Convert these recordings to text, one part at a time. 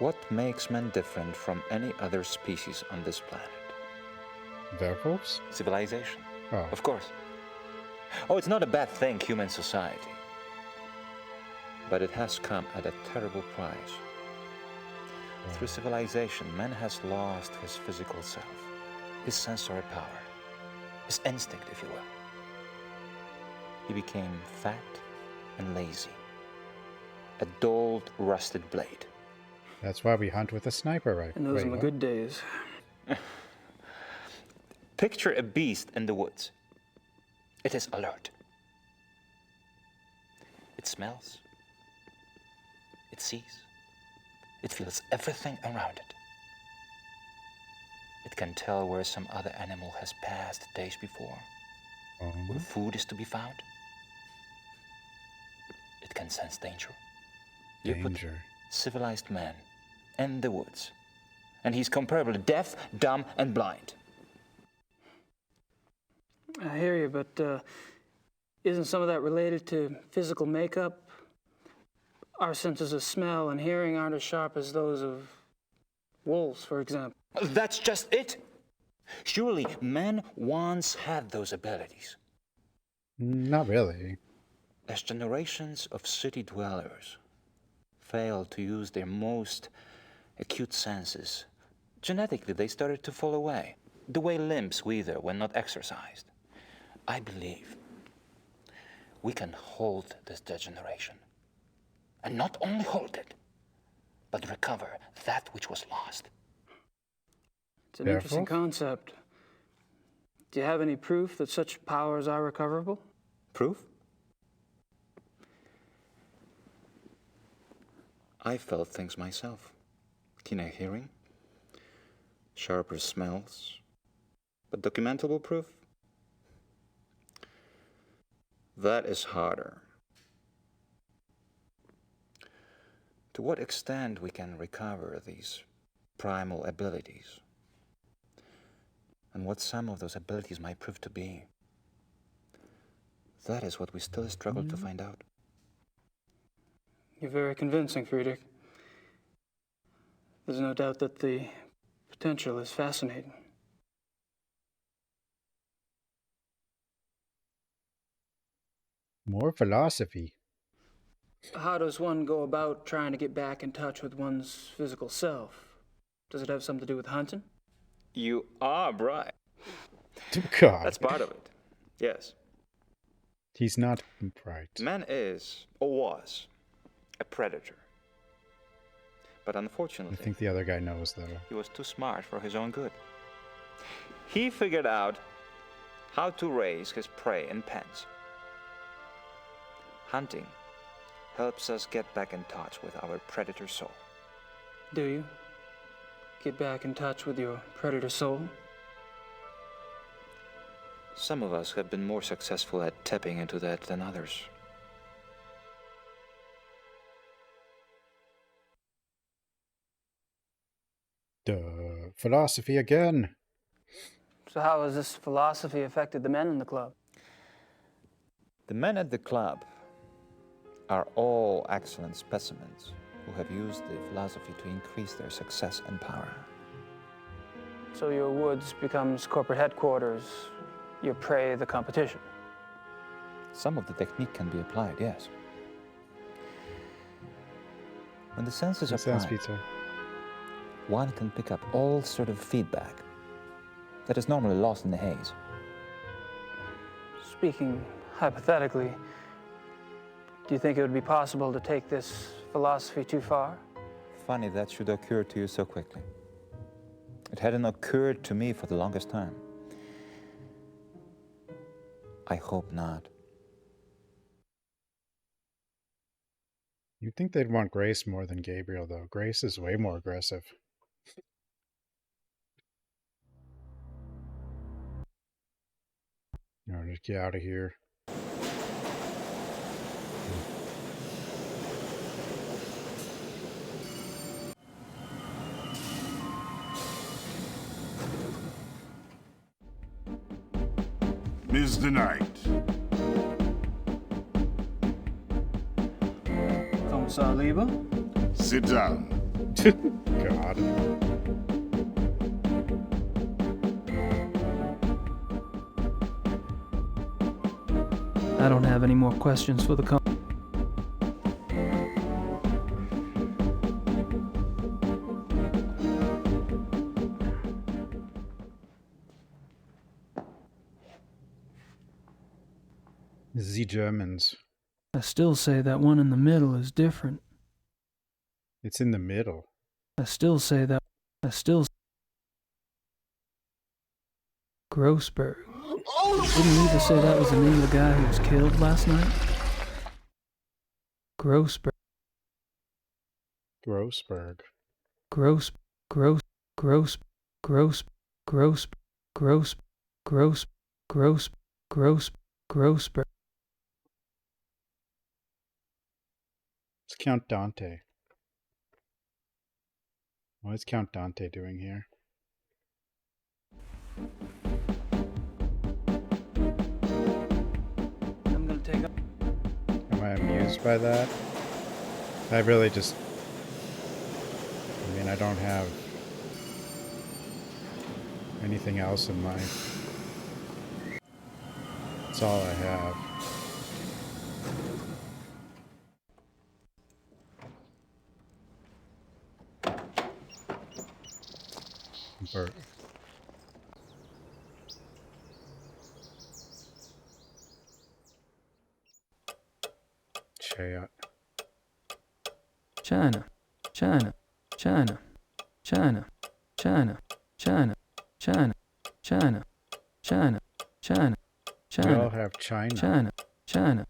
What makes men different from any other species on this planet? Werewolves? Civilization. Oh. Of course. Oh, it's not a bad thing, human society. But it has come at a terrible price. Through civilization, man has lost his physical self, his sensory power, his instinct, if you will. He became fat and lazy, a dulled, rusted blade. That's why we hunt with a sniper rifle. And those are my good days. Picture a beast in the woods. It is alert. It smells. It sees. It feels everything around it. It can tell where some other animal has passed days before, where food is to be found. It can sense danger. You put Danger. civilized man in the woods, and he's comparably deaf, dumb, and blind. I hear you, but isn't some of that related to physical makeup? Our senses of smell and hearing aren't as sharp as those of wolves, for example. That's just it. Surely man once had those abilities. Not really. As generations of city dwellers failed to use their most acute senses, genetically they started to fall away, the way limbs wither when not exercised. I believe we can hold this degeneration. And not only hold it, but recover that which was lost. It's an interesting concept. Do you have any proof that such powers are recoverable? Proof? I felt things myself. Keener hearing, sharper smells, but documentable proof? That is harder. To what extent we can recover these primal abilities, and what some of those abilities might prove to be, that is what we still struggle to find out. You're very convincing, Friedrich. There's no doubt that the potential is fascinating. More philosophy. How does one go about trying to get back in touch with one's physical self? Does it have something to do with hunting? You are right. God. That's part of it. Yes. He's not right. Man is, or was, a predator. But I unfortunately, think the other guy knows, though. he was too smart for his own good. He figured out how to raise his prey in pens. Hunting helps us get back in touch with our predator soul. Do you? Get back in touch with your predator soul? Some of us have been more successful at tapping into that than others. Duh. Philosophy again. So how has this philosophy affected the men in the club? The men at the club are all excellent specimens who have used the philosophy to increase their success and power. So your woods becomes corporate headquarters, your prey the competition. Some of the technique can be applied, yes. When the senses are Sounds applied, pizza. one can pick up all sort of feedback that is normally lost in the haze. Speaking hypothetically, do you think it would be possible to take this philosophy too far? Funny that should occur to you so quickly. It hadn't occurred to me for the longest time. I hope not. You'd think they'd want Grace more than Gabriel, though. Grace is way more aggressive. No, just get out of here. Mr. Knight. Kommissar Lieber? Sit down. God. I don't have any more questions for the The Germans. I still say that one in the middle is different. It's in the middle. I still say that. Grossberg. Didn't Eva say that was the name of the guy who was killed last night? Grossberg. Grossberg. Gross. Gross. Gross. Gross. Gross. Gross. Gross. Gross. Gross. Grossberg. It's Count Dante. What is Count Dante doing here? I'm gonna take up. Am I amused by that? I really just... I mean, I don't have anything else in life. That's all I have. Bert. Chayot. China. China. China. China. China. China. China. China. China. China. We all China. have China. China. China.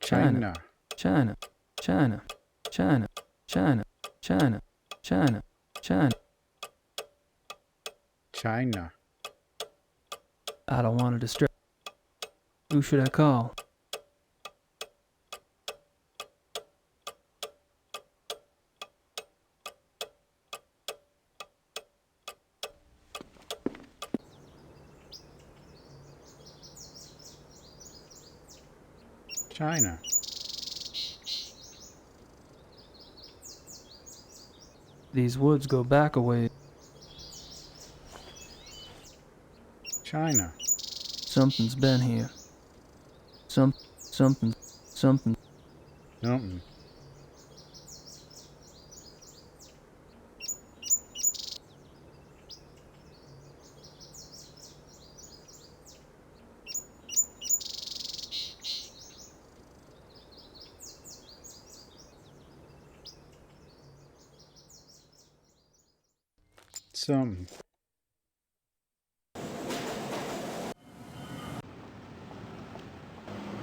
China. China. China. China. China. China. China. China. China. I don't want to distract. Who should I call? China. These woods go back a way. China. Something's been here. Something. Nothing. Something.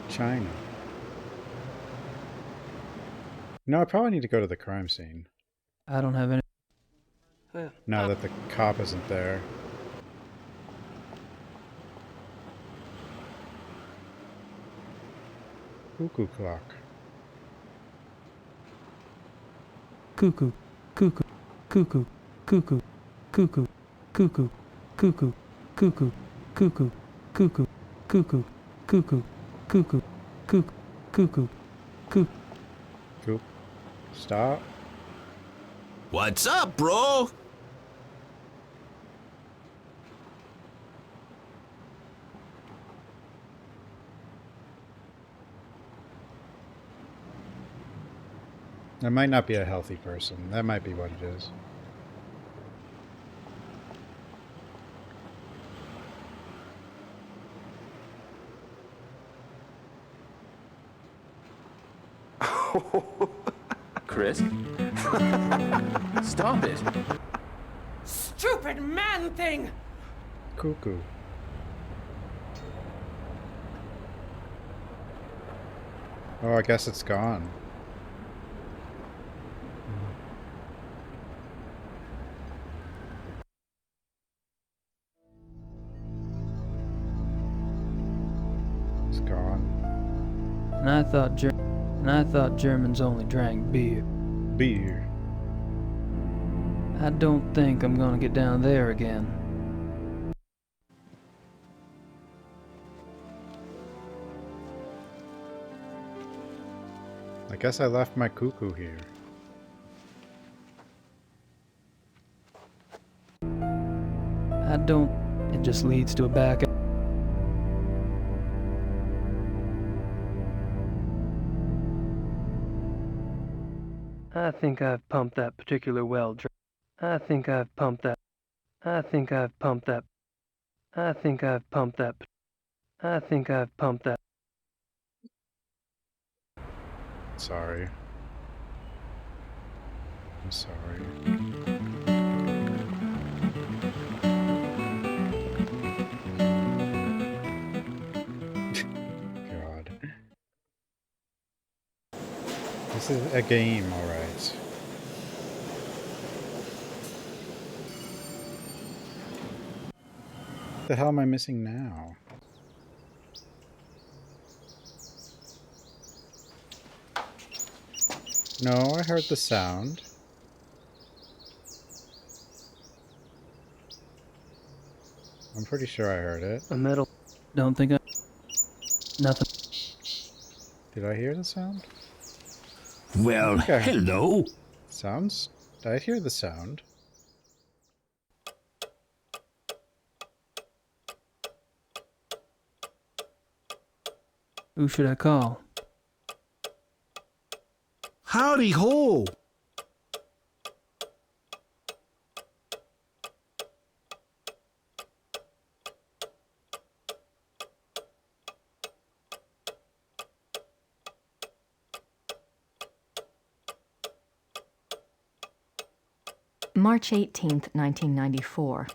China. No, I probably need to go to the crime scene. I don't have any. Now that the cop isn't there. Cuckoo clock. Cuckoo. Cuckoo. Cuckoo. Cuckoo. Cuckoo. Cuckoo. Cuckoo. Cuckoo. Cuckoo. Cuckoo. Cuckoo. Cuckoo. Cuckoo. Cuckoo. Cuckoo. Cuckoo. Coop. Stop. What's up, bro? That might not be a healthy person. That might be what it is. Chris? Stop it. Stupid man thing! Cuckoo. Oh, I guess it's gone. It's gone. And I thought Germans only drank beer. Beer. I don't think I'm gonna get down there again. I guess I left my cuckoo here. I don't. It just leads to a back. I think I've pumped that particular well. I think I've pumped that. I think I've pumped that. I think I've pumped that. I think I've pumped that. Sorry. I'm sorry. God. This is a game, alright. What the hell am I missing now? No, I heard the sound. I'm pretty sure I heard it. A metal. Don't think I. Nothing. Did I hear the sound? Well, Okay. hello. Sounds? Did I hear the sound? Who should I call? Howdy ho. March 18th, 1994.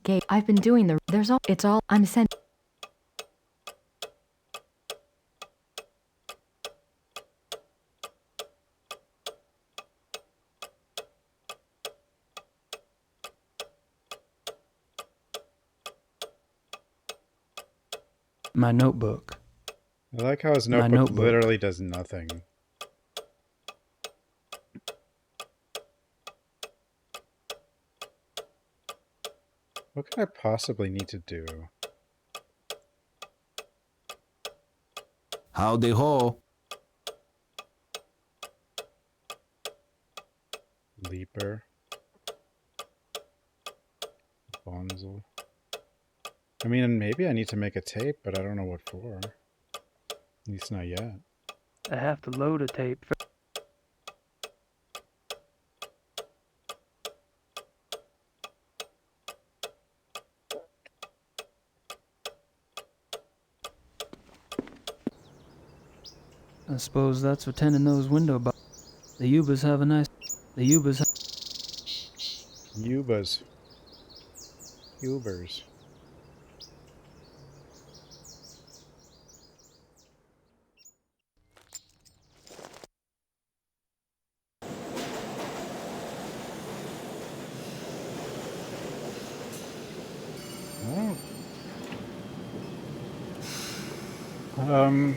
Gabe, I've been doing the. There's all. It's all. I'm sent. My notebook. I like how his My notebook notebook. literally does nothing. What could I possibly need to do? Howdy ho. Leaper. Bonzel. I mean, maybe I need to make a tape, but I don't know what for. At least not yet. I have to load a tape. I suppose that's for tending those window boxes. The Ubers have a nice. The Ubers. Ubers. Ubers. Oh.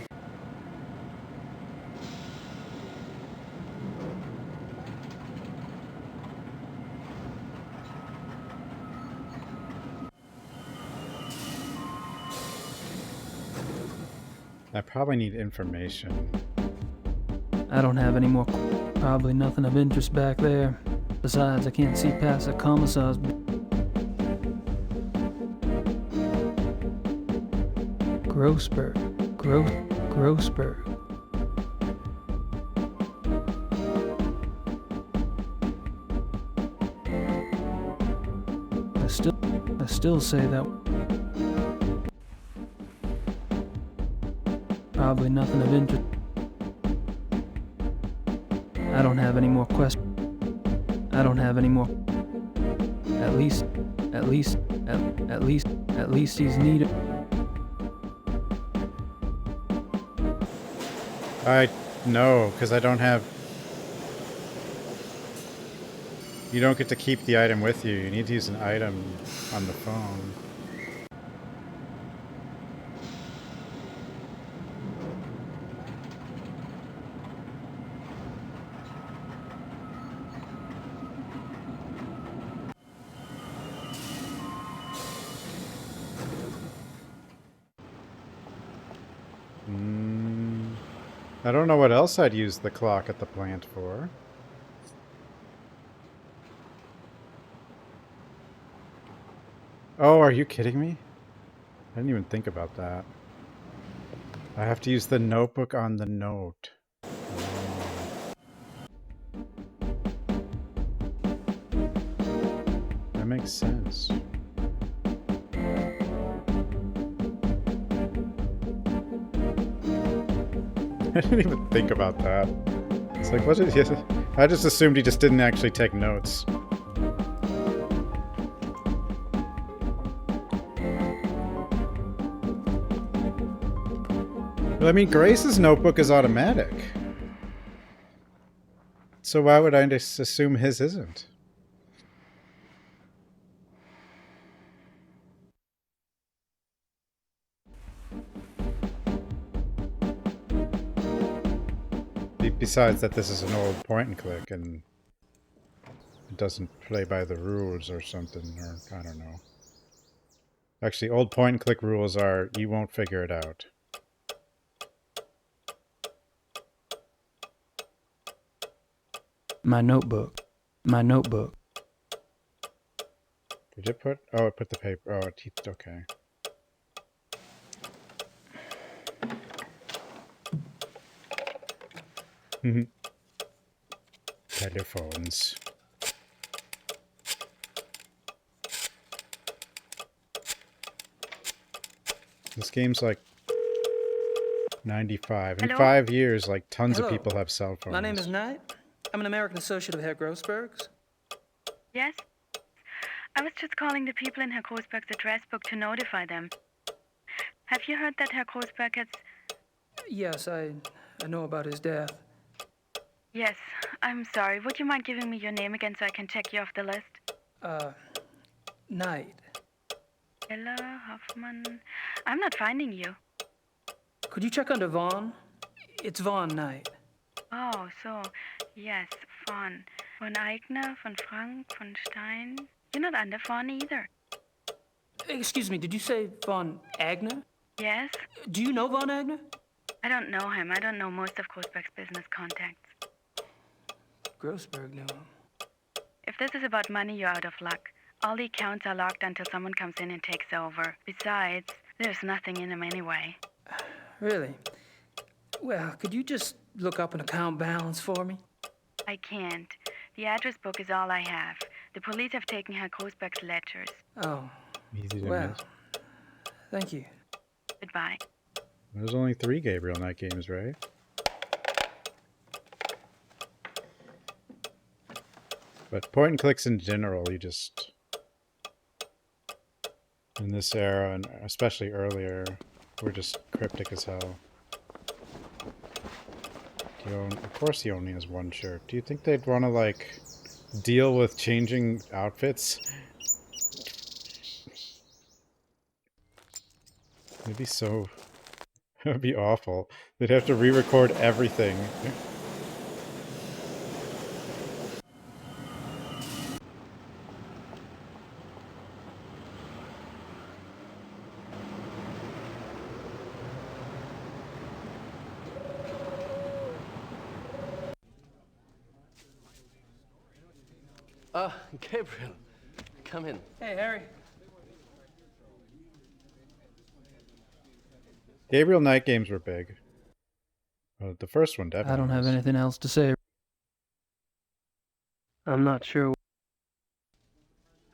I probably need information. I don't have any more. Probably nothing of interest back there. Besides, I can't see past the commissar's. Grossberg. Grossberg. I still say that. Probably nothing of interest. I don't have any more questions. I don't have any more. At least he's needed. No, because I don't have... You don't get to keep the item with you. You need to use an item on the phone. I don't know what else I'd use the clock at the plant for. Oh, are you kidding me? I didn't even think about that. I have to use the notebook on the note. That makes sense. I didn't even think about that. It's like, what did he... I just assumed he just didn't actually take notes. Well, I mean, Grace's notebook is automatic. So why would I just assume his isn't? Besides that, this is an old point and click, and it doesn't play by the rules or something, or I don't know. Actually, old point and click rules are you won't figure it out. My notebook. My notebook. Did it put? Oh, it put the paper. Oh, it okay. Telephones. This game's like 95. In Hello? 5 years, like tons Hello. of people have cell phones. My name is Knight. I'm an American associate of Herr Grossberg's. Yes? I was just calling the people in Herr Grossberg's address book to notify them. Have you heard that Herr Grossberg has... Yes, I know about his death. Yes, I'm sorry. Would you mind giving me your name again so I can check you off the list? Knight. Ella Hoffman... I'm not finding you. Could you check under Vaughn? It's Vaughn Knight. Oh, so... Yes, Von. Von Eigner, von Frank, von Stein... You're not under Vaughn either. Excuse me, did you say Von Agner? Yes? Do you know Von Agner? I don't know him. I don't know most of Grossberg's business contacts. Grossberg knew him. If this is about money, you're out of luck. All the accounts are locked until someone comes in and takes over. Besides, there's nothing in them anyway. Really? Well, could you just look up an account balance for me? I can't. The address book is all I have. The police have taken Herr Grossberg's ledgers. Oh, Easy to well, miss. thank you. Goodbye. There's only 3 Gabriel Knight games, right? But point and clicks in general, you just... In this era, and especially earlier, were just cryptic as hell. Of course he only has one shirt. Do you think they'd want to, like, deal with changing outfits? It'd be so... It would be awful. They'd have to re-record everything. Gabriel, come in. Hey, Harry. Gabriel Knight games were big. The first one definitely I don't have was. anything else to say. I'm not sure.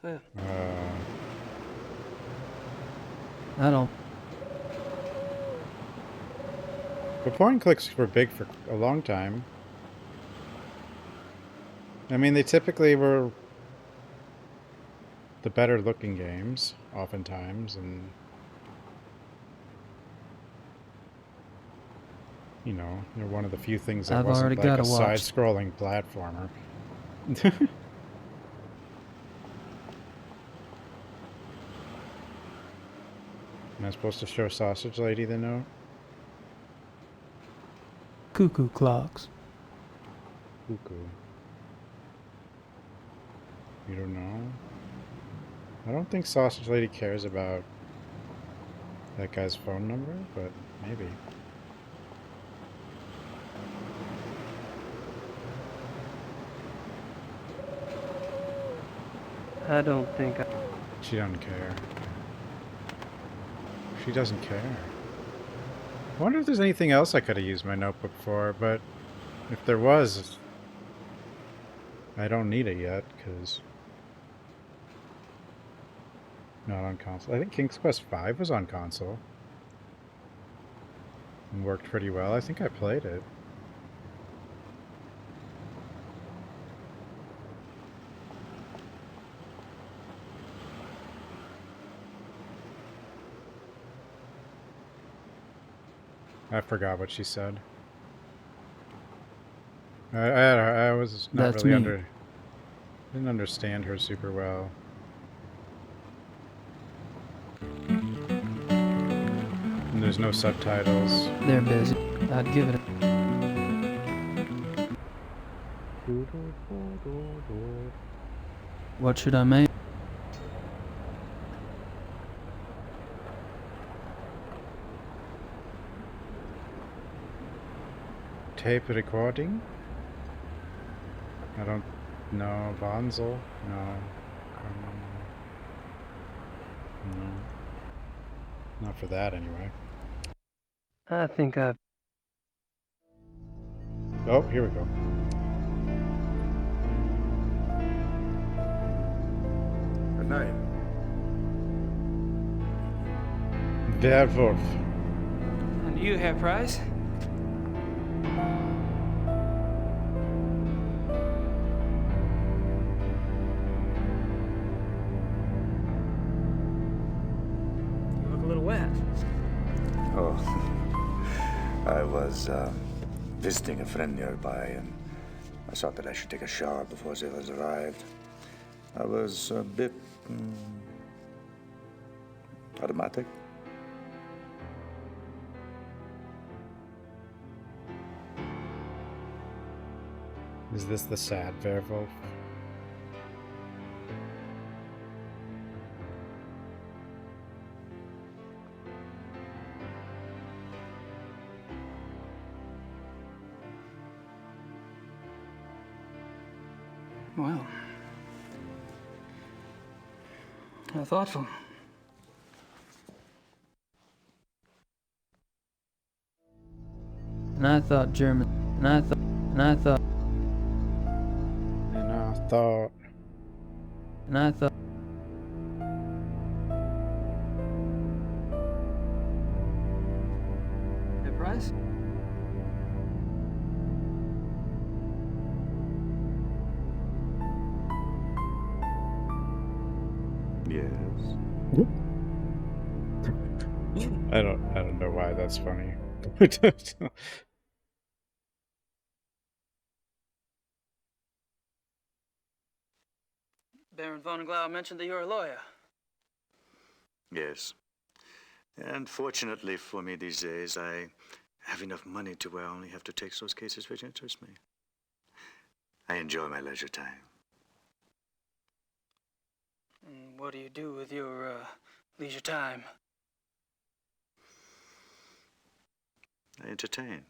Well, I don't. But point and clicks were big for a long time. I mean, they typically were the better looking games, oftentimes, and you know, they're one of the few things that I've wasn't already like a gotta watch. side-scrolling platformer. Am I supposed to show Sausage Lady the note? Cuckoo clocks. Cuckoo. You don't know? I don't think Sausage Lady cares about that guy's phone number, but maybe. I don't think She doesn't care. She doesn't care. I wonder if there's anything else I could have used my notebook for, but if there was, I don't need it yet, because... Not on console. I think King's Quest V was on console. And worked pretty well. I think I played it. I forgot what she said. I was not That's really me. didn't understand her super well. And there's no subtitles. They're busy. I'd give it a... What should I make? Tape recording? I don't know. Vonzel? No. No. Not for that, anyway. I think I've... Oh, here we go. Good night. Werewolf. And you, Herr Price? You look a little wet. Oh, I was visiting a friend nearby, and I thought that I should take a shower before the others arrived. I was a bit automatic. Is this the sad werewolf? Well, how thoughtful. And I thought German. And I thought. And I thought... And I thought. Herr Price? Yes. I don't know why that's funny. Baron von Glau mentioned that you're a lawyer. Yes. And fortunately for me these days, I have enough money to where I only have to take those cases which interest me. I enjoy my leisure time. And what do you do with your leisure time? I entertain.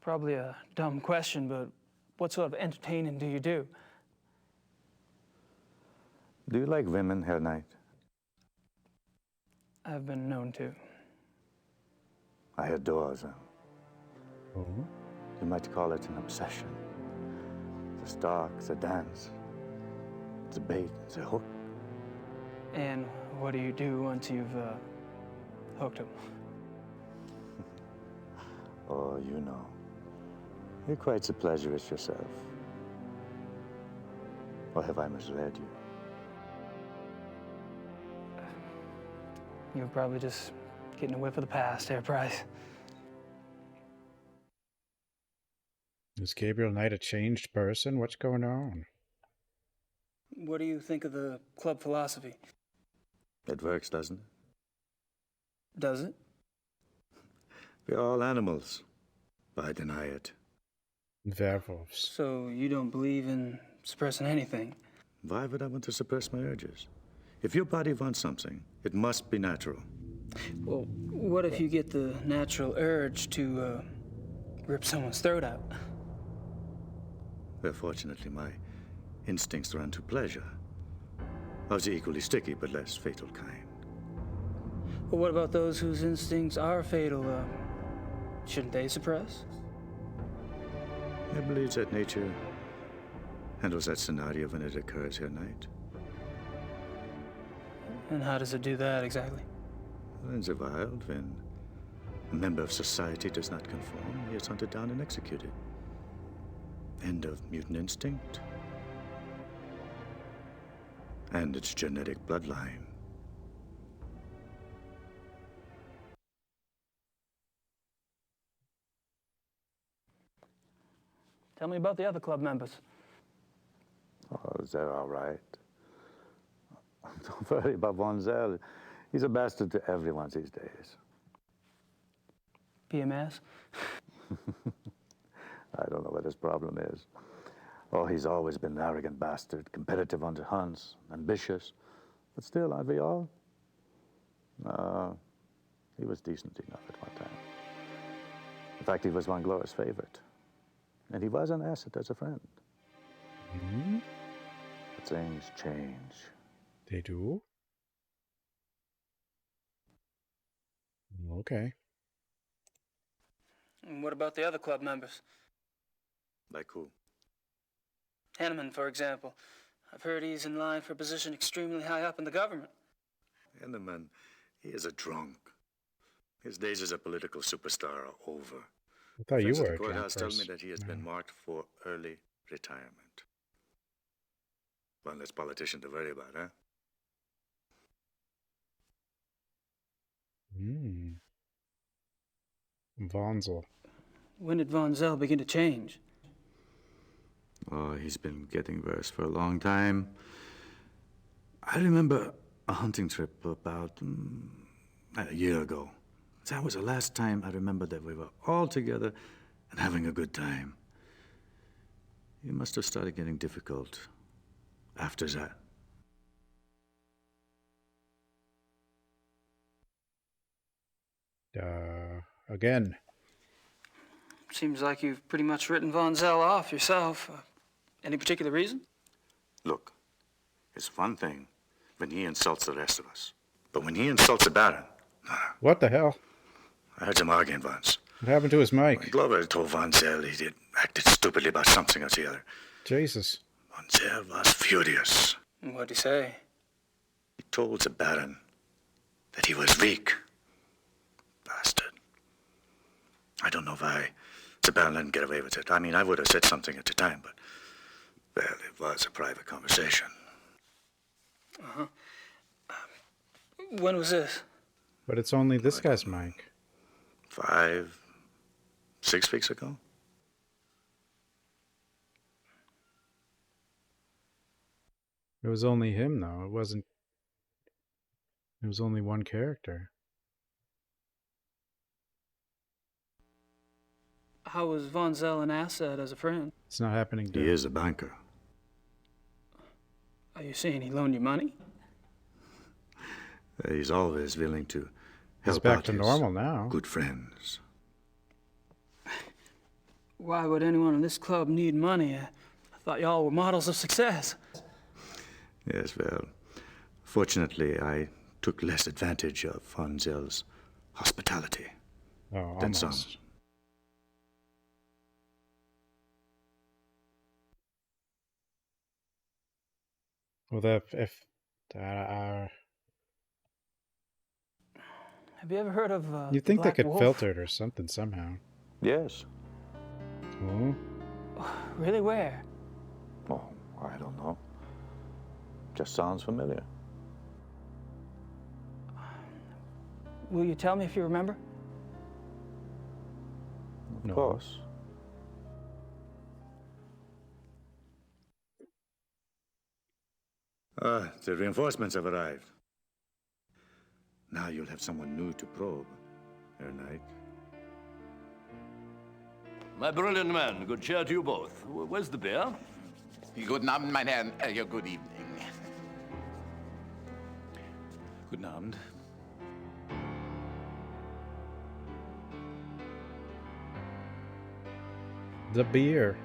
Probably a dumb question, but what sort of entertaining do you do? Do you like women, Herr Knight? I've been known to. I adore them. Oh. You might call it an obsession. The stalk, the dance, the bait, the hook. And what do you do once you've hooked him? Oh, you know. You're quite the pleasurist yourself. Or have I misled you? You're probably just getting a whiff of the past, Herr Price. Is Gabriel Knight a changed person? What's going on? What do you think of the club philosophy? It works, doesn't it? Does it? We're all animals, but I deny it. Werewolves. So you don't believe in suppressing anything? Why would I want to suppress my urges? If your body wants something, it must be natural. Well, what if you get the natural urge to rip someone's throat out. Well, fortunately, my instincts run to pleasure. Of the equally sticky but less fatal kind. But what about those whose instincts are fatal? Shouldn't they suppress? I believe that nature handles that scenario when it occurs here, Knight. And how does it do that exactly? In the wild, when a member of society does not conform, he is hunted down and executed. End of mutant instinct. And its genetic bloodline. Tell me about the other club members. Oh, they're all right. Don't worry about Von Zell. He's a bastard to everyone these days. PMS? I don't know what his problem is. Oh, he's always been an arrogant bastard, competitive on the hunts, ambitious. But still, aren't we all? He was decent enough at one time. In fact, he was Von Gloria's favorite. And he was an asset as a friend. Hmm? But things change. They do? Okay. And what about the other club members? Like who? Henneman, for example. I've heard he's in line for a position extremely high up in the government. Henneman, he is a drunk. His days as a political superstar are over. I thought you Friends at were the a drunk courthouse tell me person. that he has been marked for early retirement. One less politician to worry about, huh? Hmm. Von Zell. When did Von Zell begin to change? Oh, he's been getting worse for a long time. I remember a hunting trip about a year ago. That was the last time I remember that we were all together and having a good time. He must have started getting difficult after that. Again. Seems like you've pretty much written Von Zell off yourself. Any particular reason? Look, it's one thing when he insults the rest of us. But when he insults a baron, What the hell? I heard them arguing once. What happened to his mic? Glover told Von Zell he did acted stupidly about something or the other. Jesus. Von Zell was furious. What'd he say? He told the baron that he was weak. Bastard. I don't know why the baron didn't get away with it. I mean, I would have said something at the time, but, well, it was a private conversation. Uh-huh. When was this? But it's only this guy's mic. 5, 6 weeks ago? It was only him, though. It wasn't... It was only one character. How was Von Zell an asset as a friend? It's not happening to... He is a banker. Are you saying he loaned you money? He's always willing to He's help back out to his normal now. good friends. Why would anyone in this club need money? I thought y'all were models of success. Yes, well, fortunately, I took less advantage of Von Zell's hospitality Oh, than some. almost. Well, if Have you ever heard of you'd the think they Black could Wolf? filter it or something somehow. Yes. Oh, Really, where? Oh, I don't know. Just sounds familiar. Will you tell me if you remember? Of No. course. The reinforcements have arrived. Now you'll have someone new to probe, Herr Knight. My brilliant man, good cheer to you both. Where's the beer? Guten Abend, mein Herr. Ja, good evening. Guten Abend. The beer.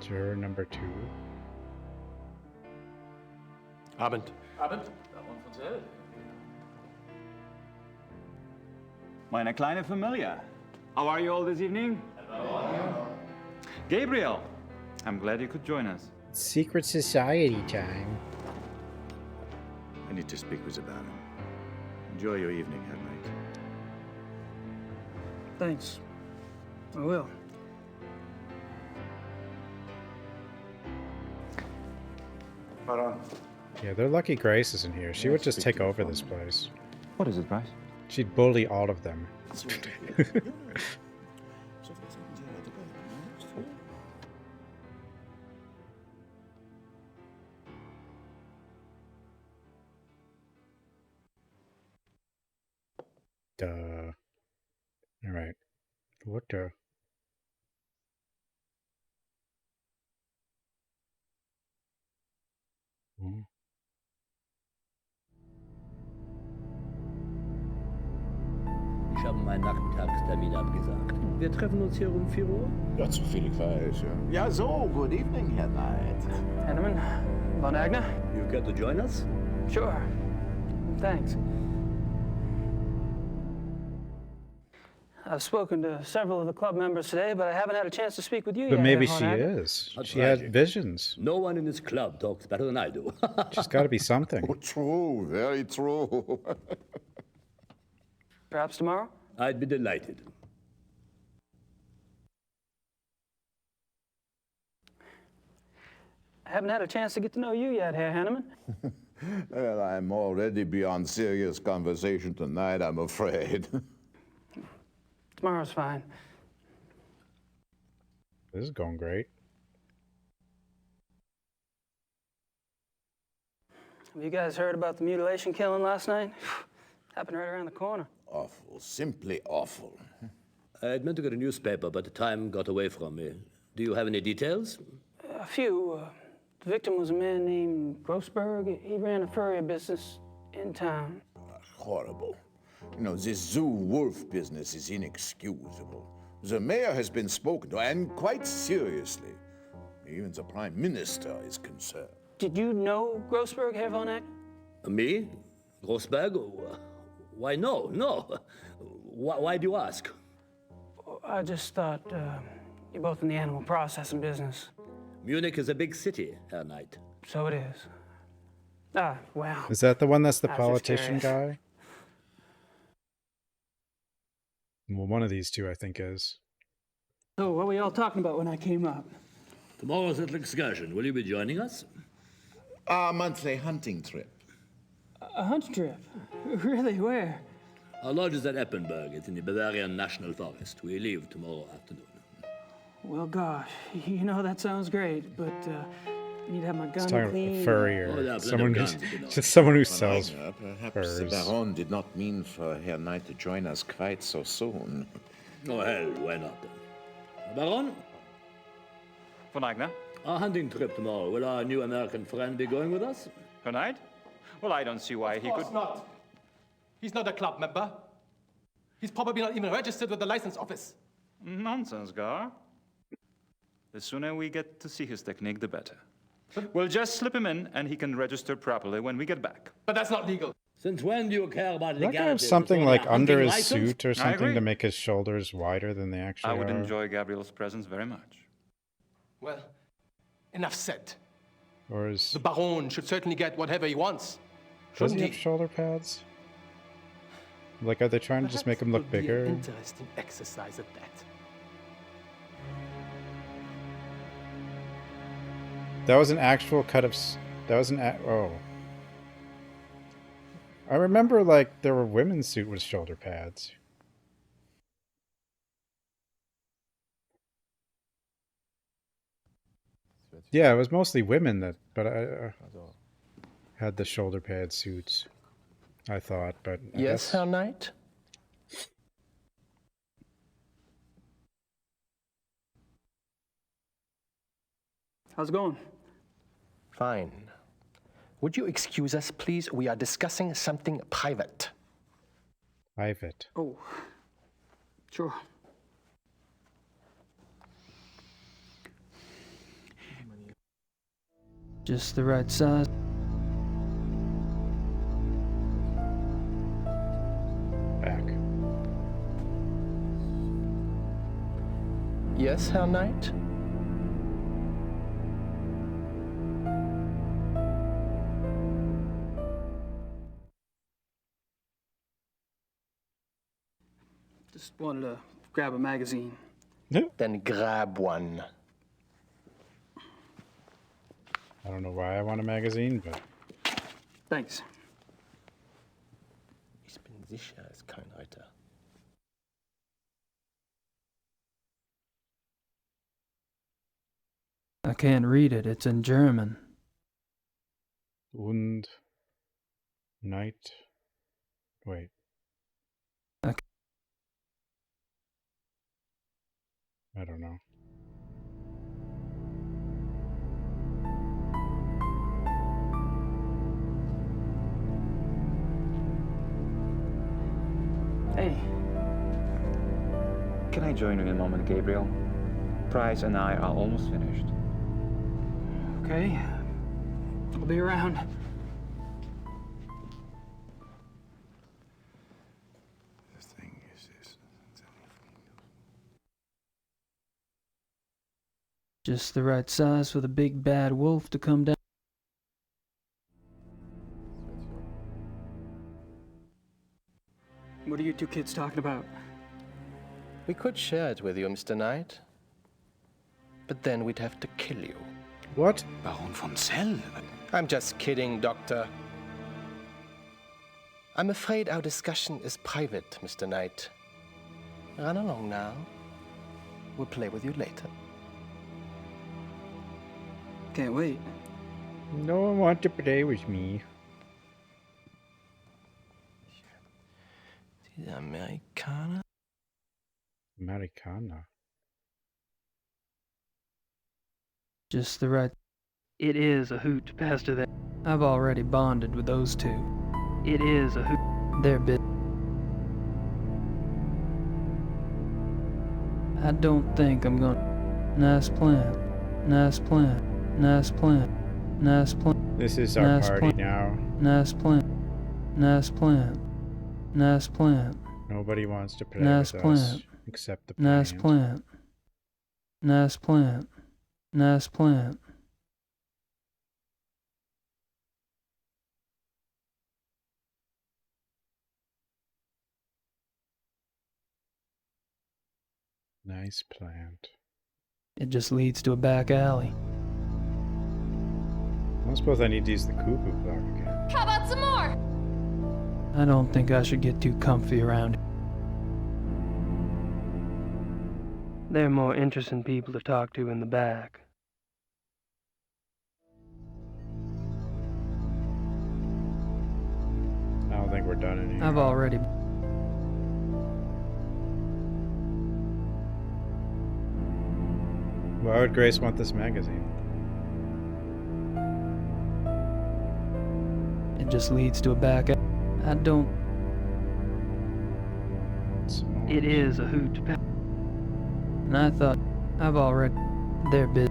Juror number 2. Abend. Meine kleine Familie. How are you all this evening? Hello. Gabriel, I'm glad you could join us. Secret society time. I need to speak with the Baron. Enjoy your evening, Herr Knight. Thanks. I will. Baron. Yeah, they're lucky Grace isn't here. She would just take over this place. What is it, Bryce? She'd bully all of them. Duh. Alright. What the? Hmm. Ich habe meinen Nachmittagstermin abgesagt. Wir treffen uns hier um 4 Uhr. Ja, so viel ich weiß, ja. Ja, so, good evening, Herr Knight. Hanneman, Von Agner? You care to join us? Sure. Thanks. I've spoken to several of the club members today, but I haven't had a chance to speak with you yet. But maybe Von she Agner. is. She had visions. No one in this club talks better than I do. She's got to be something. Oh, true, very true. Perhaps tomorrow? I'd be delighted. I haven't had a chance to get to know you yet, Herr Hanneman. Well, I'm already beyond serious conversation tonight, I'm afraid. Tomorrow's fine. This is going great. Have you guys heard about the mutilation killing last night? Happened right around the corner. Awful, simply awful. I'd meant to get a newspaper, but the time got away from me. Do you have any details? A few. The victim was a man named Grossberg. He ran a furrier business in town. Horrible. You know, this zoo wolf business is inexcusable. The mayor has been spoken to, and quite seriously. Even the prime minister is concerned. Did you know Grossberg, Herr Von Eck? Me? Grossberg? Why, no. Why do you ask? I just thought you're both in the animal processing business. Munich is a big city, Herr Knight. So it is. Ah, well. Is that the one that's the I was just politician curious. guy? Well, one of these two, I think, is. So, what were you all talking about when I came up? Tomorrow's little excursion. Will you be joining us? Our monthly hunting trip. A hunt trip? Really? Where? Our lodge is at Eppenberg. It's in the Bavarian National Forest. We leave tomorrow afternoon. Well, gosh, you know, that sounds great, but I need to have my He's gun talking clean. about furrier. Oh, yeah, Someone plenty who's of guns, you know. just someone who sells Perhaps the furs. Baron did not mean for Herr Knight to join us quite so soon. Oh, hell, why not? Baron, Von Agner? our hunting trip tomorrow. Will our new American friend be going with us? Tonight? Well, I don't see why he Of could. course not. He's not a club member. He's probably not even registered with the license office. Nonsense, Gar. The sooner we get to see his technique, the better. We'll just slip him in, and he can register properly when we get back. But that's not legal. Since when do you care about Does that guy have legalities? something Is like there a under hunting his license? suit or something agree. to make his shoulders wider than they actually I would are? enjoy Gabriel's presence very much. Well, enough said. Or is The Baron should certainly get whatever he wants. does he Shouldn't have he? shoulder pads? Like, are they trying to just make him look Perhaps it would be bigger? an interesting exercise at that. That was an actual cut of. That was an. Oh. I remember, like, there were women's suit with shoulder pads. Yeah, it was mostly women that, but I had the shoulder pad suits. I thought, but I Yes, guess- Herr Knight? How's it going? Fine. Would you excuse us, please? We are discussing something private. Private. Oh, sure. Just the right size. Back. Yes, Herr Knight? Just wanted to grab a magazine. Then grab one. I don't know why I want a magazine, but... Thanks. Ich bin sicher, es ist kein Reiter. I can't read it. It's in German. Und... Night... Wait. Okay. I don't know. Hey. Can I join you in a moment, Gabriel? Price and I are almost finished. Okay. I'll be around. Just the right size for the big bad wolf to come down. What are you two kids talking about? We could share it with you, Mr. Knight. But then we'd have to kill you. What? Baron von Zell? I'm just kidding, Doctor. I'm afraid our discussion is private, Mr. Knight. Run along now. We'll play with you later. Can't wait. No one wants to play with me. Die Amerikaner? Americana. Just the right. It is a hoot to pass to that. I've already bonded with those two. It is a hoot. They're bit. I don't think I'm gonna. Nice plan. Nice plan. Nice plan. Nice plan. This is our Nice party plan. now. Nice plan. Nice plan. Nice plan. Nobody wants to play Nice with plan. us except the Nice plant. plan. Nice plan. Nice plan. Nice plant. It just leads to a back alley. I suppose I need to use the cuckoo clock again. How about some more? I don't think I should get too comfy around here. There are more interesting people to talk to in the back. I don't think we're done in here. I've already. Why would Grace want this magazine? It just leads to a back alley. I don't. It is a hoot to pass. And I thought I've already. They're bit.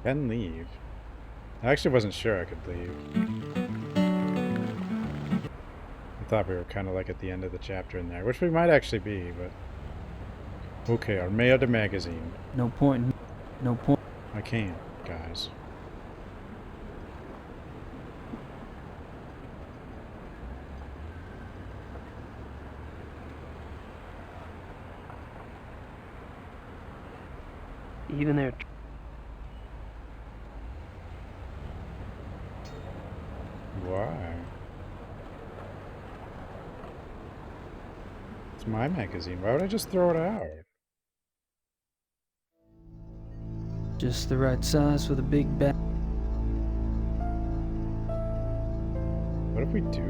Can leave. I actually wasn't sure I could leave. I thought we were kind of like at the end of the chapter in there, which we might actually be, but... Okay, our mail to magazine. No point. No point. I can't, guys. Even their Why? It's my magazine. Why would I just throw it out? Just the right size for the big bat. What if we do?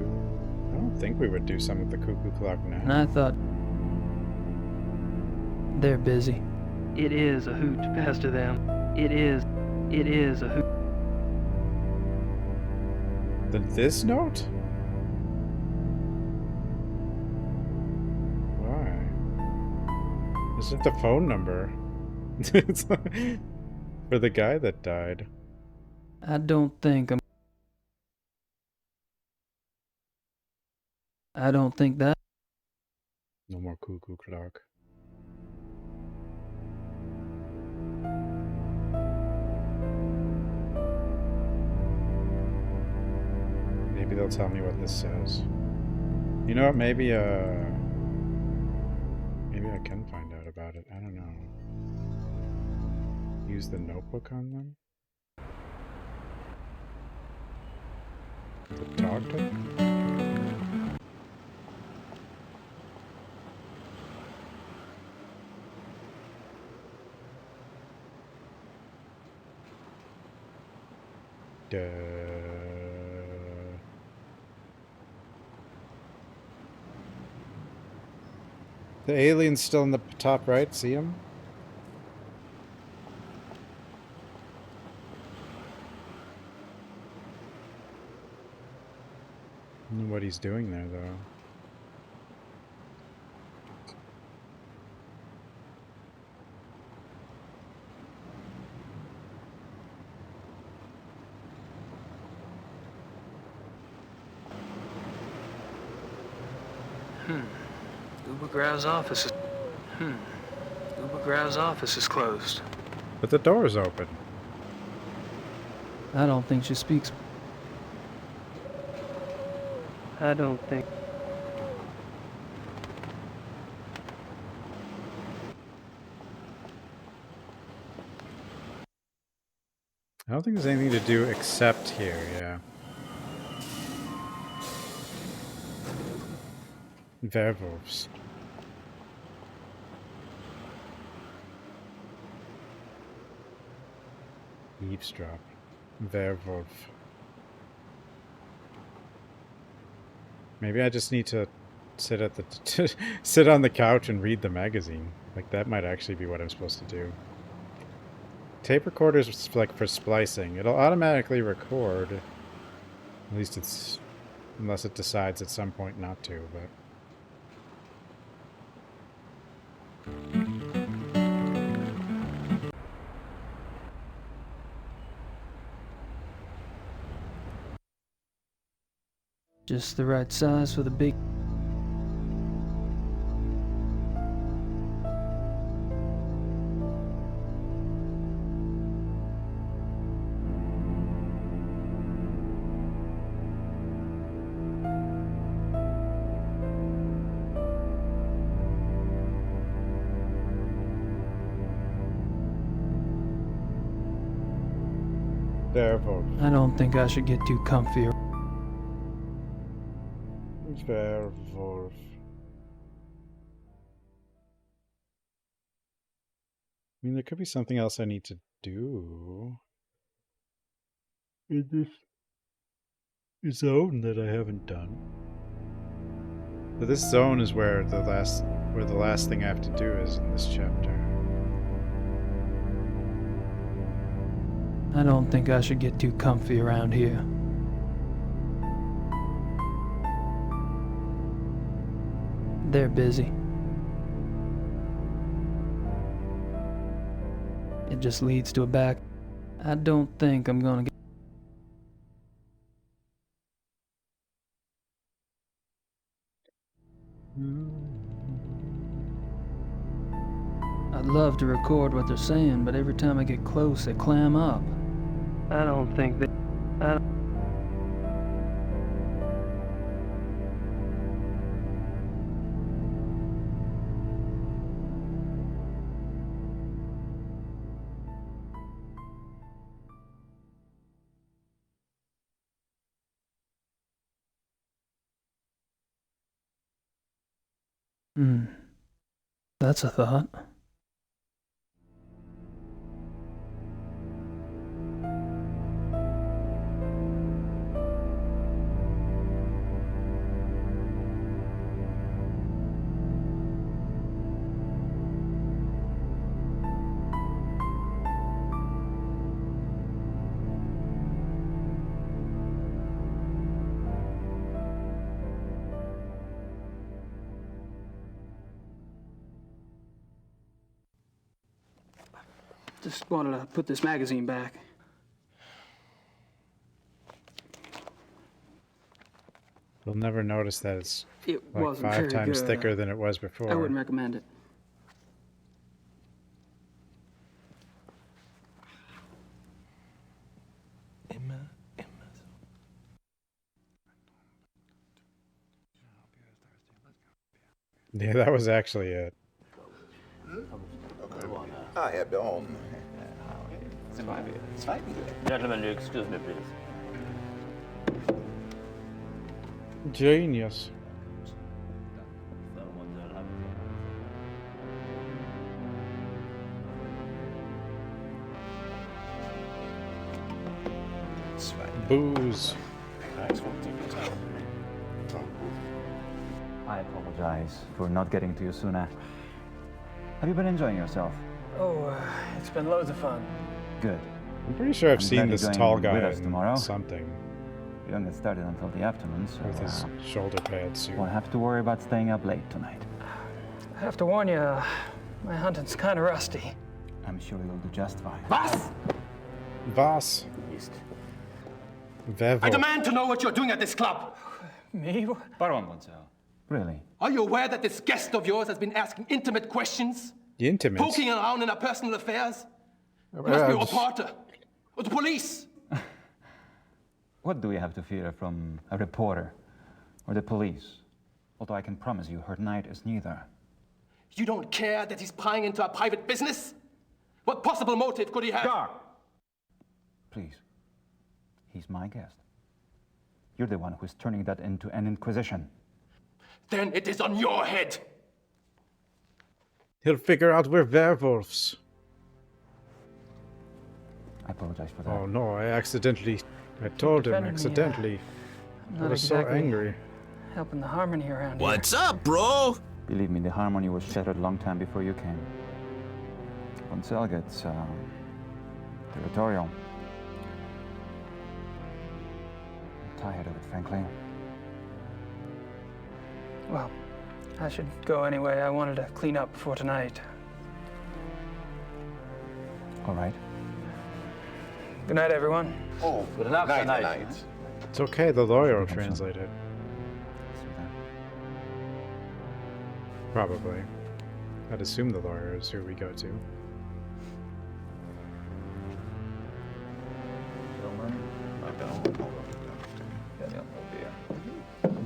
I don't think we would do some with the cuckoo clock now. And I thought They're busy. It is a hoot to pass to them. It is a hoot. Then this note? Why? This is the phone number. It's for the guy that died. I don't think that. No more cuckoo clock. Maybe they'll tell me what this says. You know what? Maybe I can find out about it. I don't know. Use the notebook on them? To talk to them? The alien's still in the top right, see him? I don't know what he's doing there, though. Grau's office is closed. But the door's open. I don't think she speaks. I don't think. I don't think there's anything to do except here, yeah. Werewolves. Eavesdrop. Werewolf. Maybe I just need to sit at the sit on the couch and read the magazine. Like that might actually be what I'm supposed to do. Tape recorder's like for splicing. It'll automatically record. At least it's unless it decides at some point not to, but Just the right size for the big. Werewolf. I don't think I should get too comfy. Werewolf. I mean, there could be something else I need to do in this zone that I haven't done. But this zone is where the last thing I have to do is in this chapter. I don't think I should get too comfy around here. They're busy. It just leads to a back. I don't think I'm gonna get. I'd love to record what they're saying, but every time I get close, they clam up. I don't think that. That's a thought. Just wanted to put this magazine back. You'll never notice that it's It like wasn't 5 very times good. thicker than it was before. I wouldn't recommend it. Yeah, that was actually it. Ah, Herr Baum. Gentlemen, excuse me, please. Genius. Booze. I apologize for not getting to you sooner. Have you been enjoying yourself? Oh, it's been loads of fun. Good. I'm pretty sure I've I'm seen glad this you're tall going guy with us in tomorrow. something You don't get started until the afternoon, so with his shoulder pads suit. won't have to worry about staying up late tonight. I have to warn you, my hunting's kind of rusty. I'm sure you'll do just fine. Was? Was? I demand to know what you're doing at this club. Me? Baron Gonzalo. Really? Are you aware that this guest of yours has been asking intimate questions? Intimate? Poking around in our personal affairs? You must be a reporter. Or the police. What do we have to fear from a reporter or the police? Although I can promise you, her Knight is neither. You don't care that he's prying into our private business? What possible motive could he have? Gar! Please. He's my guest. You're the one who's turning that into an inquisition. Then it is on your head. He'll figure out we're werewolves. I apologize for that. Oh no, I told him Defended me, accidentally. I'm I not was so exactly angry. helping the harmony around here. What's up, bro? Believe me, the harmony was shattered a long time before you came. Gonzalo gets territorial. I'm tired of it, frankly. Well, I should go anyway. I wanted to clean up before tonight. All right. Good night, everyone. Oh, Good enough night, tonight. night. It's okay, the lawyer will translate it. Probably. I'd assume the lawyer is who we go to.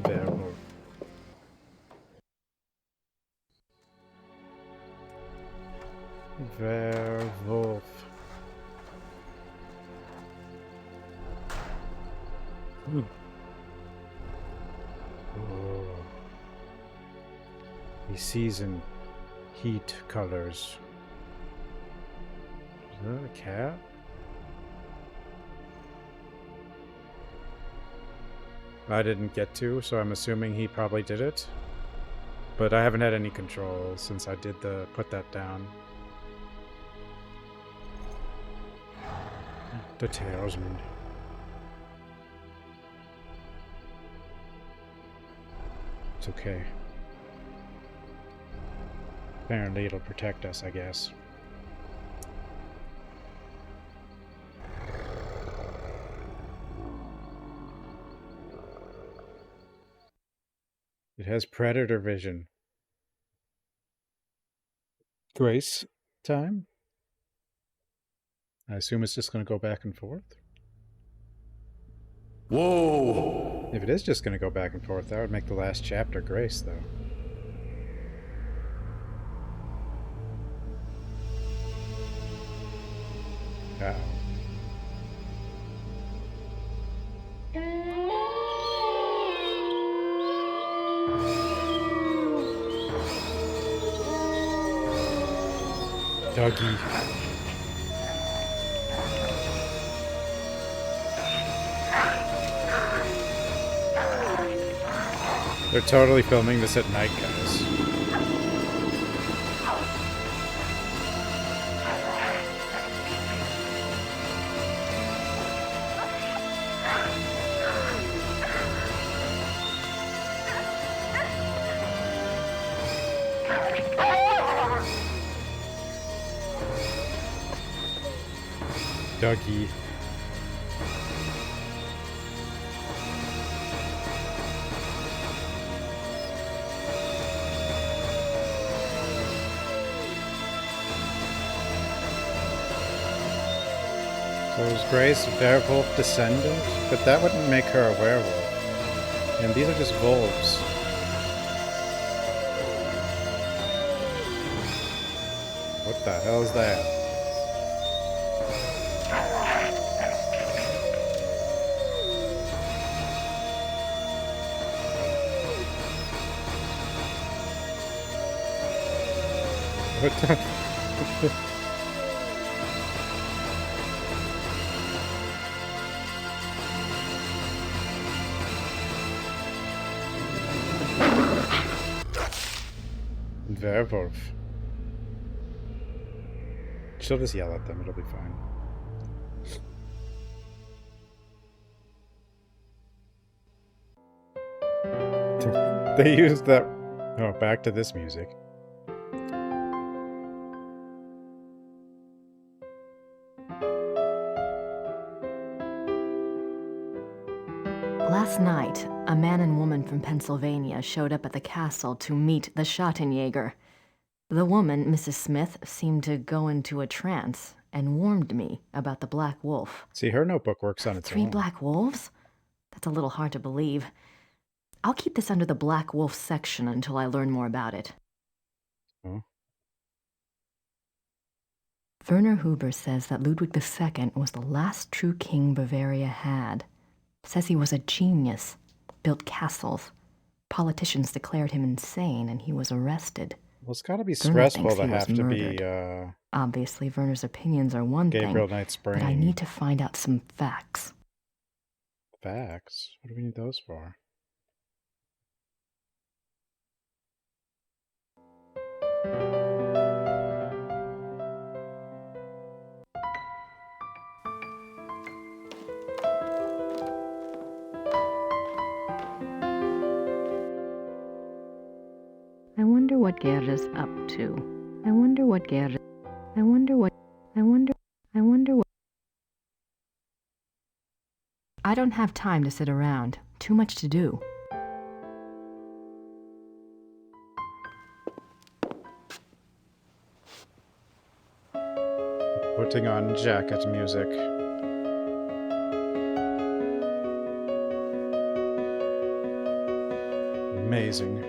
Werewolf. Werewolf. Ooh. Oh. He sees in heat colors. Is that a cat? I didn't get to, so I'm assuming he probably did it. But I haven't had any control since I did put that down. The talisman. It's okay. Apparently it'll protect us, I guess. It has predator vision. Grace time? I assume it's just going to go back and forth. Whoa! If it is just going to go back and forth, that would make the last chapter Grace, though. Uh-oh. Dougie. They're totally filming this at night, guys. Dougie. So is Grace a werewolf descendant? But that wouldn't make her a werewolf. And these are just wolves. What the hell is that? What the? Werewolf. She'll just yell at them, it'll be fine. They used that. Oh, back to this music. Last night, a man and woman from Pennsylvania showed up at the castle to meet the Schottenjäger. The woman, Mrs. Smith, seemed to go into a trance and warned me about the Black Wolf. See, her notebook works on its 3 own. Black Wolves? That's a little hard to believe. I'll keep this under the Black Wolf section until I learn more about it. Oh. Werner Huber says that Ludwig II was the last true king Bavaria had. Says he was a genius, built castles. Politicians declared him insane and he was arrested. Well, it's gotta be Werner stressful thinks to he was have to be, murdered. Obviously, Werner's opinions are one Gabriel thing, Knight but I need to find out some facts. Facts? What do we need those for? I wonder what Gerda's up to. I wonder what. I don't have time to sit around. Too much to do. Putting on jacket music. Amazing.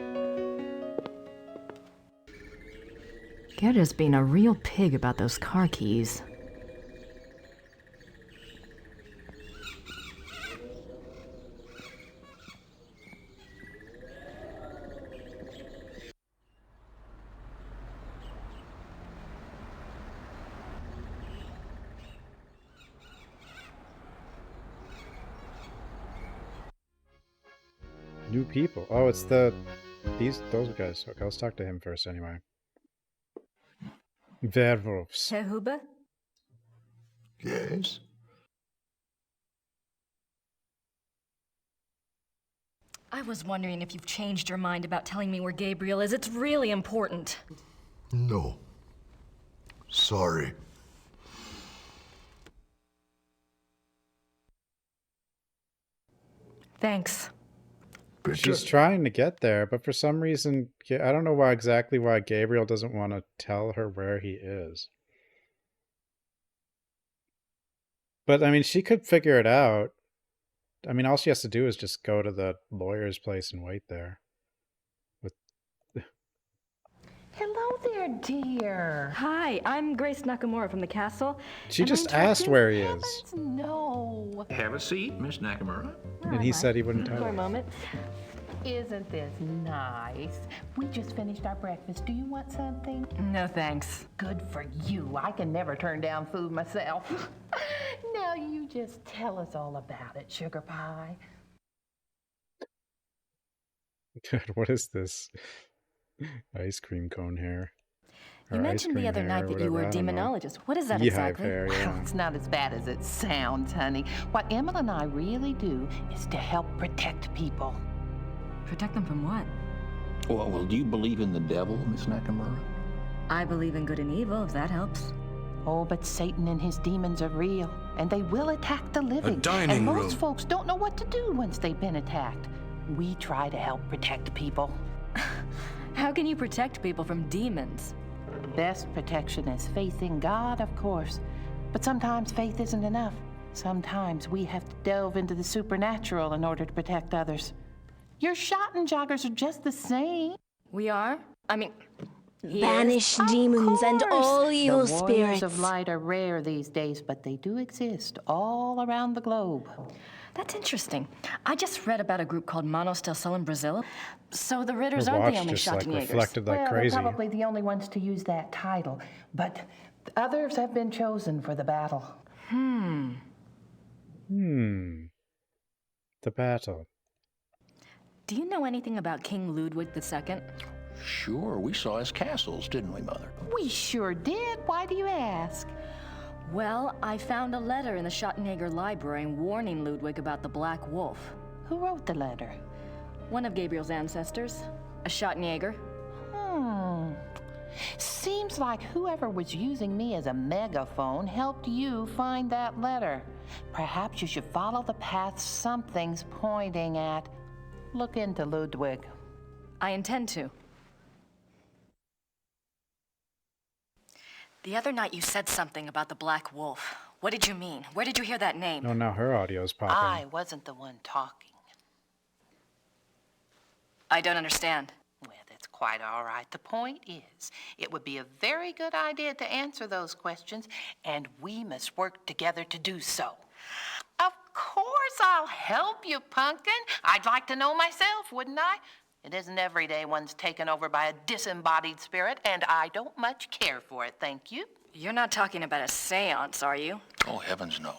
Gerda's being a real pig about those car keys. New people. Oh, it's those guys. Okay, let's talk to him first anyway. Werewolves. Herr Huber? Yes? I was wondering if you've changed your mind about telling me where Gabriel is. It's really important. No. Sorry. Thanks. She's trying to get there, but for some reason, I don't know why Gabriel doesn't want to tell her where he is. But, I mean, she could figure it out. I mean, all she has to do is just go to the lawyer's place and wait there. Hello there, dear. Hi, I'm Grace Nakamura from the castle. She just asked where he is. No. Have a seat, Miss Nakamura. And he said he wouldn't tell For a her. moment. Isn't this nice? We just finished our breakfast. Do you want something? No, thanks. Good for you. I can never turn down food myself. Now you just tell us all about it, Sugar Pie. God, what is this? Ice cream cone hair. You Or ice mentioned the cream other hair night or that you were a whatever, I don't know. demonologist. What is that Beehive exactly? hair, yeah. Well, it's not as bad as it sounds, honey. What Emma and I really do is to help protect people. Protect them from what? Well, do you believe in the devil, Miss Nakamura? I believe in good and evil, if that helps. Oh, but Satan and his demons are real, and they will attack the living. dining and most room. folks don't know what to do once they've been attacked. We try to help protect people. How can you protect people from demons? Best protection is faith in God, of course. But sometimes faith isn't enough. Sometimes we have to delve into the supernatural in order to protect others. Your shot and joggers are just the same. We are? I mean, Banish demons and all evil the warriors spirits. of light are rare these days, but they do exist all around the globe. That's interesting. I just read about a group called Manos del Sol in Brazil. So the Ritters Her aren't watch the only just like Schottenjägers. reflected like well, crazy. they're probably the only ones to use that title, but others have been chosen for the battle. The battle. Do you know anything about King Ludwig II? Sure, we saw his castles, didn't we, Mother? We sure did. Why do you ask? Well, I found a letter in the Schottenjäger library warning Ludwig about the Black Wolf. Who wrote the letter? One of Gabriel's ancestors, a Schottenjäger. Seems like whoever was using me as a megaphone helped you find that letter. Perhaps you should follow the path something's pointing at. Look into Ludwig. I intend to. The other night you said something about the Black Wolf. What did you mean? Where did you hear that name? Oh, now her audio's popping. I wasn't the one talking. I don't understand. Well, that's quite all right. The point is, it would be a very good idea to answer those questions, and we must work together to do so. Of course I'll help you, Pumpkin. I'd like to know myself, wouldn't I? It isn't every day one's taken over by a disembodied spirit, and I don't much care for it, thank you. You're not talking about a seance, are you? Oh, heavens no.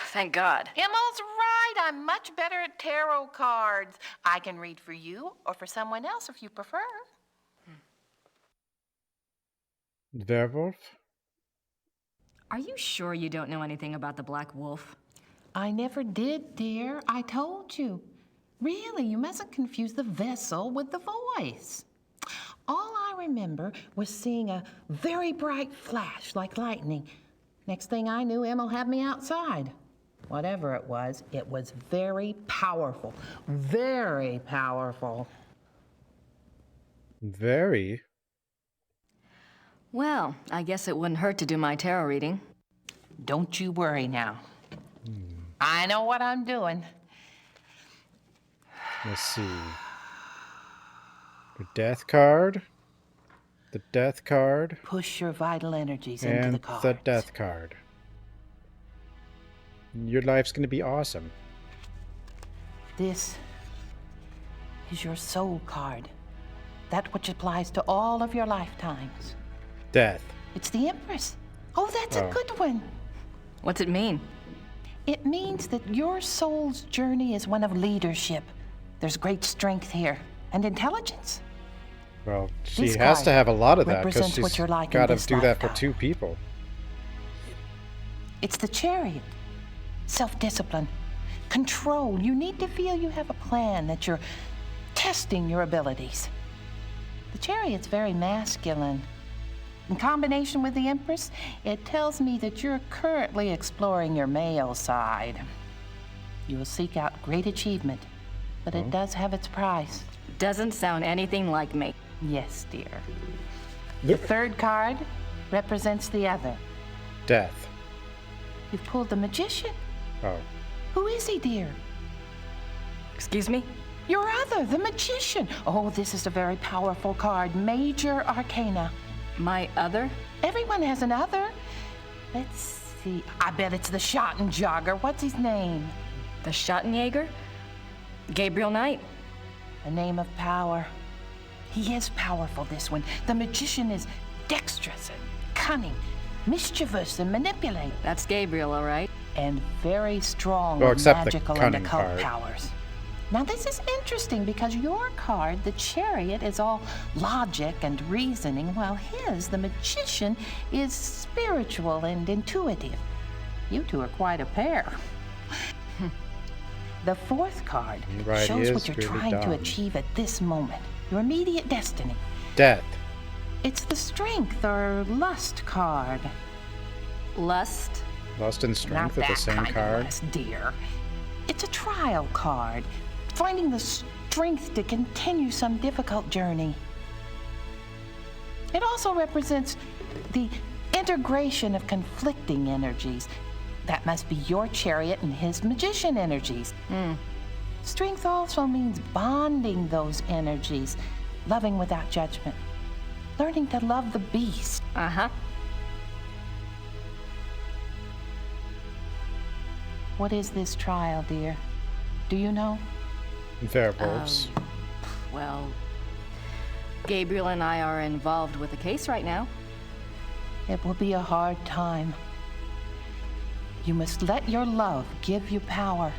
Thank God. Emil's right. I'm much better at tarot cards. I can read for you or for someone else if you prefer. Werewolf? Are you sure you don't know anything about the Black Wolf? I never did, dear. I told you. Really, you mustn't confuse the vessel with the voice. All I remember was seeing a very bright flash like lightning. Next thing I knew, Emil had me outside. Whatever it was very powerful. Very powerful. Very? Well, I guess it wouldn't hurt to do my tarot reading. Don't you worry now. I know what I'm doing. Let's see. The death card. The death card. Push your vital energies into And the cards. the death card. Your life's gonna be awesome. This is your soul card. That which applies to all of your lifetimes. Death. It's the Empress. Oh, that's a good one. What's it mean? It means that your soul's journey is one of leadership. There's great strength here and intelligence. Well, she This has card to have a lot of that because represents she's what you're like in got to this do that for lifetime. 2 people. It's the Chariot. Self-discipline. Control. You need to feel you have a plan, that you're testing your abilities. The Chariot's very masculine. In combination with the Empress, it tells me that you're currently exploring your male side. You will seek out great achievement, but it does have its price. Doesn't sound anything like me. Yes, dear. The third card represents the other. Death. You've pulled the Magician. Oh. Who is he, dear? Excuse me? Your other, the Magician. Oh, this is a very powerful card. Major Arcana. My other? Everyone has an other. Let's see. I bet it's the Schottenjäger. What's his name? The Schottenjäger? Gabriel Knight. A name of power. He is powerful, this one. The Magician is dexterous and cunning, mischievous and manipulate. That's Gabriel, all right. And very strong Well, with except the magical and cunning occult part. powers. Now, this is interesting because your card, the Chariot, is all logic and reasoning, while his, the Magician, is spiritual and intuitive. You two are quite a pair. The fourth card Right, he shows is what you're really trying to dumb. achieve at this moment, your immediate destiny. Death. It's the Strength or Lust card. Lust? Lust and Not strength are that the same kind card. of lust, dear. It's a trial card. Finding the strength to continue some difficult journey. It also represents the integration of conflicting energies. That must be your chariot and his magician energies. Strength also means bonding those energies, loving without judgment, learning to love the beast. What is this trial, dear? Do you know? Werewolves. Well, Gabriel and I are involved with a case right now. It will be a hard time. You must let your love give you power.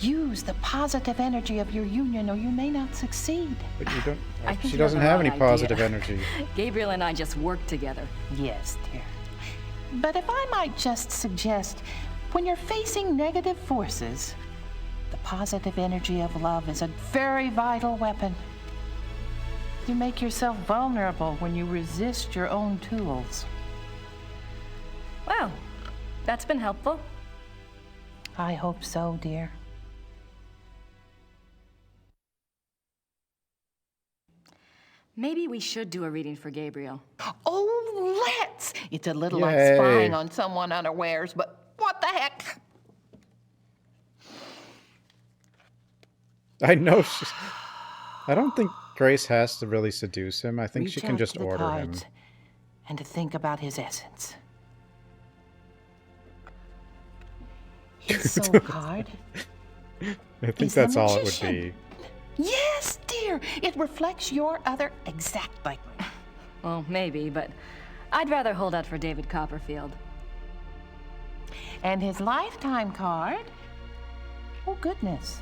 Use the positive energy of your union or you may not succeed. But you don't. I think She you doesn't have have the any wrong positive idea. energy. Gabriel and I just work together. Yes, dear. But if I might just suggest, when you're facing negative forces, the positive energy of love is a very vital weapon. You make yourself vulnerable when you resist your own tools. Wow, that's been helpful. I hope so, dear. Maybe we should do a reading for Gabriel. Oh, let's! It's a little like Yay. spying on someone unawares, but what the heck? I know. I don't think Grace has to really seduce him. I think Reach she can out just to the order him. cards and to think about his essence. His soul card. I think is the that's all it would magician. be. Yes, dear. It reflects your other exactly. Well, maybe, but I'd rather hold out for David Copperfield. And his lifetime card? Oh, goodness.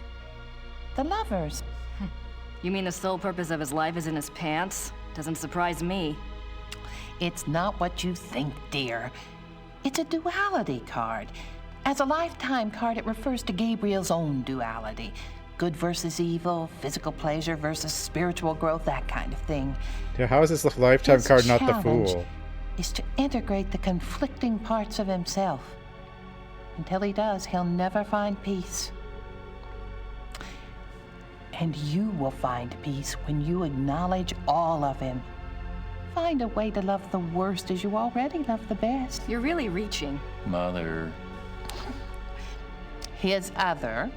The lovers. You mean the sole purpose of his life is in his pants? Doesn't surprise me. It's not what you think, dear. It's a duality card. As a lifetime card, it refers to Gabriel's own duality. Good versus evil, physical pleasure versus spiritual growth, that kind of thing. Yeah, how is this the lifetime His card not the challenge fool? is to integrate the conflicting parts of himself. Until he does, he'll never find peace. And you will find peace when you acknowledge all of him. Find a way to love the worst as you already love the best. You're really reaching. Mother. His other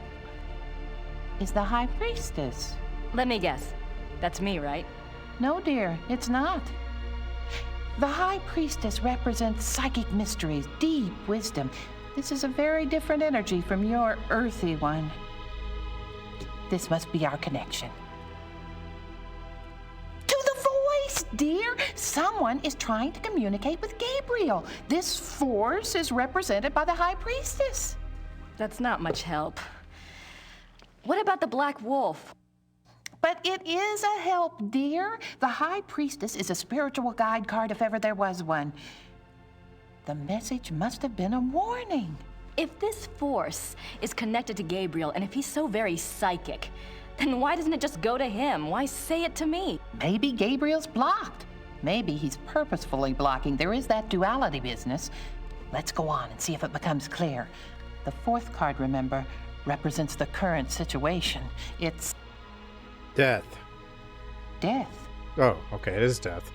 is the High Priestess. Let me guess. That's me, right? No, dear, it's not. The High Priestess represents psychic mysteries, deep wisdom. This is a very different energy from your earthy one. This must be our connection. To the voice, dear! Someone is trying to communicate with Gabriel. This force is represented by the High Priestess. That's not much help. What about the Black Wolf? But it is a help, dear. The High Priestess is a spiritual guide card if ever there was one. The message must have been a warning. If this force is connected to Gabriel, and if he's so very psychic, then why doesn't it just go to him? Why say it to me? Maybe Gabriel's blocked. Maybe he's purposefully blocking. There is that duality business. Let's go on and see if it becomes clear. The fourth card, remember, represents the current situation. It's Death. death. Oh, okay, it is death.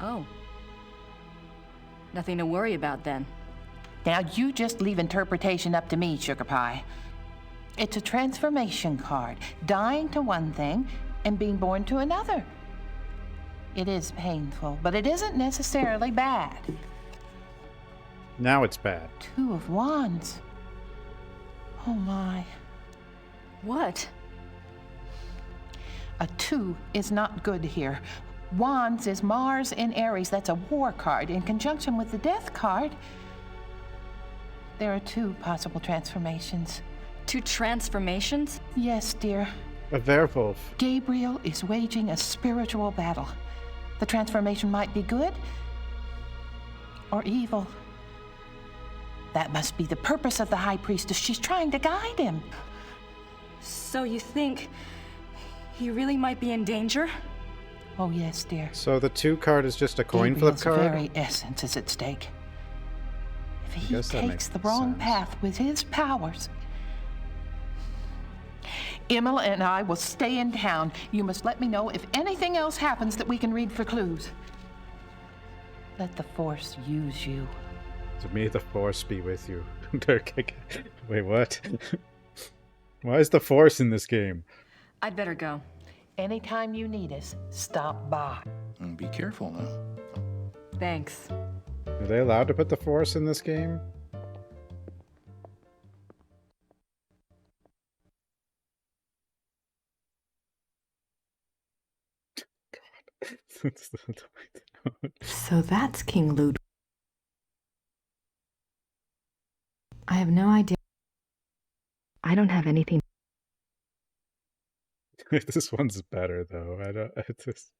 Oh. Nothing to worry about then. Now, you just leave interpretation up to me, Sugar Pie. It's a transformation card, dying to one thing and being born to another. It is painful, but it isn't necessarily bad. Now it's bad. Two of Wands. Oh, my. What? A 2 is not good here. Wands is Mars in Aries. That's a war card. In conjunction with the death card, there are 2 possible transformations. 2 transformations? Yes, dear. A werewolf. Gabriel is waging a spiritual battle. The transformation might be good or evil. That must be the purpose of the High Priestess. She's trying to guide him. So you think he really might be in danger? Oh, yes, dear. So the 2 card is just a coin flip Gabriel's card? very essence is at stake. if he guess that takes makes the wrong sense. path with his powers. Emma and I will stay in town. You must let me know if anything else happens that we can read for clues. Let the Force use you. So may the Force be with you. Wait, what? Why is the Force in this game? I'd better go. Anytime you need us, stop by. And be careful now. Thanks. Are they allowed to put the Force in this game? So that's King Ludwig. I have no idea. I don't have anything. This one's better though. I don't. I just.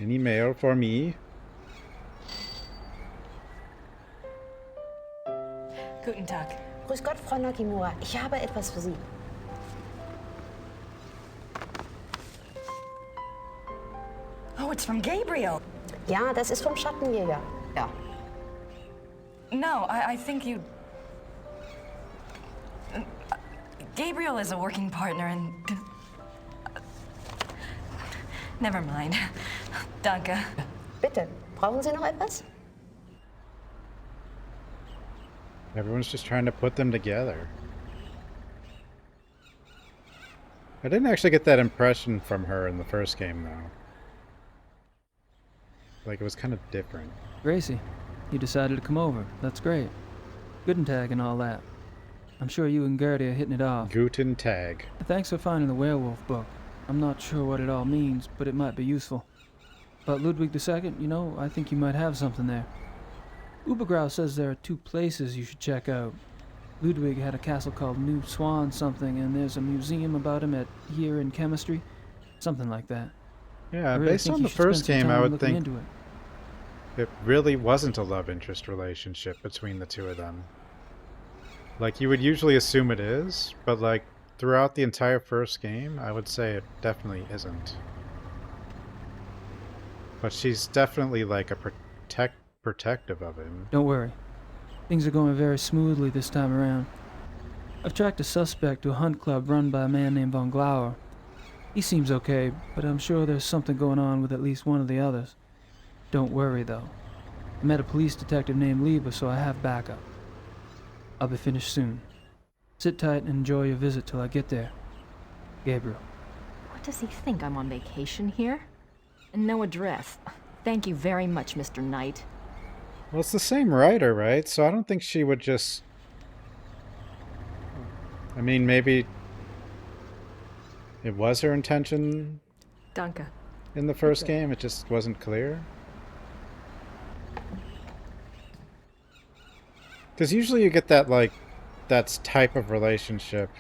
Any mail for me? Guten Tag. Grüß Gott, Frau Nakimura. Ich habe etwas für Sie. Oh, it's from Gabriel. Ja, das ist vom Schattenjäger. Ja. No, I think you... Gabriel is a working partner and... Never mind. Danke. Bitte, brauchen Sie noch etwas? Everyone's just trying to put them together. I didn't actually get that impression from her in the first game, though. Like, it was kind of different. Gracie, you decided to come over. That's great. Guten Tag and all that. I'm sure you and Gertie are hitting it off. Guten Tag. Thanks for finding the werewolf book. I'm not sure what it all means, but it might be useful. But Ludwig II, you know, I think you might have something there. Ubergrau says there are 2 places you should check out. Ludwig had a castle called New Swan something, and there's a museum about him here in chemistry. Something like that. Yeah, I really based think on you the should spend first some game, I time would looking think into it. it really wasn't a love interest relationship between the two of them. Like, you would usually assume it is, but like, throughout the entire first game, I would say it definitely isn't. But she's definitely like a protective of him. Don't worry. Things are going very smoothly this time around. I've tracked a suspect to a hunt club run by a man named Von Glauer. He seems okay, but I'm sure there's something going on with at least one of the others. Don't worry, though. I met a police detective named Lieber, so I have backup. I'll be finished soon. Sit tight and enjoy your visit till I get there. Gabriel. What does he think? I'm on vacation here? And no address. Thank you very much, Mr. Knight. Well, it's the same writer, right? So I don't think she would just... I mean, maybe it was her intention Danke. in the first game, it just wasn't clear. Because usually you get that, like, that type of relationship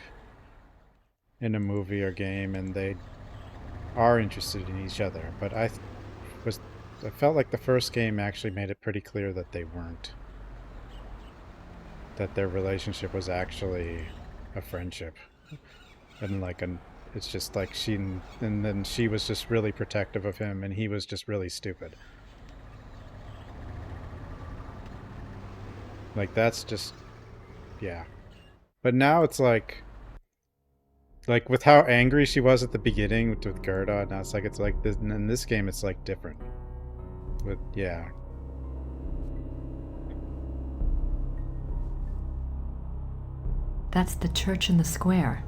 in a movie or game, and they are interested in each other. But I felt like the first game actually made it pretty clear that they weren't. That their relationship was actually a friendship. And like it's just like and then she was just really protective of him, and he was just really stupid. Like, that's just, yeah. But now it's like with how angry she was at the beginning with Gerda, now it's like this, in this game it's like different. But yeah. That's the church in the square.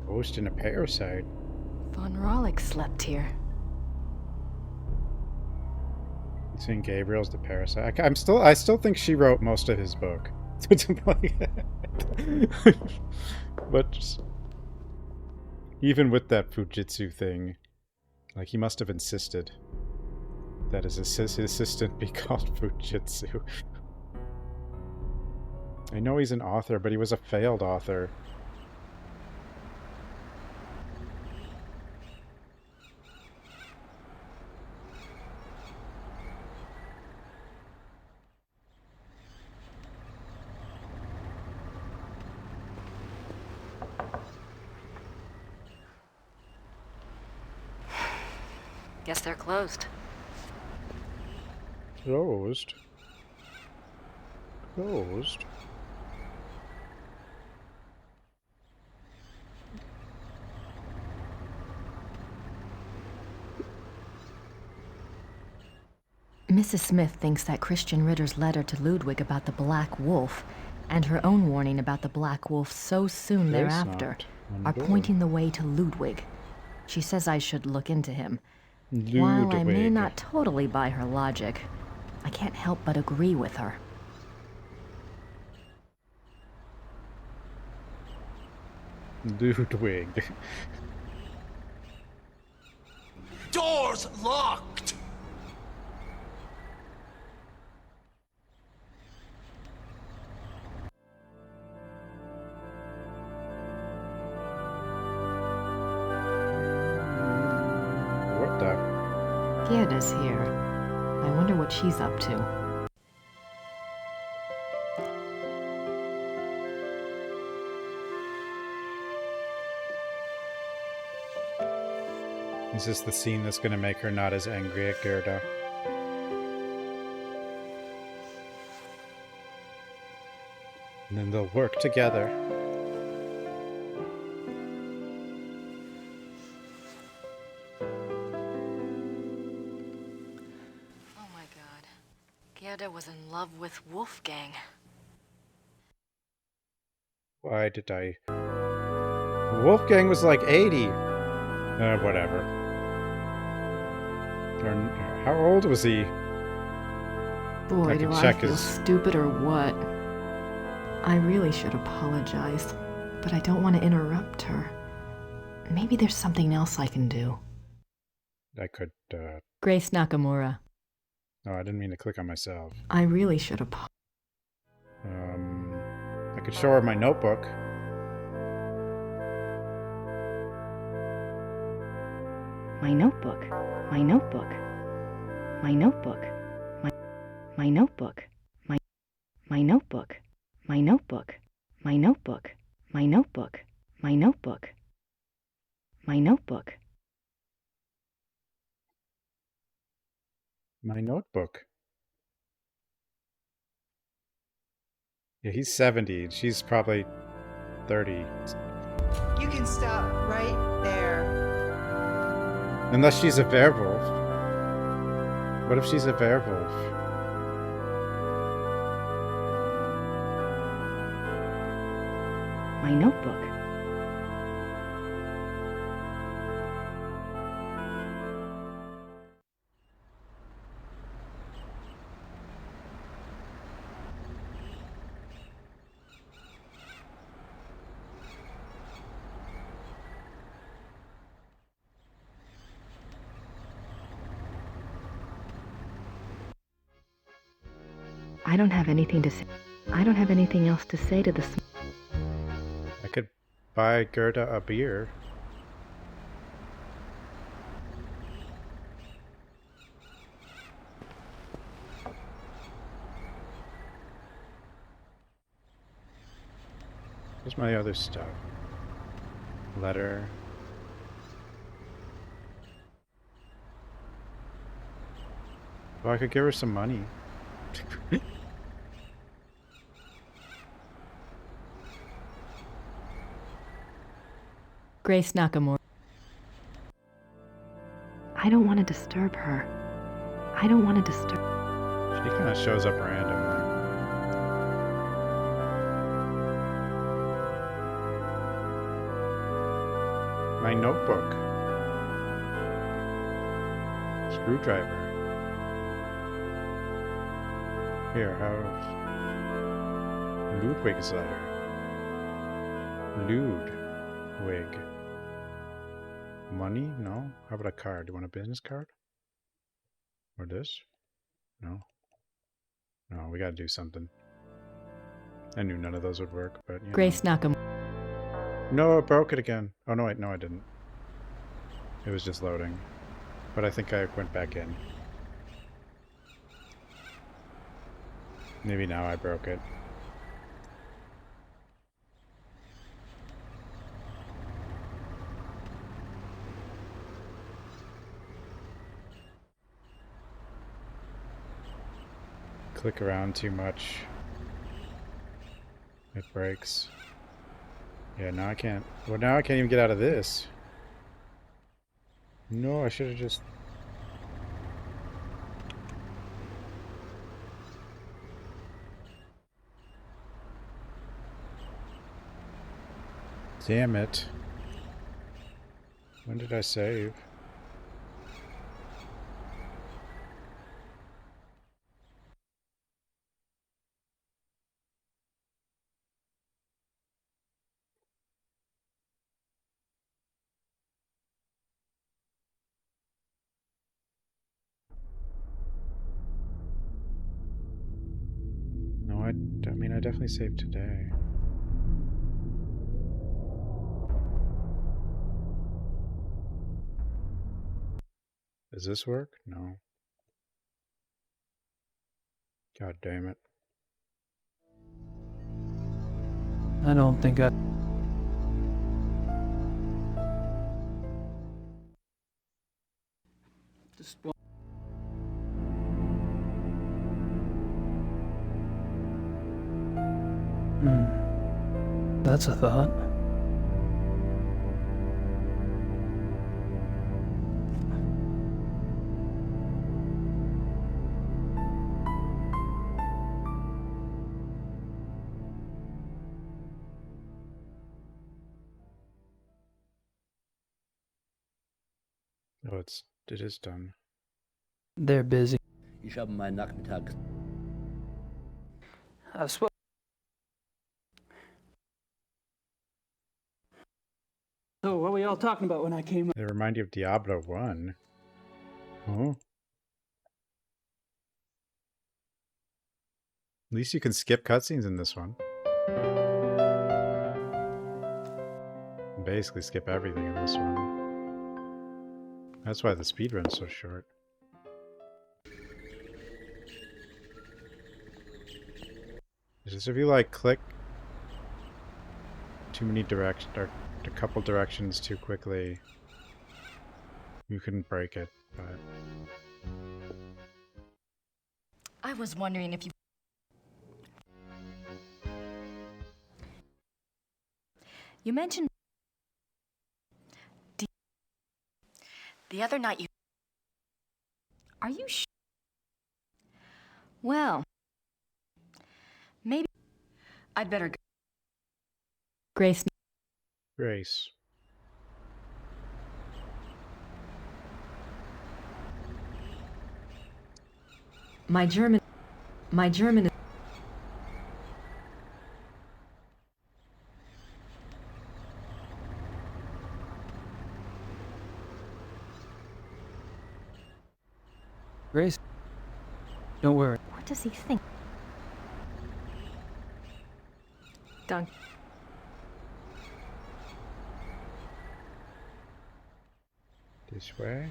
Ghost in a parasite. Von Rollick slept here. Seeing Gabriel's the parasite. I still think she wrote most of his book. But just, even with that Fujitsu thing, like, he must have insisted that his assistant be called Fujitsu. I know he's an author, but he was a failed author. Guess they're closed. Closed? Closed? Mrs. Smith thinks that Christian Ritter's letter to Ludwig about the Black Wolf and her own warning about the Black Wolf so soon Grace thereafter knocked on are the door. pointing the way to Ludwig. She says I should look into him. While I may Ludwig. not totally buy her logic, I can't help but agree with her. Ludwig. Doors locked! What the? Gerda's here. I wonder what she's up to. Is this the scene that's going to make her not as angry at Gerda? And then they'll work together. Oh my god. Gerda was in love with Wolfgang. Why did I... Wolfgang was like 80. Whatever. Or, how old was he? Boy, I do can I check feel his... stupid or what. I really should apologize, but I don't want to interrupt her. Maybe there's something else I can do. I could, Grace Nakamura. Oh, I didn't mean to click on myself. I really should apologize. I could show her my notebook. My notebook. My notebook. My notebook. My notebook. My notebook. My notebook. My notebook. My notebook. My notebook. My notebook. My notebook. Yeah, he's 70. She's probably 30. You can stop right there. Unless she's a werewolf. What if she's a werewolf? My notebook. I don't have anything to say. I don't have anything else to say to this. I could buy Gerda a beer. Where's my other stuff? Letter. Oh, I could give her some money. Grace Nakamura. I don't want to disturb her. I don't want to disturb. She kind of shows up randomly. My notebook. Screwdriver. Here, have Ludwig's letter. Ludwig. Money? No. How about a card? Do you want a business card? Or this? No. No, we gotta do something. I knew none of those would work, but you Grace know. Nakam. No, I broke it again. Oh no, wait, no, I didn't. It was just loading, but I think I went back in. Maybe now I broke it. Click around too much. It breaks. Yeah, now I can't. Well, now I can't even get out of this. No, I should have just... Damn it. When did I save? No, I mean, I definitely saved today. Does this work? No. God damn it. I don't think I... Just That's a thought. Oh, it is done. They're busy. Ich habe meinen Nachmittag. So, what were y'all talking about when I came up? They remind you of Diablo 1. Oh. At least you can skip cutscenes in this one. Basically skip everything in this one. That's why the speedrun's so short. Just if you like click too many directions or a couple directions too quickly, you can break it, but I was wondering if you... You mentioned... The other night you... Are you sure? Well... Maybe... I'd better go. Grace. Grace. My German is... Grace, don't worry. What does he think? Dunk. This way.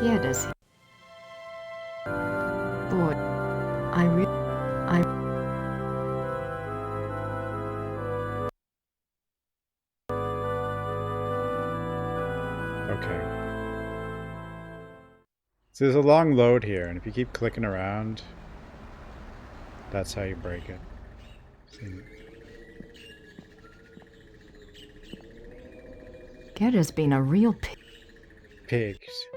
Yeah, does he? Boy, Okay. So there's a long load here, and if you keep clicking around, that's how you break it. See? Gerda's been a real pig. Pigs.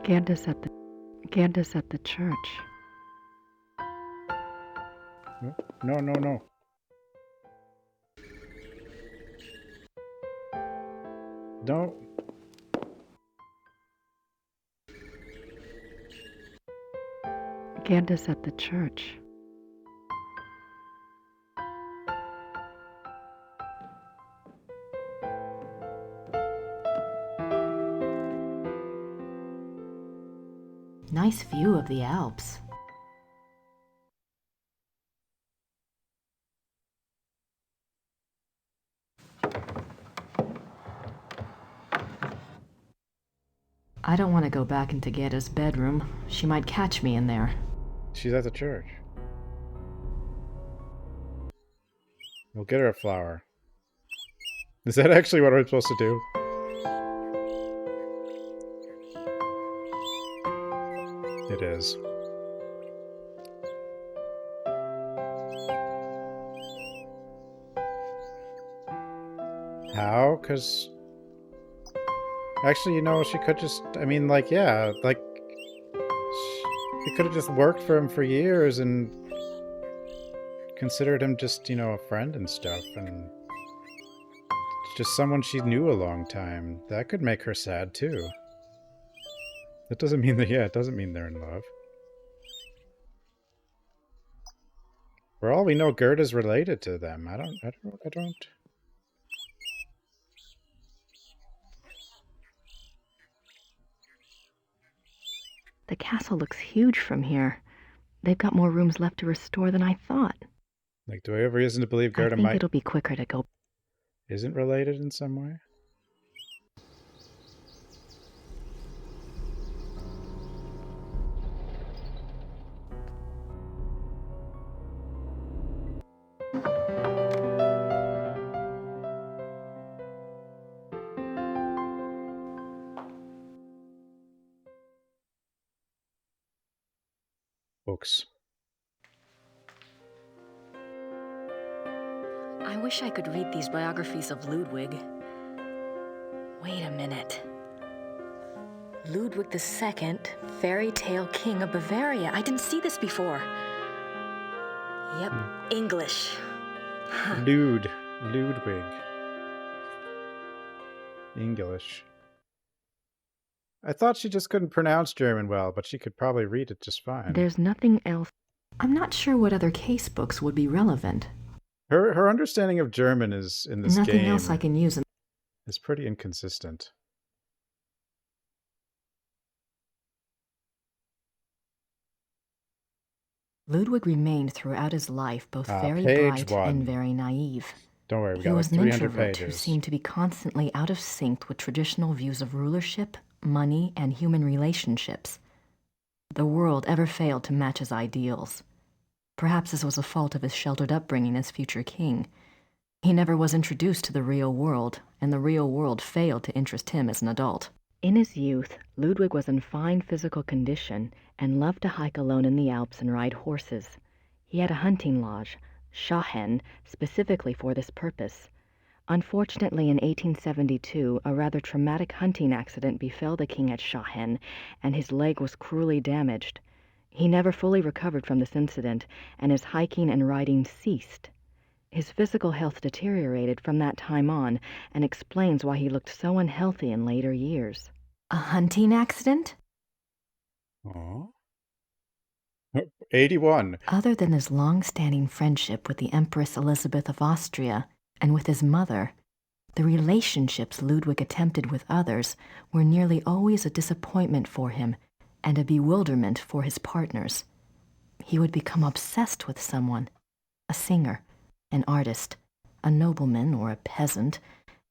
Gerda's at the church. No, no, no. Don't. Gerda's at the church. Nice view of the Alps. I don't want to go back into Gerda's bedroom. She might catch me in there. She's at the church. We'll get her a flower. Is that actually what I'm supposed to do? It is. How? Because... Actually, you know, she could just... I mean, like, yeah, like... She could have just worked for him for years and... considered him just, you know, a friend and stuff, and... just someone she knew a long time. That could make her sad, too. That doesn't mean that, yeah, it doesn't mean they're in love. For all we know, Gerda's related to them. I don't... The castle looks huge from here. They've got more rooms left to restore than I thought. Like, do I have reason to believe Gerda I think might... it'll be quicker to go... isn't related in some way? Books. I wish I could read these biographies of Ludwig. Wait a minute. Ludwig II, fairy tale king of Bavaria. I didn't see this before. Yep, English. Ludwig. English. I thought she just couldn't pronounce German well, but she could probably read it just fine. There's nothing else. I'm not sure what other case books would be relevant. Her understanding of German is in this Nothing game else I can use. is pretty inconsistent. Ludwig remained throughout his life both very page bright 1. and very naive. Don't worry, we He got like was an 300 introvert who pages. seemed to be constantly out of sync with traditional views of rulership, money, and human relationships. The world ever failed to match his ideals. Perhaps this was a fault of his sheltered upbringing as future king. He never was introduced to the real world, and the real world failed to interest him as an adult. In his youth, Ludwig was in fine physical condition and loved to hike alone in the Alps and ride horses. He had a hunting lodge, Schahen, specifically for this purpose. Unfortunately, in 1872, a rather traumatic hunting accident befell the king at Schahen, and his leg was cruelly damaged. He never fully recovered from this incident, and his hiking and riding ceased. His physical health deteriorated from that time on, and explains why he looked so unhealthy in later years. A hunting accident? Aww. 81. Other than his long-standing friendship with the Empress Elizabeth of Austria and with his mother, the relationships Ludwig attempted with others were nearly always a disappointment for him and a bewilderment for his partners. He would become obsessed with someone, a singer, an artist, a nobleman or a peasant,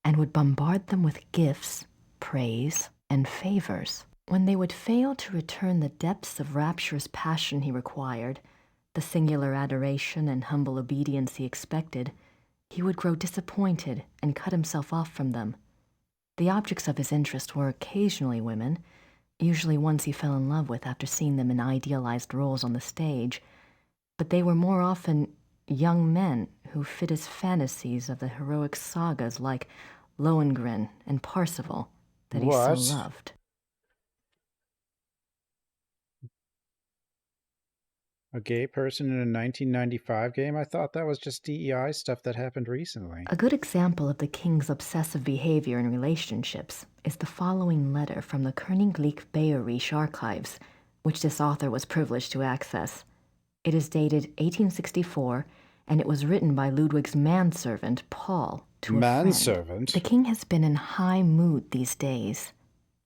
and would bombard them with gifts, praise, and favors. When they would fail to return the depths of rapturous passion he required, the singular adoration and humble obedience he expected, he would grow disappointed and cut himself off from them. The objects of his interest were occasionally women, usually ones he fell in love with after seeing them in idealized roles on the stage, but they were more often young men who fit his fantasies of the heroic sagas like Lohengrin and Parsifal that he so loved. A gay person in a 1995 game? I thought that was just DEI stuff that happened recently. A good example of the king's obsessive behavior in relationships is the following letter from the Königlich Bayerische archives, which this author was privileged to access. It is dated 1864, and it was written by Ludwig's manservant, Paul, to a friend. Manservant? The king has been in high mood these days.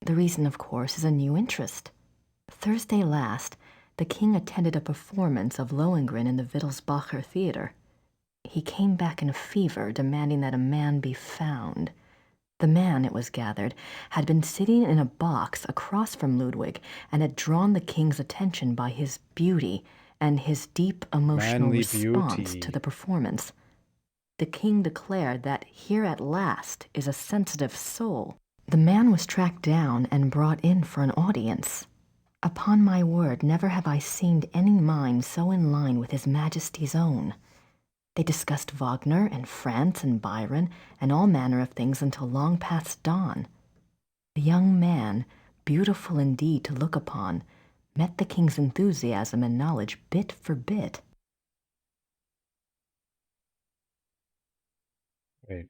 The reason, of course, is a new interest. Thursday last, the king attended a performance of Lohengrin in the Wittelsbacher Theater. He came back in a fever, demanding that a man be found. The man, it was gathered, had been sitting in a box across from Ludwig and had drawn the king's attention by his beauty and his deep emotional Manly response beauty. to the performance. The king declared that here at last is a sensitive soul. The man was tracked down and brought in for an audience. Upon my word, never have I seen any mind so in line with His Majesty's own. They discussed Wagner and France and Byron and all manner of things until long past dawn. The young man, beautiful indeed to look upon, met the king's enthusiasm and knowledge bit for bit. Wait.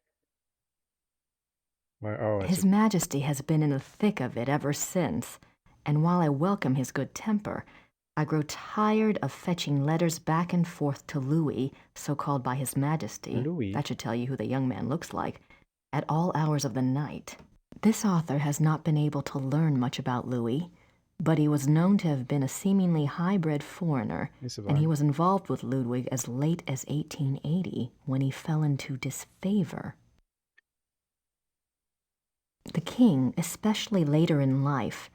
Why, oh, it's His Majesty has been in the thick of it ever since, and while I welcome his good temper, I grow tired of fetching letters back and forth to Louis, so called by His Majesty. Louis? That should tell you who the young man looks like, at all hours of the night. This author has not been able to learn much about Louis, but he was known to have been a seemingly high-bred foreigner, and he was involved with Ludwig as late as 1880, when he fell into disfavor. The king, especially later in life,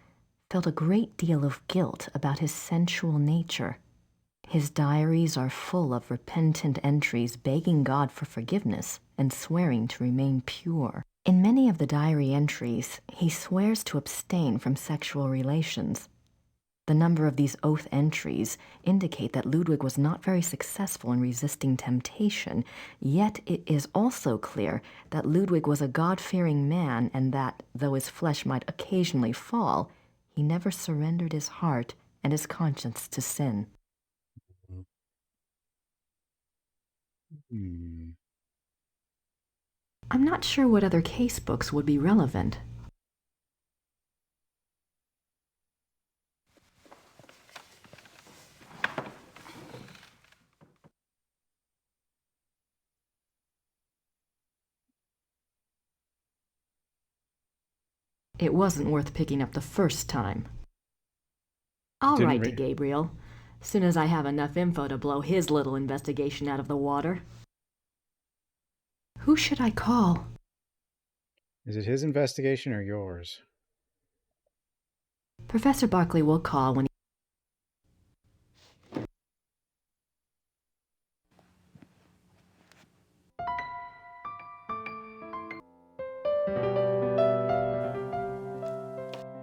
felt a great deal of guilt about his sensual nature. His diaries are full of repentant entries begging God for forgiveness and swearing to remain pure. In many of the diary entries, he swears to abstain from sexual relations. The number of these oath entries indicate that Ludwig was not very successful in resisting temptation, yet it is also clear that Ludwig was a God-fearing man and that, though his flesh might occasionally fall, he never surrendered his heart and his conscience to sin. I'm not sure what other case books would be relevant. It wasn't worth picking up the first time. I'll write to Gabriel, soon as I have enough info to blow his little investigation out of the water. Who should I call? Is it his investigation or yours? Professor Barkley will call when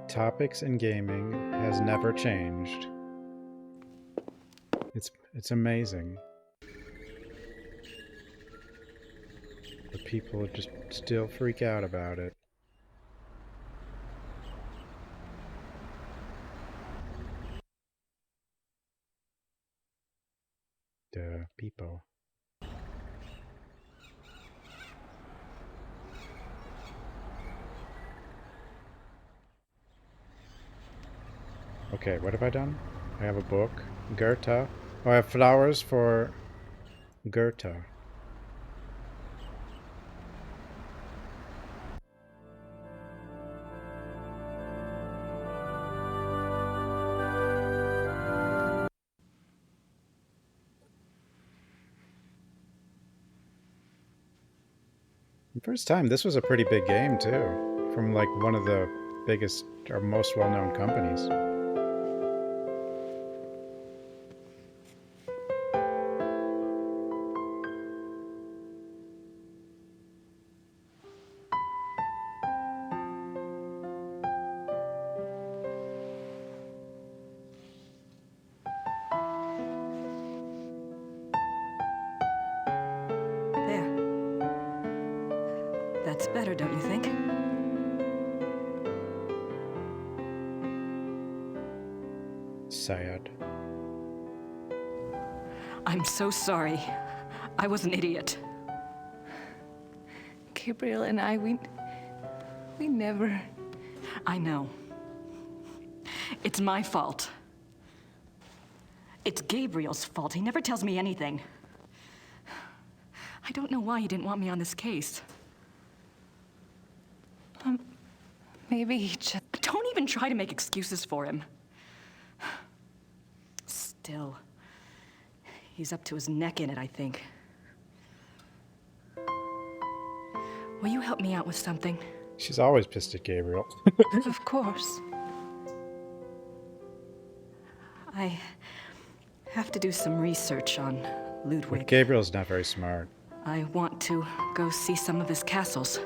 Topics in gaming has never changed. It's amazing. But people just still freak out about it. Duh, people. Okay, what have I done? I have a book. Goethe. Oh, I have flowers for Goethe. The first time, this was a pretty big game too, from like one of the biggest or most well-known companies. That's better, don't you think? Sad. I'm so sorry. I was an idiot. Gabriel and I, we never... I know. It's my fault. It's Gabriel's fault. He never tells me anything. I don't know why he didn't want me on this case. Maybe he just... Don't even try to make excuses for him. still. He's up to his neck in it, I think. Will you help me out with something? She's always pissed at Gabriel. Of course. I have to do some research on Ludwig. But Gabriel's not very smart. I want to go see some of his castles.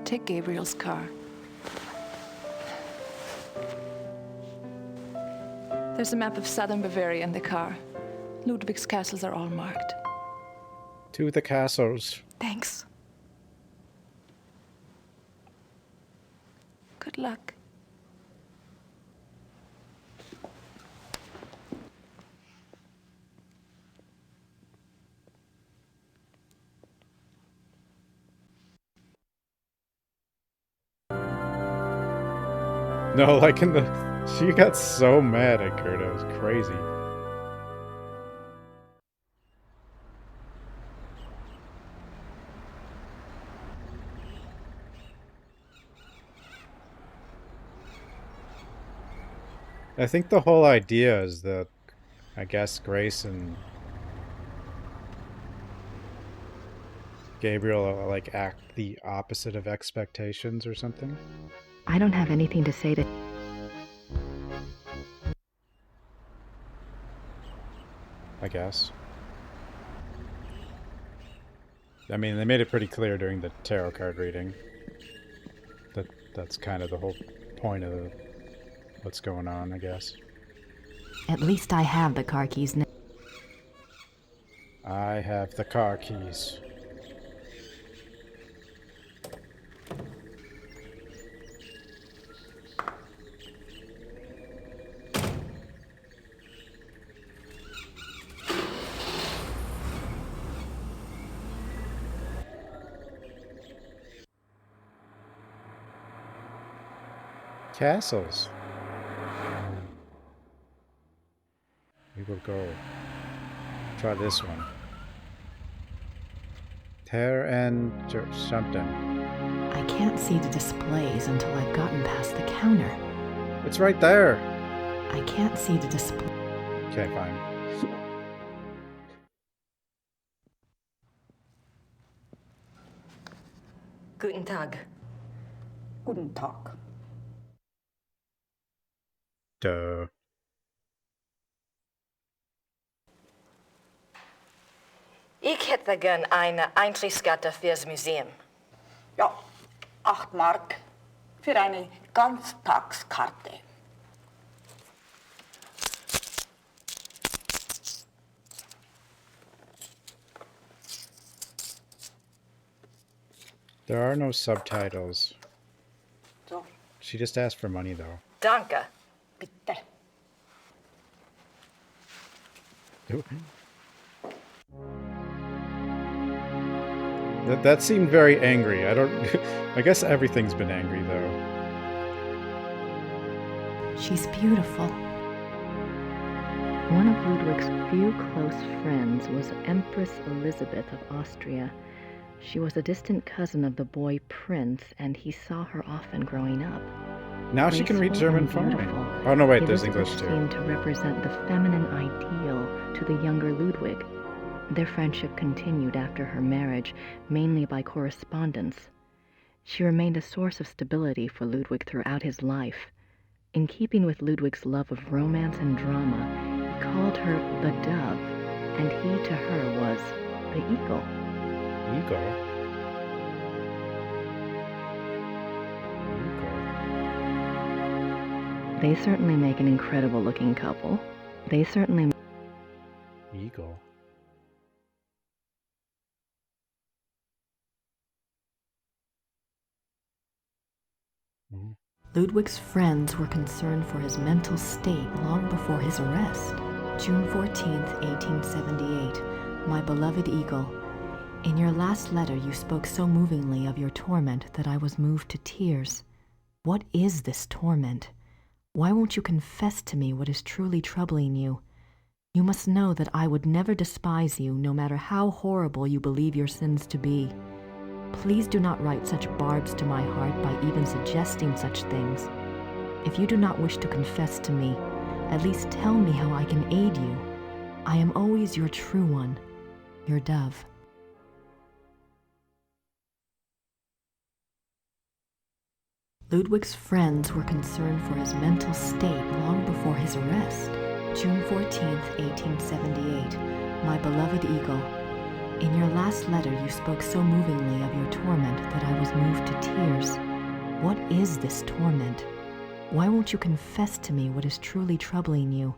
Take Gabriel's car. There's a map of southern Bavaria in the car. Ludwig's castles are all marked. To the castles. Thanks. Good luck. No, like in the... She got so mad at Kurt, it was crazy. I think the whole idea is that, I guess, Grace and Gabriel like act the opposite of expectations or something. I don't have anything to say to... I guess. I mean, they made it pretty clear during the tarot card reading that that's kind of the whole point of what's going on, I guess. At least I have the car keys now. I have the car keys. Castles. We will go. Try this one. Tear and something. I can't see the displays until I've gotten past the counter. It's right there. I can't see the display. Okay, fine. Guten Tag. Guten Tag. Duh. Ich hätte gern eine Eintrittskarte fürs Museum. Ja, 8 Mark für eine Ganztagskarte. There are no subtitles. So. She just asked for money, though. Danke. Bitte. That seemed very angry. I don't... I guess everything's been angry, though. She's beautiful. One of Ludwig's few close friends was Empress Elizabeth of Austria. She was a distant cousin of the boy Prince, and he saw her often growing up. Now she can read German fine. Oh no, wait, there's English too. Seemed to represent the feminine ideal to the younger Ludwig. Their friendship continued after her marriage, mainly by correspondence. She remained a source of stability for Ludwig throughout his life. In keeping with Ludwig's love of romance and drama, he called her the Dove, and he to her was the Eagle. Eagle? They certainly make an incredible looking couple. They certainly... Eagle? Ludwig's friends were concerned for his mental state long before his arrest. June 14th, 1878. My beloved Eagle, in your last letter you spoke so movingly of your torment that I was moved to tears. What is this torment? Why won't you confess to me what is truly troubling you? You must know that I would never despise you, no matter how horrible you believe your sins to be. Please do not write such barbs to my heart by even suggesting such things. If you do not wish to confess to me, at least tell me how I can aid you. I am always your true one, your dove. Ludwig's friends were concerned for his mental state long before his arrest. June 14th, 1878. My beloved Eagle, in your last letter you spoke so movingly of your torment that I was moved to tears. What is this torment? Why won't you confess to me what is truly troubling you?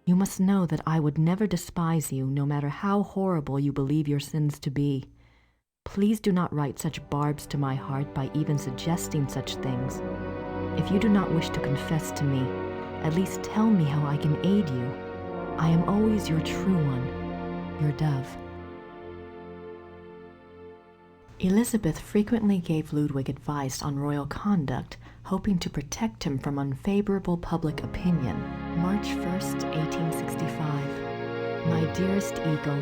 You must know that I would never despise you, no matter how horrible you believe your sins to be. Please do not write such barbs to my heart by even suggesting such things. If you do not wish to confess to me, at least tell me how I can aid you. I am always your true one, your dove. Elizabeth frequently gave Ludwig advice on royal conduct, hoping to protect him from unfavorable public opinion. March 1st, 1865. My dearest Eagle,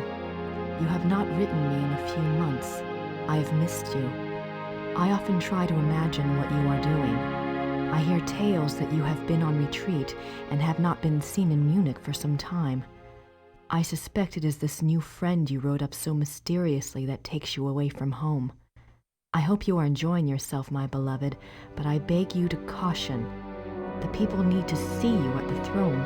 you have not written me in a few months. I have missed you. I often try to imagine what you are doing. I hear tales that you have been on retreat and have not been seen in Munich for some time. I suspect it is this new friend you wrote up so mysteriously that takes you away from home. I hope you are enjoying yourself, my beloved, but I beg you to caution. The people need to see you at the throne.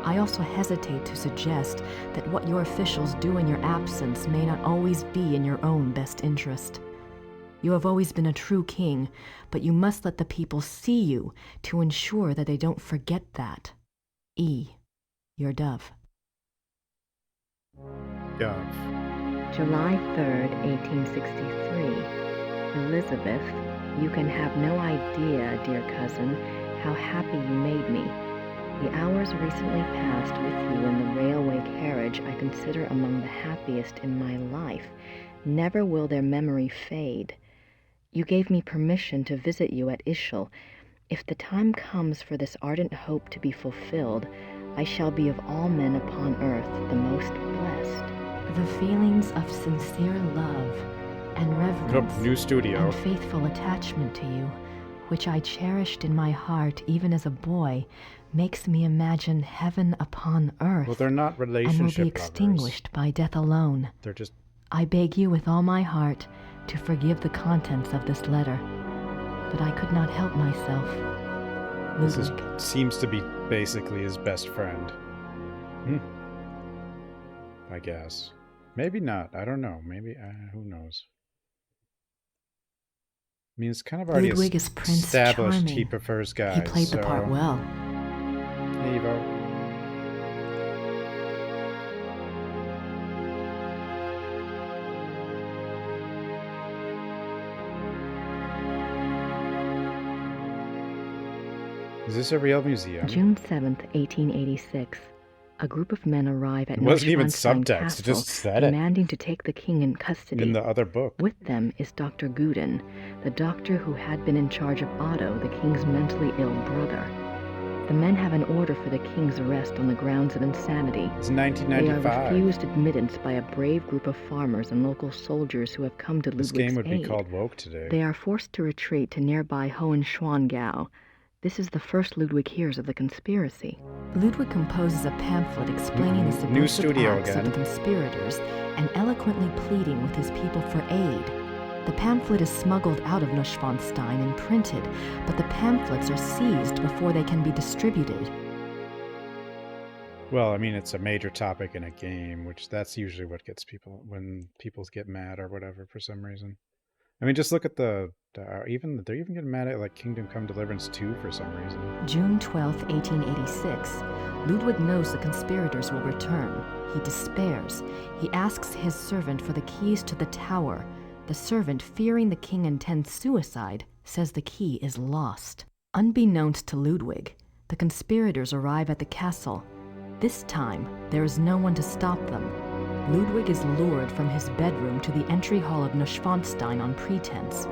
I also hesitate to suggest that what your officials do in your absence may not always be in your own best interest. You have always been a true king, but you must let the people see you to ensure that they don't forget that. E. Your dove. Dove. July 3rd, 1863. Elizabeth, you can have no idea, dear cousin, how happy you made me. The hours recently passed with you in the railway carriage I consider among the happiest in my life. Never will their memory fade. You gave me permission to visit you at Ischl. If the time comes for this ardent hope to be fulfilled, I shall be of all men upon earth the most blessed. The feelings of sincere love and reverence New studio. and faithful attachment to you, which I cherished in my heart even as a boy, makes me imagine heaven upon earth. Well, they're not relationship and will be lovers. extinguished by death alone. They're just... I beg you with all my heart to forgive the contents of this letter, but I could not help myself. This Ludwig. seems to be basically his best friend. I guess. Maybe not. I don't know. Maybe, who knows? I mean, it's kind of already Ludwig is Prince established Charming. he prefers guys. He played the part well. Hey, Evo. Is this a real museum? June 7th, 1886. A group of men arrive at It wasn't even Neuschwanstein subtext, Castle, it just said it. demanding to take the king in custody. In the other book. With them is Dr. Guden, the doctor who had been in charge of Otto, the king's mentally ill brother. The men have an order for the king's arrest on the grounds of insanity. It's 1995. They are refused admittance by a brave group of farmers and local soldiers who have come to This Ludwig's game would be aid. called Woke today. They are forced to retreat to nearby Hohenschwangau. This is the first Ludwig hears of the conspiracy. Ludwig composes a pamphlet explaining the New subversive studio acts again. of the conspirators and eloquently pleading with his people for aid. The pamphlet is smuggled out of Neuschwanstein and printed, but the pamphlets are seized before they can be distributed. Well, I mean, it's a major topic in a game, which that's usually what gets people, when people get mad or whatever for some reason. I mean, just look at they're even getting mad at like Kingdom Come Deliverance 2 for some reason. June 12, 1886. Ludwig knows the conspirators will return. He despairs. He asks his servant for the keys to the tower. The servant, fearing the king intends suicide, says the key is lost. Unbeknownst to Ludwig, the conspirators arrive at the castle. This time, there is no one to stop them. Ludwig is lured from his bedroom to the entry hall of Neuschwanstein on pretense.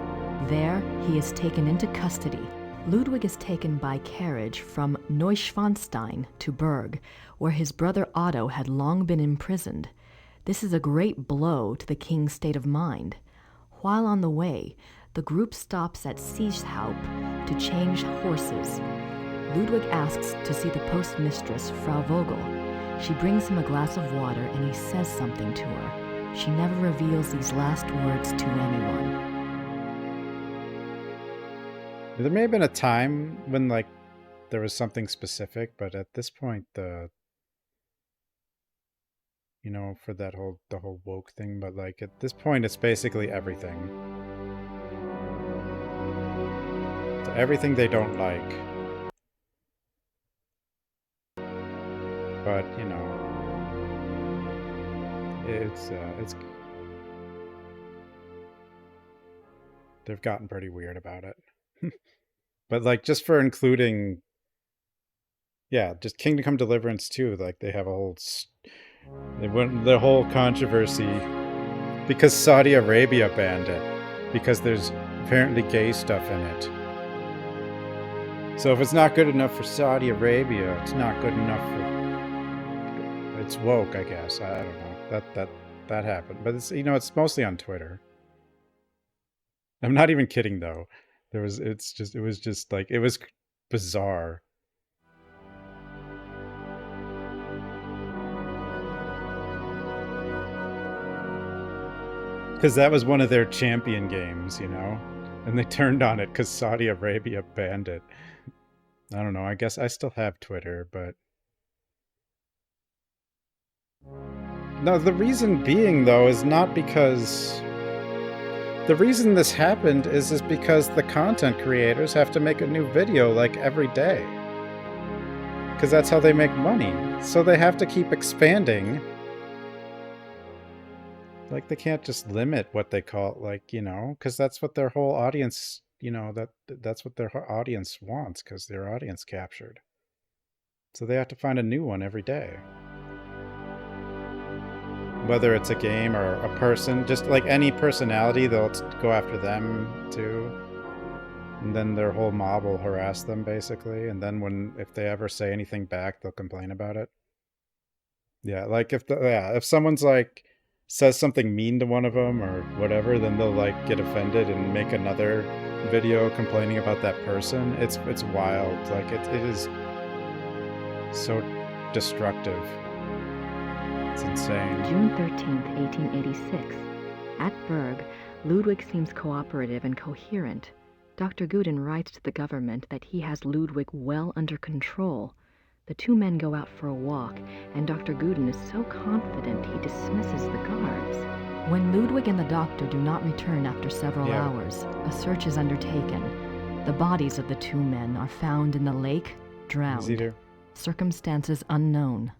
There, he is taken into custody. Ludwig is taken by carriage from Neuschwanstein to Berg, where his brother Otto had long been imprisoned. This is a great blow to the king's state of mind. While on the way, the group stops at Seeshaupt to change horses. Ludwig asks to see the postmistress, Frau Vogel. She brings him a glass of water and he says something to her. She never reveals these last words to anyone. There may have been a time when, like, there was something specific, but at this point, you know, for the whole woke thing, but like at this point, it's basically everything. So everything they don't like. But, you know, it's they've gotten pretty weird about it. But like just for including, yeah, just Kingdom Come Deliverance too. Like they have a whole, they went the whole controversy because Saudi Arabia banned it because there's apparently gay stuff in it. So if it's not good enough for Saudi Arabia, it's not good enough for. It's woke, I guess. I don't know. That happened, but it's, you know, it's mostly on Twitter. I'm not even kidding though. It was just like, it was bizarre. Because that was one of their champion games, you know? And they turned on it because Saudi Arabia banned it. I don't know, I guess I still have Twitter, but... No, the reason being, though, is not because... The reason this happened is because the content creators have to make a new video, like, every day. Because that's how they make money. So they have to keep expanding. Like, they can't just limit what they call it, like, you know, because that's what their whole audience, you know, that's what their audience wants, because their audience captured. So they have to find a new one every day. Whether it's a game or a person, just like any personality, they'll go after them too. And then their whole mob will harass them, basically. And then if they ever say anything back, they'll complain about it. Yeah, like if someone's like, says something mean to one of them or whatever, then they'll like get offended and make another video complaining about that person. It's wild. Like it is so destructive. It's insane. June 13th, 1886. At Berg, Ludwig seems cooperative and coherent. Dr. Guden writes to the government that he has Ludwig well under control. The two men go out for a walk, and Dr. Guden is so confident he dismisses the guards. When Ludwig and the doctor do not return after several hours, a search is undertaken. The bodies of the two men are found in the lake, drowned. Circumstances unknown.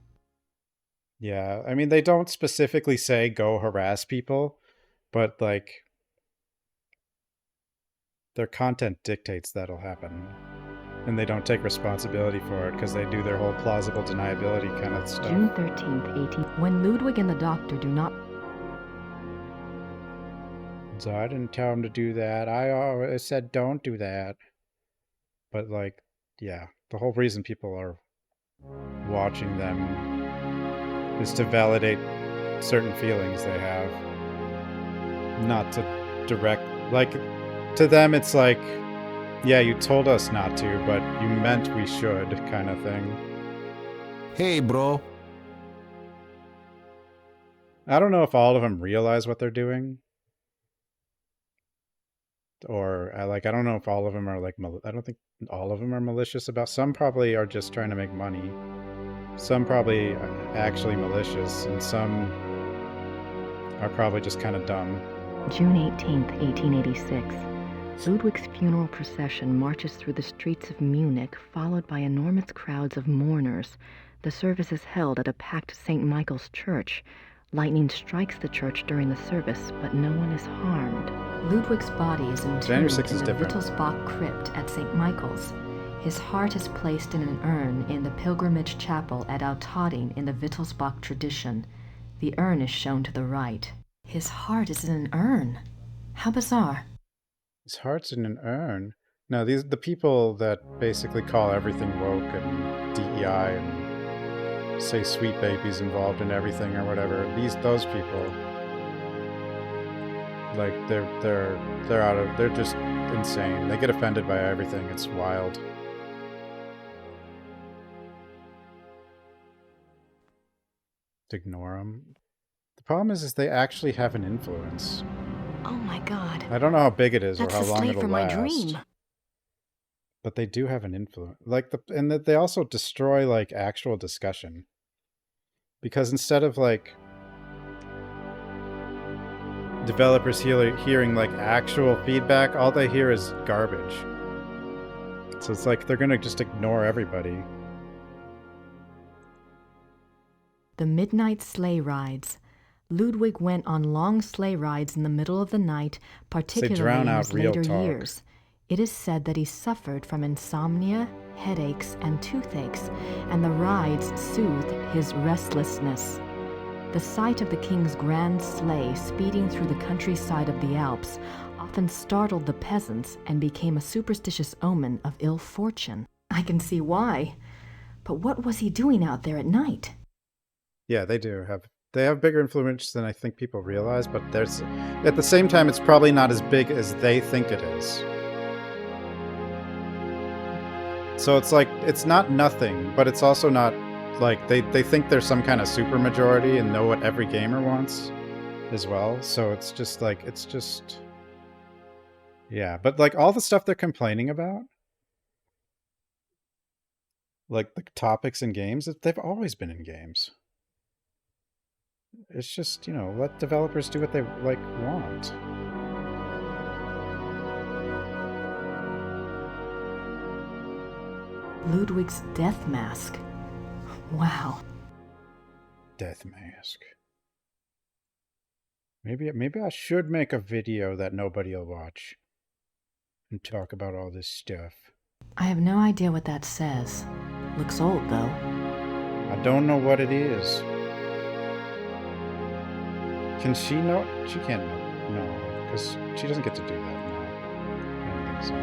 Yeah, I mean, they don't specifically say go harass people, but like their content dictates that'll happen. And they don't take responsibility for it because they do their whole plausible deniability kind of stuff. June 13th, 18... When Ludwig and the doctor do not... So I didn't tell him to do that. I said don't do that. But like, yeah, the whole reason people are watching them is to validate certain feelings they have. Not to direct... Like, to them it's like... Yeah, you told us not to, but you meant we should, kind of thing. Hey, bro. I don't know if all of them realize what they're doing. Or, I don't know if all of them are, like, I don't think all of them are malicious about... Some probably are just trying to make money. Some probably actually malicious, and some are probably just kind of dumb. June 18th, 1886. Ludwig's funeral procession marches through the streets of Munich, followed by enormous crowds of mourners. The service is held at a packed St. Michael's church. Lightning strikes the church during the service, but no one is harmed. Ludwig's body is entombed in the Wittelsbach crypt at St. Michael's. His heart is placed in an urn in the pilgrimage chapel at Altading in the Wittelsbach tradition. The urn is shown to the right. His heart is in an urn? How bizarre. His heart's in an urn. No, the people that basically call everything woke and DEI and say Sweet Baby's involved in everything or whatever. Those people, like they're just insane. They get offended by everything. It's wild. just ignore them. The problem is they actually have an influence. Oh my god. I don't know how big it is That's or how the long slave it'll from my last. dream. But they do have an influence. And that they also destroy like actual discussion. Because instead of like developers hearing like actual feedback, all they hear is garbage. So it's like they're gonna just ignore everybody. The midnight sleigh rides. Ludwig went on long sleigh rides in the middle of the night, particularly drown in out his real later talk. years. It is said that he suffered from insomnia, headaches, and toothaches, and the rides soothed his restlessness. The sight of the king's grand sleigh speeding through the countryside of the Alps often startled the peasants and became a superstitious omen of ill fortune. I can see why. But what was he doing out there at night? Yeah, they have bigger influence than I think people realize, but there's at the same time it's probably not as big as they think it is. So it's like it's not nothing, but it's also not like they think there's some kind of super majority and know what every gamer wants as well. So it's just like yeah, but like all the stuff they're complaining about, like the topics in games, they've always been in games. It's just, you know, let developers do what they like want. Ludwig's death mask. Wow. Death mask. Maybe I should make a video that nobody will watch and talk about all this stuff. I have no idea what that says. Looks old, though. I don't know what it is. Can she know? She can't know. No, because she doesn't get to do that now. I don't think so.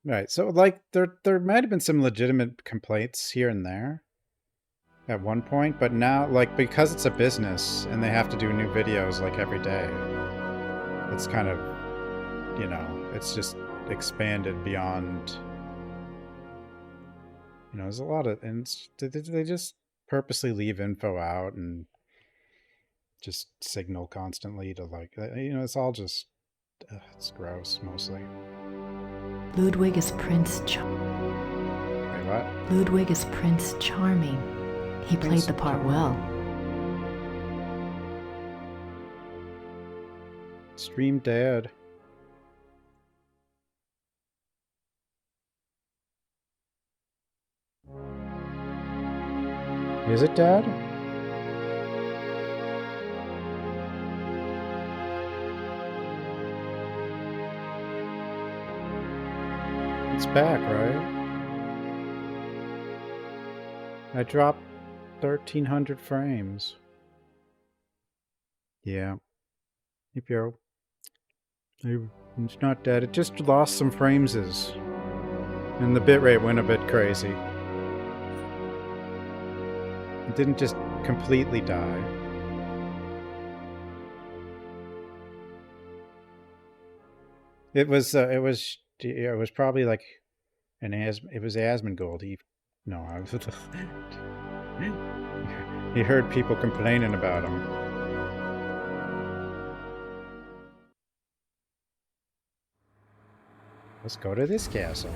Right, so like there might have been some legitimate complaints here and there at one point, but now like because it's a business and they have to do new videos like every day, it's kind of, you know, it's just expanded beyond, you know, there's a lot of, and they just purposely leave info out and just signal constantly to like, you know, it's all just, it's gross mostly. Ludwig is Prince Wait, what? Ludwig is Prince Charming. He played the part well. Stream Dad. Is it Dad? It's back, right? I dropped 1,300 frames. Yeah. Yep, yo. It's not dead. It just lost some frameses. And the bitrate went a bit crazy. It didn't just completely die. It was probably like it was Asmongold. He heard people complaining about him. Let's go to this castle.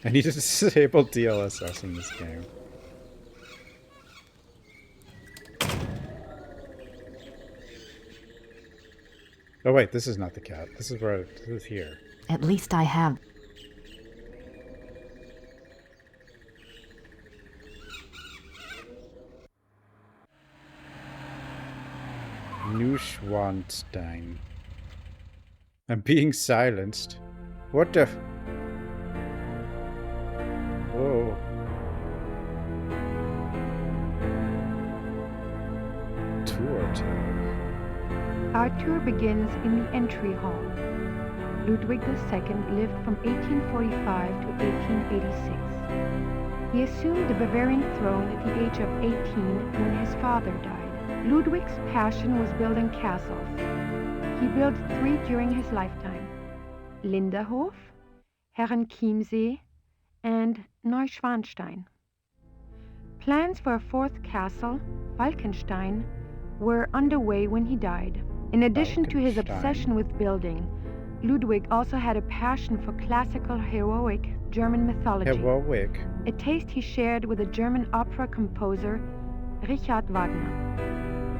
I need to disable DLSS in this game. Oh wait, this is not the cat. This is here. At least I have. Neuschwanstein. I'm being silenced. What the? Whoa. Tour tag. Our tour begins in the entry hall. Ludwig II lived from 1845 to 1886. He assumed the Bavarian throne at the age of 18 when his father died. Ludwig's passion was building castles. He built 3 during his lifetime: Linderhof, Herrenchiemsee, and Neuschwanstein. Plans for a 4th castle, Falkenstein, were underway when he died. In addition to his obsession with building, Ludwig also had a passion for classical heroic German mythology. Heroic. A taste he shared with the German opera composer Richard Wagner.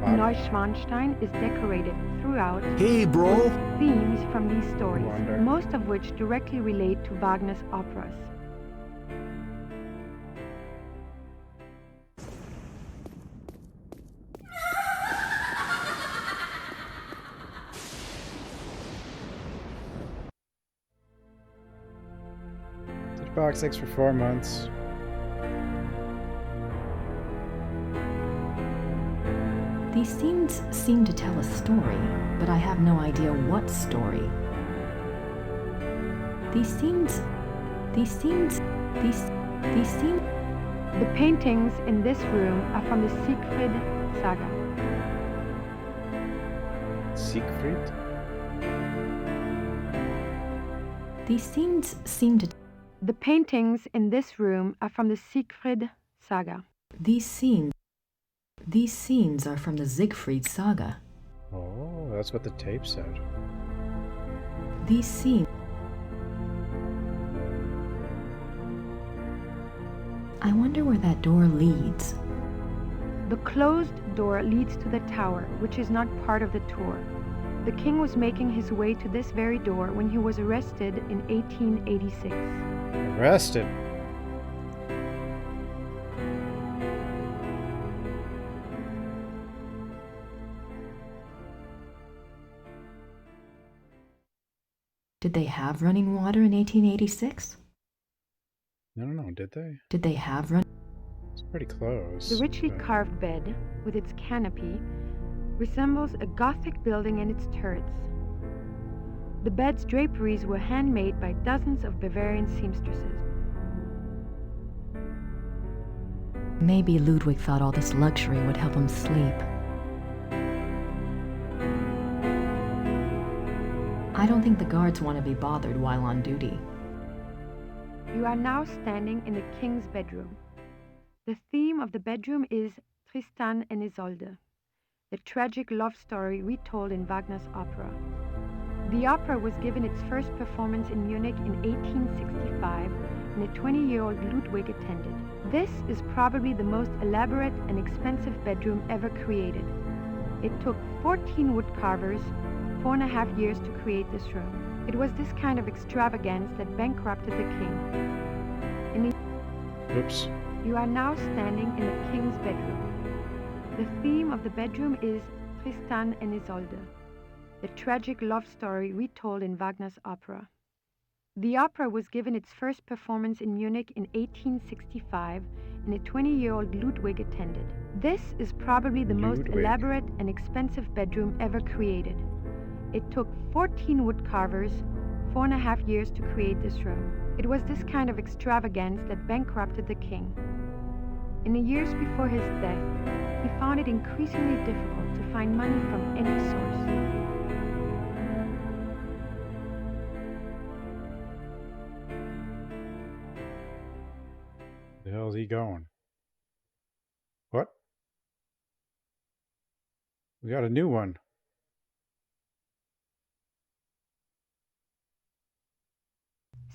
Neuschwanstein is decorated throughout with themes from these stories, most of which directly relate to Wagner's operas. Box 6 for 4 months. These scenes seem to tell a story, but I have no idea what story. These scenes. The paintings in this room are from the Siegfried saga. Siegfried? These scenes seem to... The paintings in this room are from the Siegfried saga. These scenes are from the Siegfried saga. Oh, that's what the tape said. These scenes... I wonder where that door leads. The closed door leads to the tower, which is not part of the tour. The king was making his way to this very door when he was arrested in 1886. Arrested? Did they have running water in 1886? I don't know, did they? Did they have run... It's pretty close. The richly carved bed, with its canopy, resembles a Gothic building and its turrets. The bed's draperies were handmade by dozens of Bavarian seamstresses. Maybe Ludwig thought all this luxury would help him sleep. I don't think the guards want to be bothered while on duty. You are now standing in the king's bedroom. The theme of the bedroom is Tristan and Isolde, the tragic love story retold in Wagner's opera. The opera was given its first performance in Munich in 1865, and a 20-year-old Ludwig attended. This is probably the most elaborate and expensive bedroom ever created. It took 14 wood carvers 4.5 years to create this room. It was this kind of extravagance that bankrupted the king. Oops. You are now standing in the king's bedroom. The theme of the bedroom is Tristan and Isolde, the tragic love story retold in Wagner's opera. The opera was given its first performance in Munich in 1865, and a 20-year-old Ludwig attended. This is probably the most elaborate and expensive bedroom ever created. It took 14 wood carvers 4.5 years to create this room. It was this kind of extravagance that bankrupted the king. In the years before his death, he found it increasingly difficult to find money from any source. The hell's he going? What? We got a new one.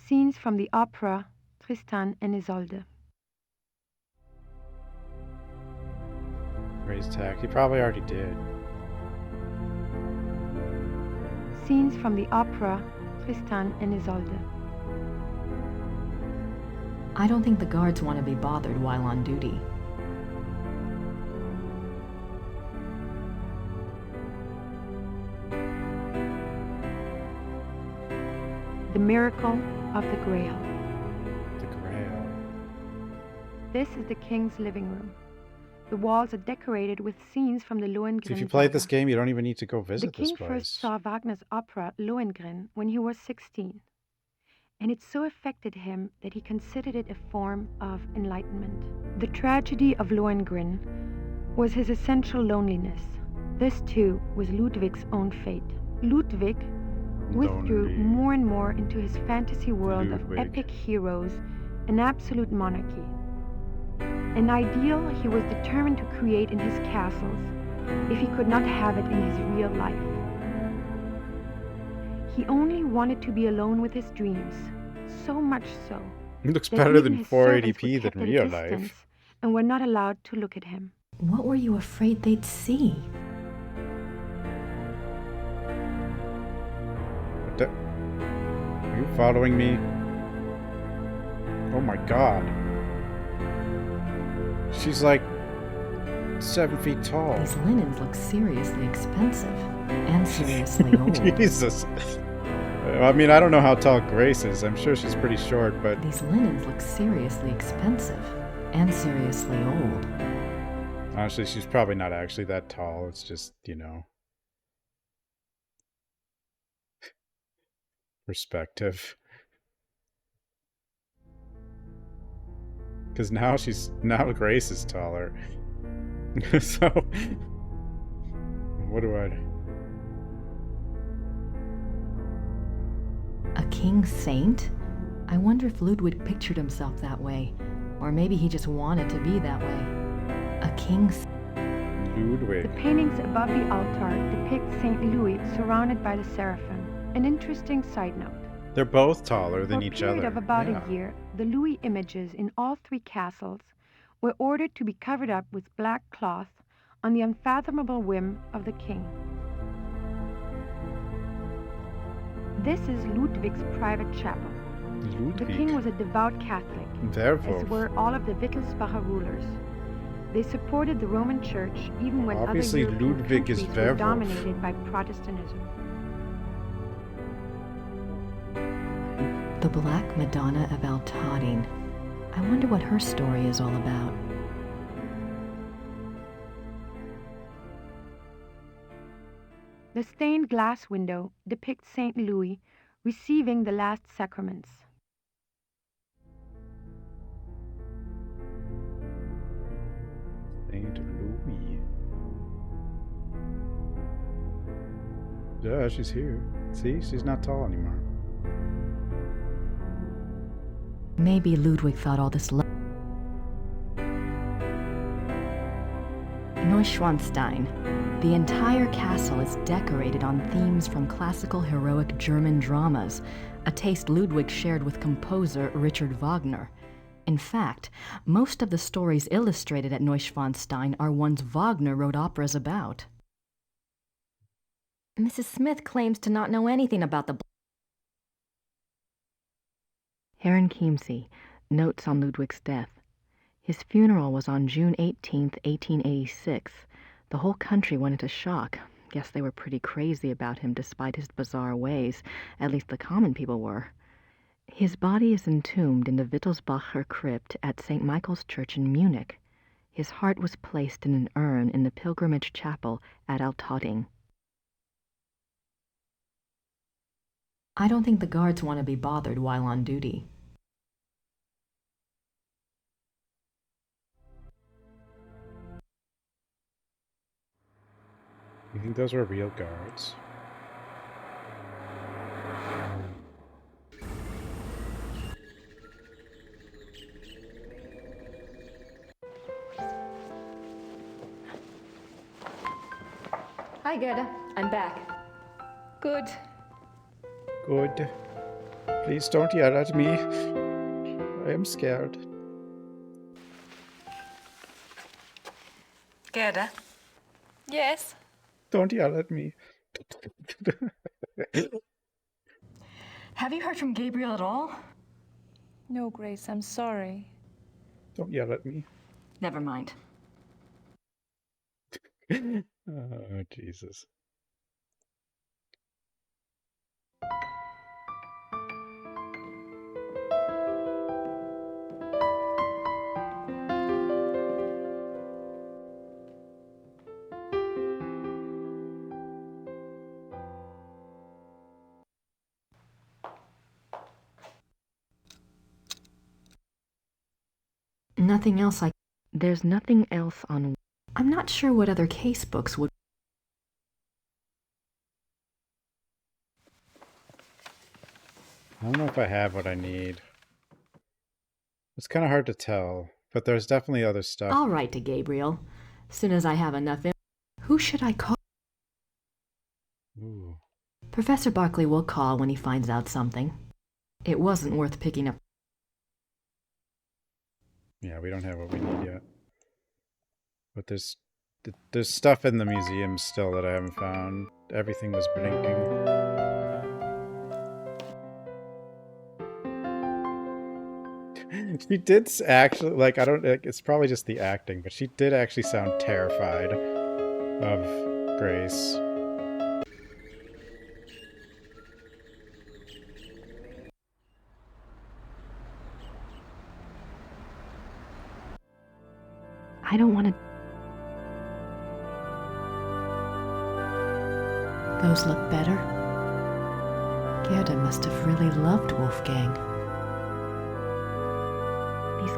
Scenes from the opera Tristan and Isolde. Raise tax. He probably already did. Scenes from the opera Tristan and Isolde. I don't think the guards want to be bothered while on duty. The Miracle of the Grail. The Grail. This is the king's living room. The walls are decorated with scenes from the Lohengrin So if you played saga. this game, you don't even need to go visit this The king place. first saw Wagner's opera Lohengrin when he was 16, and it so affected him that he considered it a form of enlightenment. The tragedy of Lohengrin was his essential loneliness. This too was Ludwig's own fate. Ludwig withdrew Lonely more and more into his fantasy world Ludwig. of epic heroes and absolute monarchy. An ideal he was determined to create in his castles if he could not have it in his real life. He only wanted to be alone with his dreams, so much so It looks that better even than his servants 480p were than kept at a real distance life. and were not allowed to look at him. What were you afraid they'd see? Are you following me? Oh my god. She's like 7 feet tall. These linens look seriously expensive and seriously old. Jesus. I mean, I don't know how tall Grace is. I'm sure she's pretty short, but... These linens look seriously expensive and seriously old. Honestly, she's probably not actually that tall. It's just, you know... perspective. Because now Grace is taller. So... what do I... A king saint? I wonder if Ludwig pictured himself that way. Or maybe he just wanted to be that way. A king Ludwig. The paintings above the altar depict St. Louis surrounded by the seraphim. An interesting side note. They're both taller than each For a period other. of about Yeah. a year, the Louis images in all three castles were ordered to be covered up with black cloth on the unfathomable whim of the king. This is Ludwig's private chapel. The king was a devout Catholic, Werewolf. as were all of the Wittelsbacher rulers. They supported the Roman Church even when Obviously, other European Ludwig is countries were werewolf. dominated by Protestantism. The Black Madonna of Altadin. I wonder what her story is all about. The stained glass window depicts St. Louis receiving the last sacraments. Saint Louis. Yeah, she's here. See, she's not tall anymore. Maybe Ludwig thought all this Neuschwanstein. The entire castle is decorated on themes from classical heroic German dramas, a taste Ludwig shared with composer Richard Wagner. In fact, most of the stories illustrated at Neuschwanstein are ones Wagner wrote operas about. Mrs. Smith claims to not know anything about the Herren Chiemsee, notes on Ludwig's death. His funeral was on June 18, 1886. The whole country went into shock. Guess they were pretty crazy about him despite his bizarre ways. At least the common people were. His body is entombed in the Wittelsbacher crypt at St. Michael's Church in Munich. His heart was placed in an urn in the pilgrimage chapel at Altading. I don't think the guards want to be bothered while on duty. You think those were real guards? Hi, Gerda. I'm back. Good. Good. Please don't yell at me. I am scared. Gerda? Yes? Don't yell at me. Have you heard from Gabriel at all? No, Grace, I'm sorry. Don't yell at me. Never mind. Oh, Jesus. Nothing else There's nothing else on... I'm not sure what other case books would... I don't know if I have what I need. It's kind of hard to tell, but there's definitely other stuff. I'll write to Gabriel. Soon as I have enough in. Who should I call? Ooh. Professor Barkley will call when he finds out something. It wasn't worth picking up. Yeah, we don't have what we need yet. But there's stuff in the museum still that I haven't found. Everything was blinking. She did actually, like, I don't, it's probably just the acting, but she did actually sound terrified of Grace. I don't want to. Those look better. Gerda must have really loved Wolfgang. These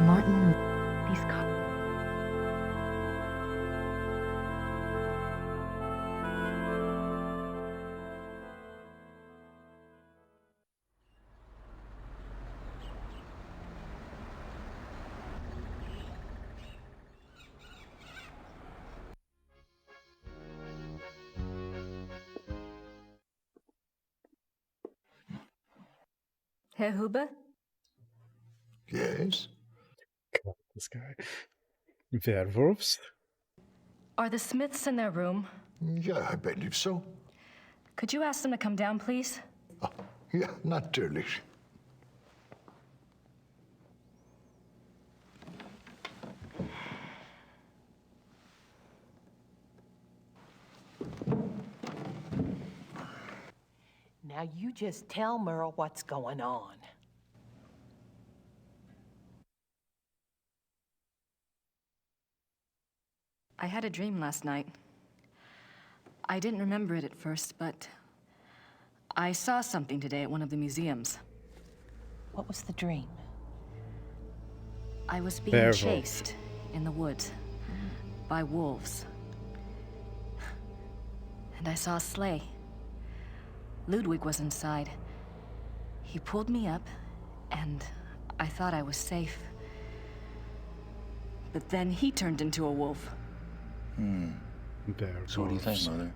Martin. These Herr Huber? Yes? God, this guy. Werewolves? Are the Smiths in their room? Yeah, I believe so. Could you ask them to come down, please? Ja, natürlich. Now you just tell Merle what's going on. I had a dream last night. I didn't remember it at first, but I saw something today at one of the museums. What was the dream? I was being Werewolf. chased in the woods by wolves. And I saw a sleigh. Ludwig was inside. He pulled me up, and I thought I was safe. But then he turned into a wolf. So what do you think, Mother?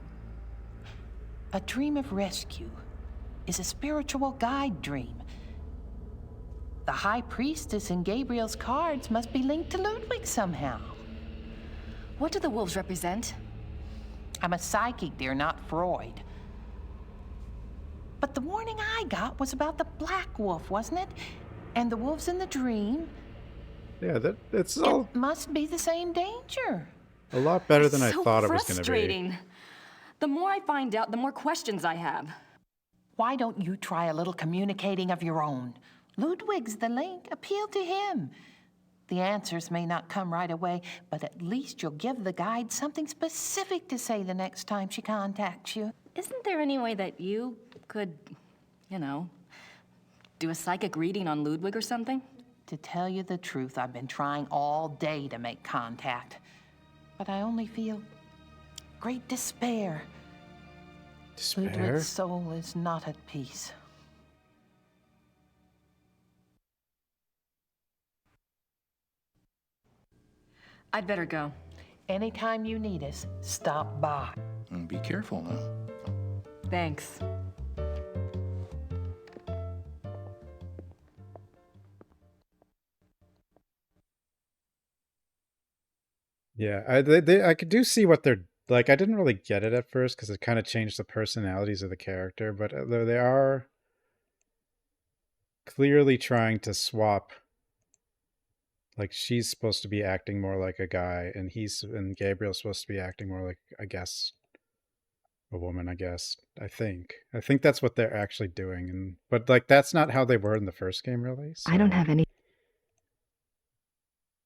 A dream of rescue is a spiritual guide dream. The High Priestess in Gabriel's cards must be linked to Ludwig somehow. What do the wolves represent? I'm a psychic, dear, not Freud. But the warning I got was about the black wolf, wasn't it? And the wolves in the dream. Yeah, it's all It must be the same danger. a lot better than I So thought it was going to be. frustrating. The more I find out, the more questions I have. Why don't you try a little communicating of your own? Ludwig's the link. Appeal to him. The answers may not come right away, but at least you'll give the guide something specific to say the next time she contacts you. Isn't there any way that you could, you know, do a psychic reading on Ludwig or something? To tell you the truth, I've been trying all day to make contact, but I only feel great despair. Despair? Ludwig's soul is not at peace. I'd better go. Anytime you need us, stop by. And be careful now. Thanks. Yeah, I could do see what they're like. I didn't really get it at first because it kind of changed the personalities of the character, but they are clearly trying to swap. Like she's supposed to be acting more like a guy, and Gabriel's supposed to be acting more like, I guess, a woman. I guess I think that's what they're actually doing, but like that's not how they were in the first game, really. So. I don't have any.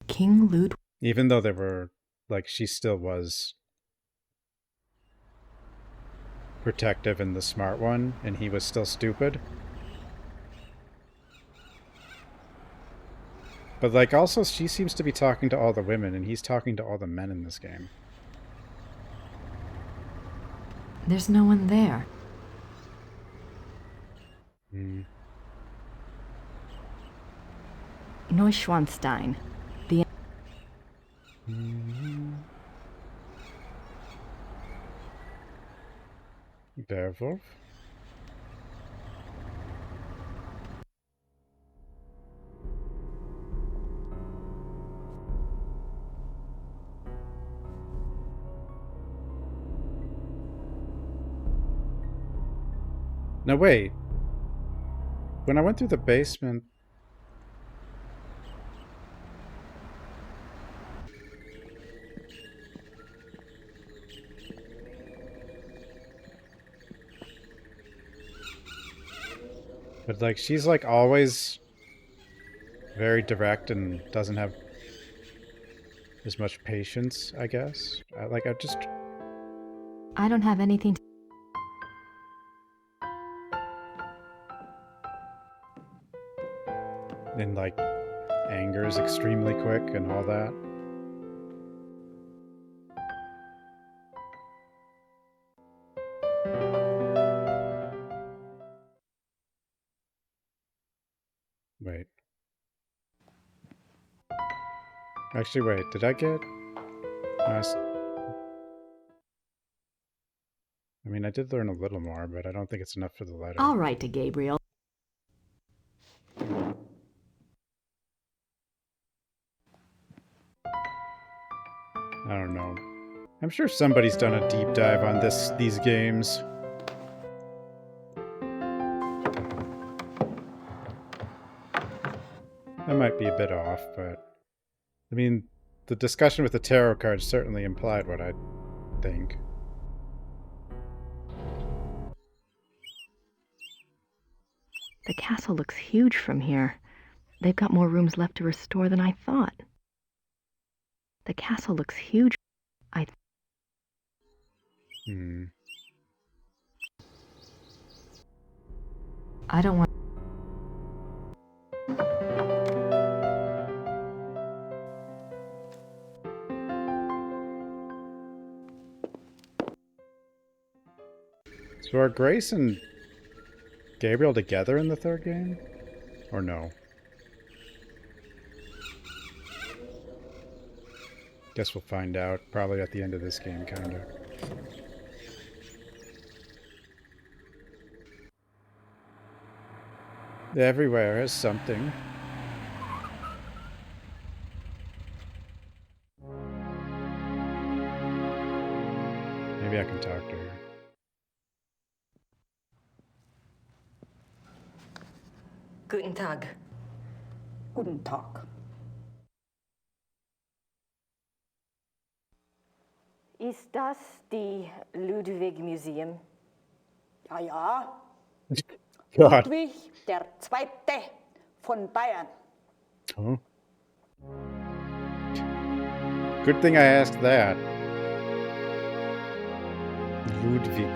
King Ludwig. Even though they were like, she still was protective and the smart one, and he was still stupid. But like also she seems to be talking to all the women and he's talking to all the men in this game. There's no one there. Hmm. Neuschwanstein. The Werewolf? No, wait. When I went through the basement... But, like, she's, like, always very direct and doesn't have as much patience, I guess. I don't have anything to... And, like, anger is extremely quick and all that. Wait. Actually, wait, did I get... I mean, I did learn a little more, but I don't think it's enough for the letter. I'll write to Gabriel. I don't know. I'm sure somebody's done a deep dive on these games. I might be a bit off, but... I mean, the discussion with the tarot cards certainly implied what I think. The castle looks huge from here. They've got more rooms left to restore than I thought. The castle looks huge. I don't want... So are Grace and Gabriel together in the third game? Or no? Guess we'll find out, probably at the end of this game, kinda. Everywhere is something. Maybe I can talk to her. Guten Tag. Guten Tag. Ist das die Ludwig Museum? Ja, ja. God. Ludwig der Zweite von Bayern. Oh. Good thing I asked that. Ludwig.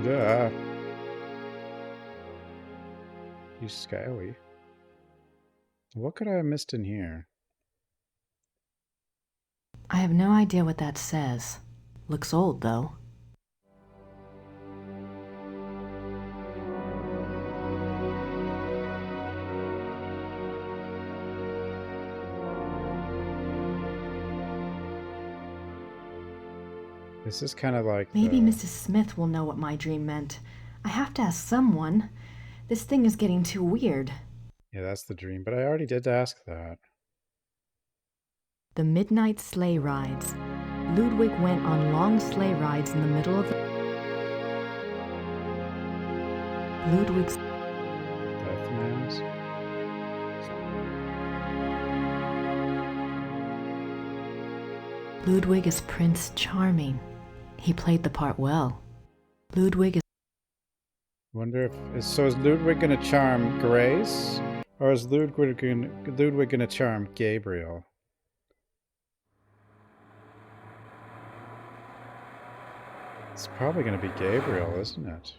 Duh. He's scary. What could I have missed in here? I have no idea what that says. Looks old, though. This is kind of like Maybe Mrs. Smith will know what my dream meant. I have to ask someone. This thing is getting too weird. Yeah, that's the dream, but I already did ask that. The midnight sleigh rides. Ludwig went on long sleigh rides in the middle of the... Ludwig's... Deathman's? Ludwig is Prince Charming. He played the part well. Ludwig is... Wonder if... is Ludwig gonna charm Grace? Or is Ludwig gonna charm Gabriel? It's probably gonna be Gabriel, isn't it?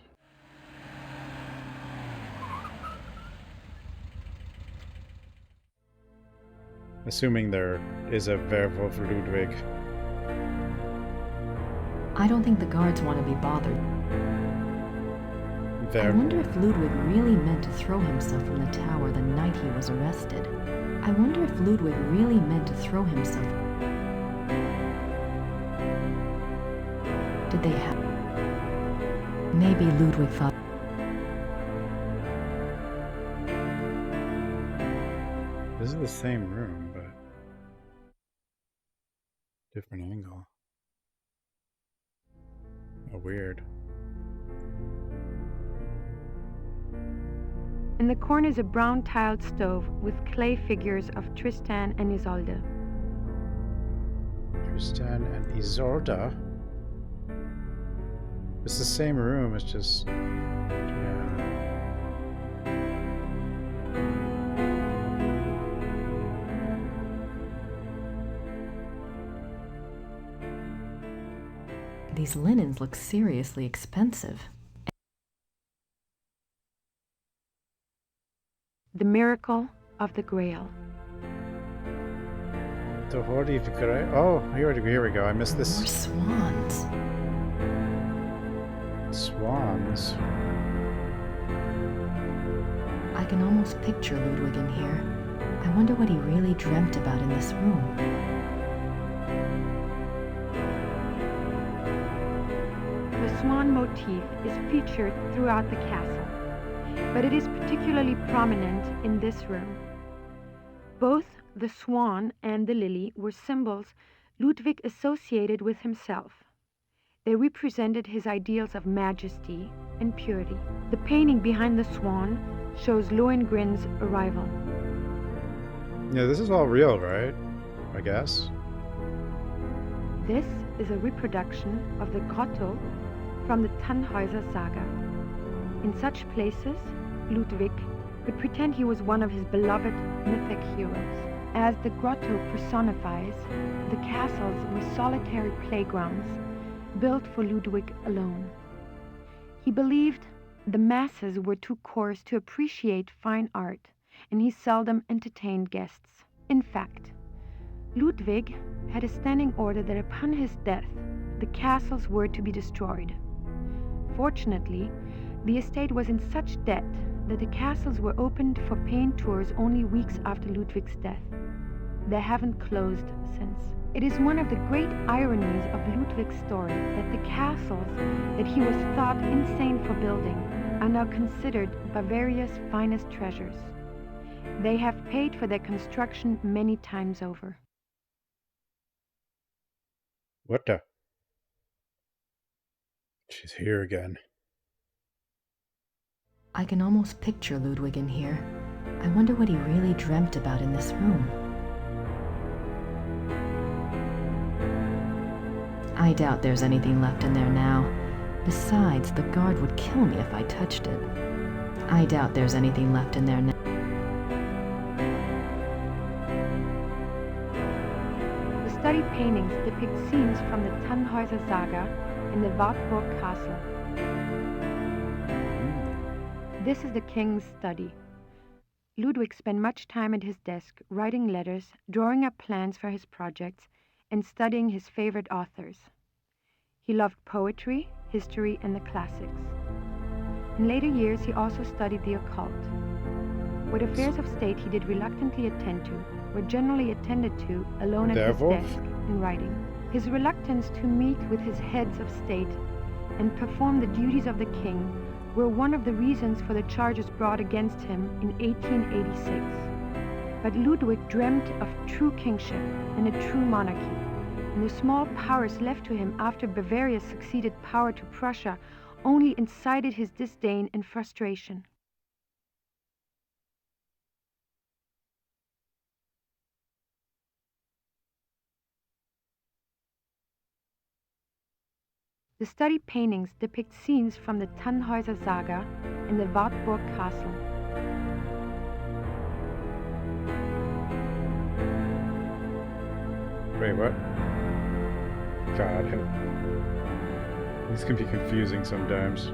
Assuming there is a werewolf Ludwig. I don't think the guards want to be bothered. There. I wonder if Ludwig really meant to throw himself from the tower the night he was arrested. I wonder if Ludwig really meant to throw himself. Did they have... Maybe Ludwig thought... This is the same room, but different angle. Oh, weird. In the corner is a brown tiled stove with clay figures of Tristan and Isolde. Tristan and Isolde. It's the same room, it's just... yeah. These linens look seriously expensive. The Miracle of the Grail. The Holy Grail. Oh, here we go. I missed this. More swans. Swans. I can almost picture Ludwig in here. I wonder what he really dreamt about in this room. The swan motif is featured throughout the castle, but it is particularly prominent in this room. Both the swan and the lily were symbols Ludwig associated with himself. They represented his ideals of majesty and purity. The painting behind the swan shows Lohengrin's arrival. Yeah, this is all real, right? I guess. This is a reproduction of the grotto from the Tannhäuser saga. In such places, Ludwig could pretend he was one of his beloved mythic heroes. As the grotto personifies, the castles were solitary playgrounds built for Ludwig alone. He believed the masses were too coarse to appreciate fine art, and he seldom entertained guests. In fact, Ludwig had a standing order that upon his death, the castles were to be destroyed. Fortunately, the estate was in such debt that the castles were opened for paying tours only weeks after Ludwig's death. They haven't closed since. It is one of the great ironies of Ludwig's story that the castles that he was thought insane for building are now considered Bavaria's finest treasures. They have paid for their construction many times over. What the? She's here again. I can almost picture Ludwig in here. I wonder what he really dreamt about in this room. I doubt there's anything left in there now. Besides, the guard would kill me if I touched it. I doubt there's anything left in there now. The studied paintings depict scenes from the Tannhäuser saga in the Wartburg castle. This is the king's study. Ludwig spent much time at his desk writing letters, drawing up plans for his projects, and studying his favorite authors. He loved poetry, history, and the classics. In later years, he also studied the occult. What affairs of state he did reluctantly attend to were generally attended to alone at his desk in writing. His reluctance to meet with his heads of state and perform the duties of the king were one of the reasons for the charges brought against him in 1886. But Ludwig dreamt of true kingship and a true monarchy, and the small powers left to him after Bavaria's succeeded power to Prussia only incited his disdain and frustration. The studied paintings depict scenes from the Tannhäuser saga in the Wartburg castle. Wait, what? God. These can be confusing sometimes.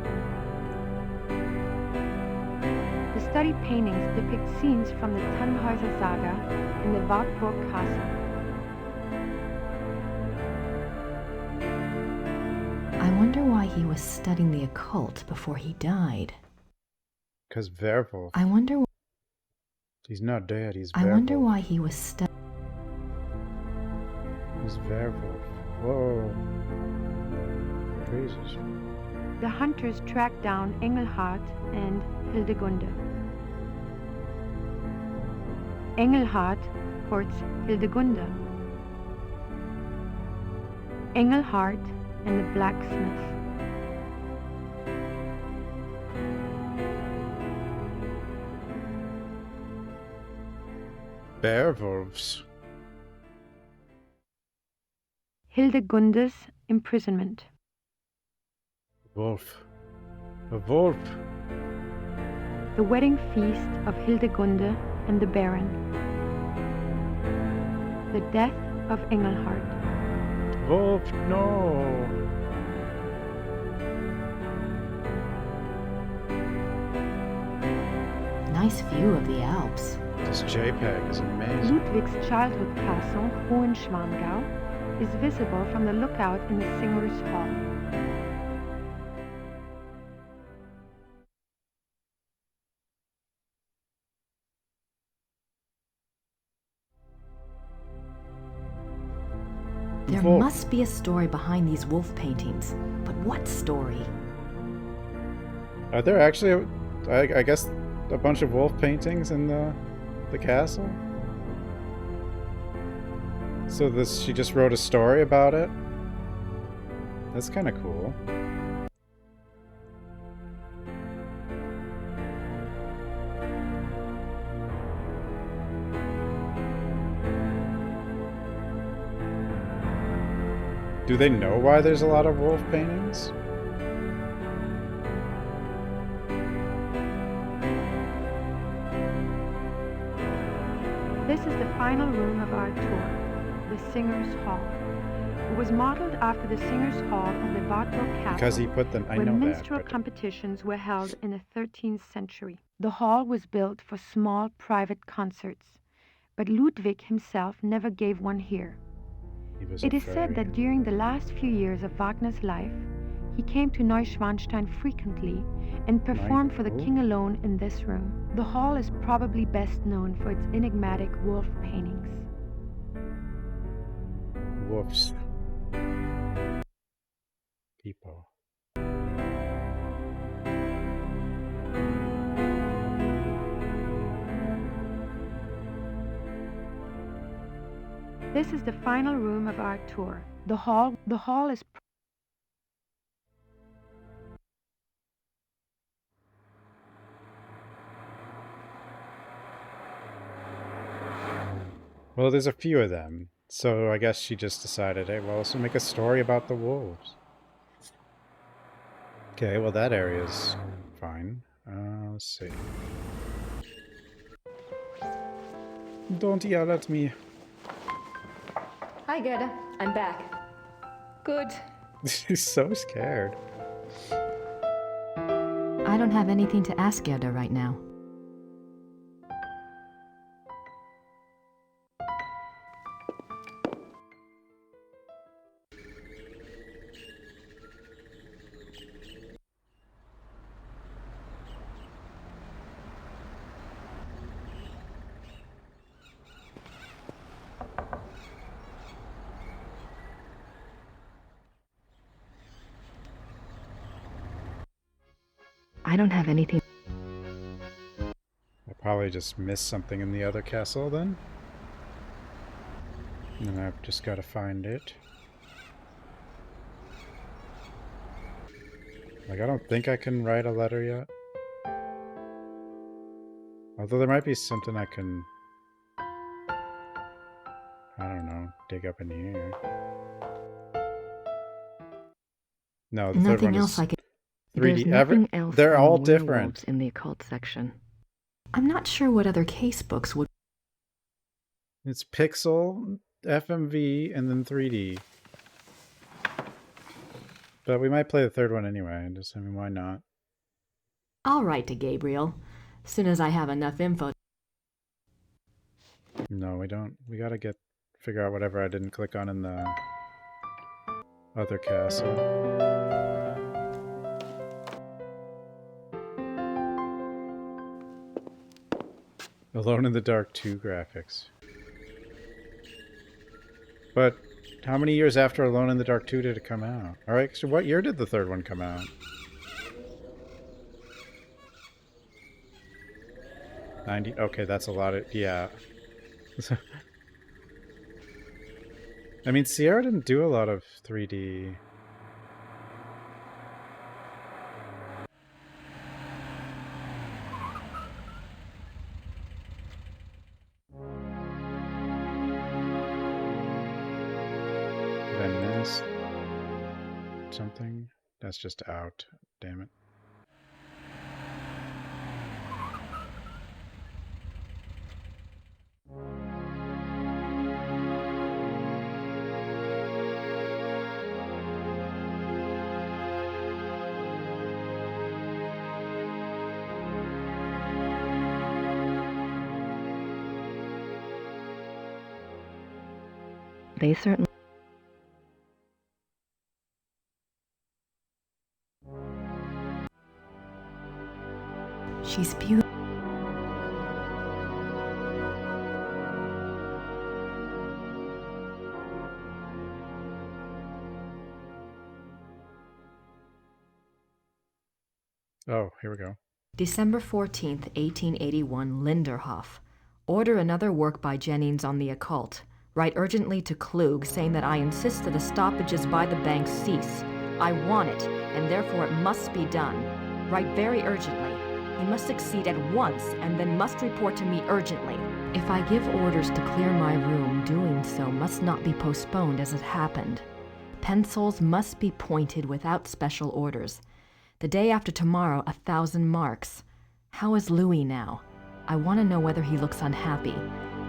The studied paintings depict scenes from the Tannhäuser saga in the Wartburg castle. wonder why he was studying the occult before he died. Because werewolf. I wonder. He's not dead, he's I werewolf. wonder why he was studying. He's werewolf. Whoa. Jesus. The hunters tracked down Engelhard and Hildegunde. Engelhard courts Hildegunde. Engelhard and the blacksmith. Werewolves. Hildegunde's imprisonment. Wolf. A wolf. The wedding feast of Hildegunde and the Baron. The death of Engelhard. Wolf, no. Nice view of the Alps. This JPEG is amazing. Ludwig's childhood castle, Hohenschwangau, is visible from the lookout in the Singers' Hall. There must be a story behind these wolf paintings. But what story? Are there actually, I guess, a bunch of wolf paintings in the castle? So she just wrote a story about it? That's kind of cool. Do they know why there's a lot of wolf paintings? This is the final room of our tour, the Singers' Hall. It was modeled after the Singers' Hall of the Wartburg Castle, Because he put them, I where know minstrel that. But competitions were held in the 13th century. The hall was built for small private concerts, but Ludwig himself never gave one here. It is said that during the last few years of Wagner's life, he came to Neuschwanstein frequently and performed for the king alone in this room. The hall is probably best known for its enigmatic wolf paintings. wolves. People. This is the final room of our tour. The hall is Well, there's a few of them. So I guess she just decided, hey, well, let's make a story about the wolves. Okay, well, that area's fine. Let's see. Don't yell at me. Hi, Gerda. I'm back. Good. She's so scared. I don't have anything to ask Gerda right now. I don't have anything. I probably just missed something in the other castle then. And I've just got to find it. Like, I don't think I can write a letter yet. Although there might be something I can... I don't know, dig up in here. No, the third one is... I can. 3D. There's nothing else They're on all werewolves different. in the occult section. I'm not sure what other case books would. It's Pixel, FMV, and then 3D. But we might play the third one anyway. I mean, why not? I'll write to Gabriel, soon as I have enough info. No, we don't. We gotta figure out whatever I didn't click on in the Other castle. Alone in the Dark 2 graphics. But how many years after Alone in the Dark 2 did it come out? Alright, so what year did the third one come out? 90? Okay, that's a lot of... yeah. I mean, Sierra didn't do a lot of 3D... Did I miss something? That's just out. Damn it. They certainly... She's beautiful. Oh, here we go. December 14th, 1881, Linderhof. Order another work by Jennings on the occult. Write urgently to Klug, saying that I insist that the stoppages by the bank cease. I want it, and therefore it must be done. Write very urgently. He must succeed at once, and then must report to me urgently. If I give orders to clear my room, doing so must not be postponed as it happened. Pencils must be pointed without special orders. The day after tomorrow, 1,000 marks. How is Louis now? I want to know whether he looks unhappy.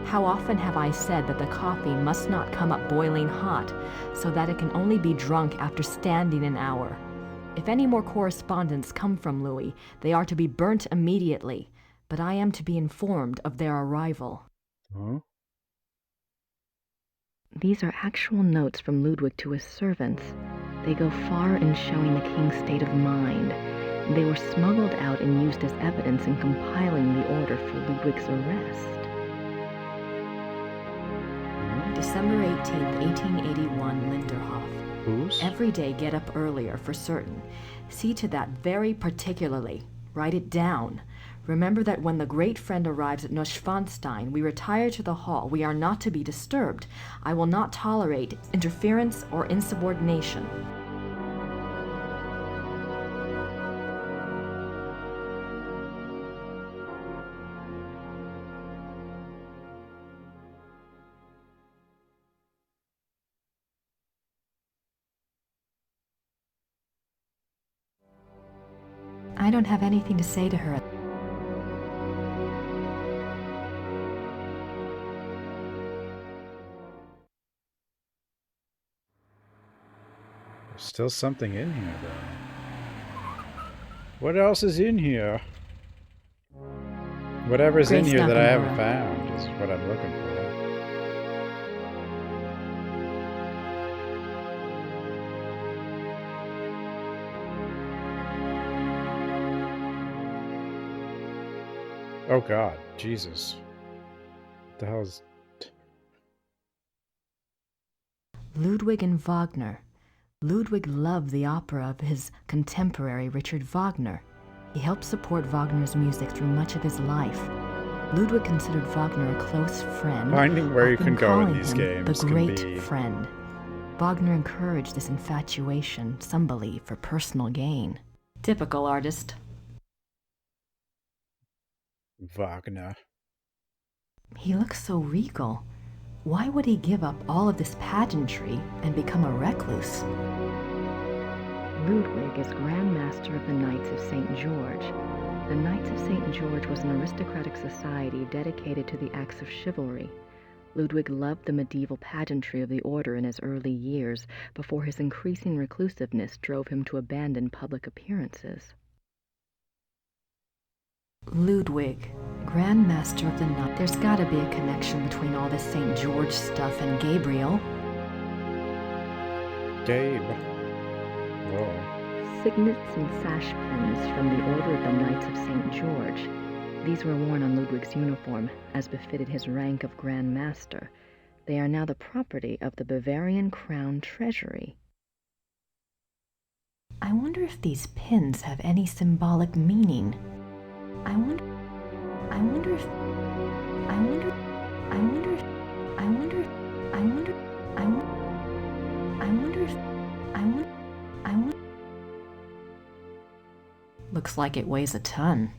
How often have I said that the coffee must not come up boiling hot, so that it can only be drunk after standing an hour? If any more correspondence come from Louis, they are to be burnt immediately, but I am to be informed of their arrival. Huh? These are actual notes from Ludwig to his servants. They go far in showing the king's state of mind. They were smuggled out and used as evidence in compiling the order for Ludwig's arrest. December 18th, 1881, Linderhof. Whose? Every day get up earlier, for certain. See to that very particularly. Write it down. Remember that when the great friend arrives at Neuschwanstein, we retire to the hall. We are not to be disturbed. I will not tolerate interference or insubordination. I don't have anything to say to her. There's still something in here, though. What else is in here? Whatever's in here that I haven't found is what I'm looking for. Oh God, Jesus. What the hell is... Ludwig and Wagner. Ludwig loved the opera of his contemporary Richard Wagner. He helped support Wagner's music through much of his life. Ludwig considered Wagner a close friend. Finding where you can go in these games. games The great can be... friend. Wagner encouraged this infatuation, some believe, for personal gain. Typical artist. Wagner. He looks so regal. Why would he give up all of this pageantry and become a recluse? Ludwig is Grand Master of the Knights of St. George. The Knights of St. George was an aristocratic society dedicated to the acts of chivalry. Ludwig loved the medieval pageantry of the order in his early years, before his increasing reclusiveness drove him to abandon public appearances. Ludwig, Grand Master of the Knights. There's gotta be a connection between all this St. George stuff and Gabriel. Gabe. Whoa. Signets and sash pins from the Order of the Knights of St. George. These were worn on Ludwig's uniform, as befitted his rank of Grand Master. They are now the property of the Bavarian Crown Treasury. I wonder if these pins have any symbolic meaning. I wonder if Looks like it weighs a ton.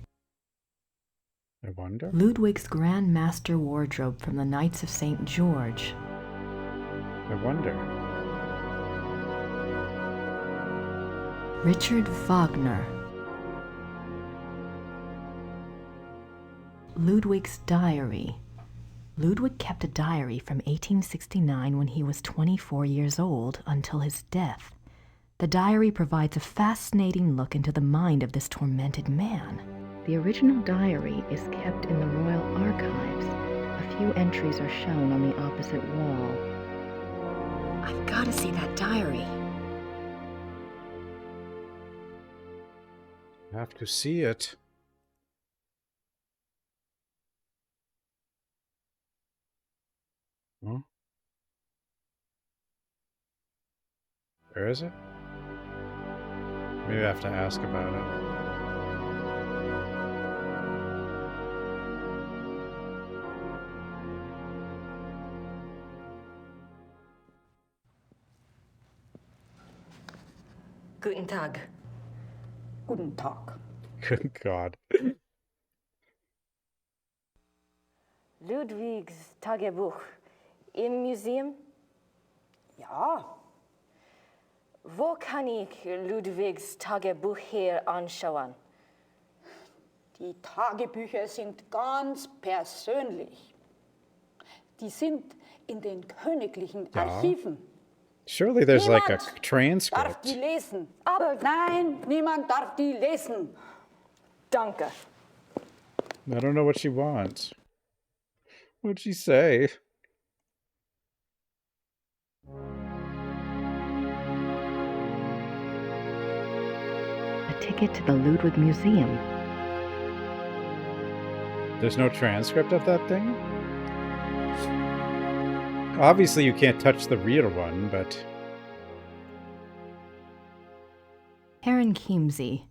I wonder. Ludwig's Grand Master wardrobe from the Knights of St. George. I wonder. Richard Wagner. Ludwig's diary. Ludwig kept a diary from 1869 when he was 24 years old until his death. The diary provides a fascinating look into the mind of this tormented man. The original diary is kept in the Royal Archives. A few entries are shown on the opposite wall. I've got to see that diary. I have to see it. Huh? Where is it? Maybe I have to ask about it. Guten Tag. Guten Tag. Good God. Ludwigs Tagebuch im Museum? Ja. Wo kann ich Ludwigs Tagebuch hier anschauen? Die Tagebücher sind ganz persönlich. Die sind in den königlichen Archiven. Surely there's like a Darf transcript. die lesen. Aber nein, niemand darf die lesen. Danke. I don't know what she wants. What'd she say? A ticket to the Ludwig Museum. There's no transcript of that thing? Obviously you can't touch the real one, but... Herren Chiemsee.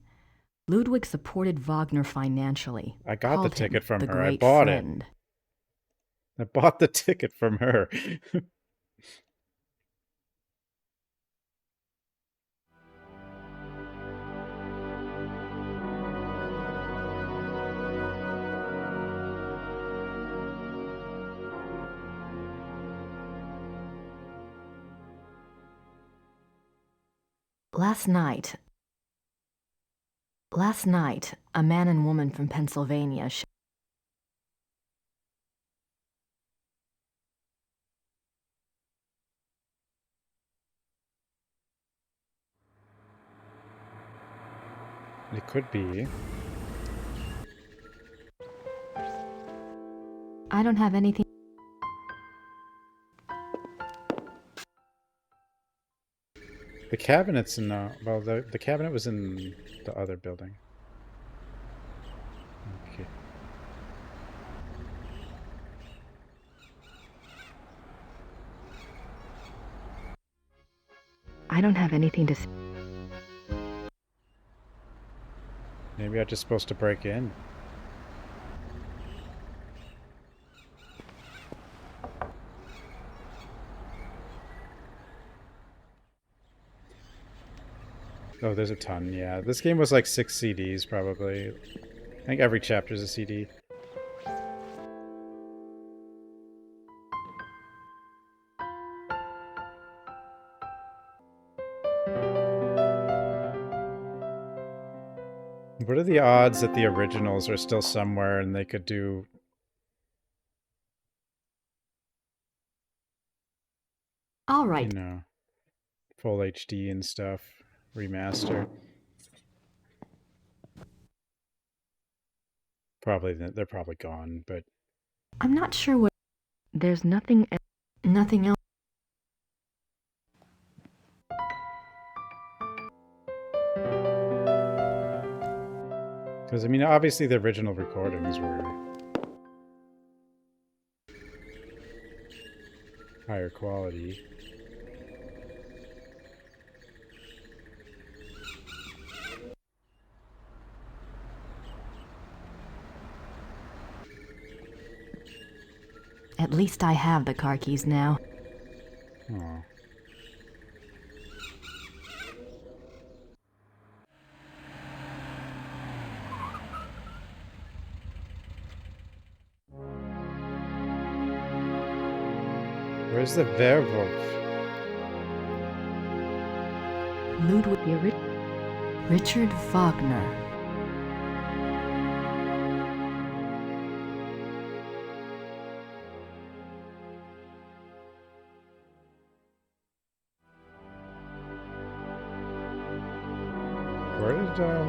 Ludwig supported Wagner financially. I got the Called ticket him from the her. I great bought friend. it. I bought the ticket from her. Last night, a man and woman from Pennsylvania It could be. I don't have anything. The cabinet's in the... Well, the cabinet was in the other building. Okay. I don't have anything to say. Maybe I'm just supposed to break in. Oh, there's a ton, yeah. This game was like 6 CDs, probably. I think every chapter is a CD. What are the odds that the originals are still somewhere and they could do... All right. You know, full HD and stuff. Remastered. Probably, they're probably gone, but... I'm not sure what. There's nothing else. Because, I mean, obviously the original recordings were higher quality. At least I have the car keys now. Oh. Where's the werewolf? Ludwig Richard Wagner. Where did,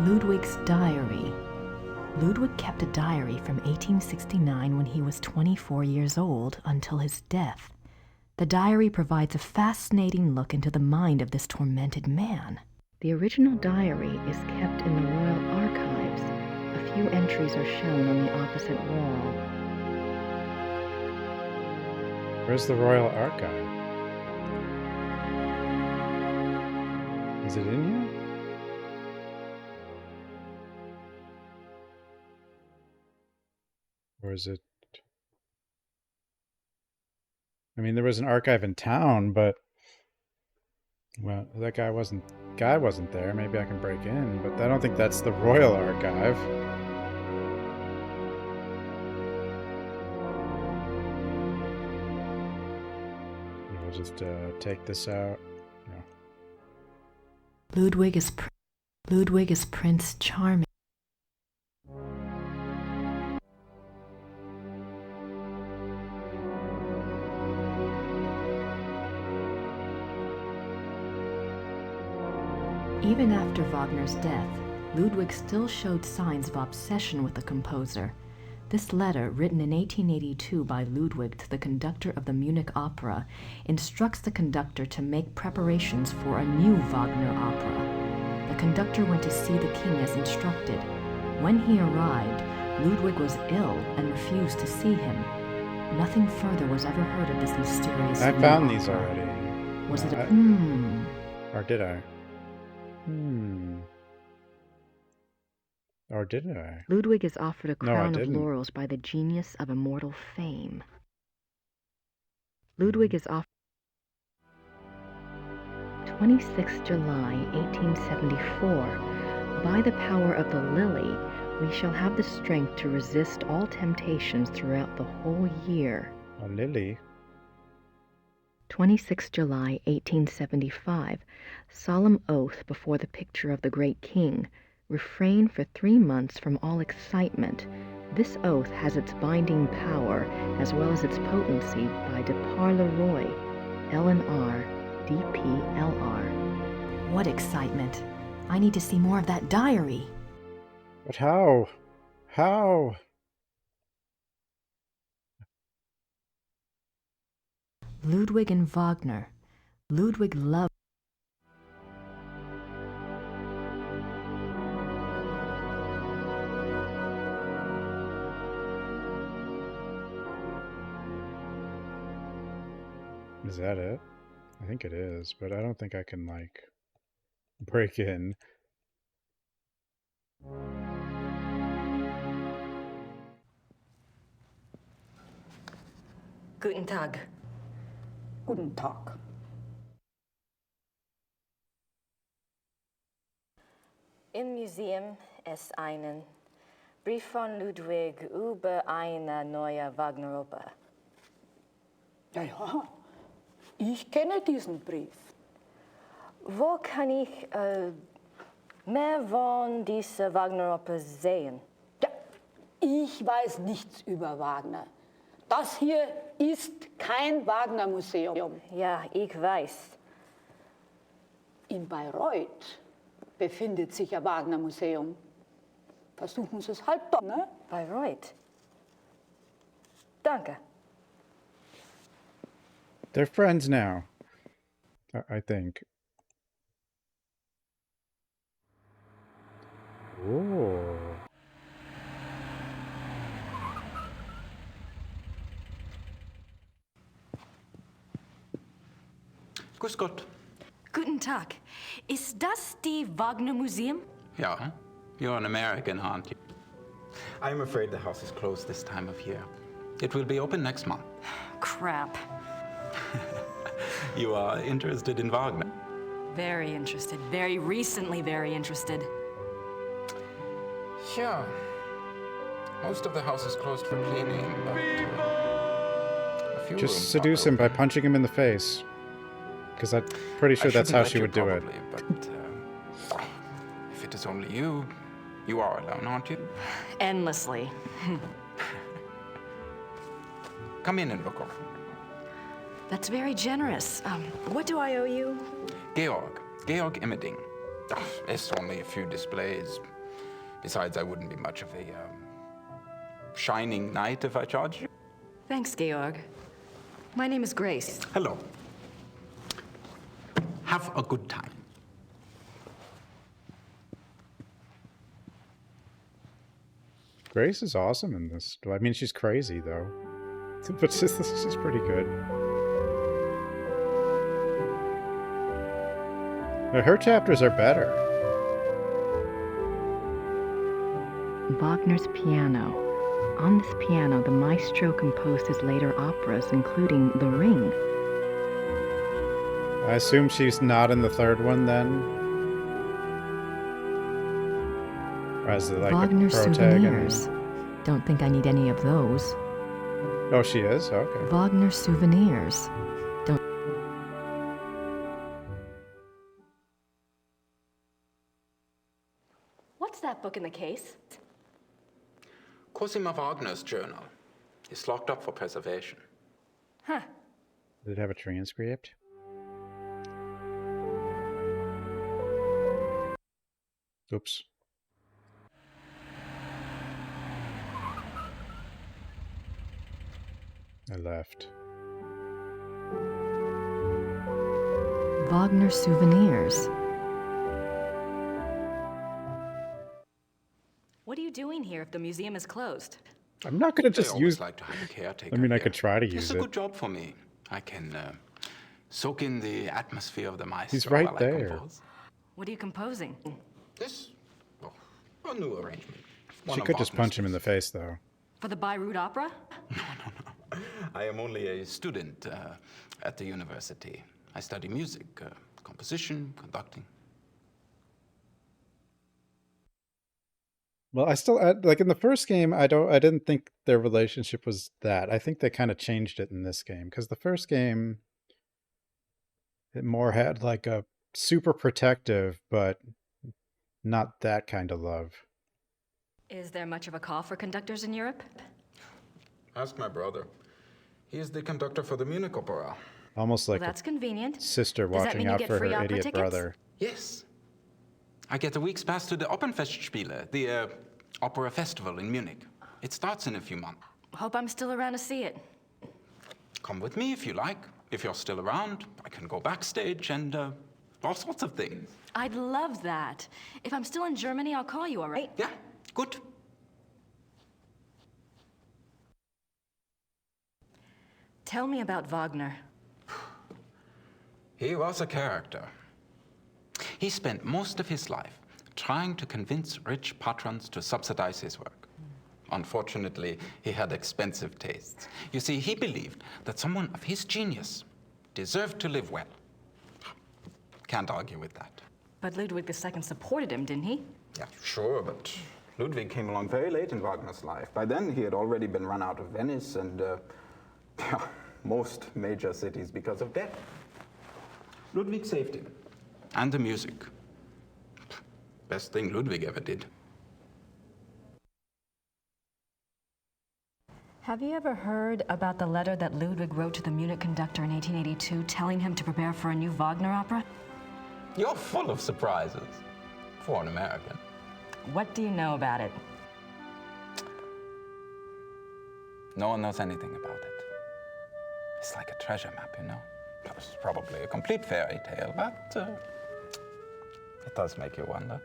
Ludwig's diary. Ludwig kept a diary from 1869 when he was 24 years old until his death. The diary provides a fascinating look into the mind of this tormented man. The original diary is kept in the Royal Archives. A few entries are shown on the opposite wall. Where's the Royal Archive? Is it in here? Or is it... I mean, there was an archive in town, but... Well, that guy wasn't there. Maybe I can break in, but I don't think that's the Royal Archive. We'll just take this out. No. Ludwig is Prince Charming. Even after Wagner's death, Ludwig still showed signs of obsession with the composer. This letter, written in 1882 by Ludwig to the conductor of the Munich Opera, instructs the conductor to make preparations for a new Wagner opera. The conductor went to see the king as instructed. When he arrived, Ludwig was ill and refused to see him. Nothing further was ever heard of this mysterious I new found opera. these already. Was it a... Or did I? Or did I? Ludwig is offered a No, I crown of didn't. laurels by the genius of immortal fame. Ludwig is offered 26 July 1874. By the power of the lily, we shall have the strength to resist all temptations throughout the whole year. A lily? 26 July 1875. Solemn oath before the picture of the great king. Refrain for 3 months from all excitement. This oath has its binding power as well as its potency by de par le Roy, LNR, DPLR. What excitement? I need to see more of that diary. But how? How? Ludwig and Wagner. Ludwig loved. Is that it? I think it is, but I don't think I can, like, break in. Guten Tag. Guten Tag. Im Museum ist ein Brief von Ludwig über eine neue Wagner-Oper. Ja, ich kenne diesen Brief. Wo kann ich mehr von dieser Wagner-Oper sehen? Ja, ich weiß nichts über Wagner. Das hier ist kein Wagner-Museum. Ja, ich weiß. In Bayreuth befindet sich ein Wagner-Museum. Versuchen Sie es halt doch, ne? Bayreuth. Danke. They're friends now. I think. Ooh. Grüß Gott. Guten Tag. Ist das die Wagner Museum? Yeah, you're an American, aren't you? I'm afraid the house is closed this time of year. It will be open next month. Crap. You are interested in Wagner? Very interested. Very recently very interested. Yeah. Most of the house is closed for cleaning, but a few rooms Just are seduce him by open. punching him in the face. Because I'm pretty sure I that's shouldn't how let she you would do it. probably, But if it is only you, you are alone, aren't you? Endlessly. Come in and look over. That's very generous. What do I owe you? Georg Immerding. It's only a few displays. Besides, I wouldn't be much of a shining knight if I charged you. Thanks, Georg. My name is Grace. Hello. Have a good time. Grace is awesome in this. I mean, she's crazy, though. But she's pretty good. Her chapters are better. Wagner's piano. On this piano, the maestro composed his later operas, including The Ring. I assume she's not in the third one, then? Or as like Wagner a protag Souvenirs. Don't think I need any of those. Oh, she is? Okay. Wagner Souvenirs. Don't. What's that book in the case? Cosima Wagner's journal. It's locked up for preservation. Huh. Did it have a transcript? Oops. I left. Wagner Souvenirs. What are you doing here if the museum is closed? I'm not going to They just always use... like to have a caretaker I mean, I here. could try to It's use a it. good job for me. I can soak in the atmosphere of the maestro. He's right while I there. compose. What are you composing? This, a new arrangement. One She of could just Wagner's punch him in the face, though. For the Bayreuth Opera? I am only a student at the university. I study music, composition, conducting. Well, I still like in the first game. I didn't think their relationship was that. I think they kind of changed it in this game because the first game, it more had like a super protective, but not that kind of love. Is there much of a call for conductors in Europe? Ask my brother. He is the conductor for the Munich Opera. Almost like Well, that's convenient. sister Does that watching mean you out get for free her opera idiot tickets? brother. Yes. I get a week's pass to the Opernfestspiele, the opera festival in Munich. It starts in a few months. Hope I'm still around to see it. Come with me if you like. If you're still around, I can go backstage and all sorts of things. I'd love that. If I'm still in Germany, I'll call you, all right? Yeah, good. Tell me about Wagner. He was a character. He spent most of his life trying to convince rich patrons to subsidize his work. Unfortunately, he had expensive tastes. You see, he believed that someone of his genius deserved to live well. Can't argue with that. But Ludwig II supported him, didn't he? Yeah, sure, but Ludwig came along very late in Wagner's life. By then, he had already been run out of Venice and most major cities because of debt. Ludwig saved him. And the music. Best thing Ludwig ever did. Have you ever heard about the letter that Ludwig wrote to the Munich conductor in 1882 telling him to prepare for a new Wagner opera? You're full of surprises for an American. What do you know about it? No one knows anything about it. It's like a treasure map, you know? It's probably a complete fairy tale, but it does make you wonder.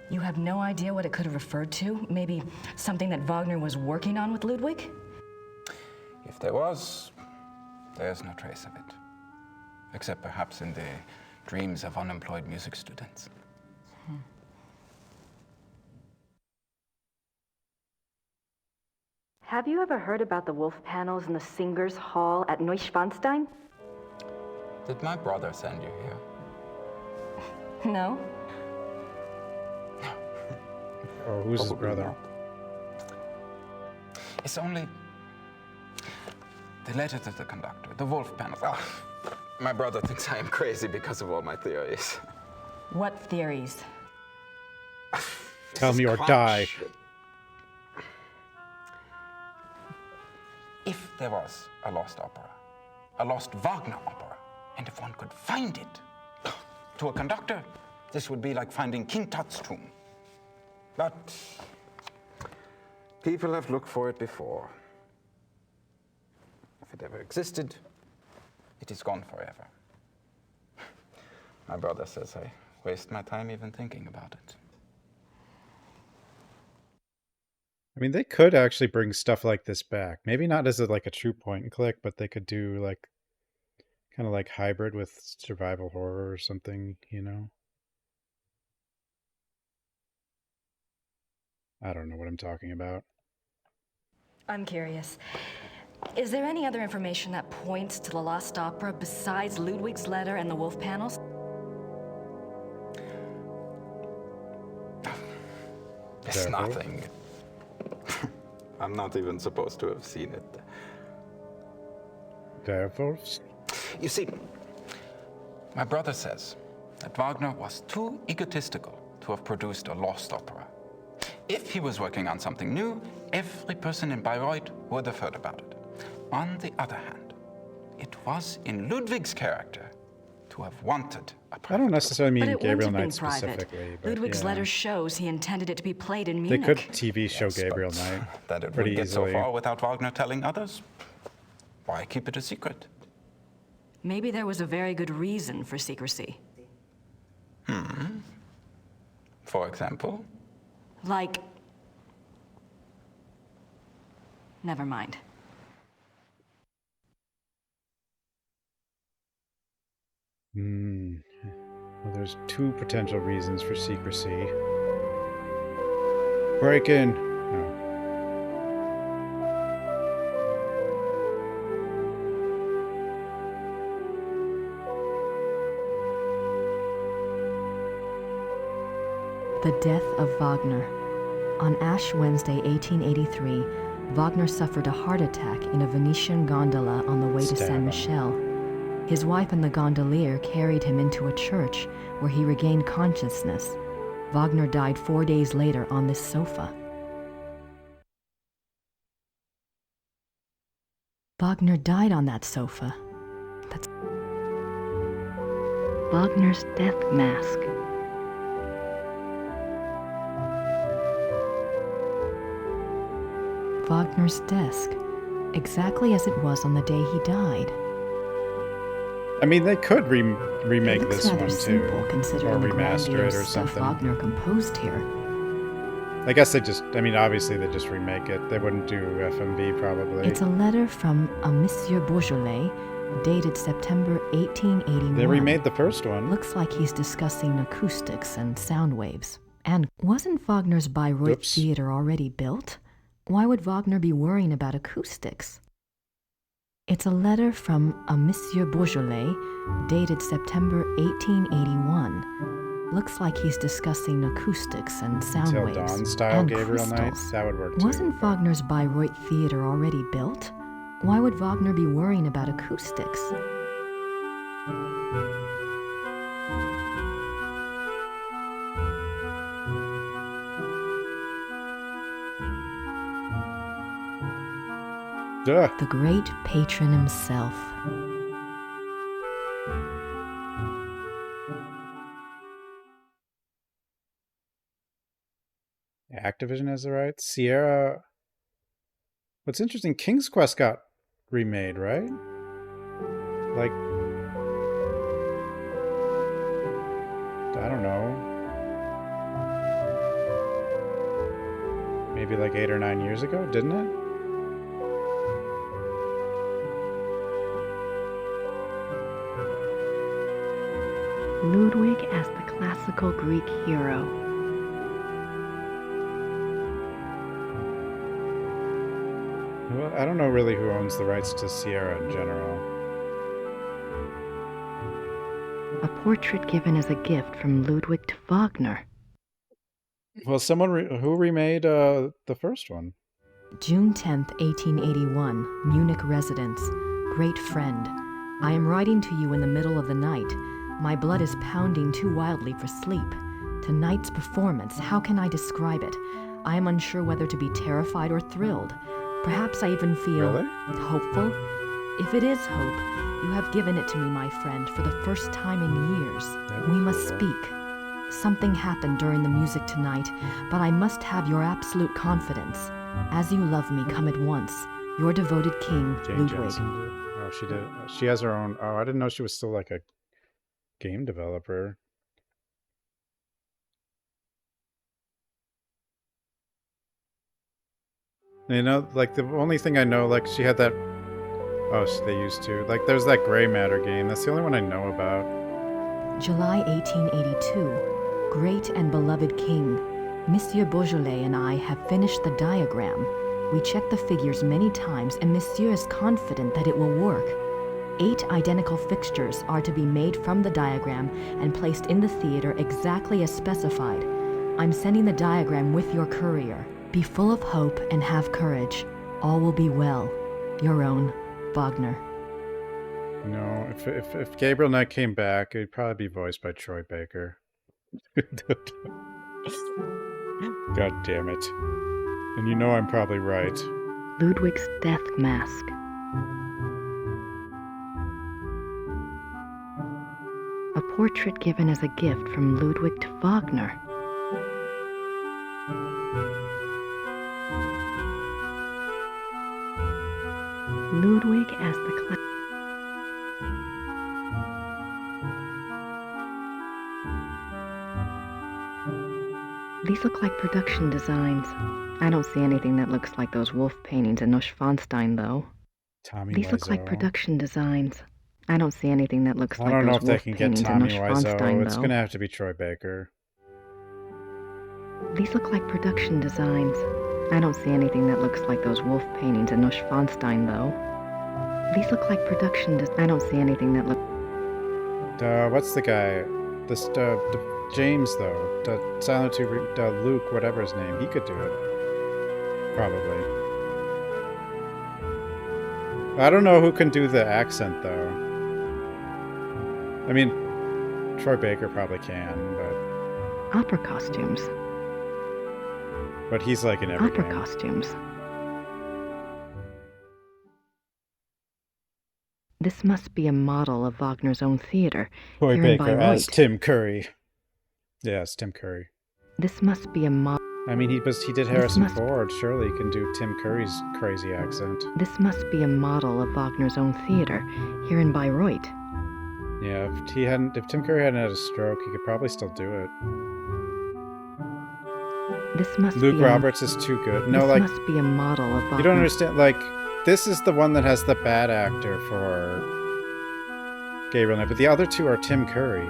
You have no idea what it could have referred to? Maybe something that Wagner was working on with Ludwig? If there was, there's no trace of it. Except perhaps in the dreams of unemployed music students. Have you ever heard about the wolf panels in the Singers' Hall at Neuschwanstein? Did my brother send you here? No. Oh, who's his Probably brother? not. It's only the letter to the conductor, the wolf panels. Oh, my brother thinks I am crazy because of all my theories. What theories? Tell This me is or crap die. shit. If there was a lost opera, a lost Wagner opera, and if one could find it, to a conductor, this would be like finding King Tut's tomb. But people have looked for it before. If it ever existed, it is gone forever. My brother says I waste my time even thinking about it. I mean, they could actually bring stuff like this back. Maybe not as like a true point and click, but they could do like kind of like hybrid with survival horror or something, you know? I don't know what I'm talking about. I'm curious. Is there any other information that points to the lost opera besides Ludwig's letter and the wolf panels? It's nothing. I'm not even supposed to have seen it. Werewolves? You see, my brother says that Wagner was too egotistical to have produced a lost opera. If he was working on something new, every person in Bayreuth would have heard about it. On the other hand, it was in Ludwig's character to have wanted a I don't necessarily mean But it Gabriel wouldn't Knight have been private. specifically. But Ludwig's yeah. letter shows he intended it to be played in They Munich. could TV show Gabriel but Knight that it pretty would get easily. so far without Wagner telling others? Why keep it a secret? Maybe there was a very good reason for secrecy. For example? Like... Never mind. Well, there's two potential reasons for secrecy. Break in. No. The death of Wagner. On Ash Wednesday, 1883, Wagner suffered a heart attack in a Venetian gondola on the way to Stab Saint him. Michel. His wife and the gondolier carried him into a church where he regained consciousness. Wagner died 4 days later on this sofa. Wagner died on that sofa. That's Wagner's death mask. Wagner's desk, exactly as it was on the day he died. I mean, they could remake It looks this rather one simple too, or considering the remaster it grandiose or stuff something. Wagner composed here. I guess they just, I mean, obviously they just remake it. They wouldn't do FMV probably. It's a letter from a Monsieur Beaujolais, dated September 1881. They remade the first one. Looks like he's discussing acoustics and sound waves. And wasn't Wagner's Bayreuth Oops. Theater already built? Why would Wagner be worrying about acoustics? It's a letter from a Monsieur Beaujolais, dated September 1881. Looks like he's discussing acoustics and sound Till waves Dawn style and Gabriel Knight, crystals. that would work too. Wasn't Wagner's Bayreuth Theater already built? Why would Wagner be worrying about acoustics? Duh. The great patron himself. Activision has the rights. Sierra. What's interesting, King's Quest got remade, right? Like, I don't know. maybe like 8 or 9 years ago, didn't it? Ludwig as the classical Greek hero. Well, I don't know really who owns the rights to Sierra in general. A portrait given as a gift from Ludwig to Wagner. Well, someone who remade the first one. June 10th, 1881, Munich residence. Great friend, I am writing to you in the middle of the night. My blood is pounding too wildly for sleep. Tonight's performance, how can I describe it? I am unsure whether to be terrified or thrilled. Perhaps I even feel hopeful. If it is hope, you have given it to me, my friend, for the first time in years. We must speak. Something happened during the music tonight, but I must have your absolute confidence. As you love me, come at once. Your devoted king, Ludwig. Oh, she did. She has her own. Oh, I didn't know she was still like a game developer. You know, like the only thing I know, like she had that. Oh, they used to. Like there's that Gray Matter game. That's the only one I know about. July 1882. Great and beloved king, Monsieur Beaujolais and I have finished the diagram. We checked the figures many times and Monsieur is confident that it will work. 8 identical fixtures are to be made from the diagram and placed in the theater exactly as specified. I'm sending the diagram with your courier. Be full of hope and have courage. All will be well. Your own, Wagner. No, if Gabriel Knight came back, it'd probably be voiced by Troy Baker. God damn it. And you know I'm probably right. Ludwig's death mask. A portrait given as a gift from Ludwig to Wagner. Ludwig as the These look like production designs. I don't see anything that looks like those wolf paintings in Neuschwanstein, though. These look like production designs. I don't see anything that looks I like don't know those if they wolf can get paintings in Tommy Neuschwanstein, Wiseau. It's though. gonna have to be Troy Baker. These look like production designs. I don't see anything that looks like those wolf paintings in Neuschwanstein, though. These look like production I don't see anything that looks... What's the guy? This, James, though. Silent 2, Luke, whatever his name. He could do it. Probably. I don't know who can do the accent, though. I mean, Troy Baker probably can, but... Opera costumes. But he's like in every Opera game. costumes. This must be a model of Wagner's own theater. Troy here in Baker as Bayreuth. Tim Curry. Yes, Tim Curry. This must be a model. I mean, he did Harrison Ford. Surely he can do Tim Curry's crazy accent. This must be a model of Wagner's own theater here in Bayreuth. Yeah, if Tim Curry hadn't had a stroke, he could probably still do it. This must Luke be Roberts is too good. No, this like must be a model of Wagner. you don't understand. Like this is the one that has the bad actor for Gabriel Knight, but the other two are Tim Curry.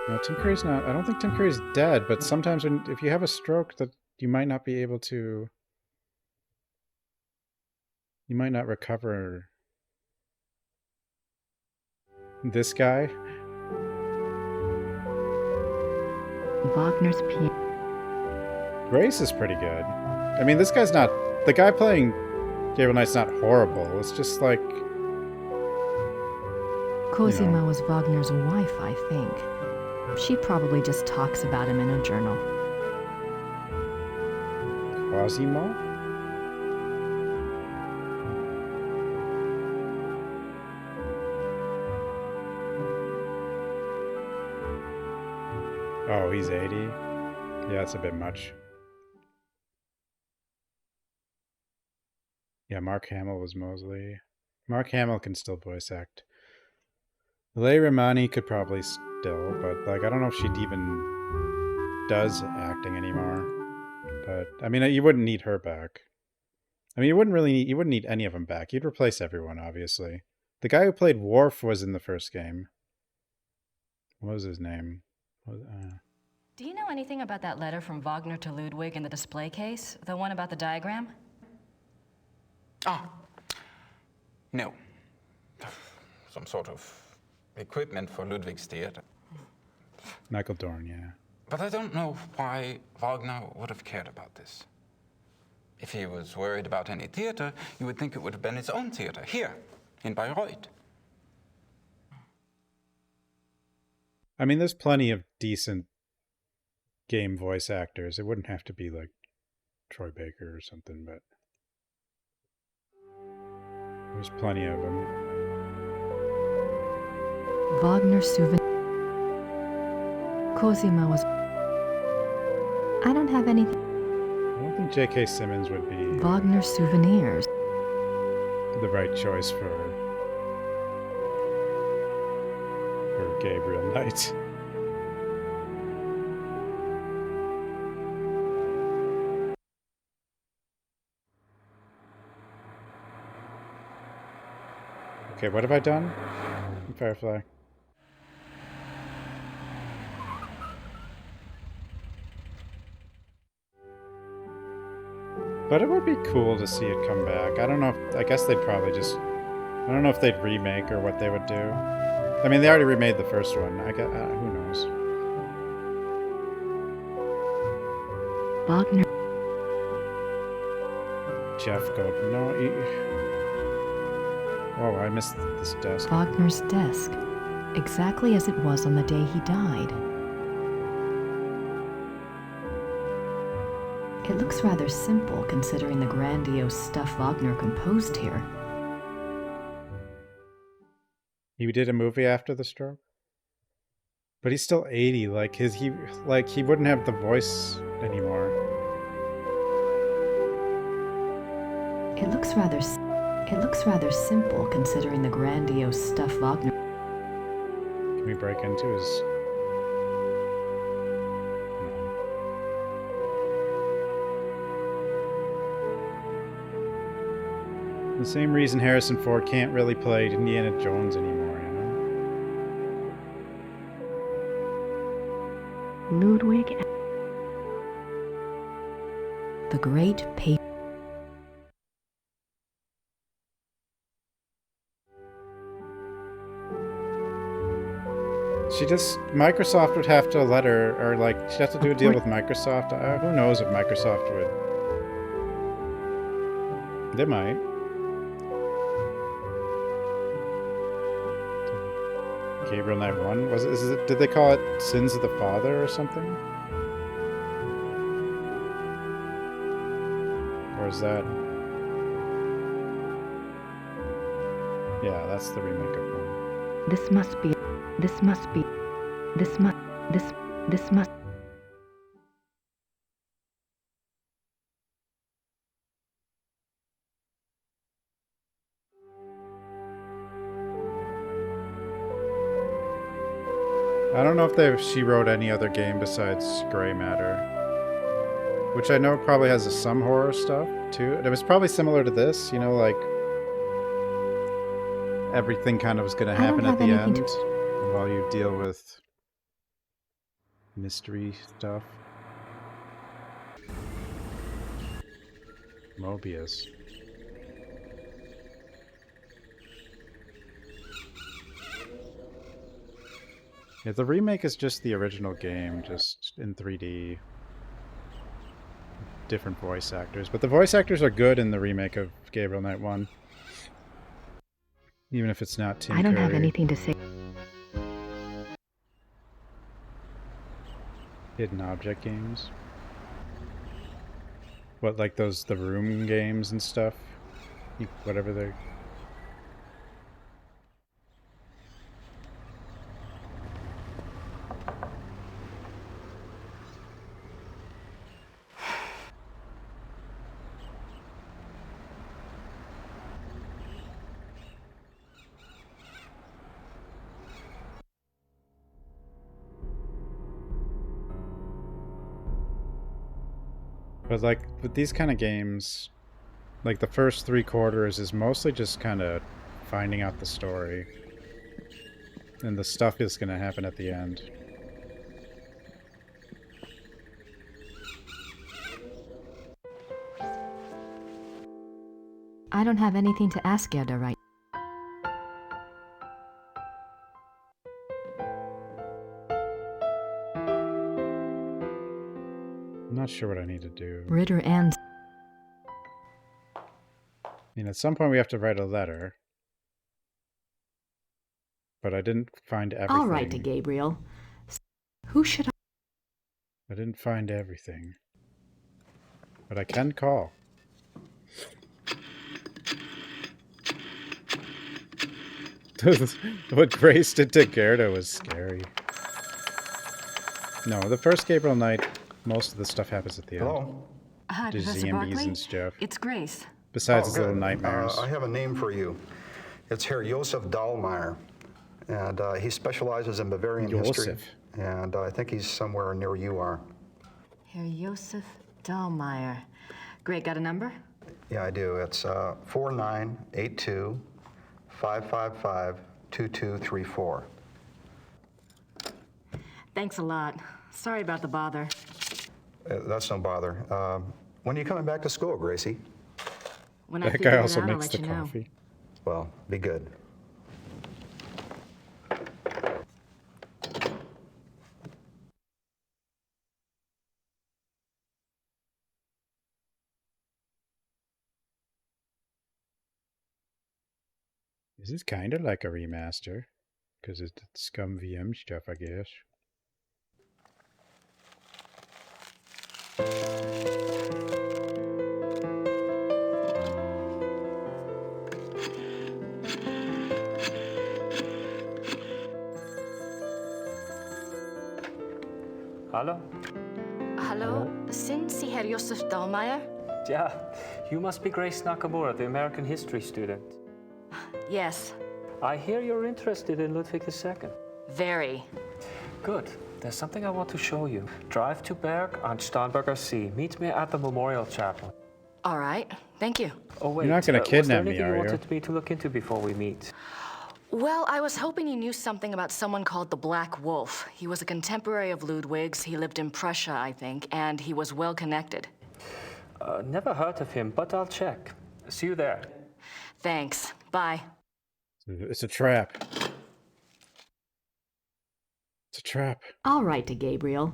No, Tim Curry's not. I don't think Tim Curry's dead, but sometimes if you have a stroke, that you might not be able to. You might not recover. This guy. Wagner's piano. Grace is pretty good. I mean, this guy's not... The guy playing Gabriel Knight's not horrible. It's just like... Cosima was Wagner's wife, I think. She probably just talks about him in a journal. Cosimo? Oh, he's 80? Yeah, that's a bit much. Yeah, Mark Hamill was Mosley. Mark Hamill can still voice act. Leigh Romani could probably still, but like I don't know if she'd even does acting anymore. But I mean, you wouldn't need her back. I mean, you wouldn't need any of them back. You'd replace everyone, obviously. The guy who played Worf was in the first game. What was his name? Do you know anything about that letter from Wagner to Ludwig in the display case? The one about the diagram? Ah, no. Some sort of equipment for Ludwig's theater. Michael Dorn, yeah. But I don't know why Wagner would have cared about this. If he was worried about any theater, you would think it would have been his own theater, here, in Bayreuth. I mean, there's plenty of decent game voice actors. It wouldn't have to be like Troy Baker or something, but there's plenty of them. Wagner souvenir. Cosima was. I don't have anything. I don't think J.K. Simmons would be Wagner souvenirs. the right choice for Gabriel Knight. Okay, what have I done? Firefly. But it would be cool to see it come back. I don't know if, I guess they'd probably just, I don't know if they'd remake or what they would do. I mean, they already remade the first one. I guess, who knows? Wagner. Jeff Goldblum. No, oh, I missed this desk. Wagner's desk, exactly as it was on the day he died. It looks rather simple considering the grandiose stuff Wagner composed here. He did a movie after the stroke? But he's still 80, like he wouldn't have the voice anymore. It looks rather simple considering the grandiose stuff Wagner. Can we break into his... The same reason Harrison Ford can't really play Indiana Jones anymore, you know? Ludwig. The Great Patriot. Microsoft would have to let her, or like, she'd have to do a deal with Microsoft. Who knows if Microsoft would... They might. Gabriel Knight 1? Did they call it Sins of the Father or something? Or is that... Yeah, that's the remake of one. This must. I don't know if she wrote any other game besides Grey Matter. Which I know probably has some horror stuff, too. It was probably similar to this, you know, like... Everything kind of was going to happen at the end while you deal with mystery stuff. Mobius. Yeah, the remake is just the original game, just in 3D. Different voice actors. But the voice actors are good in the remake of Gabriel Knight 1. Even if it's not Tim Curry. I don't have anything to say. Hidden object games? What, like the room games and stuff? Whatever they're... But like with these kind of games, like the first 3/4 is mostly just kind of finding out the story. And the stuff is going to happen at the end. I don't have anything to ask Gerda right. I'm not sure what I need to do. Ritter and... I mean, at some point we have to write a letter. But I didn't find everything. I'll write to Gabriel. Who should I didn't find everything. But I can call. What Grace did to Gerda was scary. No, the first Gabriel Knight, most of the stuff happens at the end. Hello? Hi, There's Professor zombies Barkley. and stuff. It's Grace. Besides Oh, his little good. nightmares. I have a name for you. It's Herr Josef Dahlmeier. And he specializes in Bavarian history. Josef. And I think he's somewhere near you are. Herr Josef Dahlmeier. Great, got a number? Yeah, I do. It's 4982-555-2234. Thanks a lot. Sorry about the bother. That's no bother. When are you coming back to school, Gracie? When I That figure guy it also out, I'll makes let the you know. coffee. Well, be good. This is kind of like a remaster. Because it's Scum VM stuff, I guess. Hallo? Hallo, sind Sie Herr Josef Dahlmeier? Yeah, you must be Grace Nakamura, the American history student. Yes. I hear you're interested in Ludwig II. Very. Good. There's something I want to show you. Drive to Berg on Starnberger See. Meet me at the Memorial Chapel. All right, thank you. Oh, wait. You're not gonna kidnap me, was there anything are you you? wanted me to look into before we meet? Well, I was hoping you knew something about someone called the Black Wolf. He was a contemporary of Ludwig's. He lived in Prussia, I think, and he was well connected. Never heard of him, but I'll check. See you there. Thanks. Bye. It's a trap. It's a trap. I'll write to Gabriel.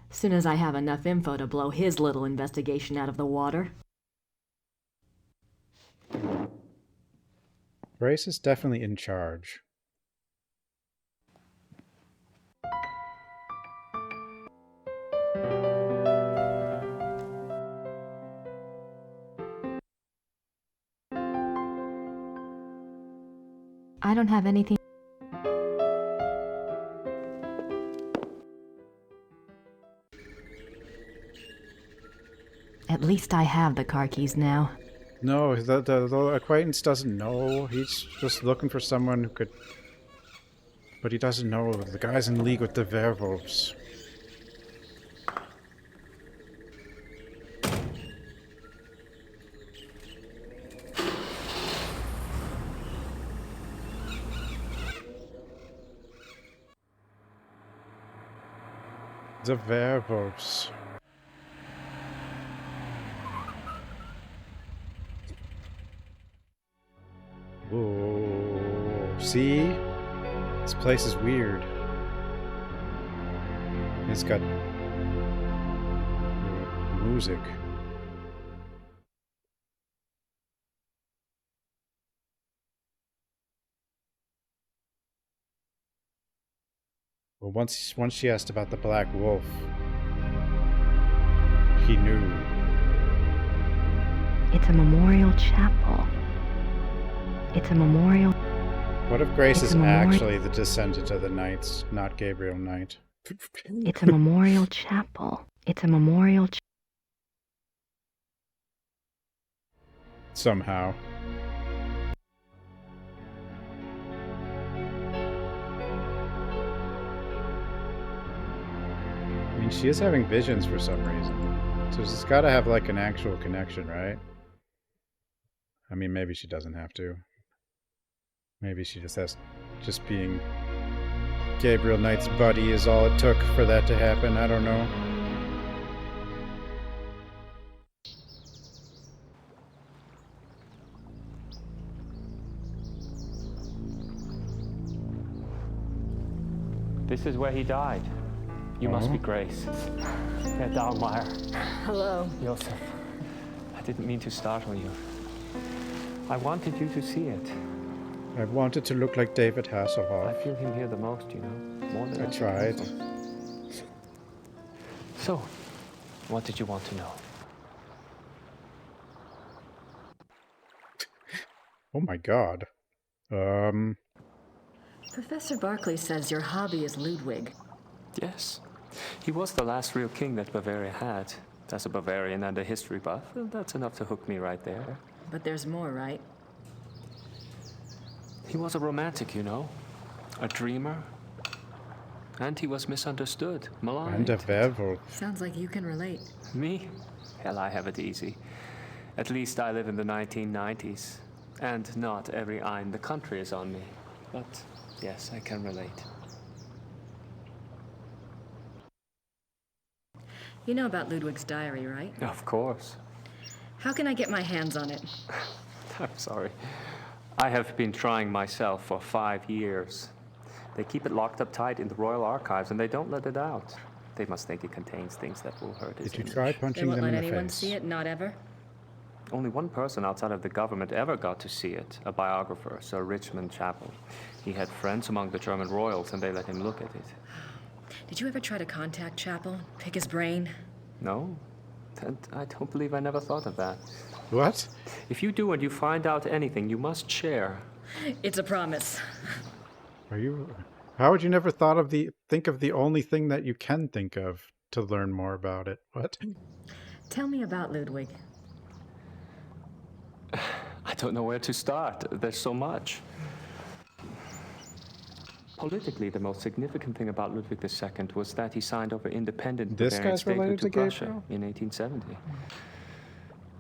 Soon as I have enough info to blow his little investigation out of the water. Grace is definitely in charge. I don't have anything. At least I have the car keys now. No, the acquaintance doesn't know. He's just looking for someone who could... But he doesn't know. The guy's in league with the werewolves. The werewolves. Whoa. See? This place is weird. It's got music. Well, once she asked about the Black Wolf, he knew. It's a memorial chapel. It's a memorial. What if Grace It's is a memorial- actually the descendant of the Knights, not Gabriel Knight? It's a memorial chapel. It's a memorial. Somehow. I mean, she is having visions for some reason. So she's got to have like an actual connection, right? I mean, maybe she doesn't have to. Maybe she just has, just being Gabriel Knight's buddy is all it took for that to happen. I don't know. This is where he died. You must be Grace. Herr Dahlmeier. Hello. Josef. I didn't mean to startle you. I wanted you to see it. I wanted to look like David I Hasselhoff. feel him here the most, you know. More than I tried. So, what did you want to know? Oh my god. Professor Barclay says your hobby is Ludwig. Yes. He was the last real king that Bavaria had. As a Bavarian and a history buff, well, that's enough to hook me right there. But there's more, right? He was a romantic, you know. A dreamer. And he was misunderstood, maligned. And a werewolf. Sounds like you can relate. Me? Hell, I have it easy. At least I live in the 1990s. And not every eye in the country is on me. But yes, I can relate. You know about Ludwig's diary, right? Of course. How can I get my hands on it? I'm sorry. I have been trying myself for 5 years. They keep it locked up tight in the Royal Archives and they don't let it out. They must think it contains things that will hurt his Did you image. try They punching won't them let in the anyone face? see it, not ever? Only one person outside of the government ever got to see it, a biographer, Sir Richmond Chapel. He had friends among the German royals and they let him look at it. Did you ever try to contact Chapel? Pick his brain? No? And I don't believe I never thought of that. What? If you do and you find out anything, you must share. It's a promise. Are you... How would you never think of the only thing that you can think of to learn more about it? What? Tell me about Ludwig. I don't know where to start. There's so much. Politically, the most significant thing about Ludwig II was that he signed over independent This Bavarian guy's statehood related to to Prussia Gabriel? in 1870.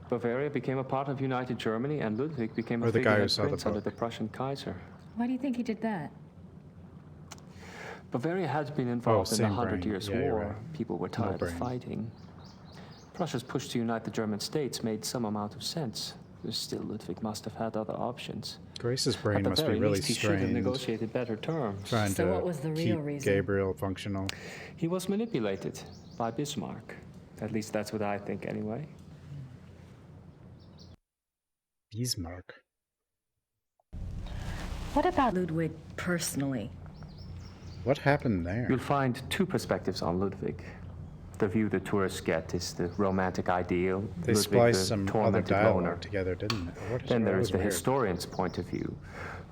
Bavaria became a part of United Germany, and Ludwig became a Or the guy who figurehead saw the prince under book. the Prussian Kaiser. Why do you think he did that? Bavaria had been involved in the same 100 brain. Years' Yeah, you're War. right. People were No tired of brain. fighting. Prussia's push to unite the German states made some amount of sense. Still, Ludwig must have had other options. Grace's brain At the must be very really least, he should have strained. negotiated better terms. Trying So to what was the real keep reason? Gabriel functional. He was manipulated by Bismarck. At least that's what I think, anyway. Bismarck. What about Ludwig personally? What happened there? You'll find two perspectives on Ludwig. The view the tourists get is the romantic ideal. They Ludwig, spliced the some other tormented dialogue loner. together, didn't they? What is Then that there was is the weird. historian's point of view.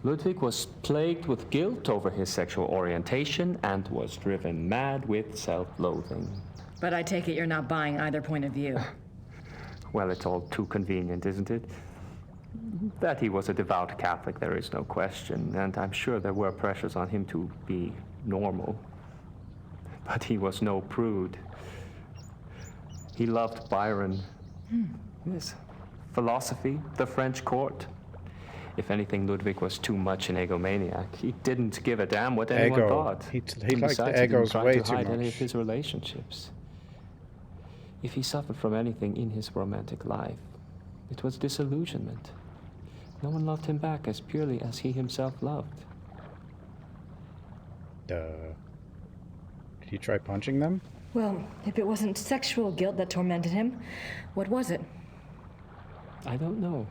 Ludwig was plagued with guilt over his sexual orientation and was driven mad with self-loathing. But I take it you're not buying either point of view. Well, it's all too convenient, isn't it? That he was a devout Catholic, there is no question, and I'm sure there were pressures on him to be normal. But he was no prude. He loved Byron. Yes. Philosophy, the French court. If anything, Ludwig was too much an egomaniac. He didn't give a damn what anyone Ego. thought. He And liked the besides, he didn't egos try way to too hide any much. of his relationships. If he suffered from anything in his romantic life, it was disillusionment. No one loved him back as purely as he himself loved. Did you try punching them? Well, if it wasn't sexual guilt that tormented him, what was it? I don't know.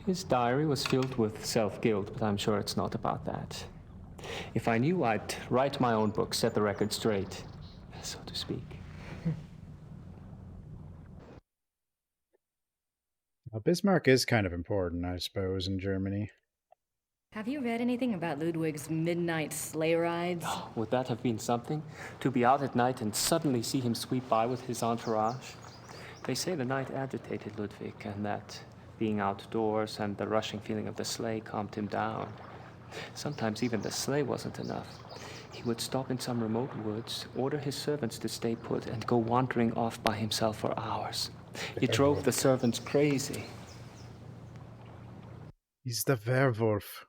His diary was filled with self-guilt, but I'm sure it's not about that. If I knew, I'd write my own book, set the record straight, so to speak. Well, Bismarck is kind of important, I suppose, in Germany. Have you read anything about Ludwig's midnight sleigh rides? Would that have been something? To be out at night and suddenly see him sweep by with his entourage? They say the night agitated Ludwig, and that being outdoors and the rushing feeling of the sleigh calmed him down. Sometimes even the sleigh wasn't enough. He would stop in some remote woods, order his servants to stay put, and go wandering off by himself for hours. It drove the servants crazy. He's the werewolf.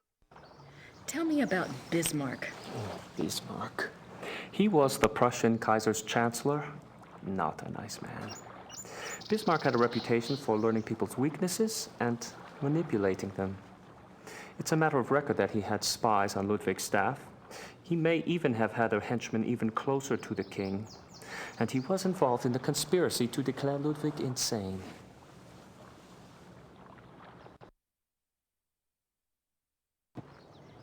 Tell me about Bismarck. Oh, Bismarck. He was the Prussian Kaiser's chancellor. Not a nice man. Bismarck had a reputation for learning people's weaknesses and manipulating them. It's a matter of record that he had spies on Ludwig's staff. He may even have had a henchman even closer to the king. And he was involved in the conspiracy to declare Ludwig insane.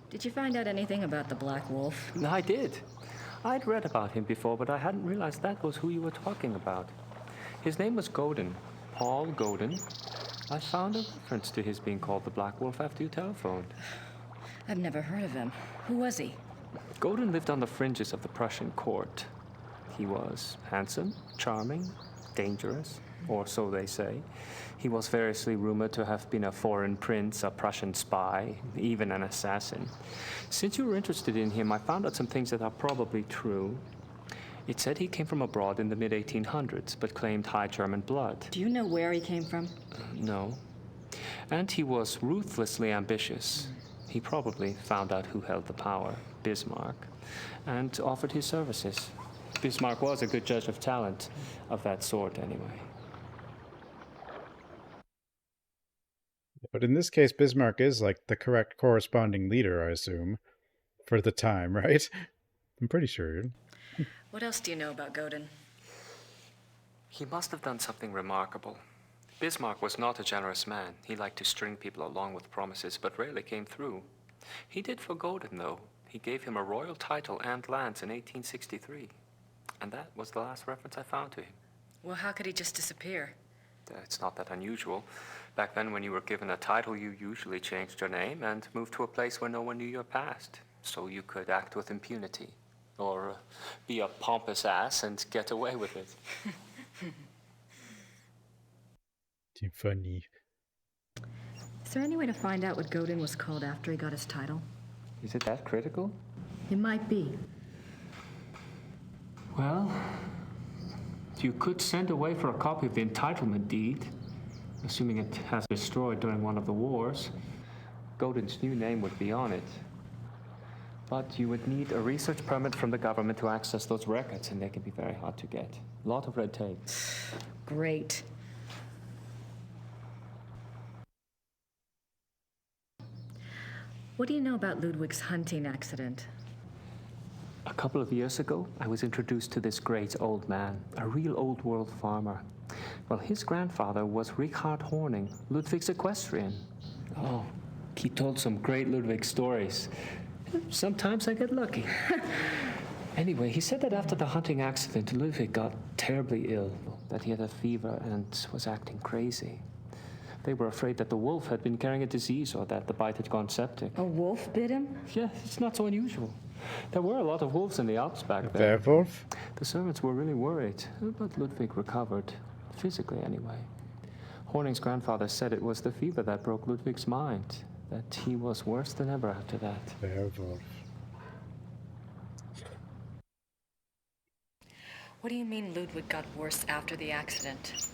Did you find out anything about the Black Wolf? I did. I'd read about him before, but I hadn't realized that was who you were talking about. His name was Godin, Paul Godin. I found a reference to his being called the Black Wolf after you telephoned. I've never heard of him. Who was he? Godin lived on the fringes of the Prussian court. He was handsome, charming, dangerous, or so they say. He was variously rumored to have been a foreign prince, a Prussian spy, even an assassin. Since you were interested in him, I found out some things that are probably true. It said he came from abroad in the mid-1800s, but claimed High German blood. Do you know where he came from? No. And he was ruthlessly ambitious. He probably found out who held the power, Bismarck, and offered his services. Bismarck was a good judge of talent, of that sort anyway. But in this case, Bismarck is like the correct corresponding leader, I assume, for the time, right? I'm pretty sure. What else do you know about Godin? He must have done something remarkable. Bismarck was not a generous man. He liked to string people along with promises, but rarely came through. He did for Godin, though. He gave him a royal title and lands in 1863. And that was the last reference I found to him. Well, how could he just disappear? It's not that unusual. Back then, when you were given a title, you usually changed your name and moved to a place where no one knew your past, so you could act with impunity, or be a pompous ass and get away with it. Too funny. Is there any way to find out what Godin was called after he got his title? Is it that critical? It might be. Well, you could send away for a copy of the entitlement deed, assuming it has been destroyed during one of the wars. Godin's new name would be on it. But you would need a research permit from the government to access those records, and they can be very hard to get. A lot of red tape. Great. What do you know about Ludwig's hunting accident? A couple of years ago, I was introduced to this great old man, a real old world farmer. Well, his grandfather was Richard Horning, Ludwig's equestrian. Oh, he told some great Ludwig stories. Sometimes I get lucky. Anyway, he said that after the hunting accident, Ludwig got terribly ill, that he had a fever and was acting crazy. They were afraid that the wolf had been carrying a disease or that the bite had gone septic. A wolf bit him? Yeah, it's not so unusual. There were a lot of wolves in the Alps back then. Werewolf? The servants were really worried, but Ludwig recovered, physically anyway. Horning's grandfather said it was the fever that broke Ludwig's mind, that he was worse than ever after that. Werewolf. What do you mean Ludwig got worse after the accident?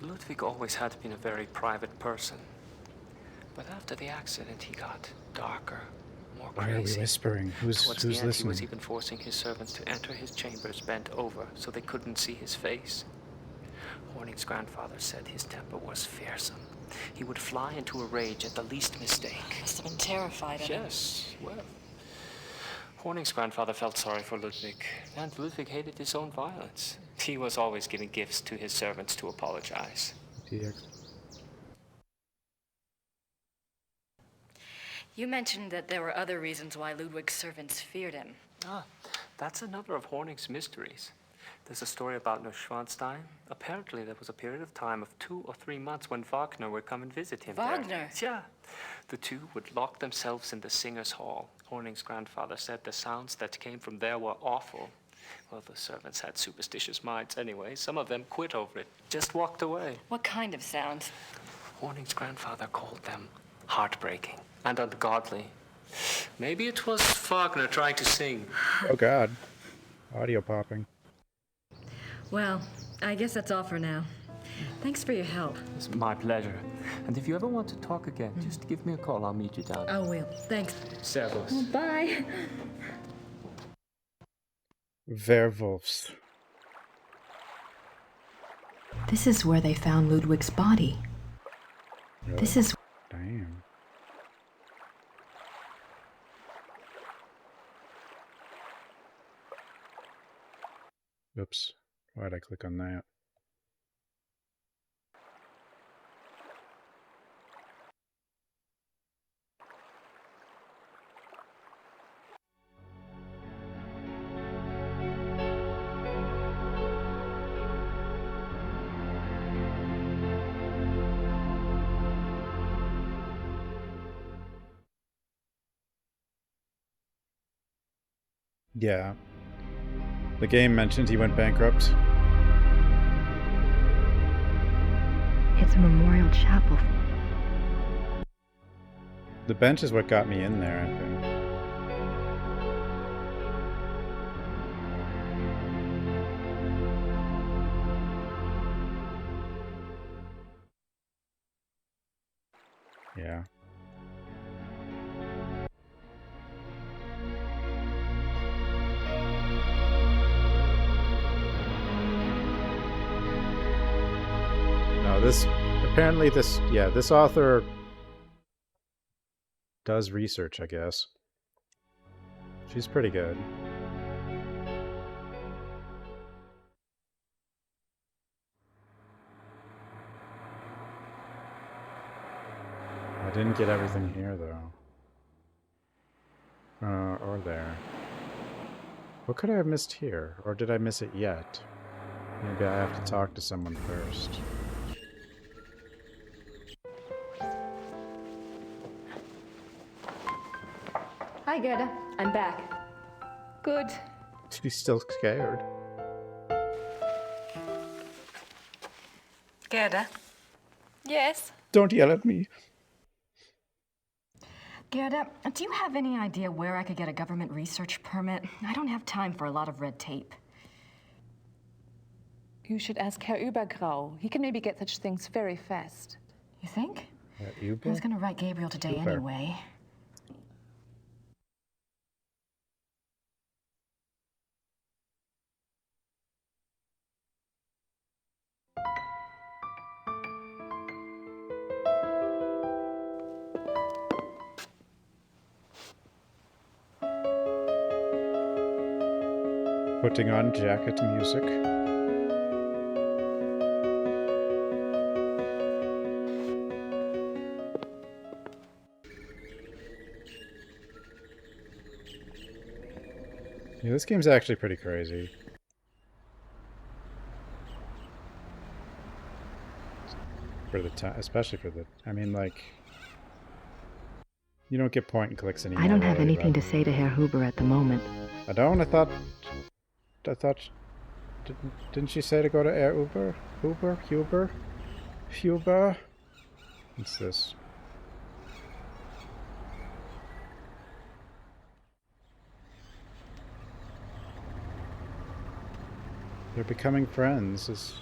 Ludwig always had been a very private person. But after the accident, he got darker, more crazy. Why are we whispering? Who's Towards the end, listening? He was even forcing his servants to enter his chambers bent over so they couldn't see his face. Horning's grandfather said his temper was fearsome. He would fly into a rage at the least mistake. Must have been terrified of him. Yes, well. Horning's grandfather felt sorry for Ludwig, and Ludwig hated his own violence. He was always giving gifts to his servants to apologize. You mentioned that there were other reasons why Ludwig's servants feared him. Ah, that's another of Horning's mysteries. There's a story about Neuschwanstein. Apparently, there was a period of time of 2 or 3 months when Wagner would come and visit him Wagner? there. Yeah. The two would lock themselves in the singers' hall. Horning's grandfather said the sounds that came from there were awful. Well, the servants had superstitious minds anyway. Some of them quit over it, just walked away. What kind of sounds? Horning's grandfather called them heartbreaking and ungodly. Maybe it was Faulkner trying to sing. Oh god. Audio popping. Well, I guess that's all for now. Thanks for your help. It's my pleasure. And if you ever want to talk again, just give me a call. I'll meet you down. I will. Thanks. Servus. Well, bye. Werewolves. This is where they found Ludwig's body. Really? This is... Damn. Oops. Why'd I click on that? Yeah. The game mentioned he went bankrupt. It's a memorial chapel. The bench is what got me in there, I think. Yeah. No, this author does research, I guess. She's pretty good. I didn't get everything here, though. Or there. What could I have missed here? Or did I miss it yet? Maybe I have to talk to someone first. Hi, Gerda. I'm back. Good. She's still scared. Gerda? Yes? Don't yell at me. Gerda, do you have any idea where I could get a government research permit? I don't have time for a lot of red tape. You should ask Herr Übergrau. He can maybe get such things very fast. You think? Uber? I was going to write Gabriel today Uber. anyway. Putting on jacket music. Yeah, this game's actually pretty crazy. For the time, especially for the... I mean, like... You don't get point and clicks anymore. I don't have really, anything but- to say to Herr Huber at the moment. I don't? I thought... Didn't she say to go to Air Uber? Huber? What's this? They're becoming friends.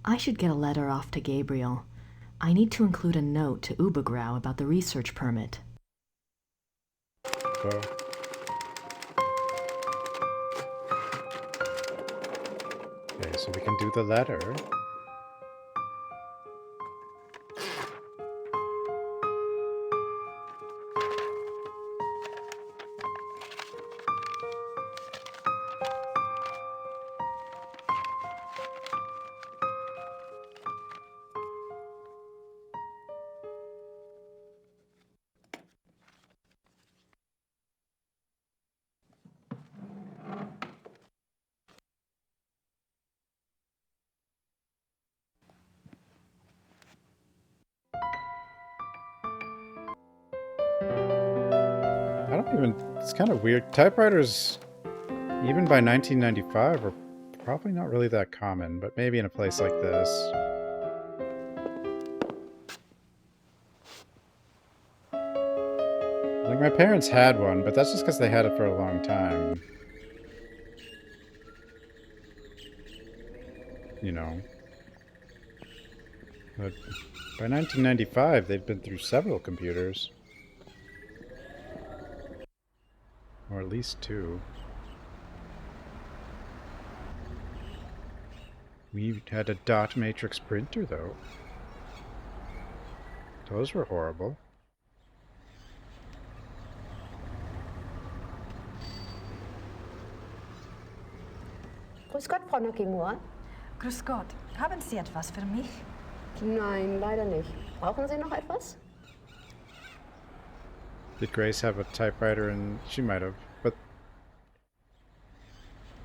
I should get a letter off to Gabriel. I need to include a note to Übergrau about the research permit. Go. Okay, so we can do the letter. don't even... It's kind of weird. Typewriters, even by 1995, were probably not really that common, but maybe in a place like this. Like, my parents had one, but that's just because they had it for a long time. You know. But by 1995, they've been through several computers. Or at least 2. We had a dot matrix printer, though. Those were horrible. Grüß Gott, Frau Nakamura. Grüß Gott. Haben Sie etwas für mich? Nein, leider nicht. Brauchen Sie noch etwas? Did Grace have a typewriter? And she might have, but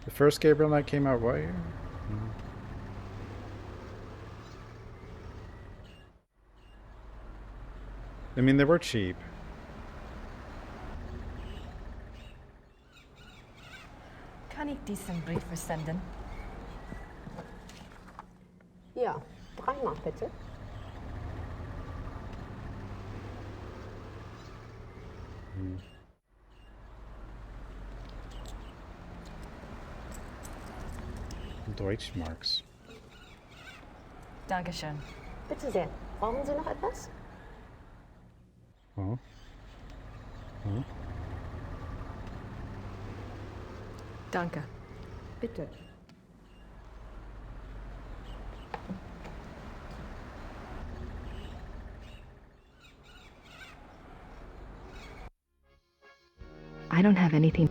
the first Gabriel Knight came out what year? I mean, they were cheap. Kann ich diesen Brief versenden? Ja, 3-mal bitte. Deutschmarks. Dankeschön. Bitte sehr. Brauchen Sie noch etwas? Oh. Oh. Danke. Bitte. I don't have anything.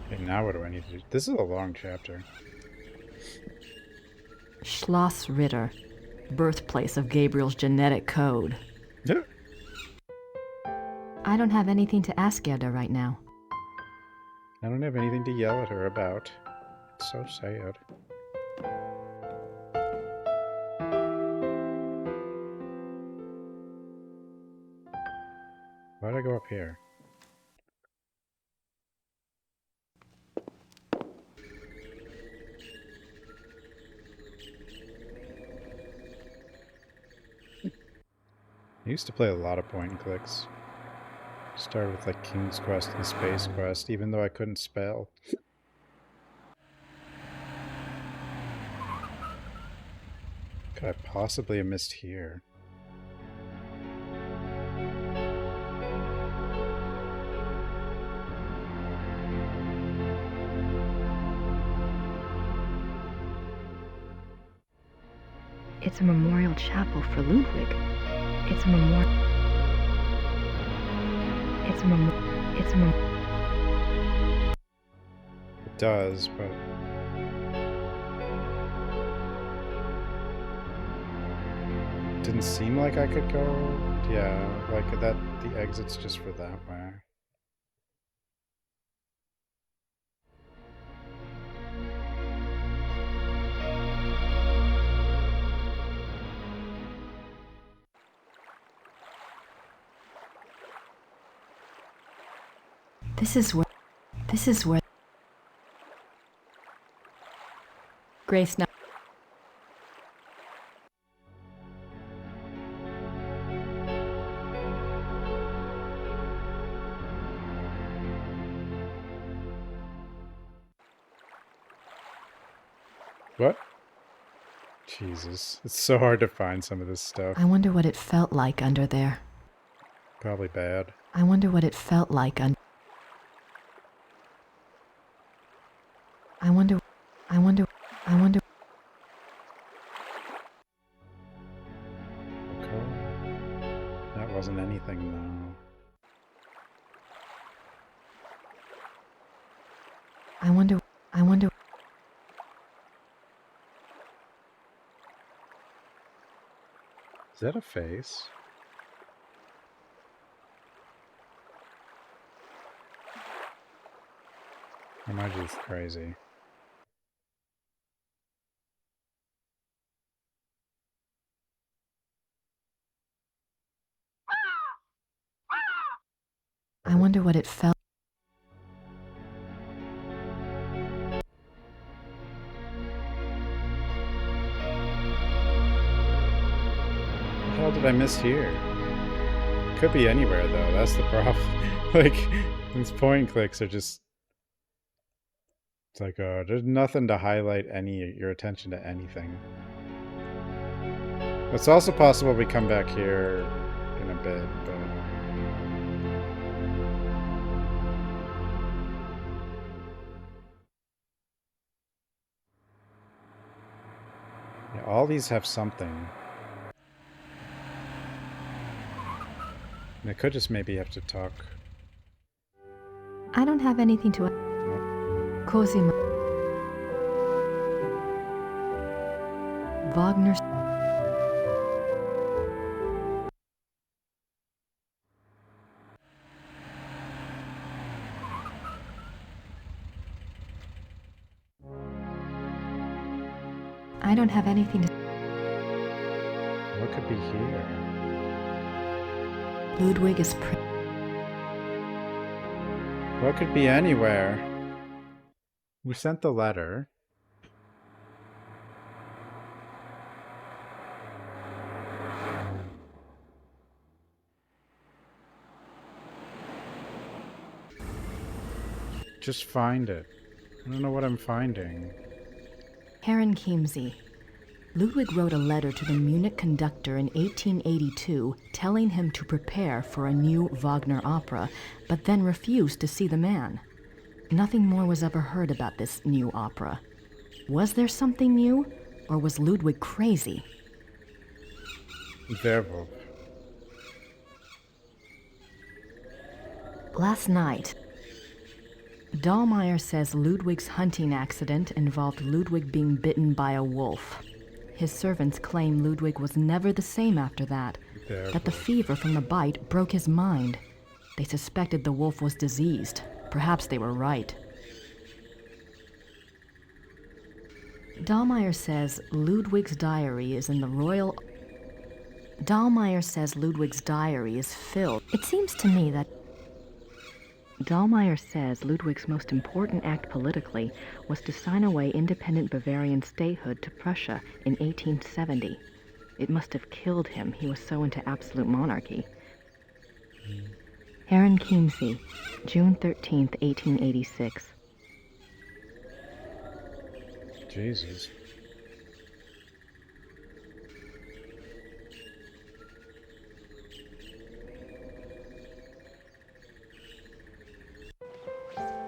Okay, now what do I need to do? This is a long chapter. Schloss Ritter, birthplace of Gabriel's genetic code. Yeah. I don't have anything to ask Gerda right now. I don't have anything to yell at her about. It's so sad. Why'd I go up here? I used to play a lot of point and clicks. Started with like King's Quest and Space Quest, even though I couldn't spell. Could I possibly have missed here? It's a memorial chapel for Ludwig. It's a memorial. It does, but... Didn't seem like I could go... Yeah, like that, the exit's just for that way. This is where Grace now. What? Jesus, it's so hard to find some of this stuff. I wonder what it felt like under there. Probably bad. I wonder what it felt like under. I wonder. Okay. That wasn't anything, though. I wonder. Is that a face? Or am I just crazy? wonder what it felt. What the hell did I miss here? Could be anywhere though, that's the problem. Like, these point clicks are just... It's like, there's nothing to highlight your attention to anything. It's also possible we come back here in a bit, but... Yeah, all these have something. And I could just maybe have to talk. I don't have anything to... Cosima. Wagner's... I don't have anything to... What could be here? Ludwig is... What could be anywhere? We sent the letter. Just find it. I don't know what I'm finding. Herren Chiemsee. Ludwig wrote a letter to the Munich conductor in 1882 telling him to prepare for a new Wagner opera, but then refused to see the man. Nothing more was ever heard about this new opera. Was there something new, or was Ludwig crazy? Werewolf. Last night, Dahlmeier says Ludwig's hunting accident involved Ludwig being bitten by a wolf. His servants claim Ludwig was never the same after that, that the fever from the bite broke his mind. They suspected the wolf was diseased. Perhaps they were right. Dahlmeier says Ludwig's diary is in the royal... Dahlmeier says Ludwig's diary is filled. It seems to me that... Dahlmeier says Ludwig's most important act politically was to sign away independent Bavarian statehood to Prussia in 1870. It must have killed him. He was so into absolute monarchy. Herren Chiemsee, June 13th, 1886. Jesus.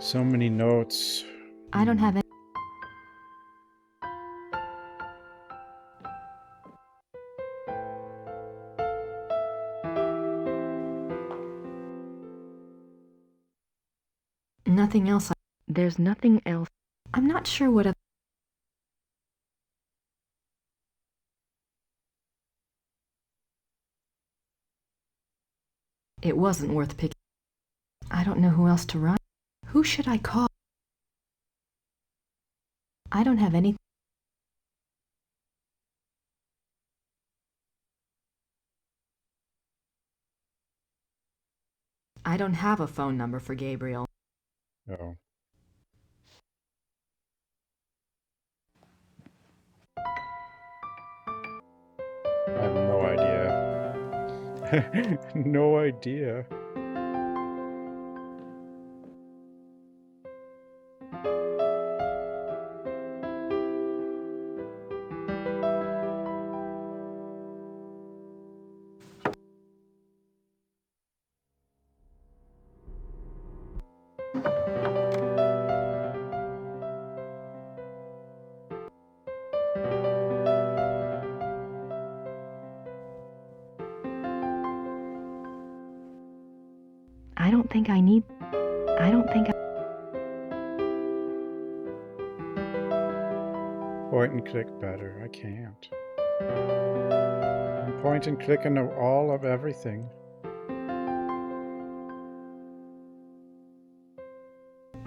So many notes. I don't have any... Nothing else. There's nothing else. I'm not sure what... It wasn't worth picking. I don't know who else to write. Who should I call? I don't have any... I don't have a phone number for Gabriel. Oh. I have no idea. No idea. I don't think I need... I don't think I... Point and click better. I can't. I'm point and clicking all of everything.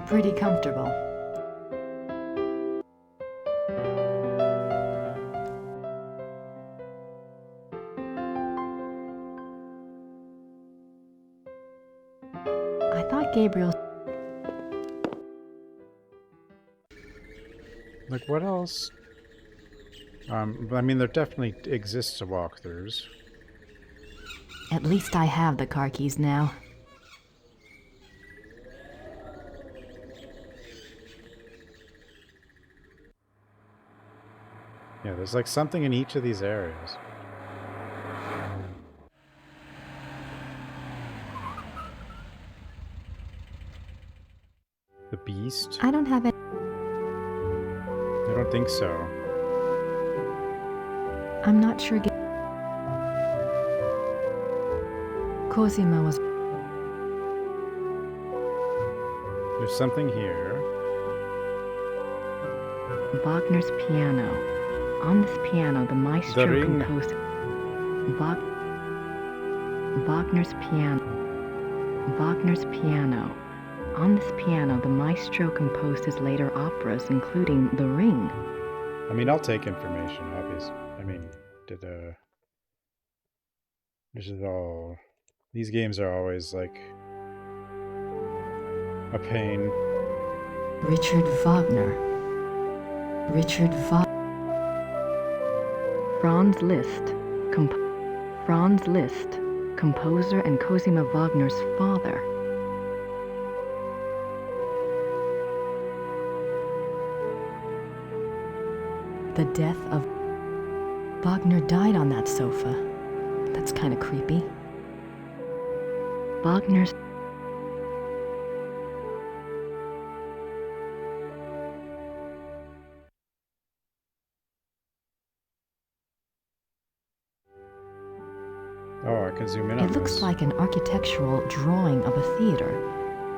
Pretty comfortable. I thought like Gabriel. Like, what else? I mean, there definitely exists walkthroughs. At least I have the car keys now. Yeah, there's like something in each of these areas. The beast? I don't have it. I don't think so. I'm not sure. Cosima was. There's something here. Wagner's piano. On this piano, the maestro composed. Wagner's piano. Wagner's piano. On this piano, the maestro composed his later operas, including The Ring. I mean, I'll take information, obviously. I mean, this is all... These games are always, like, a pain. Richard Wagner. Franz Liszt. Franz Liszt, composer and Cosima Wagner's father. The death of... Wagner died on that sofa. That's kind of creepy. Wagner's... Oh, I can zoom in on It looks this. like an architectural drawing of a theater.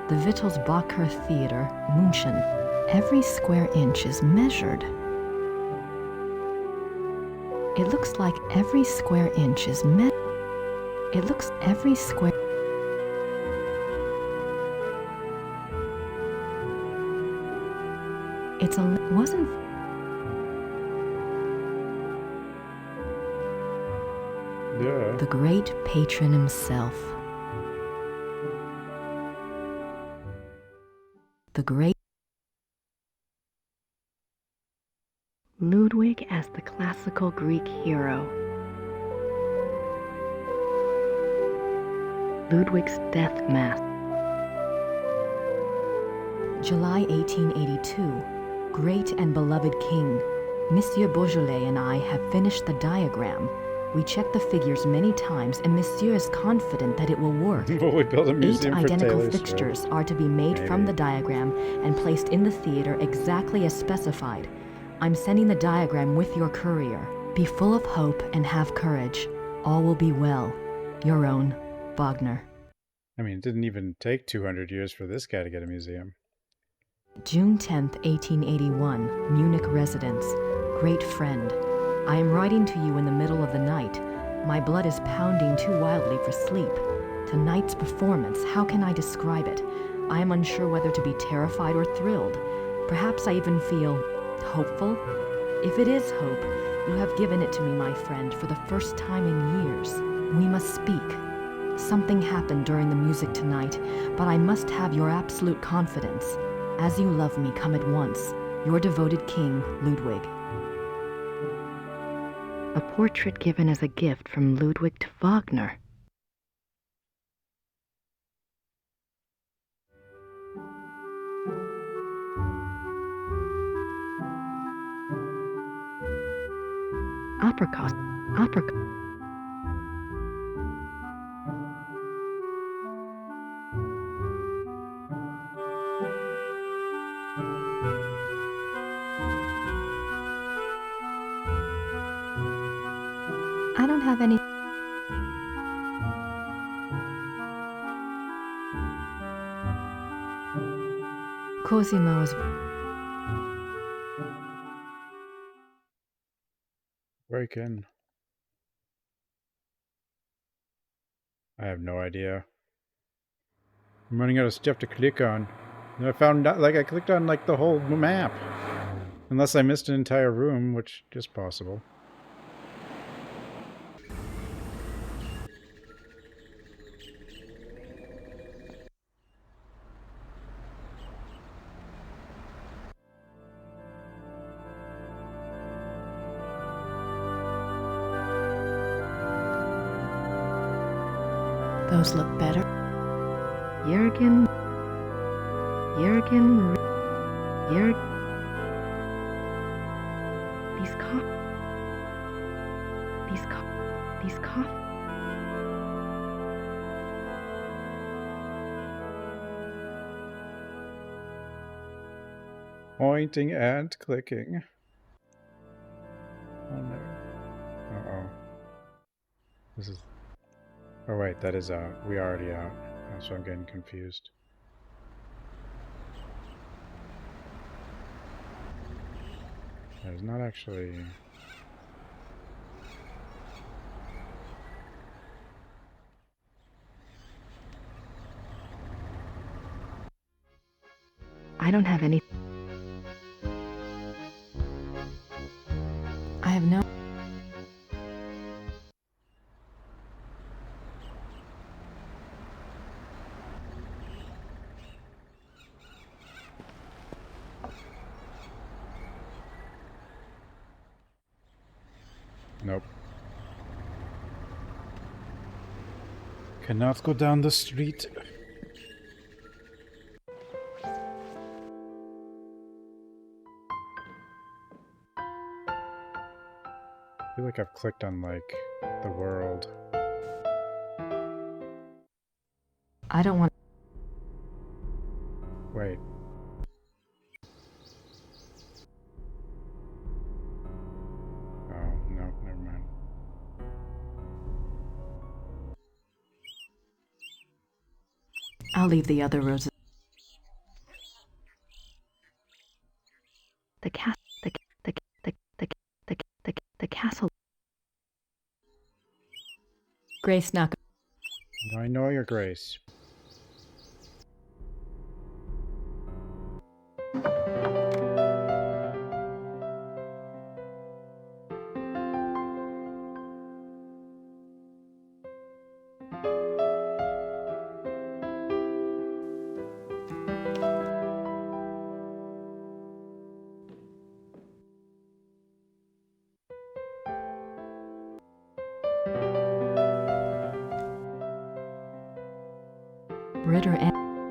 The Wittelsbacher Theater, München. Every square inch is measured. It looks like every square inch is It looks every square... It's a... wasn't... Yeah. The great patron himself. The great... Ludwig as the classical Greek hero. Ludwig's death mask. July 1882. Great and beloved king, Monsieur Beaujolais and I have finished the diagram. We checked the figures many times, and Monsieur is confident that it will work. Will we build a museum 8 for identical Taylor fixtures Swift? are to be made from Maybe. the diagram and placed in the theater exactly as specified. I'm sending the diagram with your courier. Be full of hope and have courage. All will be well. Your own, Wagner. I mean, it didn't even take 200 years for this guy to get a museum. June 10th, 1881, Munich residence. Great friend. I am writing to you in the middle of the night. My blood is pounding too wildly for sleep. Tonight's performance, how can I describe it? I am unsure whether to be terrified or thrilled. Perhaps I even feel hopeful. If it is hope, you have given it to me, my friend, for the first time in years. We must speak. Something happened during the music tonight, but I must have your absolute confidence. As you love me, come at once. Your devoted king, Ludwig. A portrait given as a gift from Ludwig to Wagner. Apricot. I don't have any... Cosima was... Break in. I have no idea. I'm running out of stuff to click on. And I found out, like, I clicked on, like, the whole map. Unless I missed an entire room, which is possible. clothes look better. Jürgen. These cough. Pointing and clicking. Oh no. Uh-oh. This is... Oh wait, that is out. We already out. So I'm getting confused. There's not actually... I don't have any. I have no. Nope. Cannot go down the street. I feel like I've clicked on, like, the world. I don't want. Wait. Oh, no, never mind. I'll leave the other roses. The castle. Grace knock. I know your Grace.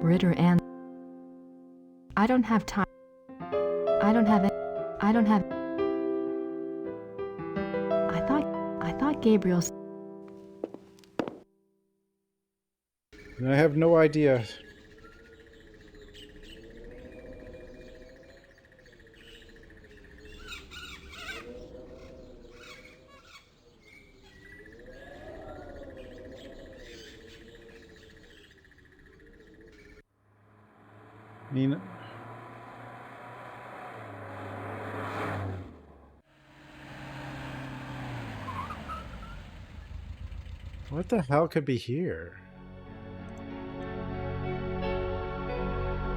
Ritter and I don't have time. I don't have it. I don't have. I thought Gabriel's. I have no idea. Nina. What the hell could be here?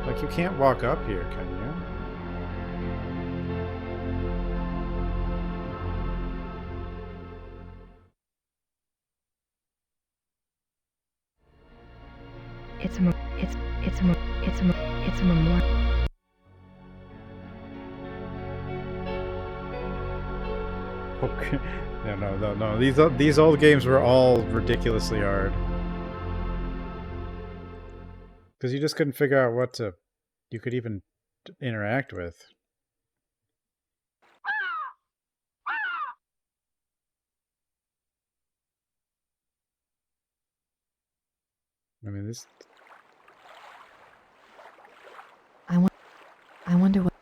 Like, you can't walk up here, can you? It's a memorial. Okay. No. These old games were all ridiculously hard. Because you just couldn't figure out what you could even interact with. I mean, this... I wonder what.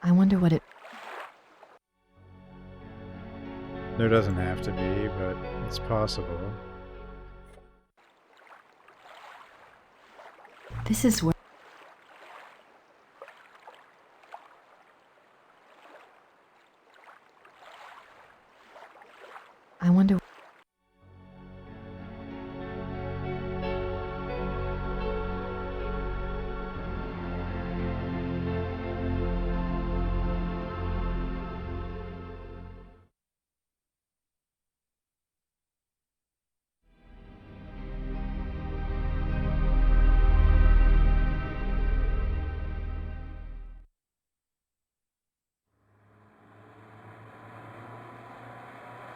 I wonder what it. There doesn't have to be, but it's possible. This is where. I wonder.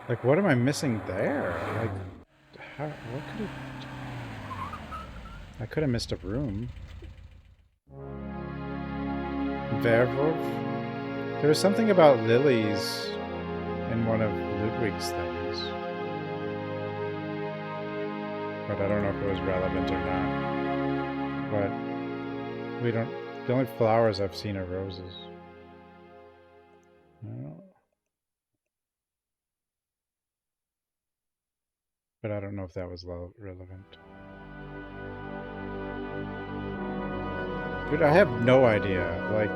Like, what am I missing there? Like, how, what could it... I could have missed a room. Werewolf? There was something about lilies in one of Ludwig's things. But I don't know if it was relevant or not. But we don't... The only flowers I've seen are roses. But I don't know if that was relevant. Dude, I have no idea. Like,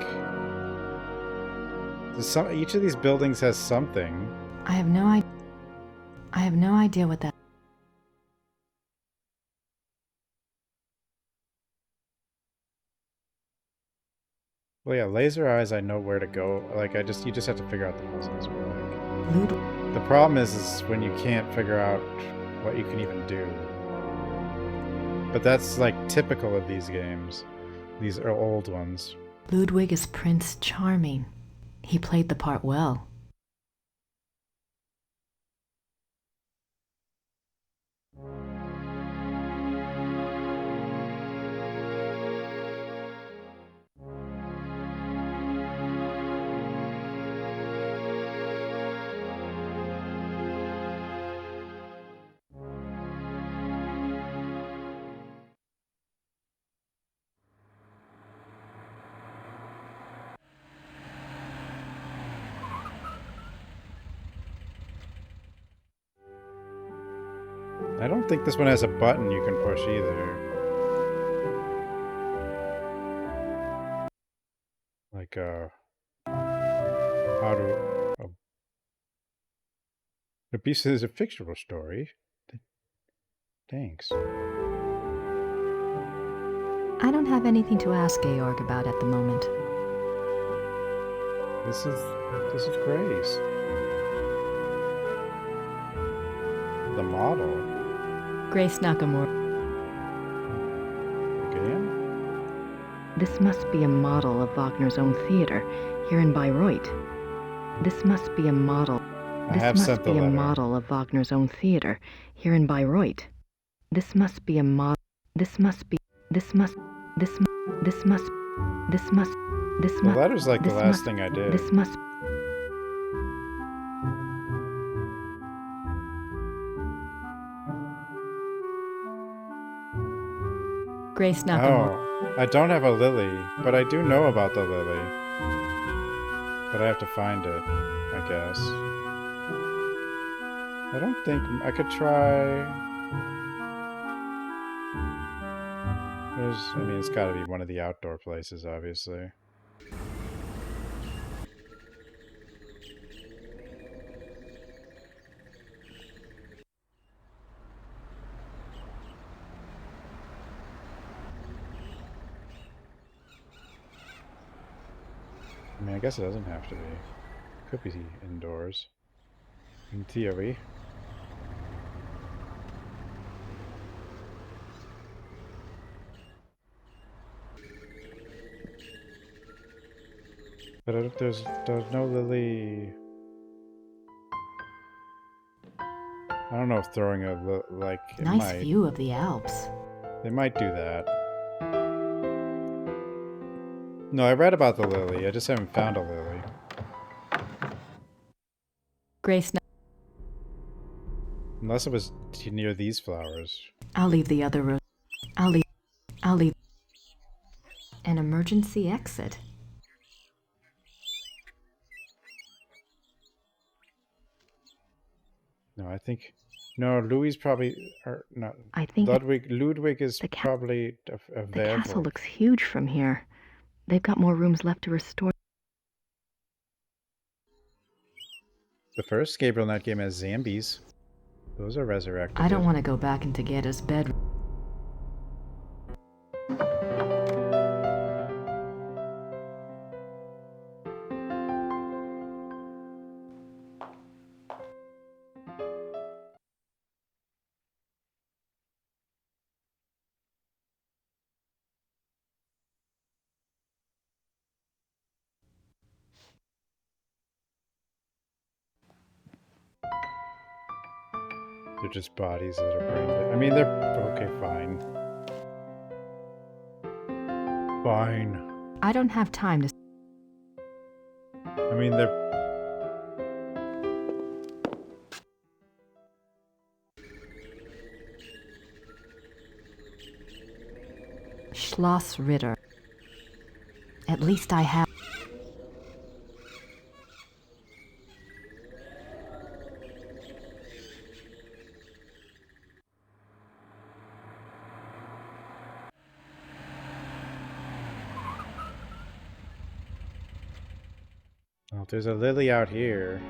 each of these buildings has something. I have no idea. I have no idea what that. Well, yeah, laser eyes. I know where to go. Like, you just have to figure out the puzzles. Like, the problem is when you can't figure out what you can even do. But that's like typical of these games. These are old ones. Ludwig is Prince Charming. He played the part well. I don't think this one has a button you can push either. Like, how to... The Beast is a fictional story. Thanks. I don't have anything to ask Georg about at the moment. This is Grace. The model. Grace Nakamura. Again? This must be a model of Wagner's own theater here in Bayreuth. This must be a model. This must be a model of Wagner's own theater here in Bayreuth. This must be a model. This must be. This must. This must. This must. This must. This must. The letter's like the last thing I did. This must. Grace Nakamura. Oh, I don't have a lily, but I do know about the lily. But I have to find it, I guess. I don't think... I could try... I mean, it's gotta be one of the outdoor places, obviously. I mean, I guess it doesn't have to be. Could be indoors. In theory. But there's no lily. I don't know if throwing a like it Nice might. view of the Alps. They might do that. No, I read about the lily. I just haven't found a lily. Grace. Unless it was near these flowers. I'll leave the other room. I'll leave. An emergency exit. No, I think... No, Louis probably... Or not. I think Ludwig is probably a The werewolf. castle looks huge from here. They've got more rooms left to restore. The first Gabriel Knight game has zombies. Those are resurrected. I don't want to go back into Getta's bed. They're just bodies that are brain dead. I mean, they're okay, fine. Fine. I don't have time to. I mean, they're. Schloss Ritter. At least I have. Oh, there's a lily out here.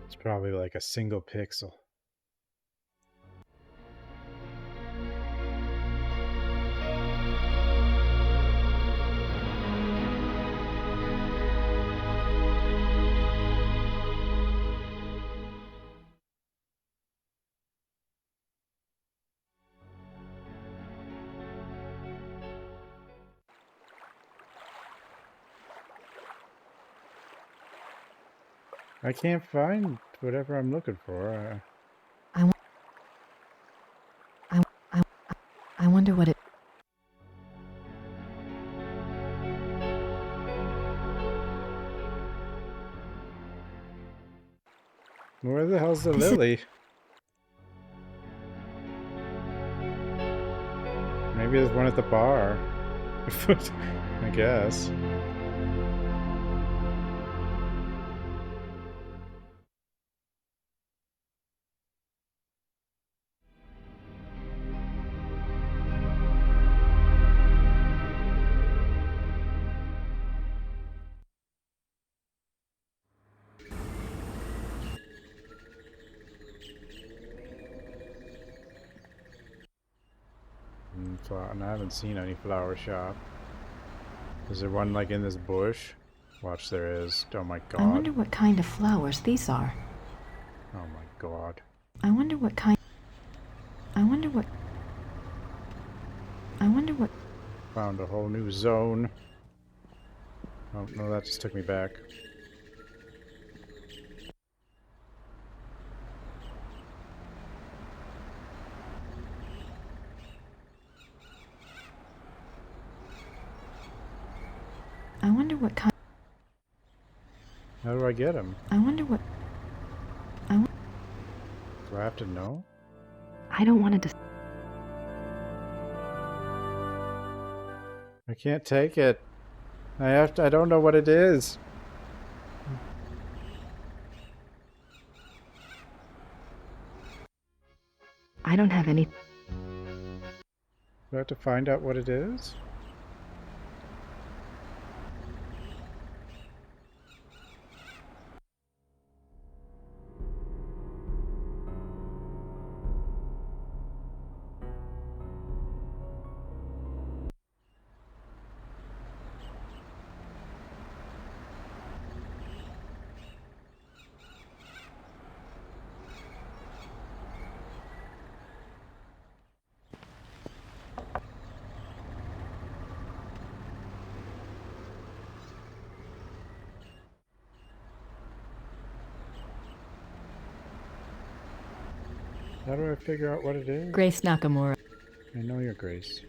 It's probably like a single pixel. I can't find whatever I'm looking for. I wonder what it. Where the hell's the lily? Maybe there's one at the bar. I guess. And I haven't seen any flower shop. Is there one like in this bush? Watch, there is. Oh my god. I wonder what kind of flowers these are. Oh my god. I wonder what kind. I wonder what. Found a whole new zone. Oh no, that just took me back. I wonder what kind. How do I get him? I wonder what. Do I have to know? I don't want to. I can't take it. I have to. I don't know what it is. I don't have any. Do I have to find out what it is? How do I figure out what it is? Grace Nakamura. I know you're Grace.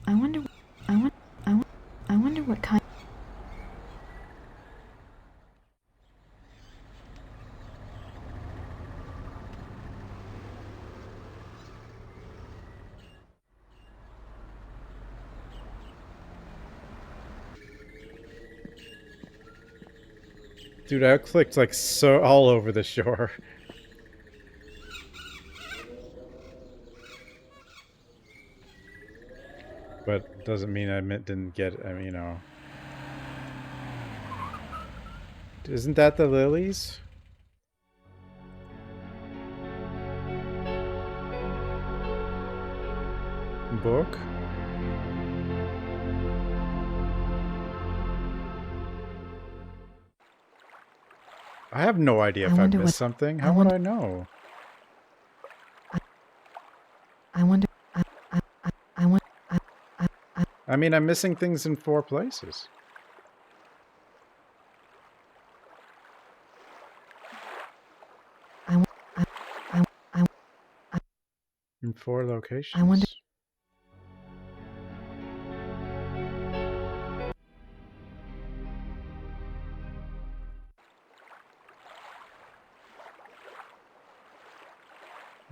I wonder what kind. Dude, I clicked like so all over the shore. But doesn't mean I didn't get it. I mean, you know. Isn't that the lilies? Book? I have no idea if I missed something. How would I know? I mean, I'm missing things in 4 places. In 4 locations.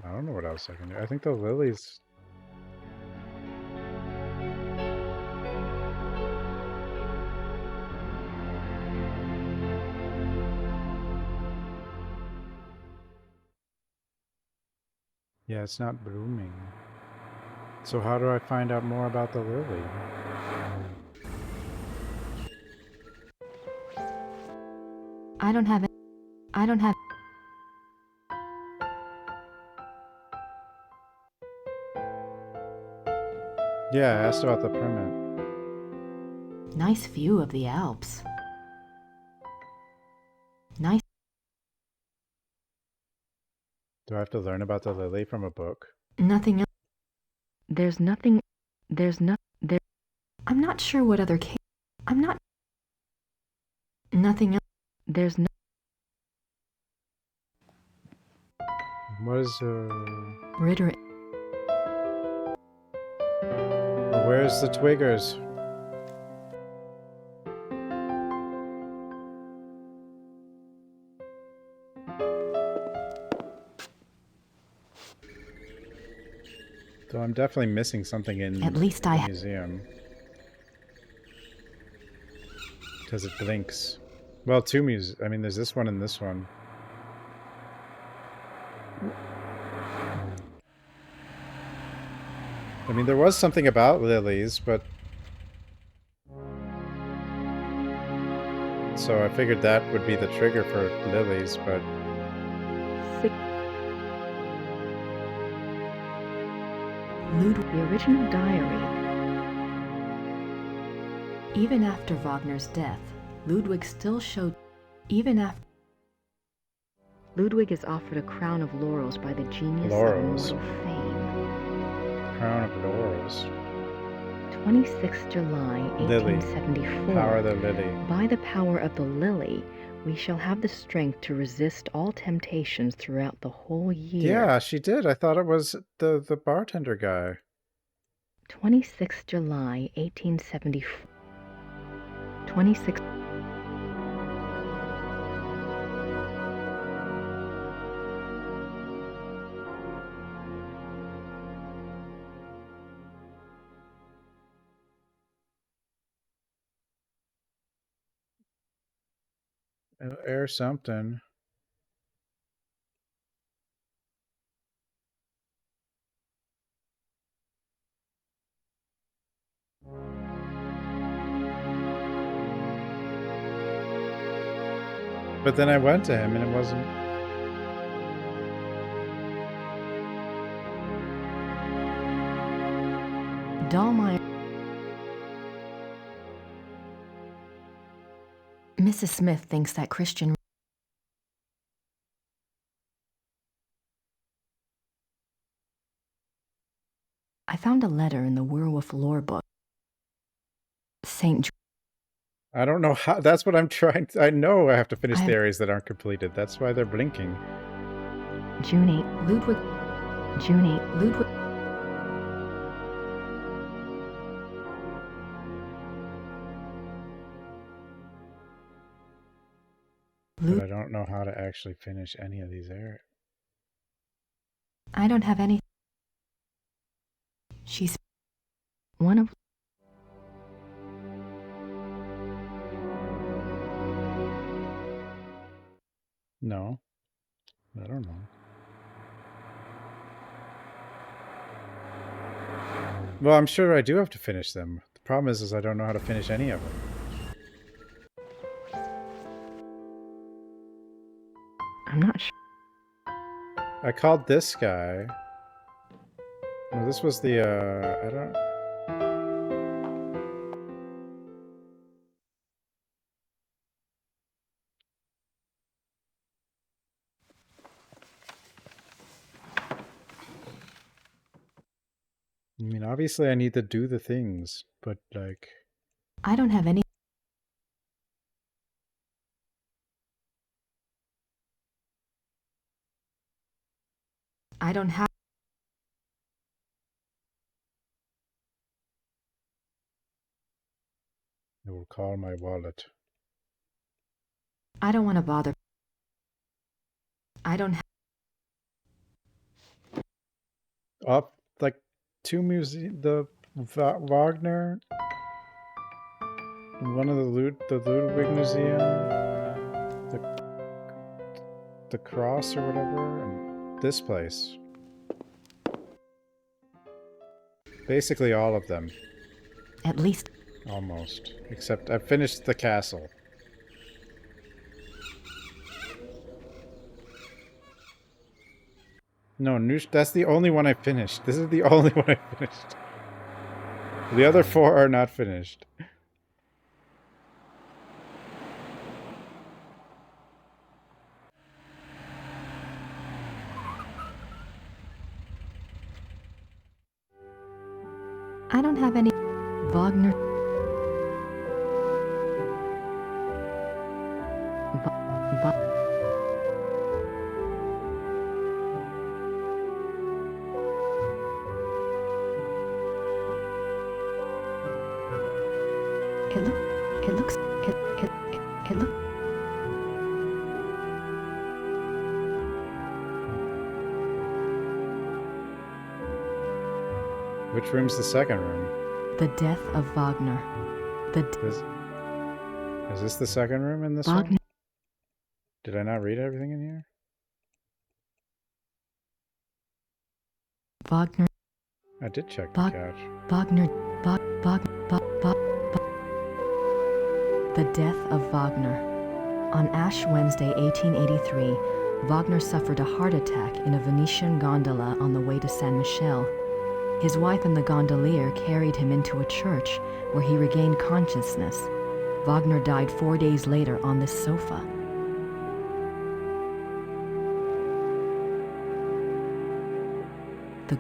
I don't know what else I can do. I think the lilies... Yeah, it's not blooming. So how do I find out more about the lily? I don't have it. I don't have. Yeah, I asked about the permit. Nice view of the Alps. Nice. Do I have to learn about the lily from a book? Nothing else. There's nothing. There's not. There. I'm not sure what other case. I'm not. Nothing else. There's no. What is Ritter. Where's the twiggers? So I'm definitely missing something in At least the museum. Because it blinks. Well, 2 I mean, there's this one and this one. I mean, there was something about lilies, but... So I figured that would be the trigger for lilies, but... Ludwig, the original diary. Even after Wagner's death, Ludwig still showed. Even after. Ludwig is offered a crown of laurels by the genius of immortal fame. Crown of laurels. 26th July, 1874. Power of the lily. By the power of the lily, we shall have the strength to resist all temptations throughout the whole year. Yeah, she did. I thought it was the bartender guy. 26th July, 1874. 26. Air something. But then I went to him and it wasn't... Dahlmeyer. Mrs. Smith thinks that Christian. I found a letter in the werewolf lore book. St. I don't know how... That's what I'm trying to... I know I have to finish the areas that aren't completed. That's why they're blinking. June 8, Ludwig. June 8, Ludwig. But I don't know how to actually finish any of these areas. I don't have any. She's one of. No. I don't know. Well, I'm sure I do have to finish them. The problem is I don't know how to finish any of them. I'm not sure. I called this guy. No, this was the, I don't... I mean, obviously I need to do the things, but like... I don't have any... I don't have... I will call my wallet. I don't want to bother. I don't have... Up, like, two the Wagner, one of the Ludwig Museum, the Cross or whatever, and this place. Basically all of them. At least. Almost. Except I finished the castle. No, that's the only one I finished. This is the only one I finished. The other 4 are not finished. I don't have any... Wagner... It looks... Which room's the second room? The Death of Wagner. Is this the second room in this Wagner. one? Did I not read everything in here? Wagner. I did check the couch. Wagner. The Death of Wagner. On Ash Wednesday, 1883, Wagner suffered a heart attack in a Venetian gondola on the way to Saint Michel. His wife and the gondolier carried him into a church where he regained consciousness. Wagner died 4 days later on this sofa. The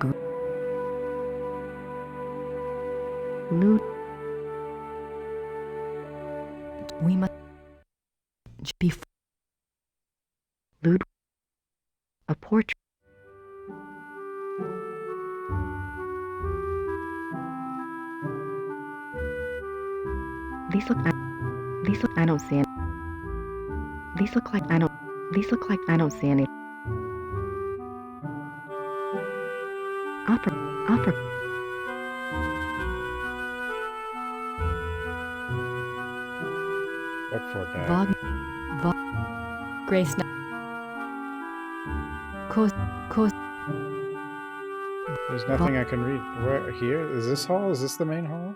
We must be Lud a portrait. These look I don't see any. These look like I don't see any. Opera. What for that? Grace. There's nothing I can read. Where here? Is this hall? Is this the main hall?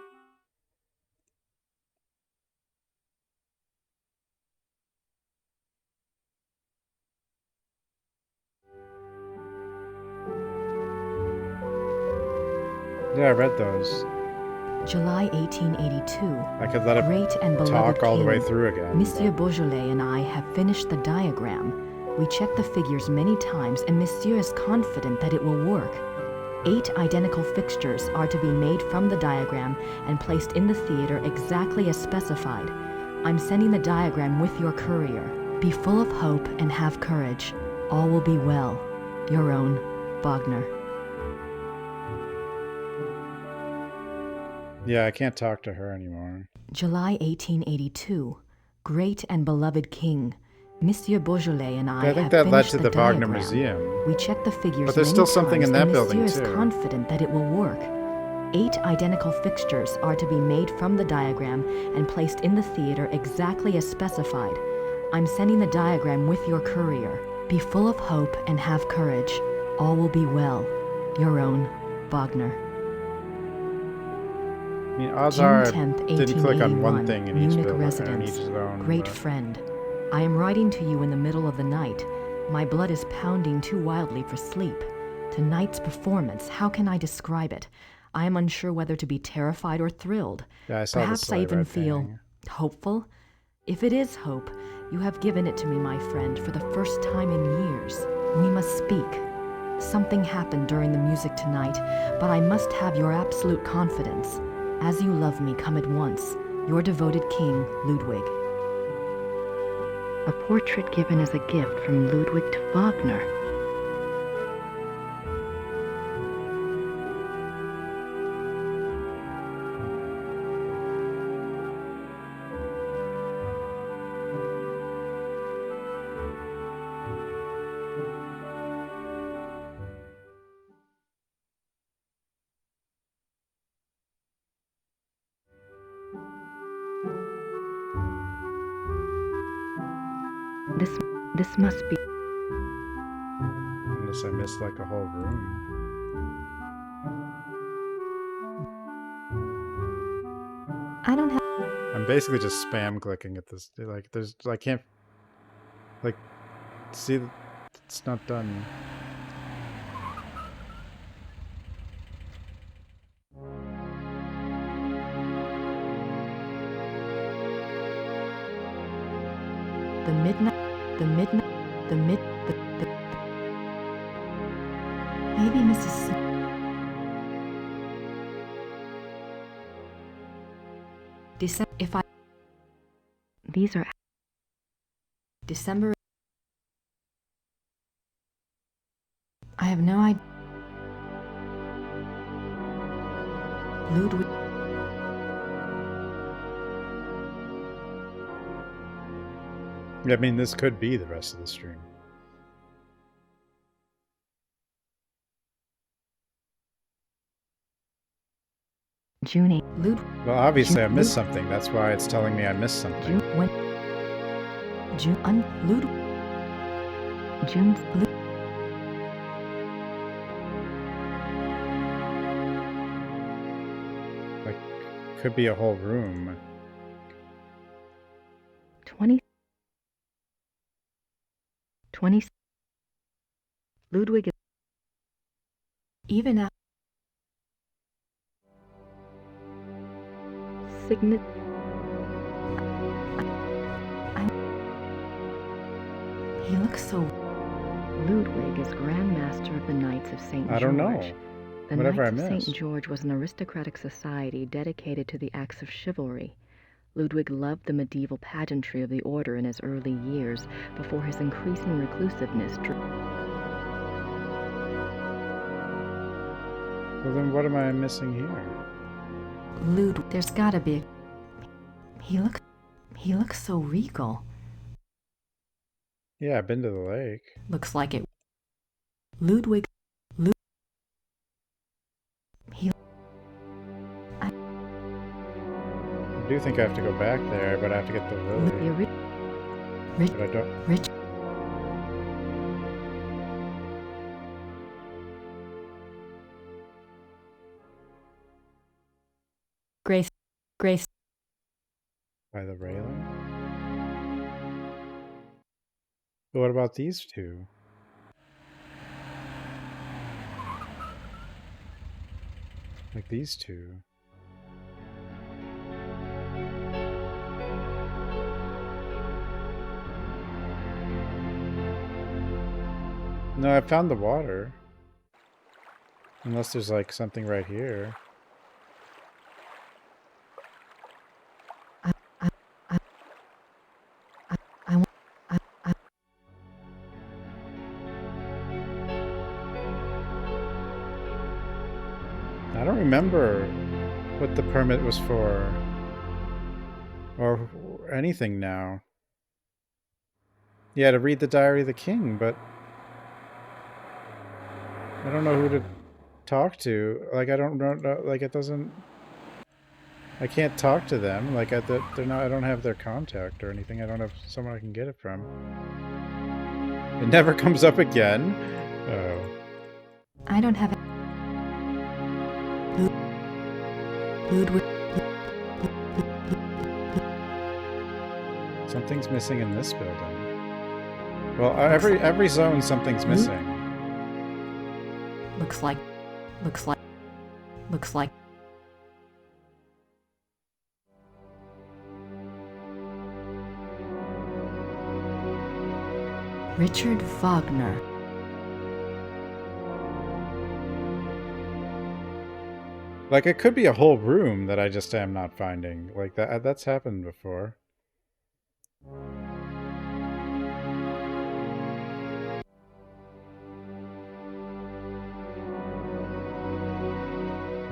Yeah, I read those. July 1882. I could let it Great and talk all the way king, through again. Monsieur Beaujolais and I have finished the diagram. We checked the figures many times, and Monsieur is confident that it will work. 8 identical fixtures are to be made from the diagram and placed in the theater exactly as specified. I'm sending the diagram with your courier. Be full of hope and have courage. All will be well. Your own, Wagner. Yeah, I can't talk to her anymore. July 1882. Great and beloved king, Monsieur Beaujolais and I think have that led finished to the Wagner Museum. We checked the figures But there's many still something times, in that and building, Monsieur too. is confident that it will work. 8 identical fixtures are to be made from the diagram and placed in the theater exactly as specified. I'm sending the diagram with your courier. Be full of hope and have courage. All will be well. Your own, Wagner. I mean, odds June are 10th, didn't click on one 1881, thing in each Munich building, residence. in each zone. Great but- friend. I am writing to you in the middle of the night. My blood is pounding too wildly for sleep. Tonight's performance, how can I describe it? I am unsure whether to be terrified or thrilled. Yeah, I saw Perhaps the I even red feel painting. hopeful. If it is hope, you have given it to me, my friend, for the first time in years. We must speak. Something happened during the music tonight, but I must have your absolute confidence. As you love me, come at once. Your devoted king, Ludwig. A portrait given as a gift from Ludwig to Wagner. This must be. Unless I missed like a whole room. I don't have. I'm basically just spam clicking at this. Like, I can't, like, see, it's not done. Maybe Mrs. December, if I... These are... December... I have no idea. Ludwig... I mean, this could be the rest of the stream. June 8. Well, obviously I missed something. That's why it's telling me I missed something. Like, could be a whole room. 20. Ludwig is... Even at... Signet... He looks so... Ludwig is Grand Master of the Knights of St. George. I don't know. The Whatever I Knights of missed. St. George was an aristocratic society dedicated to the acts of chivalry. Ludwig loved the medieval pageantry of the order in his early years, before his increasing reclusiveness drew... Well, then what am I missing here? Ludwig, there's gotta be... He looks so regal. Yeah, I've been to the lake. Looks like it. Ludwig... I do think I have to go back there, but I have to get the lily. But I don't... Grace. By the railing? But what about these two? Like these two. No, I found the water. Unless there's like something right here. I don't remember what the permit was for. Or anything now. Yeah, to read the Diary of the King, but I don't know who to talk to. Like, I don't know, like, it doesn't... I can't talk to them. Like, they're not, I don't have their contact or anything. I don't have someone I can get it from. It never comes up again. Oh. I don't have it. Ludwig. Something's missing in this building. Well, every zone something's missing. Looks like. Richard Wagner. Like, it could be a whole room that I just am not finding. Like, that's happened before.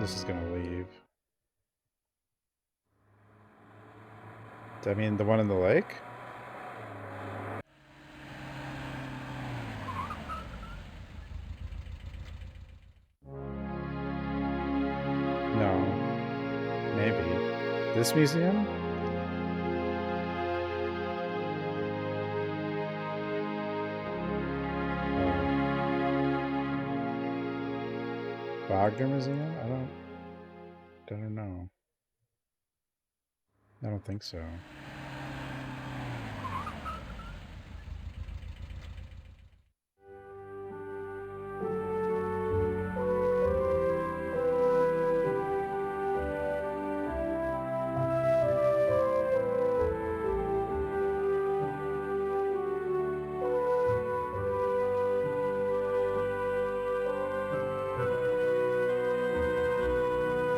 This is gonna leave. I mean, the one in the lake? No. Maybe. This museum? Wagner Museum? I don't know. I don't think so.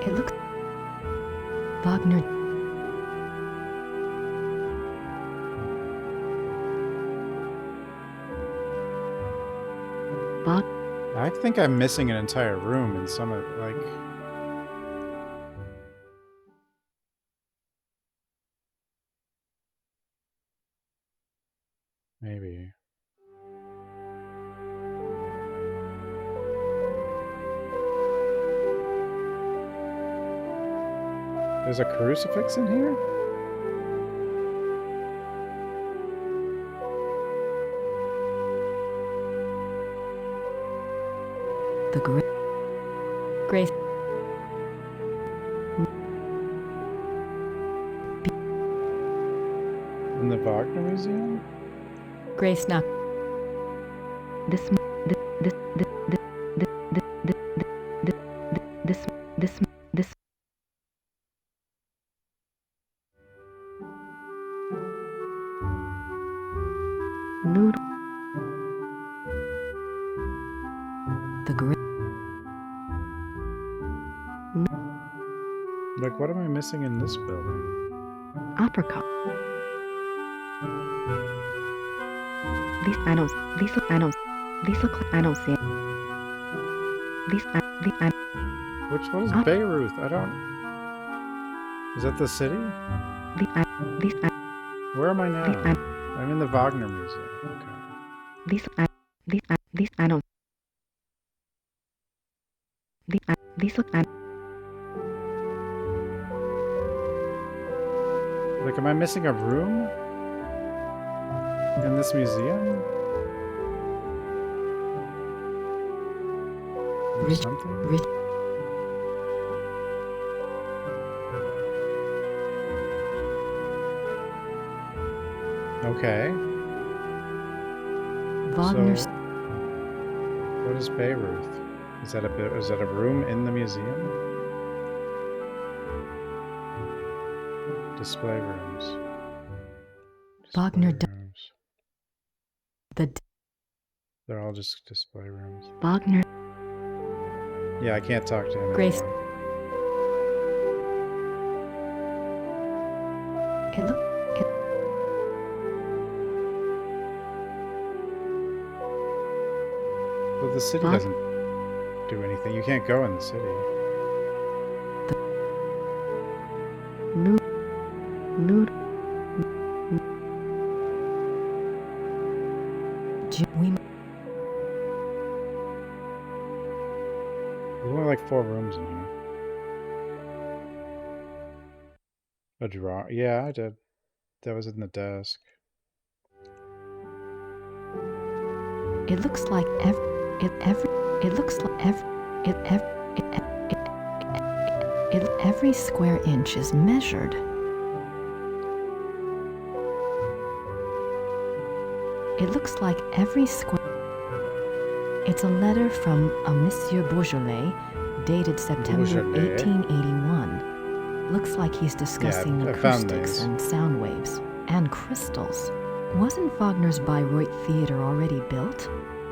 It looks... Wagner... I think I'm missing an entire room in some of, like... Maybe. There's a crucifix in here? The Grace... In the Wagner Museum? Grace now. This Lud... The Grace... Like, what am I missing in this building? Apricot. These I don't see it. Which one is Beirut? I don't... Is that the city? Where am I now? I'm in the Wagner Museum. Okay. These I don't... Like, am I missing a room? In this museum? Or something? Okay. Wagner's... So, what is Beirut? Is that a room in the museum? Display rooms. Wagner... They're all just display rooms. Wagner... Yeah, I can't talk to him Grace... anymore. But the city doesn't do anything. You can't go in the city. Lud... There's only like 4 rooms in here. A drawer. Yeah, I did. That was in the desk. It looks like every square inch is measured. It looks like every square... It's a letter from a Monsieur Beaujolais, dated September 1881. Looks like he's discussing acoustics and sound waves, and crystals. Wasn't Wagner's Bayreuth Theater already built?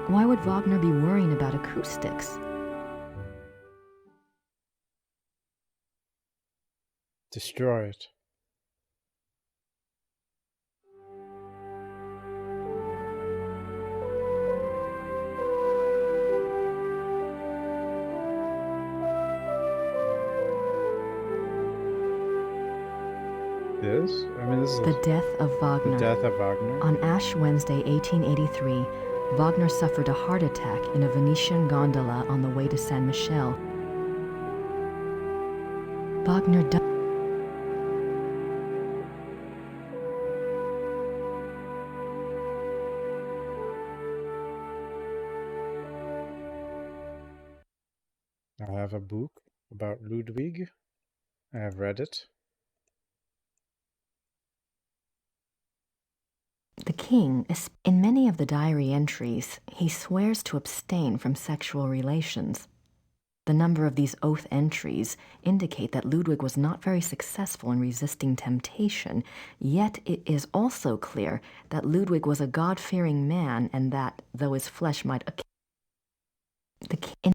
Why would Wagner be worrying about acoustics? Destroy it. This? I mean, this is The Death of Wagner. The Death of Wagner. On Ash Wednesday, 1883, Wagner suffered a heart attack in a Venetian gondola on the way to San Michel. Wagner died. I have a book about Ludwig. I have read it. The king, in many of the diary entries, he swears to abstain from sexual relations. The number of these oath entries indicate that Ludwig was not very successful in resisting temptation, yet it is also clear that Ludwig was a God-fearing man and that, though his flesh might... The king...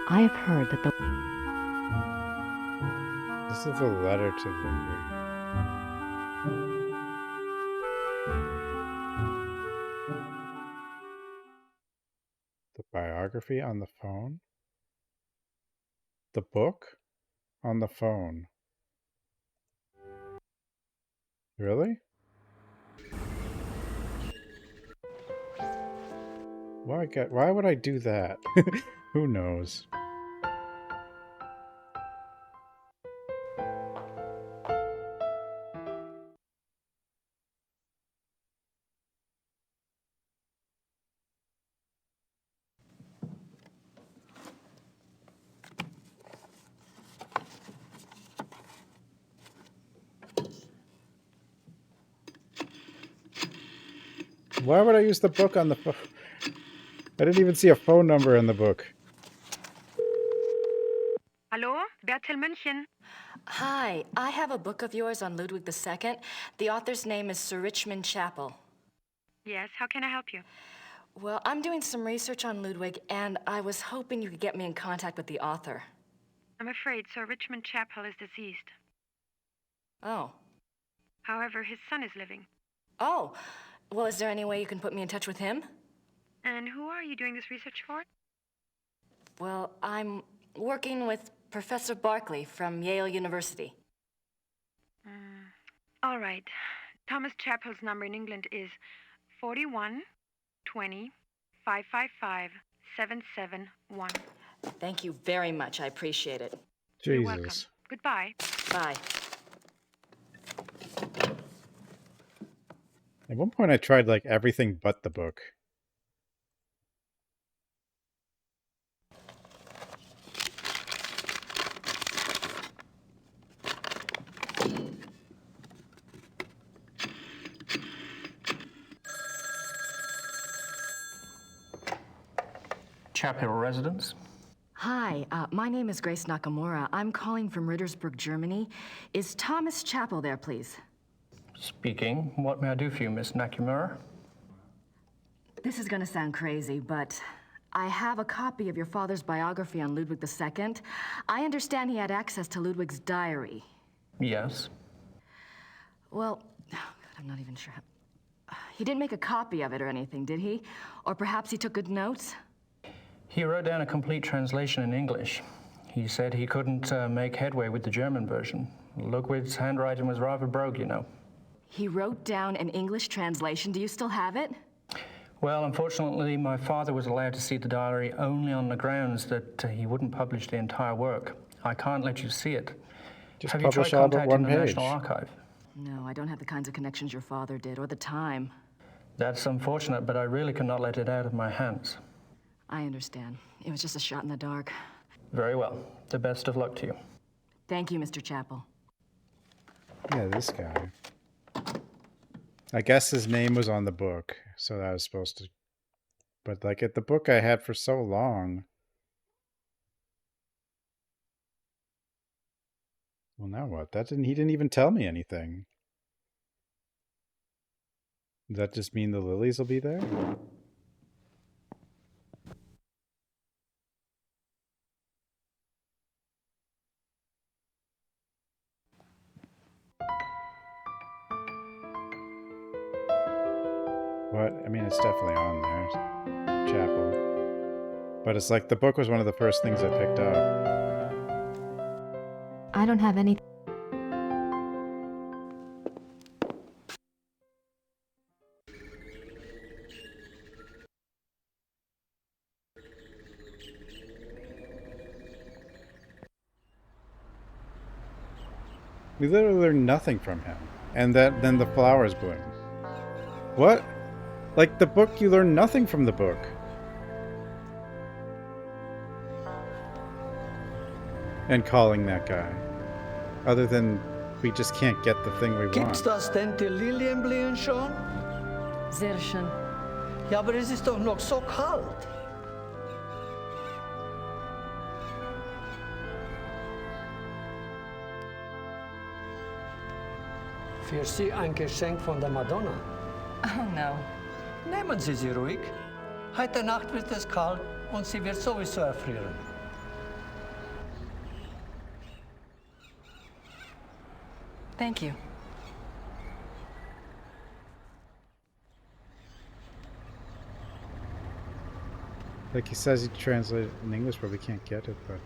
I have heard that the... This is a letter to Ludwig. The biography on the phone? The book on the phone? Really? Why would I do that? Who knows? Why would I use the book on the phone? I didn't even see a phone number in the book. Hallo, Bertel München. Hi, I have a book of yours on Ludwig II. The author's name is Sir Richmond Chapel. Yes, how can I help you? Well, I'm doing some research on Ludwig, and I was hoping you could get me in contact with the author. I'm afraid Sir Richmond Chapel is deceased. Oh. However, his son is living. Oh. Well, is there any way you can put me in touch with him? And who are you doing this research for? Well, I'm working with Professor Barkley from Yale University. All right. Thomas Chapel's number in England is 41 20 555 771. Thank you very much. I appreciate it. Jesus. You're welcome. Goodbye. Bye. At one point I tried like everything but the book. Chapel residence? Hi, my name is Grace Nakamura. I'm calling from Rittersburg, Germany. Is Thomas Chapel there, please? Speaking. What may I do for you, Miss Nakamura? This is going to sound crazy, but I have a copy of your father's biography on Ludwig II. I understand he had access to Ludwig's diary. Yes. Well, I'm not even sure. He didn't make a copy of it or anything, did he? Or perhaps he took good notes? He wrote down a complete translation in English. He said he couldn't make headway with the German version. Ludwig's handwriting was rather brogue, you know. He wrote down an English translation. Do you still have it? Well, unfortunately, my father was allowed to see the diary only on the grounds that he wouldn't publish the entire work. I can't let you see it. Just Have you tried publish all but contacting one the page. National Archive? No, I don't have the kinds of connections your father did, or the time. That's unfortunate, but I really cannot let it out of my hands. I understand. It was just a shot in the dark. Very well. The best of luck to you. Thank you, Mr. Chappell. Yeah, this guy. I guess his name was on the book, so that was supposed to... But, like, at the book I had for so long... Well, now what? He didn't even tell me anything. Does that just mean the lilies will be there? What? I mean, it's definitely on there. Chapel. But it's like the book was one of the first things I picked up. I don't have any... We literally learned nothing from him. And then the flowers bloom. What? Like, the book, you learn nothing from the book. And calling that guy. Other than, we just can't get the thing we want. Gibt's das denn die Lilienblühen schon? Sehr schön. Ja, aber es ist doch noch so kalt. Für Sie ein Geschenk von der Madonna. Oh no. Nehmen Sie sie ruhig. Heute Nacht wird es kalt und sie wird sowieso erfrieren. Thank you. Like he says he translated in English, but we can't get it, but...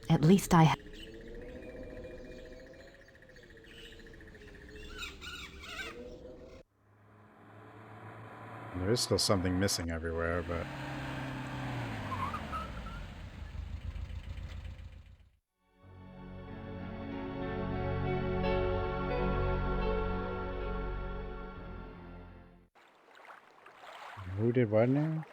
At least I... There is still something missing everywhere, but... Who did what now?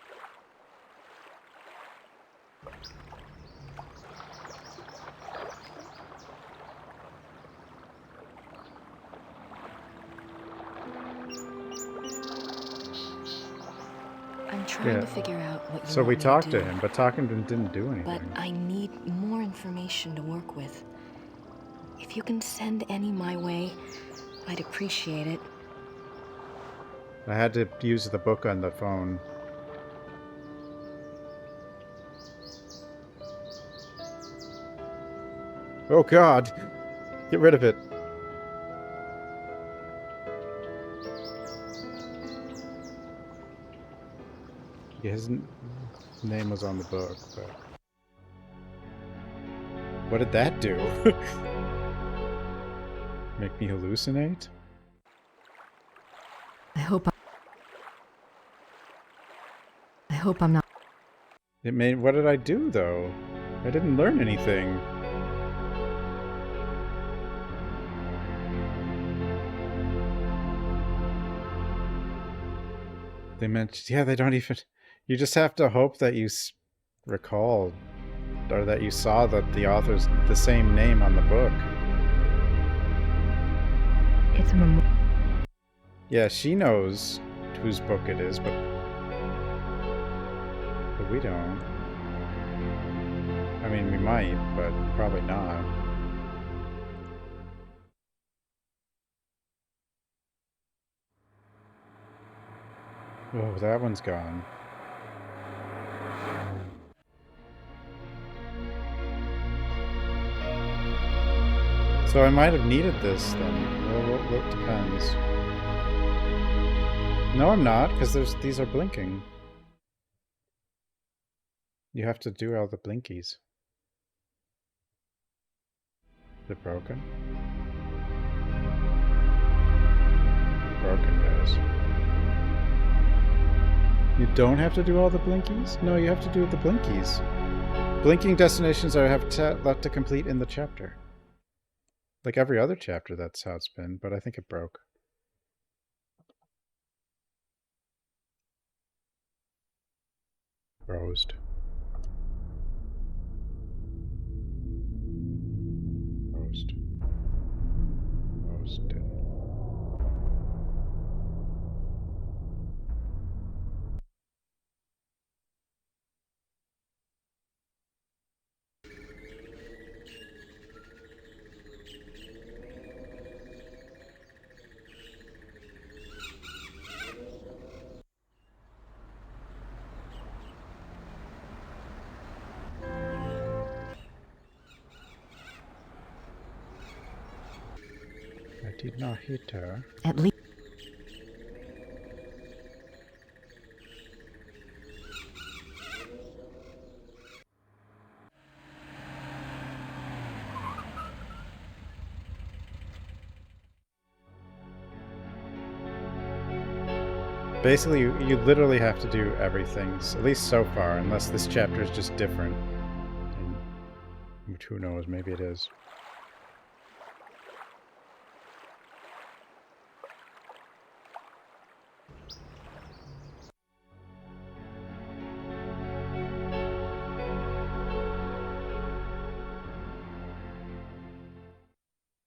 I'm trying to figure out what you So we want me talked to to do, him, but talking to him didn't do anything. but I need more information to work with. If you can send any my way, I'd appreciate it. I had to use the book on the phone. Oh God! Get rid of it. Yeah, his name was on the book, but... What did that do? Make me hallucinate? I hope I'm not... It made... What did I do, though? I didn't learn anything. They mentioned... Yeah, they don't even... You just have to hope that you recall, or that you saw that the author's the same name on the book. It's a Yeah, she knows whose book it is, but we don't. I mean, we might, but probably not. Oh, that one's gone. So I might have needed this then. Well, it depends. No, I'm not, because these are blinking. You have to do all the blinkies. They're broken? Broken, guys. You don't have to do all the blinkies? No, you have to do the blinkies. Blinking destinations I have left to complete in the chapter. Like every other chapter, that's how it's been, but I think it broke. Roast. Roast. Roasted. I did not hit her. At least. Basically, you literally have to do everything, at least so far, unless this chapter is just different. And, which who knows, maybe it is.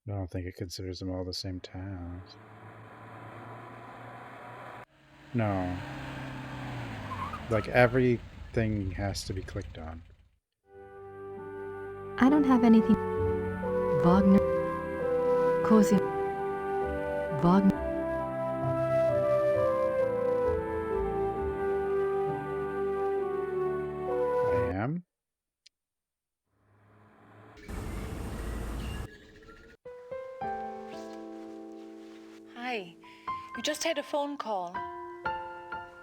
I don't think it considers them all the same towns. No. Like, everything has to be clicked on. I don't have anything. Wagner. Cozy. Wagner. I am? Hi. You just had a phone call.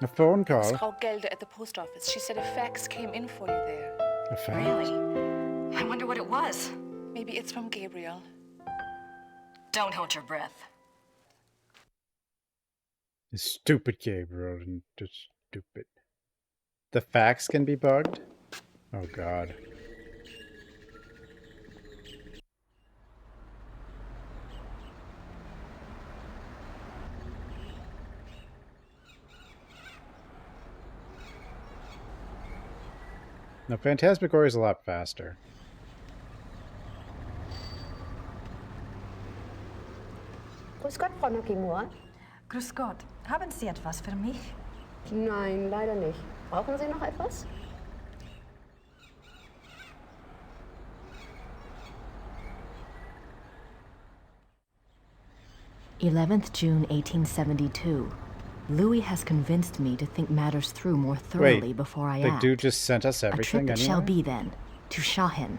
A phone call? It's Frau Gelder at the post office. She said a fax came in for you there. A fax? Really? I wonder what it was. Maybe it's from Gabriel. Don't hold your breath. Stupid Gabriel and just stupid. The fax can be bugged? Oh god. Now, Phantasmagoria is a lot faster. Grüß Gott, Frau Nakamura. Grüß Gott. Haben Sie etwas für mich? Nein, leider nicht. Brauchen Sie noch etwas? June 1872. Louis has convinced me to think matters through more thoroughly before I act. The dude just sent us A everything trip it anyway? shall be then, to Shahin.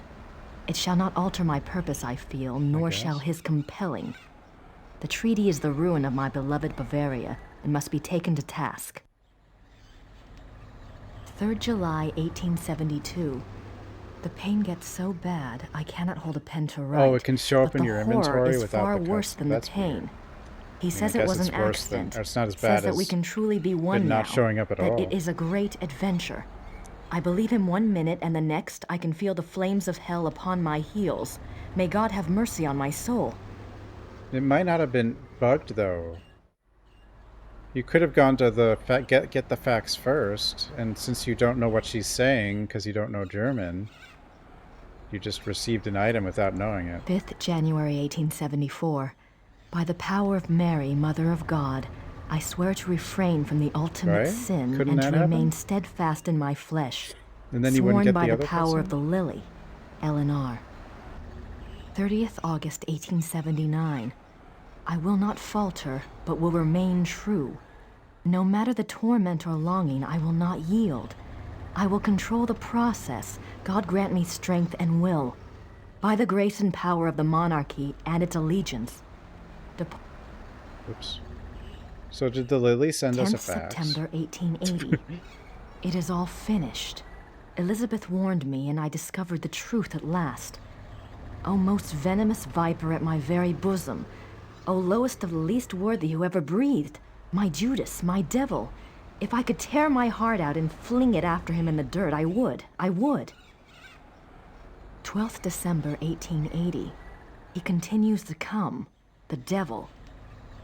It shall not alter my purpose, I feel, nor shall his compelling. The treaty is the ruin of my beloved Bavaria, and must be taken to task. 3rd July, 1872. The pain gets so bad, I cannot hold a pen to write. Oh, it can show up but in your the horror inventory is without far the worse custom. than That's the pain. weird. He I says guess it was it's an worse than- accident. or it's not as Says bad that we as can truly be one it not now, showing up at that all. it is a great adventure. I believe him 1 minute, and the next I can feel the flames of hell upon my heels. May God have mercy on my soul. It might not have been bugged, though. You could have gone to the get the facts first, and since you don't know what she's saying, because you don't know German, you just received an item without knowing it. 5th January 1874. By the power of Mary, Mother of God, I swear to refrain from the ultimate Right? sin Couldn't and to that remain happen? steadfast in my flesh. And then you Sworn wouldn't get by the the other power of cutscene? the lily, Eleanor. 30th August 1879. I will not falter, but will remain true. No matter the torment or longing, I will not yield. I will control the process. God grant me strength and will. By the grace and power of the monarchy and its allegiance. Oops. So did the Lily send us 10th a fax? September 1880. It is all finished. Elizabeth warned me, and I discovered the truth at last. O most venomous viper at my very bosom, O lowest of the least worthy who ever breathed, my Judas, my devil. If I could tear my heart out and fling it after him in the dirt, I would. 12th December 1880. He continues to come, the devil.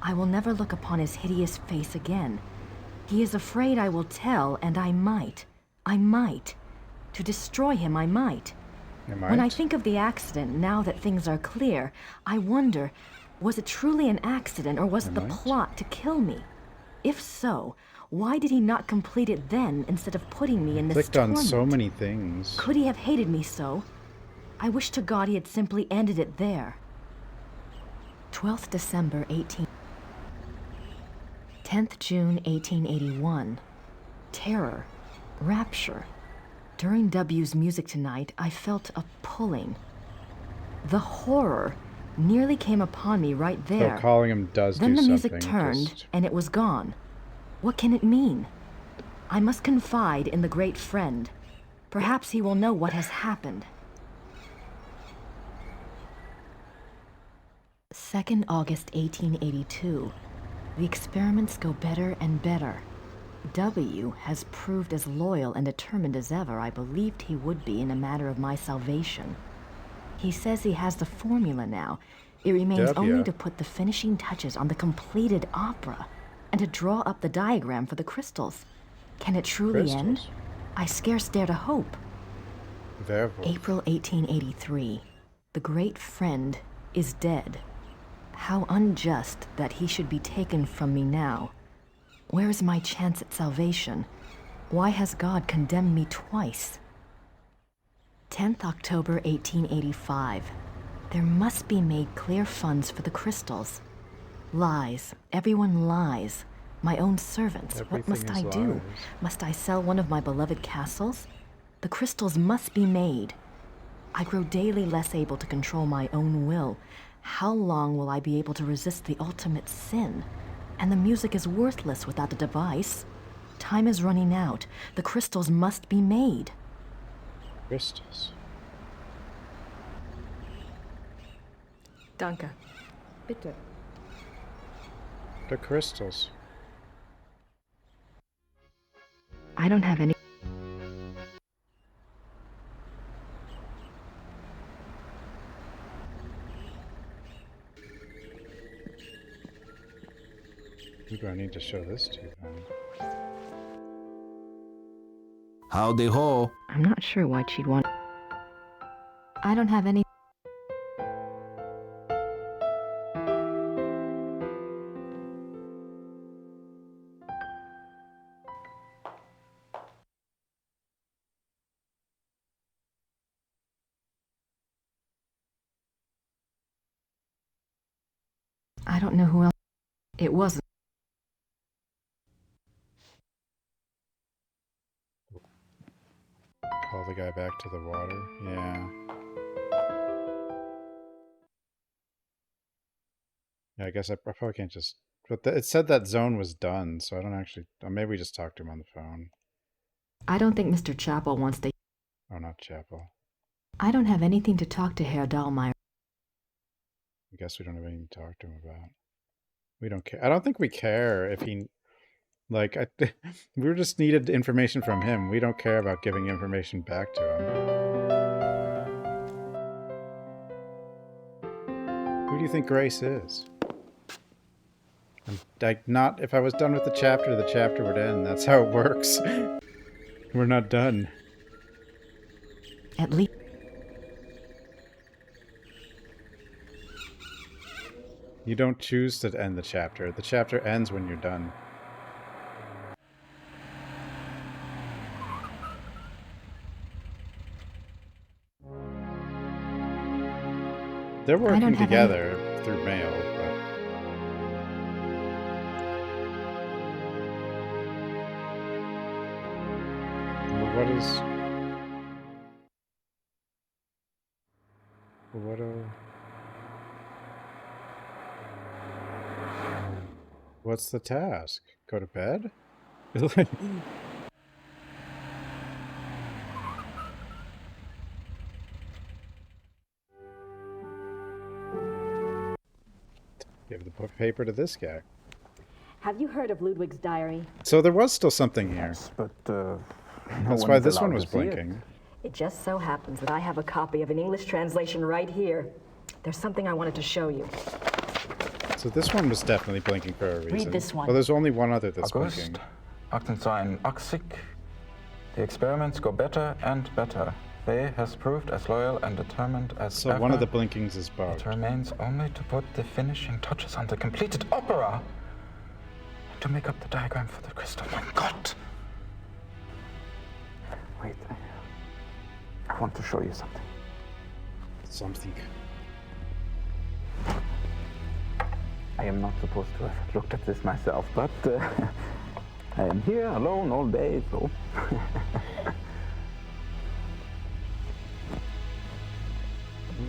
I will never look upon his hideous face again. He is afraid I will tell, and I might. To destroy him, I might. When I think of the accident, now that things are clear, I wonder, was it truly an accident, or was it the plot to kill me? If so, why did he not complete it then, instead of putting me in this Clicked torment? on so many things. Could he have hated me so? I wish to God he had simply ended it there. 12th December 10th June 1881. Terror. Rapture. During W's music tonight, I felt a pulling. The horror nearly came upon me right there. So calling him does then do the music something, turned, and it was gone. What can it mean? I must confide in the great friend. Perhaps he will know what has happened. 2nd August 1882. The experiments go better and better. W has proved as loyal and determined as ever I believed he would be in a matter of my salvation. He says he has the formula now. It remains only to put the finishing touches on the completed opera and to draw up the diagram for the crystals. Can it truly end? I scarce dare to hope. April 1883. The great friend is dead. How unjust that he should be taken from me now. Where is my chance at salvation? Why has God condemned me twice? 10th October 1885. There must be made clear funds for the crystals. Lies. Everyone lies. My own servants. What must I do? Must I sell one of my beloved castles? The crystals must be made. I grow daily less able to control my own will. How long will I be able to resist the ultimate sin? And the music is worthless without the device. Time is running out. The crystals must be made. Crystals. Danke. Bitte. The crystals. I don't have any. Who do I need to show this to then? Howdy ho. I'm not sure why she'd want. I don't have any. I don't know who else. It wasn't. Call the guy back to the water. Yeah. Yeah, I guess I probably can't just. But it said that zone was done, so I don't actually. Maybe we just talked to him on the phone. I don't think Mr. Chapel wants to. Oh, not Chapel. I don't have anything to talk to Herr Dahlmeier. I guess we don't have anything to talk to him about. We don't care. I don't think we care if he. Like, we just needed information from him. We don't care about giving information back to him. Who do you think Grace is? Like, not if I was done with the chapter would end. That's how it works. We're not done. At least. You don't choose to end the chapter. The chapter ends when you're done. They're working together through mail. What is... What's the task? Go to bed? Give the paper to this guy. Have you heard of Ludwig's diary? So there was still something here. Yes, but that's why this one was blinking. It just so happens that I have a copy of an English translation right here. There's something I wanted to show you. So this one was definitely blinking for a reason. Read this one. Well, there's only one other that's August, blinking. 1880. The experiments go better and better. They has proved as loyal and determined as So ever. one of the blinkings is bugged. It remains only to put the finishing touches on the completed opera. And to make up the diagram for the crystal. My God! Wait, I want to show you something. Something. I am not supposed to have looked at this myself, but I am here alone all day, so...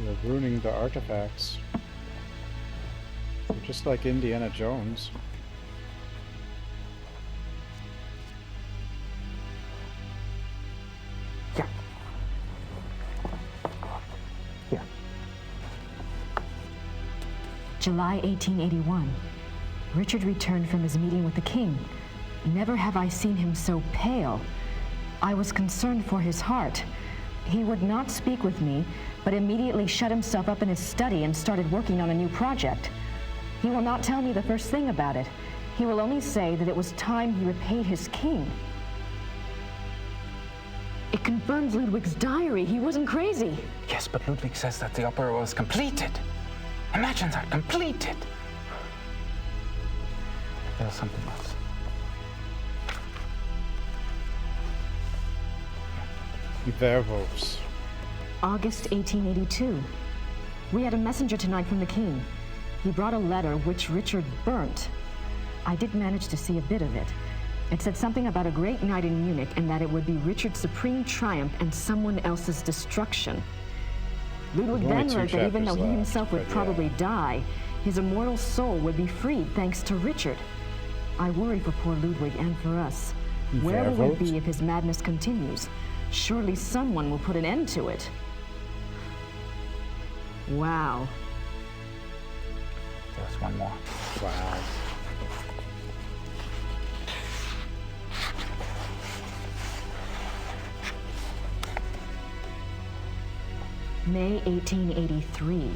They're ruining the artifacts. They're just like Indiana Jones. July 1881. Richard returned from his meeting with the king. Never have I seen him so pale. I was concerned for his heart. He would not speak with me, but immediately shut himself up in his study and started working on a new project. He will not tell me the first thing about it. He will only say that it was time he repaid his king. It confirms Ludwig's diary. He wasn't crazy. Yes, but Ludwig says that the opera was completed. Imagine that, completed! There's something else. Werewolves. August 1882. We had a messenger tonight from the king. He brought a letter which Richard burnt. I did manage to see a bit of it. It said something about a great night in Munich and that it would be Richard's supreme triumph and someone else's destruction. Ludwig then wrote that even though he himself would probably die, his immortal soul would be freed thanks to Richard. I worry for poor Ludwig and for us. Where will we be if his madness continues? Surely someone will put an end to it. Wow. There's one more. Wow. May 1883.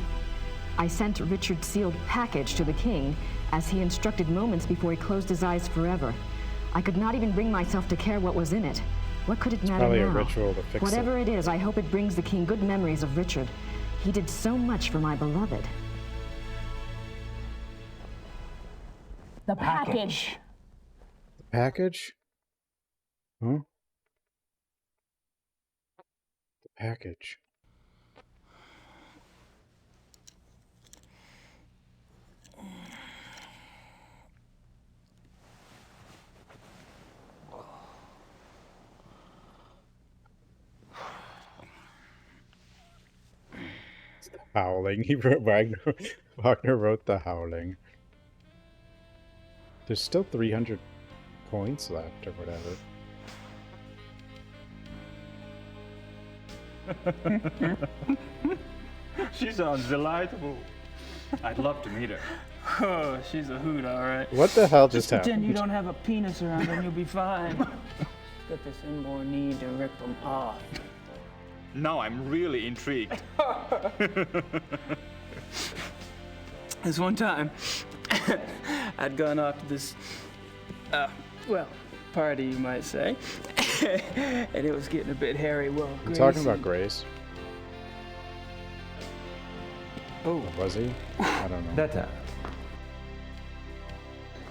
I sent Richard's sealed package to the king, as he instructed moments before he closed his eyes forever. I could not even bring myself to care what was in it. What could it matter Probably now? a ritual to fix Whatever it is, I hope it brings the king good memories of Richard. He did so much for my beloved. The package. The package? Huh? The package. Howling. He wrote Wagner wrote the Howling. There's still 300 points left or whatever. She sounds delightful. I'd love to meet her. Oh, she's a hoot, all right. What the hell just pretend happened? you don't have a penis around and you'll be fine. Got this inborn need to rip them off. Now I'm really intrigued. This one time, I'd gone off to this, well, party, you might say. And it was getting a bit hairy. Well, I'm talking about Grace. Oh. Was he? I don't know. Better.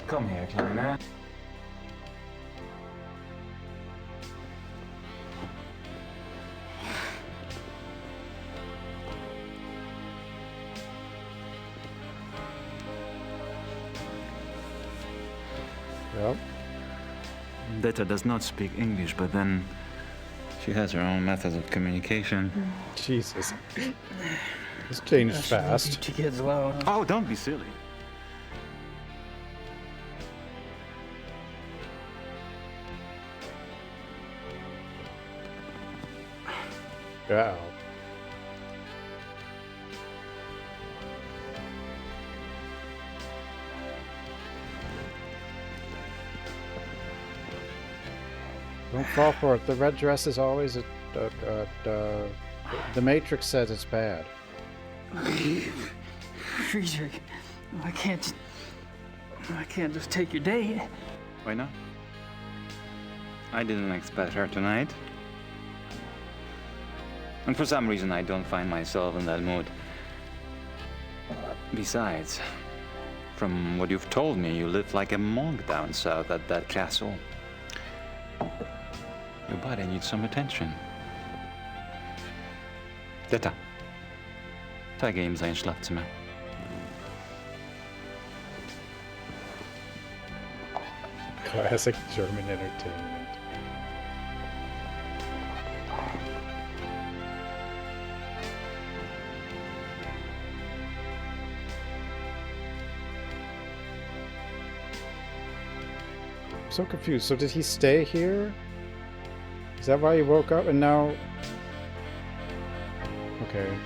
Come here, Kleiner. Yep. Detta does not speak English, but then she has her own methods of communication. Jesus. This changed fast. She gets low. Oh, don't be silly. Yeah. Don't fall for it. The red dress is always a The Matrix says it's bad. Friedrich, I can't just take your date. Why not? I didn't expect her tonight. And for some reason, I don't find myself in that mood. Besides, from what you've told me, you live like a monk down south at that castle. Your body needs some attention. Detta. Zeige ihm sein Schlafzimmer. Classic German entertainment. I'm so confused. So did he stay here? Is that why he woke up and now... Okay.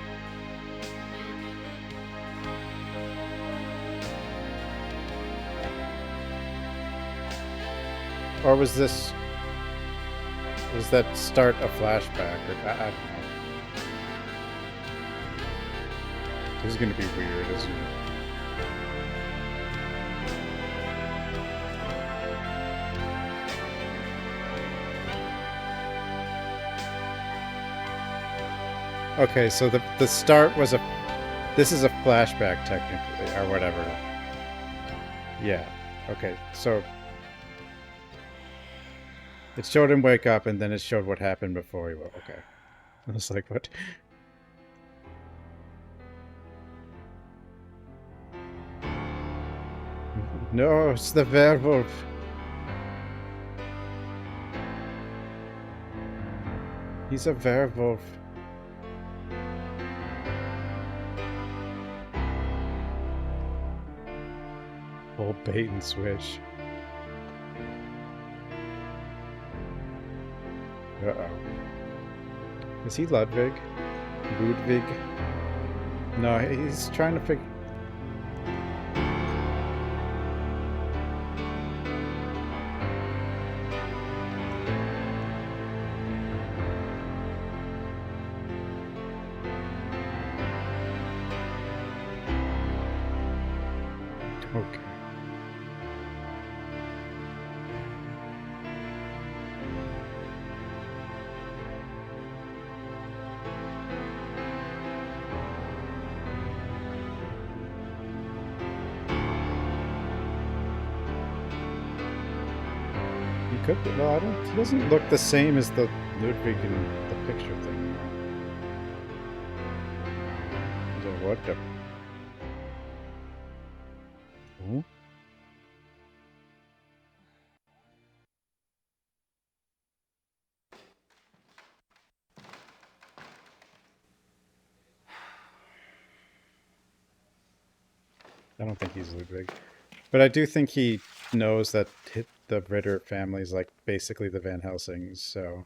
Or was this... Was that start a flashback? Or, I don't know. This is gonna be weird, isn't it? Okay, so the start was a... This is a flashback, technically, or whatever. Yeah, okay, so... It showed him wake up, and then it showed what happened before he woke. Okay. I was like, what? No, it's the werewolf. He's a werewolf. Whole bait and switch. Uh-oh. Is he Ludwig? Ludwig? No, he's trying to figure... Okay. Could be. No, I don't. He doesn't look the same as the Ludwig in the picture thing. What the? Oh? I don't think he's Ludwig, but I do think he knows that the Ritter family is like basically the Van Helsings, so...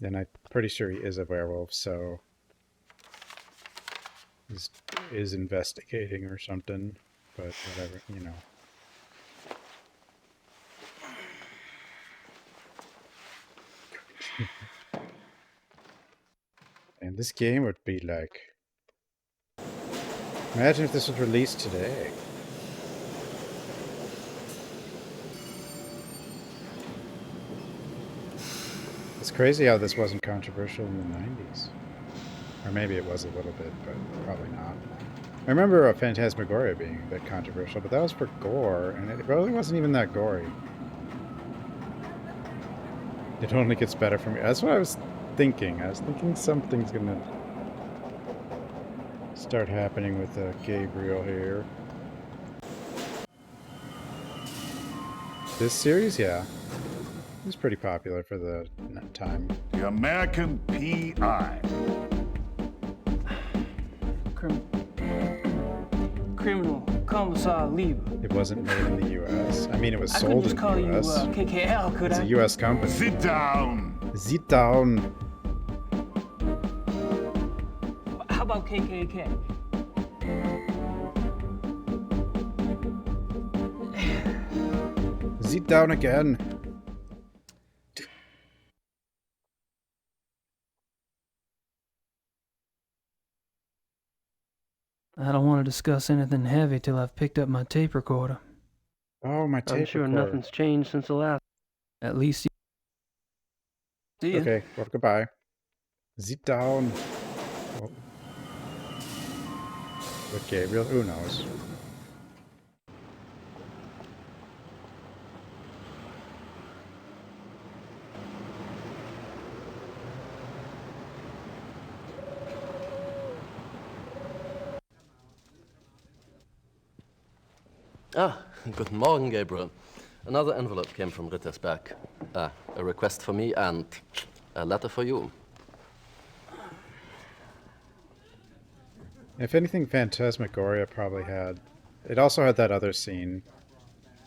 And I'm pretty sure he is a werewolf, so... Is investigating or something, but whatever, you know. And this game would be like... Imagine if this was released today. It's crazy how this wasn't controversial in the 90s. Or maybe it was a little bit, but probably not. I remember Phantasmagoria being a bit controversial, but that was for gore, and it really wasn't even that gory. It only gets better from here. That's what I was thinking. I was thinking something's gonna start happening with Gabriel here. This series, yeah. It was pretty popular for the time. The American P.I. Criminal Commissar Lieber. It wasn't made in the U.S. I mean, it was sold in the U.S. I couldn't just call you KKL, could I? It's a U.S. company. Sit down. Sit down. How about KKK? Sit down again. I don't want to discuss anything heavy till I've picked up my tape recorder. Oh, my tape I'm sure recorder. nothing's changed since the last. At least. See ya. Okay, well, goodbye. Sit down. Oh. With Gabriel, who knows? Ah, guten Morgen, Gabriel. Another envelope came from Rittersberg. A request for me and a letter for you. If anything, Phantasmagoria probably had. It also had that other scene,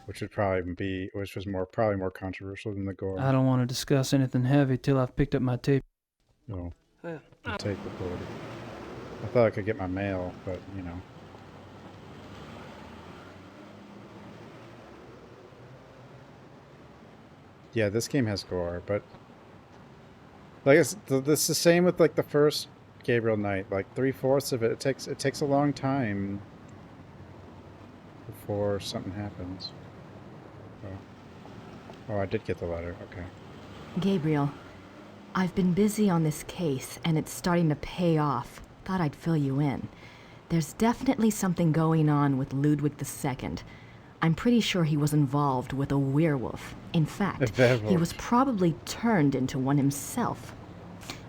which was probably more controversial than the gore. I don't want to discuss anything heavy till I've picked up my tape. No, the tape recorder. I thought I could get my mail, but you know. Yeah, this game has gore, but like this is the same with like the first Gabriel Knight. Like 3/4 of it takes a long time before something happens. Oh, I did get the letter. Okay. Gabriel, I've been busy on this case, and it's starting to pay off. Thought I'd fill you in. There's definitely something going on with Ludwig II. I'm pretty sure he was involved with a werewolf. In fact, he was probably turned into one himself.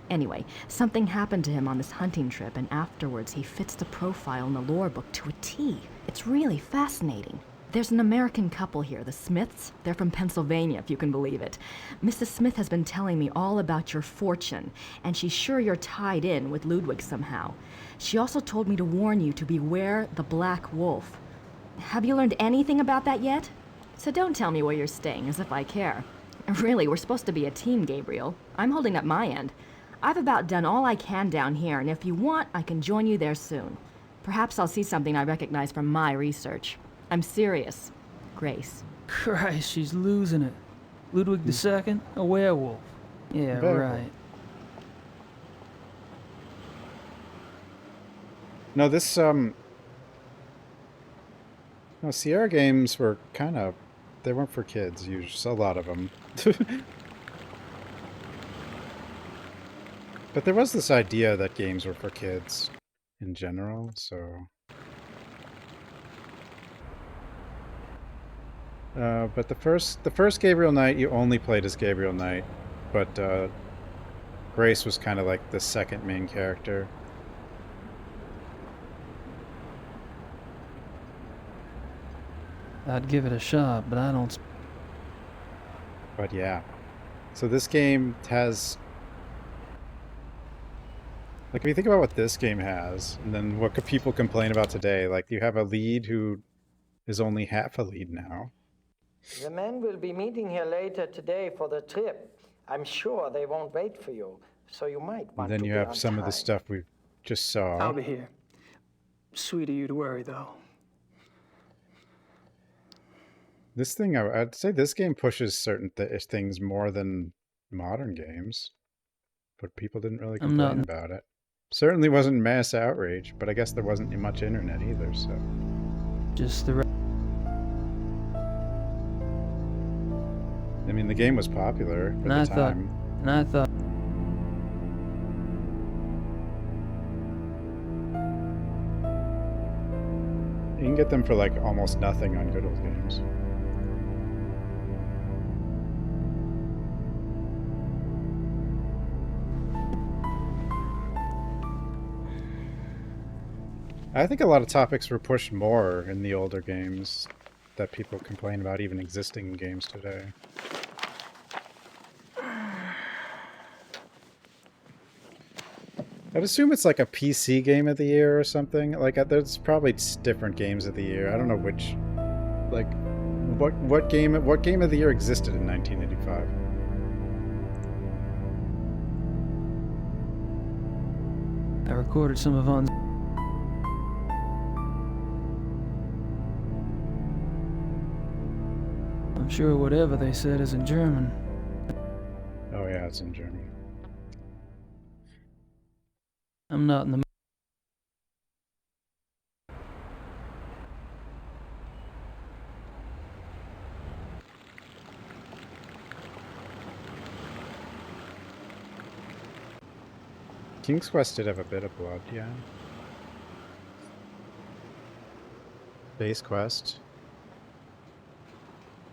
Anyway, something happened to him on this hunting trip, and afterwards he fits the profile in the lore book to a T. It's really fascinating. There's an American couple here, the Smiths. They're from Pennsylvania, if you can believe it. Mrs. Smith has been telling me all about your fortune, and she's sure you're tied in with Ludwig somehow. She also told me to warn you to beware the Black Wolf. Have you learned anything about that yet? So don't tell me where you're staying, as if I care. Really, we're supposed to be a team, Gabriel. I'm holding up my end. I've about done all I can down here, and if you want, I can join you there soon. Perhaps I'll see something I recognize from my research. I'm serious. Grace. Christ, she's losing it. Ludwig II, a werewolf. Yeah, right. No, this no, Sierra games were kind of, they weren't for kids, usually, a lot of them. But there was this idea that games were for kids in general, so... but the first Gabriel Knight, you only played as Gabriel Knight, but Grace was kind of like the second main character. I'd give it a shot, but I don't... But yeah. So this game has... Like, if you think about what this game has, and then what people complain about today, like, you have a lead who is only half a lead now. The men will be meeting here later today for the trip. I'm sure they won't wait for you, so you might want to. And then you have some of the stuff we just saw. I'll be here. Sweet of you to worry, though. This thing, I'd say this game pushes certain things more than modern games, but people didn't really complain about it. Certainly wasn't mass outrage, but I guess there wasn't much internet either, so... Just the... I mean, the game was popular at the time. And I thought... You can get them for, like, almost nothing on Good Old Games. I think a lot of topics were pushed more in the older games that people complain about even existing in games today. I'd assume it's like a PC game of the year or something. Like, there's probably different games of the year. I don't know which. Like, what game of the year existed in 1985? I recorded some of on... I'm sure whatever they said is in German. Oh yeah, it's in German. I'm not in the King's Quest did have a bit of blood, yeah. Space Quest.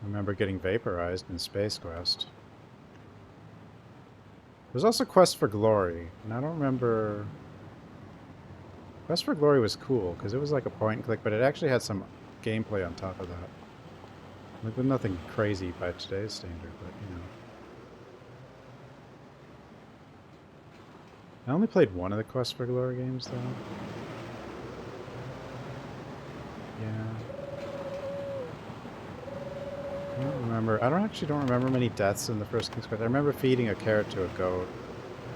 I remember getting vaporized in Space Quest. There's also Quest for Glory, and I don't remember... Quest for Glory was cool, because it was like a point and click, but it actually had some gameplay on top of that. Like, with nothing crazy by today's standard, but, you know. I only played one of the Quest for Glory games, though. Yeah. I don't remember many deaths in the first King's Quest. I remember feeding a carrot to a goat,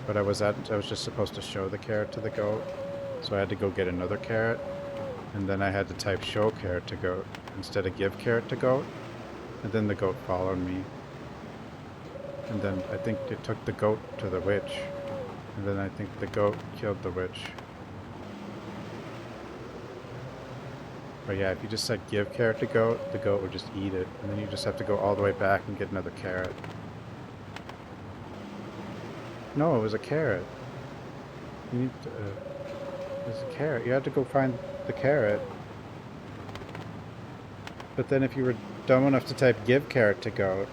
but I was just supposed to show the carrot to the goat, so I had to go get another carrot, and then I had to type show carrot to goat instead of give carrot to goat, and then the goat followed me, and then I think it took the goat to the witch, and then I think the goat killed the witch. But yeah, if you just said give carrot to goat, the goat would just eat it, and then you just have to go all the way back and get another carrot. No, it was a carrot. You need to, it was a carrot. You had to go find the carrot. But then if you were dumb enough to type give carrot to goat,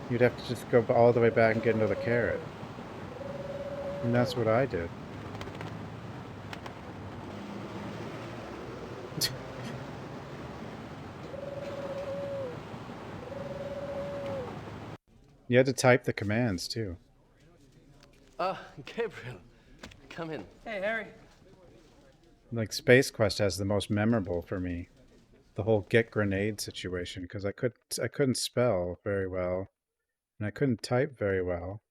you'd have to just go all the way back and get another carrot. And that's what I did. You had to type the commands, too. Ah, Gabriel. Come in. Hey, Harry. Like, Space Quest has the most memorable for me. The whole get grenade situation, because I couldn't spell very well. And I couldn't type very well.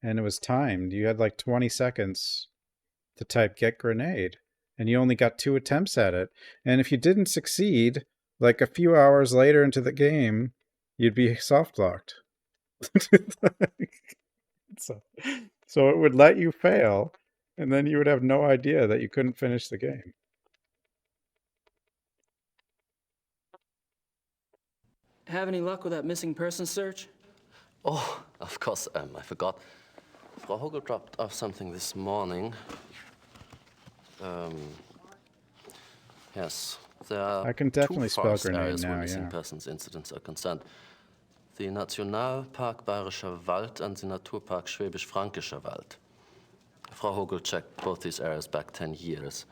And it was timed. You had like 20 seconds to type get grenade. And you only got 2 attempts at it. And if you didn't succeed, like a few hours later into the game, you'd be soft-locked. So it would let you fail, and then you would have no idea that you couldn't finish the game. Have any luck with that missing person search? Oh, of course, I forgot. Frau Hogel dropped off something this morning. Yes, there are I can definitely two spell forest grenade areas where now, missing yeah. persons incidents are concerned. The Nationalpark Bayerischer Wald and the Naturpark Schwäbisch-Fränkischer Wald. Frau Hogel checked both these areas back 10 years.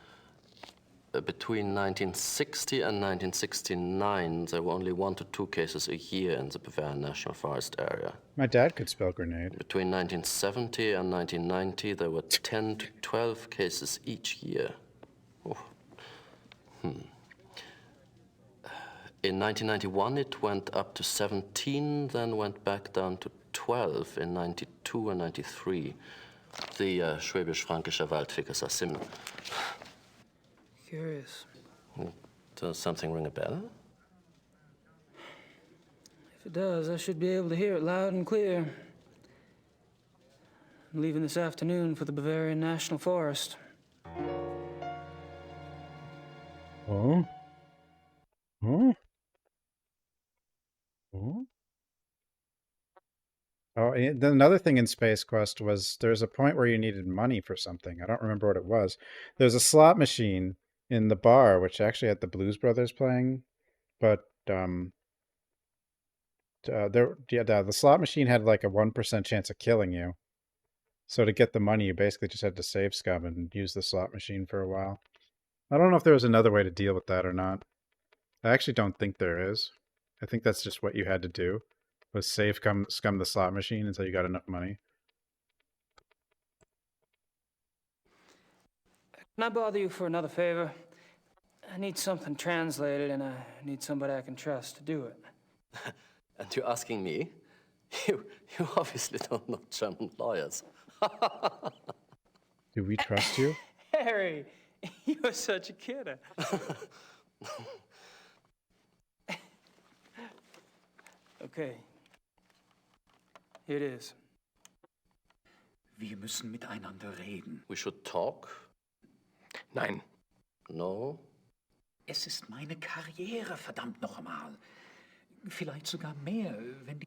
Between 1960 and 1969, there were only 1 to 2 cases a year in the Bavarian National Forest area. My dad could spell grenade. Between 1970 and 1990, there were 10 to 12 cases each year. Oh. In 1991, it went up to 17, then went back down to 12 in 92 and 93. The Schwäbisch-Fränkischer Wald figures are similar. Curious. Does something ring a bell? If it does, I should be able to hear it loud and clear. I'm leaving this afternoon for the Bavarian National Forest. Oh? Oh? Oh? Oh, and then another thing in Space Quest was there's a point where you needed money for something. I don't remember what it was. There's a slot machine in the bar, which actually had the Blues Brothers playing, but the slot machine had like a 1% chance of killing you. So to get the money, you basically just had to save scum and use the slot machine for a while. I don't know if there was another way to deal with that or not. I actually don't think there is. I think that's just what you had to do, was save scum the slot machine until you got enough money. Can I bother you for another favor? I need something translated, and I need somebody I can trust to do it. And you're asking me? You obviously don't know German lawyers. Do we trust you? Harry, you're such a kidder. Okay. Here it is. Wir müssen miteinander reden. We should talk? Nein. No? Es ist meine Karriere, verdammt noch einmal. Vielleicht sogar mehr, wenn die...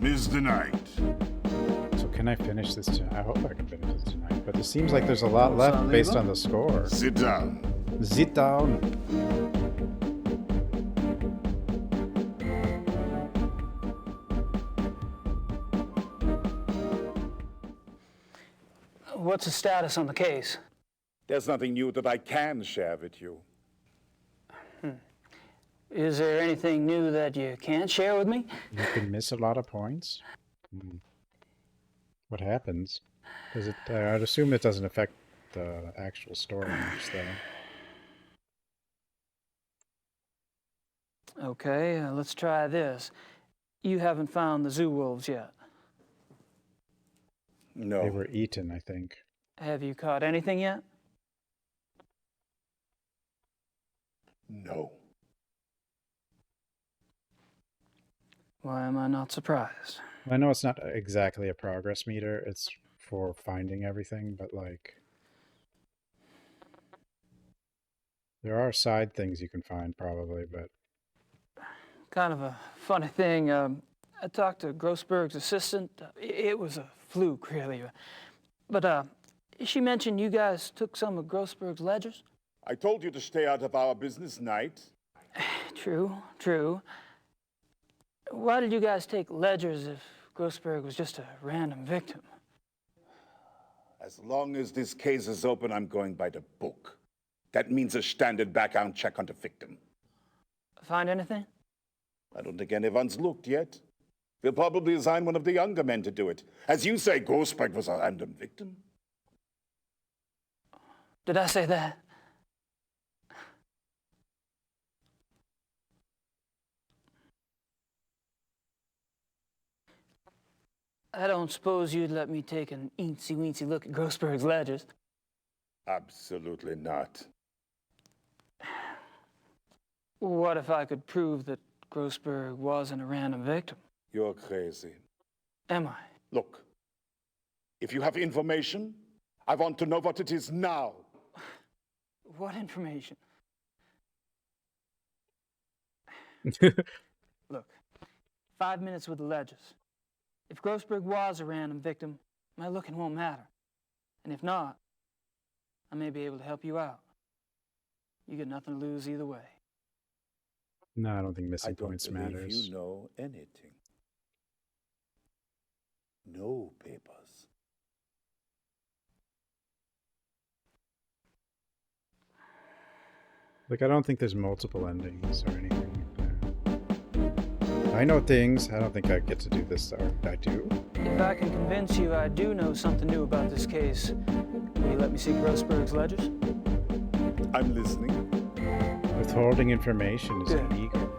Mr. Knight. So can I finish this tonight? I hope I can finish this tonight. But it seems like there's a lot left based on the score. Sit down. Sit down. What's the status on the case? There's nothing new that I can share with you. Is there anything new that you can't share with me? You can miss a lot of points. What happens? Does it? I'd assume it doesn't affect the actual story much, though. Okay, let's try this. You haven't found the zoo wolves yet. No. They were eaten, I think. Have you caught anything yet? No. Why am I not surprised? I know it's not exactly a progress meter. It's for finding everything, but like... There are side things you can find, probably, but... Kind of a funny thing. I talked to Grossberg's assistant. It was a fluke, really. But she mentioned you guys took some of Grossberg's ledgers? I told you to stay out of our business, Knight. True, true. Why did you guys take ledgers if Grossberg was just a random victim? As long as this case is open, I'm going by the book. That means a standard background check on the victim. Find anything? I don't think anyone's looked yet. We'll probably assign one of the younger men to do it. As you say, Grossberg was a random victim. Did I say that? I don't suppose you'd let me take an eensy-weensy look at Grossberg's ledgers? Absolutely not. What if I could prove that Grossberg wasn't a random victim? You're crazy. Am I? Look, if you have information, I want to know what it is now. What information? Look, 5 minutes with the ledgers. If Grossberg was a random victim, my looking won't matter. And if not, I may be able to help you out. You get nothing to lose either way. No, I don't think missing points matters. You know anything. No papers. Like, I don't think there's multiple endings or anything like that. I know things. I don't think I get to do this, or I do. If I can convince you I do know something new about this case, will you let me see Grossberg's ledgers? I'm listening. Withholding information is illegal.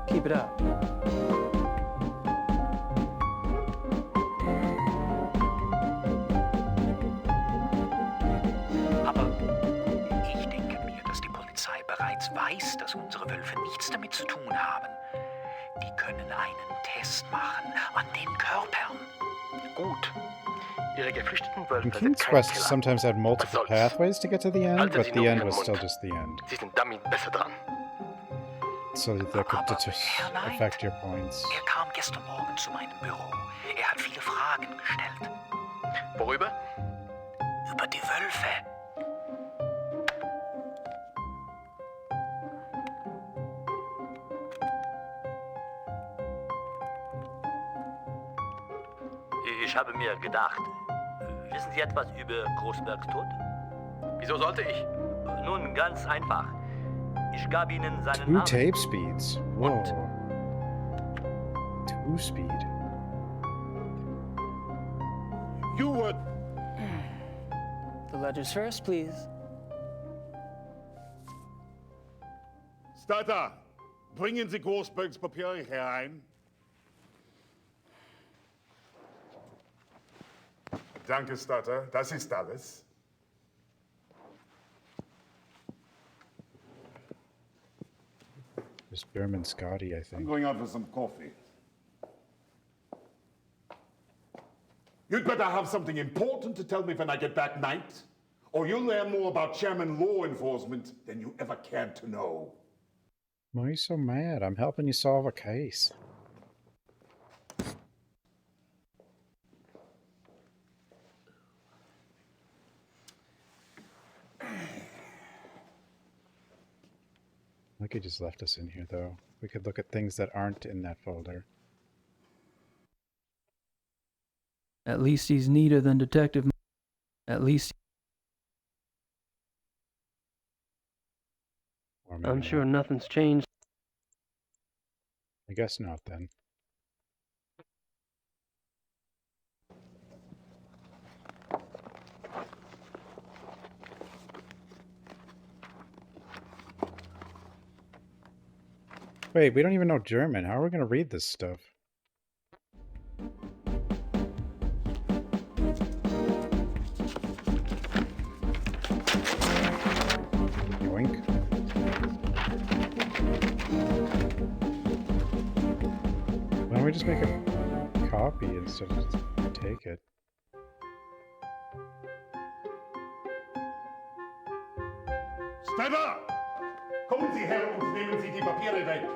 Keep it up. Aber ich denke mir, dass die Polizei bereits weiß, dass unsere Wölfe nichts damit zu tun haben. Die können einen Test machen an den Körpern. Gut. Ihre geflüchteten Wölfe And sind King's keine Quest Killer. sometimes had multiple pathways to get to the end, Halten but Sie the nur end Ihren was Mund. still just the end. Sie sind damit besser dran. So that could affect your points. Er kam gestern Morgen zu meinem Büro. Er hat viele Fragen gestellt. Worüber? Über die Wölfe. Ich habe mir gedacht, wissen Sie etwas über Großbergs Tod? Wieso sollte ich? Nun, ganz einfach. Ich gab Ihnen seinen Two Namen. tape speeds. Whoa. Two speed. You would. The ledgers first, please. Starter, bringen Sie Großbergs Papiere herein. Danke, Starter. Das ist alles. Just Berman Scotty, I I'm think. going out for some coffee. You'd better have something important to tell me when I get back, Knight. Or you'll learn more about Chairman law enforcement than you ever cared to know. Why are you so mad? I'm helping you solve a case. think he just left us in here, though. We could look at things that aren't in that folder. At least he's neater than Detective. At least. I'm sure nothing's changed. I guess not, then. Wait, we don't even know German. How are we going to read this stuff? Yoink. Why don't we just make a copy instead of just take it? Sniper! Kommen Sie her und nehmen Sie die Papiere weg.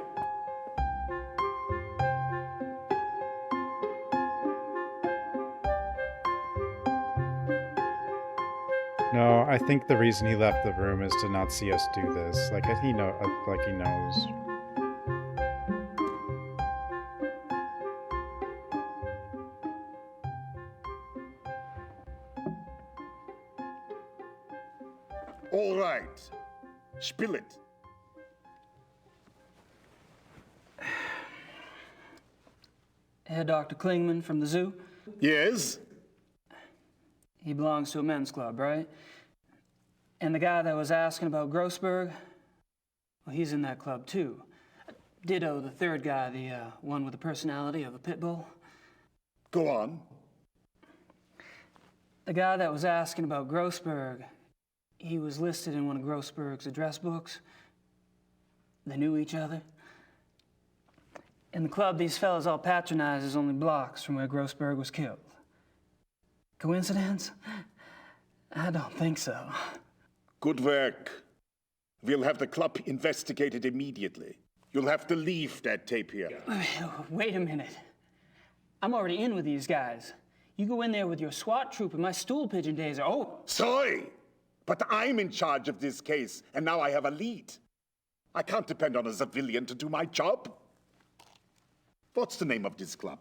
No, I think the reason he left the room is to not see us do this. Like he knows. All right. Spill it. Herr Dr. Klingman from the zoo? Yes? He belongs to a men's club, right? And the guy that was asking about Grossberg, well, he's in that club too. Ditto the third guy, the one with the personality of a pit bull. Go on. The guy that was asking about Grossberg, he was listed in one of Grossberg's address books. They knew each other. In the club these fellas all patronize is only blocks from where Grossberg was killed. Coincidence? I don't think so. Good work. We'll have the club investigated immediately. You'll have to leave that tape here. Wait a minute. I'm already in with these guys. You go in there with your SWAT troop and my stool pigeon days are over. Sorry, but I'm in charge of this case, and now I have a lead. I can't depend on a civilian to do my job. What's the name of this club?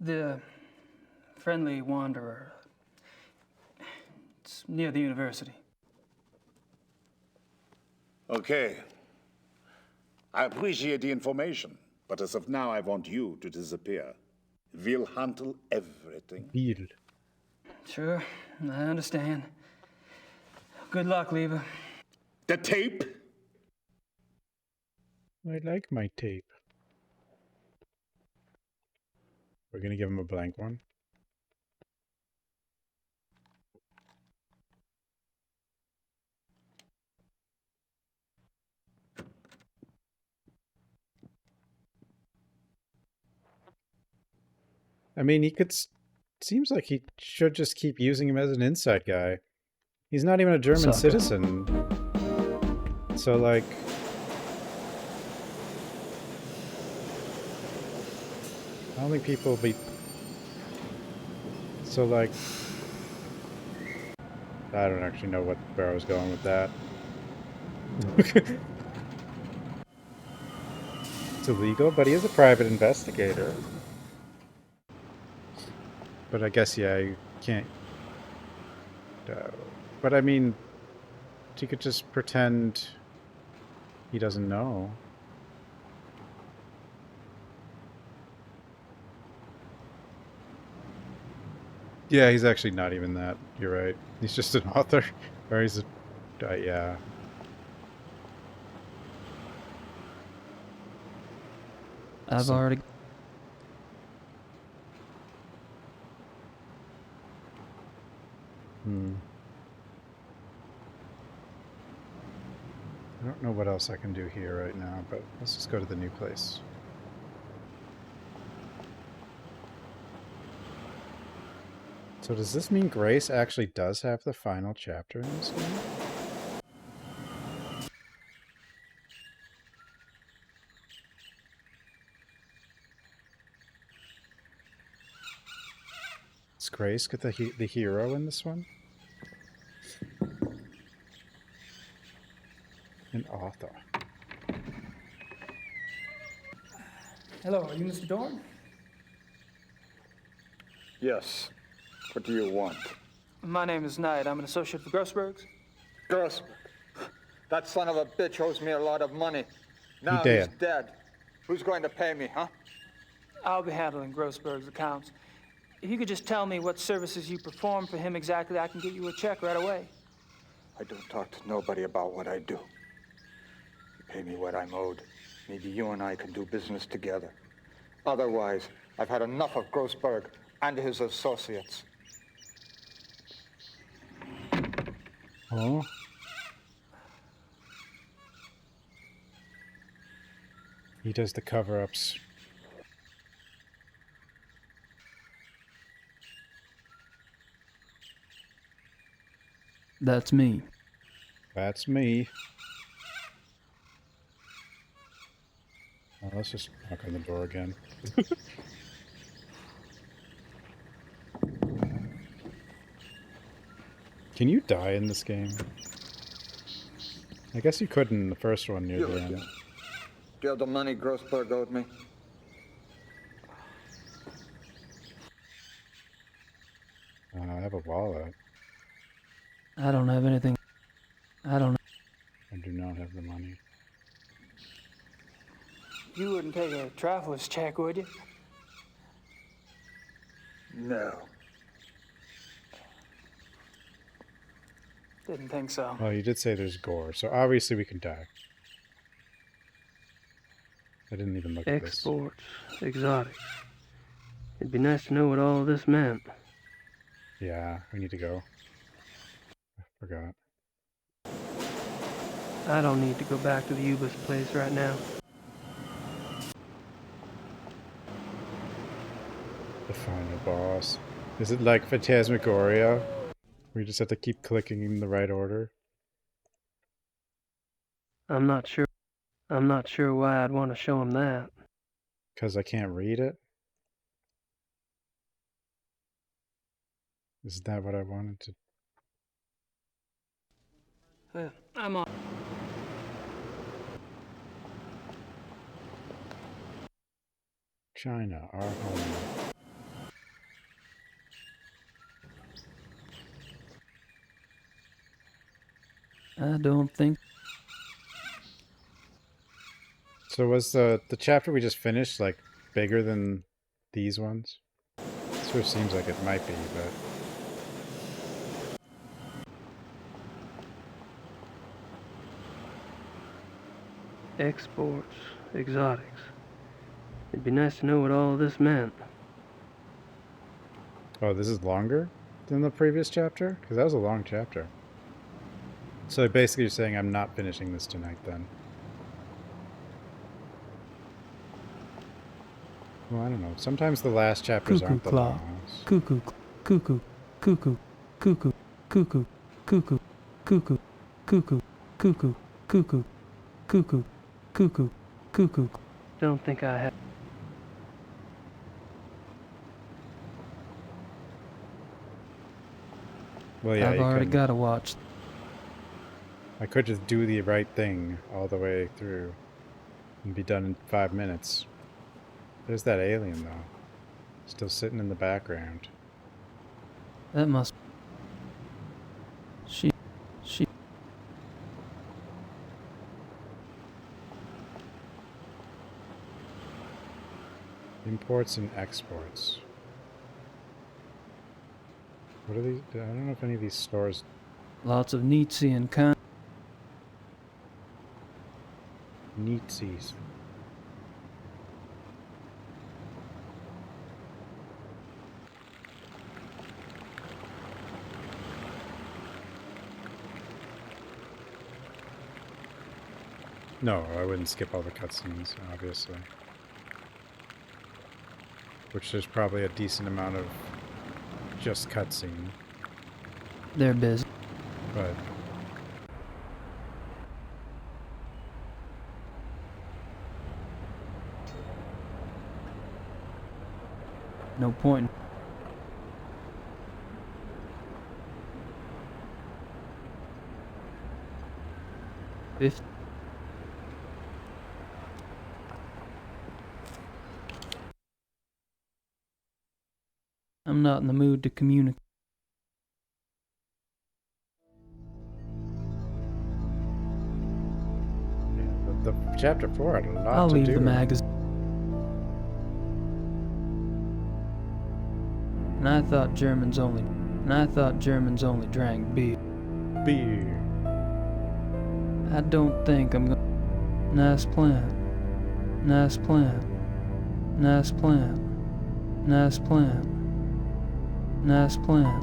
The Friendly Wanderer. It's near the university. Okay. I appreciate the information, but as of now, I want you to disappear. We'll handle everything. We'll. Sure, I understand. Good luck, Lieber. The tape? I like my tape. We're gonna give him a blank one. I mean, he could... Seems like he should just keep using him as an inside guy. He's not even a German citizen. So, like... I don't think people will be... So, like... I don't actually know where I was going with that. It's illegal, but he is a private investigator. But I guess, yeah, you can't... but I mean, he could just pretend he doesn't know. Yeah, he's actually not even that. You're right. He's just an author. Or he's a... yeah. I've already... I don't know what else I can do here right now, but let's just go to the new place. So does this mean Grace actually does have the final chapter in this game? Is Grace the hero in this one? Hello, are you Mr. Dorn? Yes. What do you want? My name is Knight. I'm an associate of Grossberg's. Grossberg. That son of a bitch owes me a lot of money. Now he's dead. dead. Who's going to pay me, huh? I'll be handling Grossberg's accounts. If you could just tell me what services you perform for him exactly, I can get you a check right away. I don't talk to nobody about what I do. You pay me what I'm owed. Maybe you and I can do business together. Otherwise, I've had enough of Grossberg and his associates. Oh. He does the cover-ups. That's me. That's me. Oh, let's just knock on the door again. Can you die in this game? I guess you could in the first one near the end. Do you have the money Grossberg owed me? I have a wallet. I don't have anything. I do not have the money. You wouldn't take a traveler's check, would you? No. Didn't think so. Well, you did say there's gore, so obviously we can die. I didn't even look at this. Exports, exotics. It'd be nice to know what all of this meant. Yeah, we need to go. I forgot. I don't need to go back to the Yuba's place right now. The final boss. Is it like Phantasmagoria? We just have to keep clicking in the right order? I'm not sure why I'd want to show him that. Because I can't read it? Is that what I wanted to... Well, I'm on. China, our home. I don't think. So was the chapter we just finished like bigger than these ones? Sort of seems like it might be, but Exports, exotics. It'd be nice to know what all of this meant. oh, this is longer than the previous chapter? Because that was a long chapter. So basically you're saying I'm not finishing this tonight then? Well, I don't know. Sometimes the last chapters Cuckoo aren't the claw. long ones. Cuckoo, cuckoo, cuckoo, cuckoo, cuckoo, cuckoo, cuckoo, cuckoo, cuckoo, cuckoo, cuckoo, cuckoo, cuckoo. Don't think I have. Well, yeah, I've you already couldn't. got to watch. I could just do the right thing all the way through and be done in 5 minutes. There's that alien, though. Still sitting in the background. That must. She. Imports and exports. What are these? I don't know if any of these stores... Lots of Nietzsche and Kant. Nietzsche's. No, I wouldn't skip all the cutscenes, obviously. Which there's probably a decent amount of just cutscene. They're busy. But No point. I'm not in the mood to communicate. Yeah, the chapter 4 had a lot I'll to leave do. the magazine. And I thought Germans only drank beer. Beer. I don't think I'm gonna. Nice plan. Nice plan. Nice plan. Nice plan. Nice plan.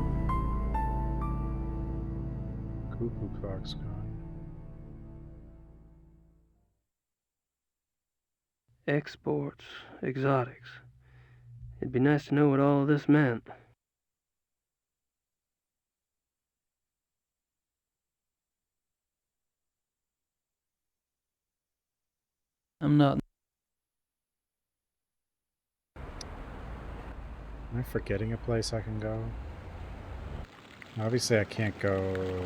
Cuckoo clock's gone. Exports, exotics. It'd be nice to know what all this meant. I'm not. Am I forgetting a place I can go? Obviously I can't go...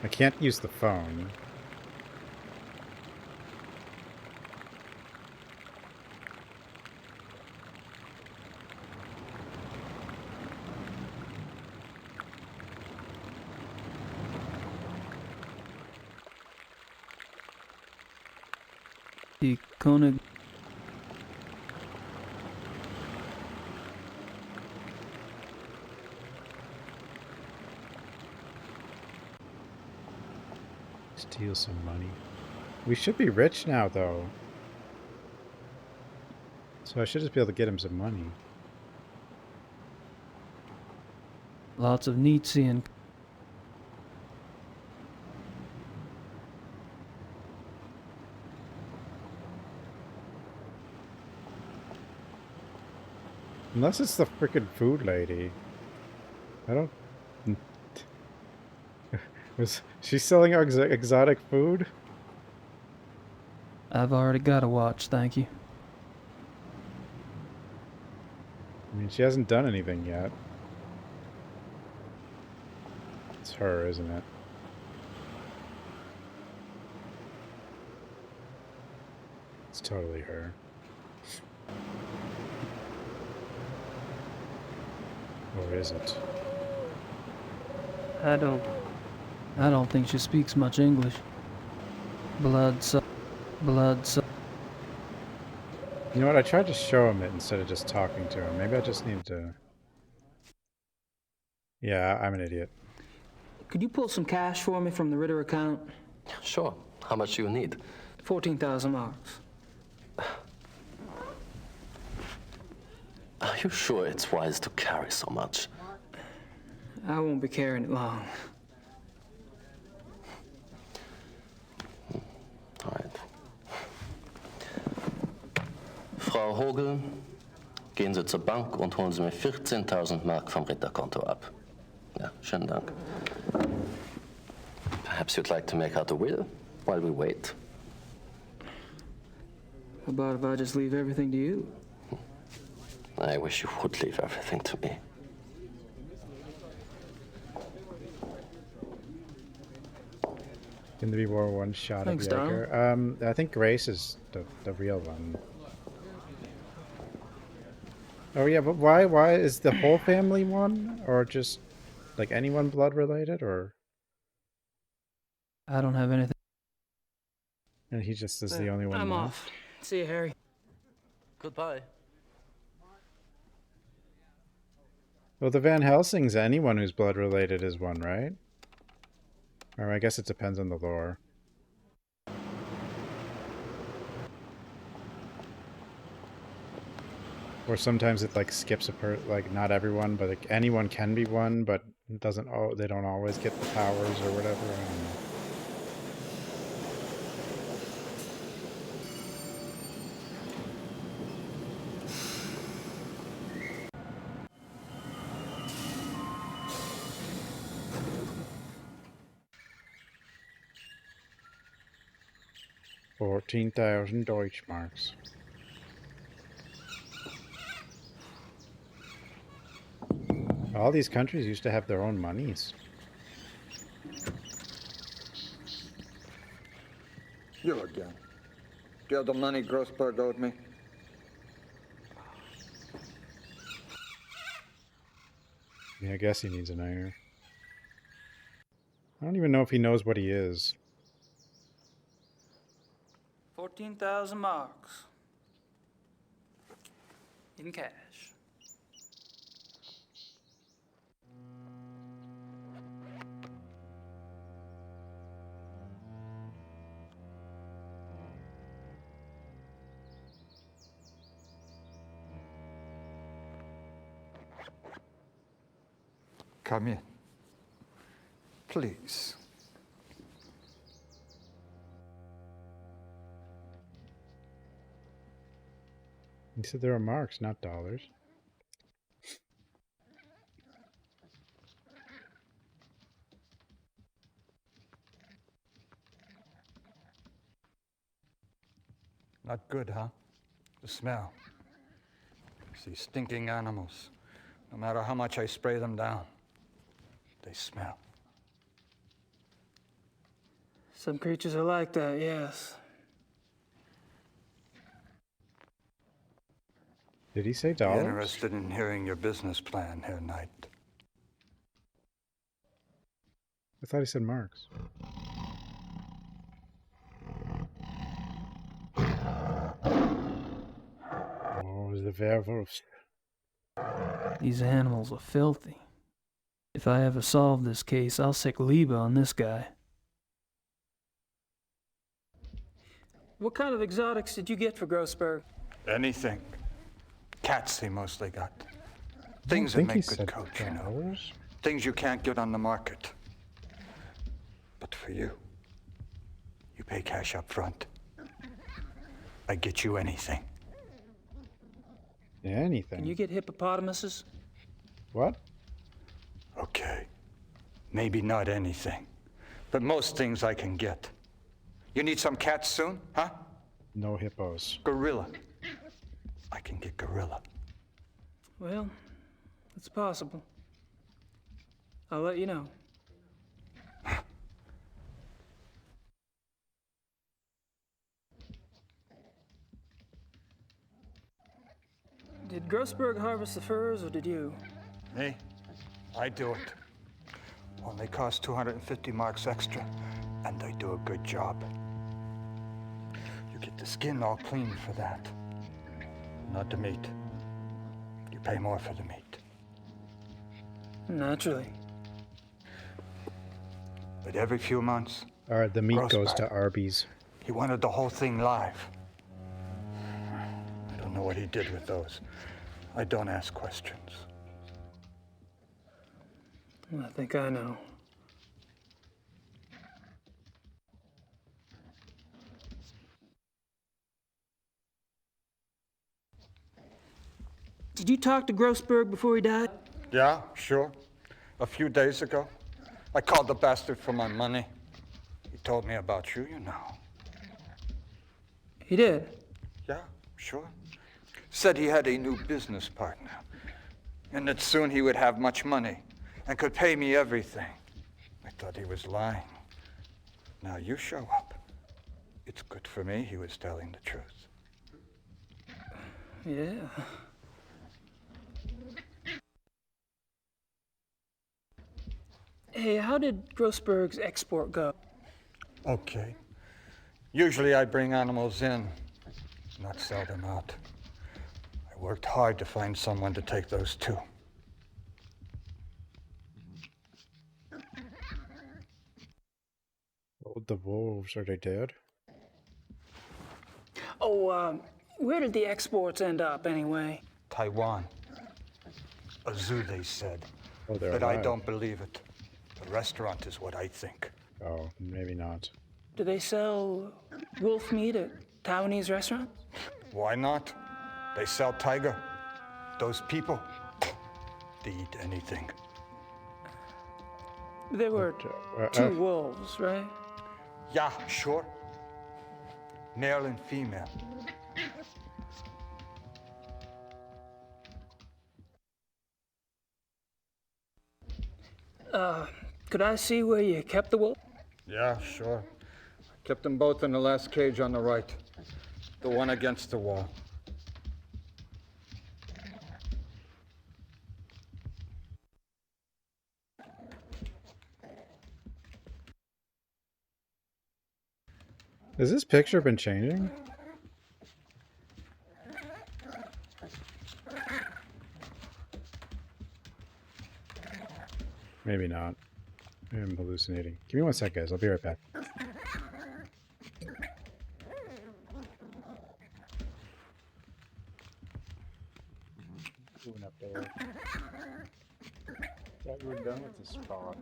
I can't use the phone. Die König. Steal some money. We should be rich now, though. So I should just be able to get him some money. Lots of neat seeing. Unless it's the frickin' food lady. I don't... Was she selling exotic food? I've already got a watch, thank you. I mean, she hasn't done anything yet. It's her, isn't it? It's totally her. Or is it? I don't think she speaks much English. Blood. You know what? I tried to show him it instead of just talking to him. Maybe I just need to... Yeah, I'm an idiot. Could you pull some cash for me from the Ritter account? Sure. How much do you need? 14,000 marks. Are you sure it's wise to carry so much? I won't be carrying it long. All right. Frau Hogel, gehen Sie zur Bank und holen Sie mir 14.000 Mark vom Ritterkonto ab. Ja, schönen Dank. Perhaps you'd like to make out a will while we wait. How about if I just leave everything to you? I wish you would leave everything to me. In the War one shot Thanks, of Jaeger. I think Grace is the real one. Oh yeah, but why is the whole family one? Or just like anyone blood related, or I don't have anything. and he just is the only one I'm left? off. See you, Harry. Goodbye. Well, the Van Helsing's anyone who's blood related is one, right? Or I guess it depends on the lore. Or sometimes it like skips like not everyone, but like, anyone can be one, but it doesn't. They don't always get the powers or whatever. I don't know. $14,000 Deutschmarks. All these countries used to have their own monies. You again. Do you have the money Grossberg owed me? Yeah, I guess he needs an iron. I don't even know if he knows what he is. 14,000 marks. In cash. Come in. Please. He said there are marks, not dollars. Not good, huh? The smell. These stinking animals. No matter how much I spray them down, they smell. Some creatures are like that, yes. Did he say I'm dollars? interested in hearing your business plan, Herr Knight. I thought he said marks. Oh, the werewolves. These animals are filthy. If I ever solve this case, I'll sick Liebe on this guy. What kind of exotics did you get for Grossberg? Anything. Cats he mostly got. Things that make good coach, you know. Things you can't get on the market. But for you, you pay cash up front. I get you anything. Yeah, anything. Can you get hippopotamuses? What? Okay. Maybe not anything. But most things I can get. You need some cats soon, huh? No hippos. Gorilla. I can get gorilla. Well, it's possible. I'll let you know. Did Grossberg harvest the furs, or did you? Me? I do it. Only cost 250 marks extra, and I do a good job. You get the skin all clean for that. Not the meat. You pay more for the meat. Naturally. But every few months... All right, the meat goes to Arby's. He wanted the whole thing live. I don't know what he did with those. I don't ask questions. I think I know. Did you talk to Grossberg before he died? Yeah, sure. A few days ago. I called the bastard for my money. He told me about you, you know. He did? Yeah, sure. Said he had a new business partner. And that soon he would have much money and could pay me everything. I thought he was lying. Now you show up. It's good for me he was telling the truth. Yeah. Hey, how did Grossberg's export go? Okay. Usually I bring animals in, not sell them out. I worked hard to find someone to take those too. Oh, the wolves, are they dead? Oh, where did the exports end up anyway? Taiwan. A zoo, they said. Oh, they're but alive. I don't believe it. A restaurant is what I think. Oh, maybe not. Do they sell wolf meat at Taiwanese restaurants? Why not? They sell tiger. Those people, they eat anything. There were two wolves, right? Yeah, sure. Male and female. Could I see where you kept the wolf? Yeah, sure. I kept them both in the last cage on the right. The one against the wall. Has this picture been changing? Maybe not. Maybe I'm hallucinating. Give me 1 sec, guys. I'll be right back. Moving up there. Thought we were done with this spot.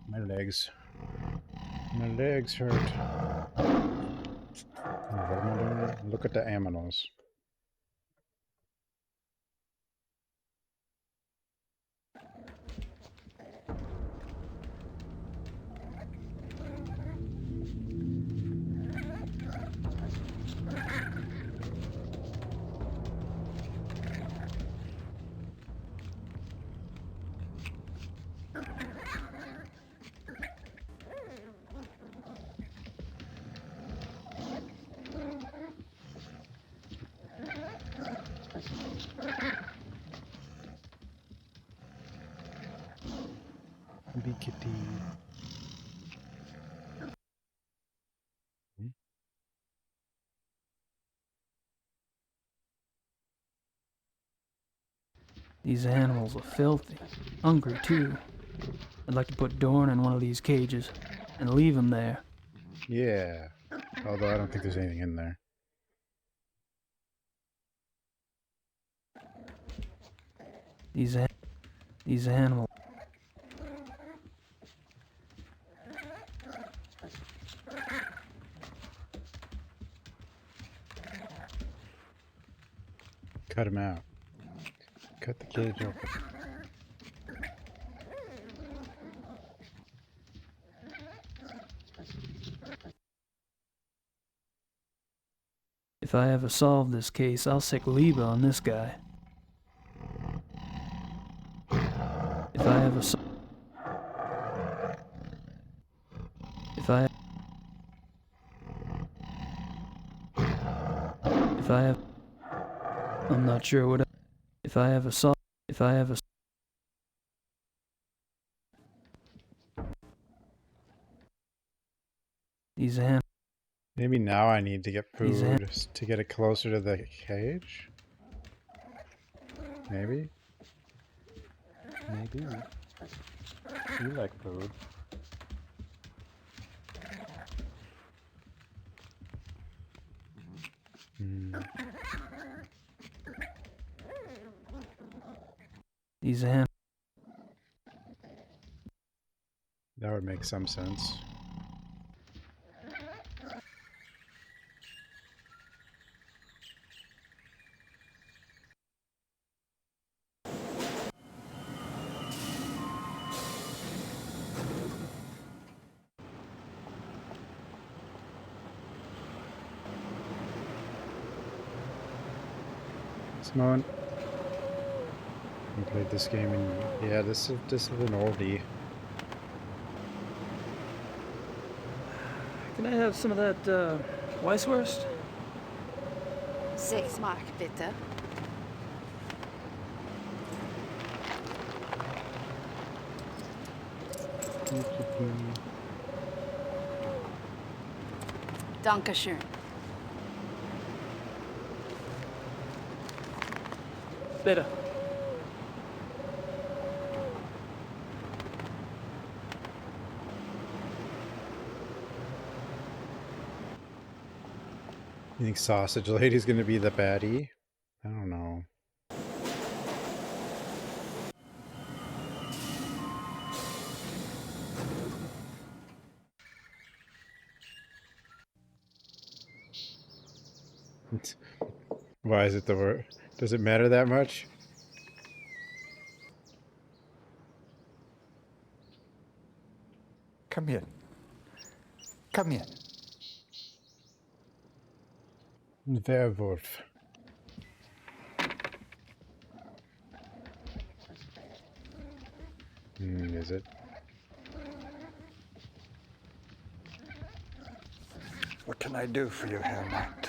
My legs. My legs hurt. What am I doing? Look at the aminals. Be kitty. These animals are filthy. Hungry, too. I'd like to put Dorn in one of these cages and leave him there. Yeah. Although I don't think there's anything in there. These animals. Cut him out. Cut the cage open. If I ever solve this case, I'll sick Liebe on this guy. If I ever I'm not sure what if I ever these animals. Maybe now I need to get food to get it closer to the cage? Maybe? Maybe. You like food. These animals. That would make some sense. Simone. I played this game and yeah, this is an oldie. Can I have some of that Weisswurst? 6 Mark, bitte. Dankeschön. Bitte. You think Sausage Lady's gonna be the baddie? I don't know. Why is it the word? Does it matter that much? Come here. Come here. Werewolf. Is it? What can I do for you, Herr Knight?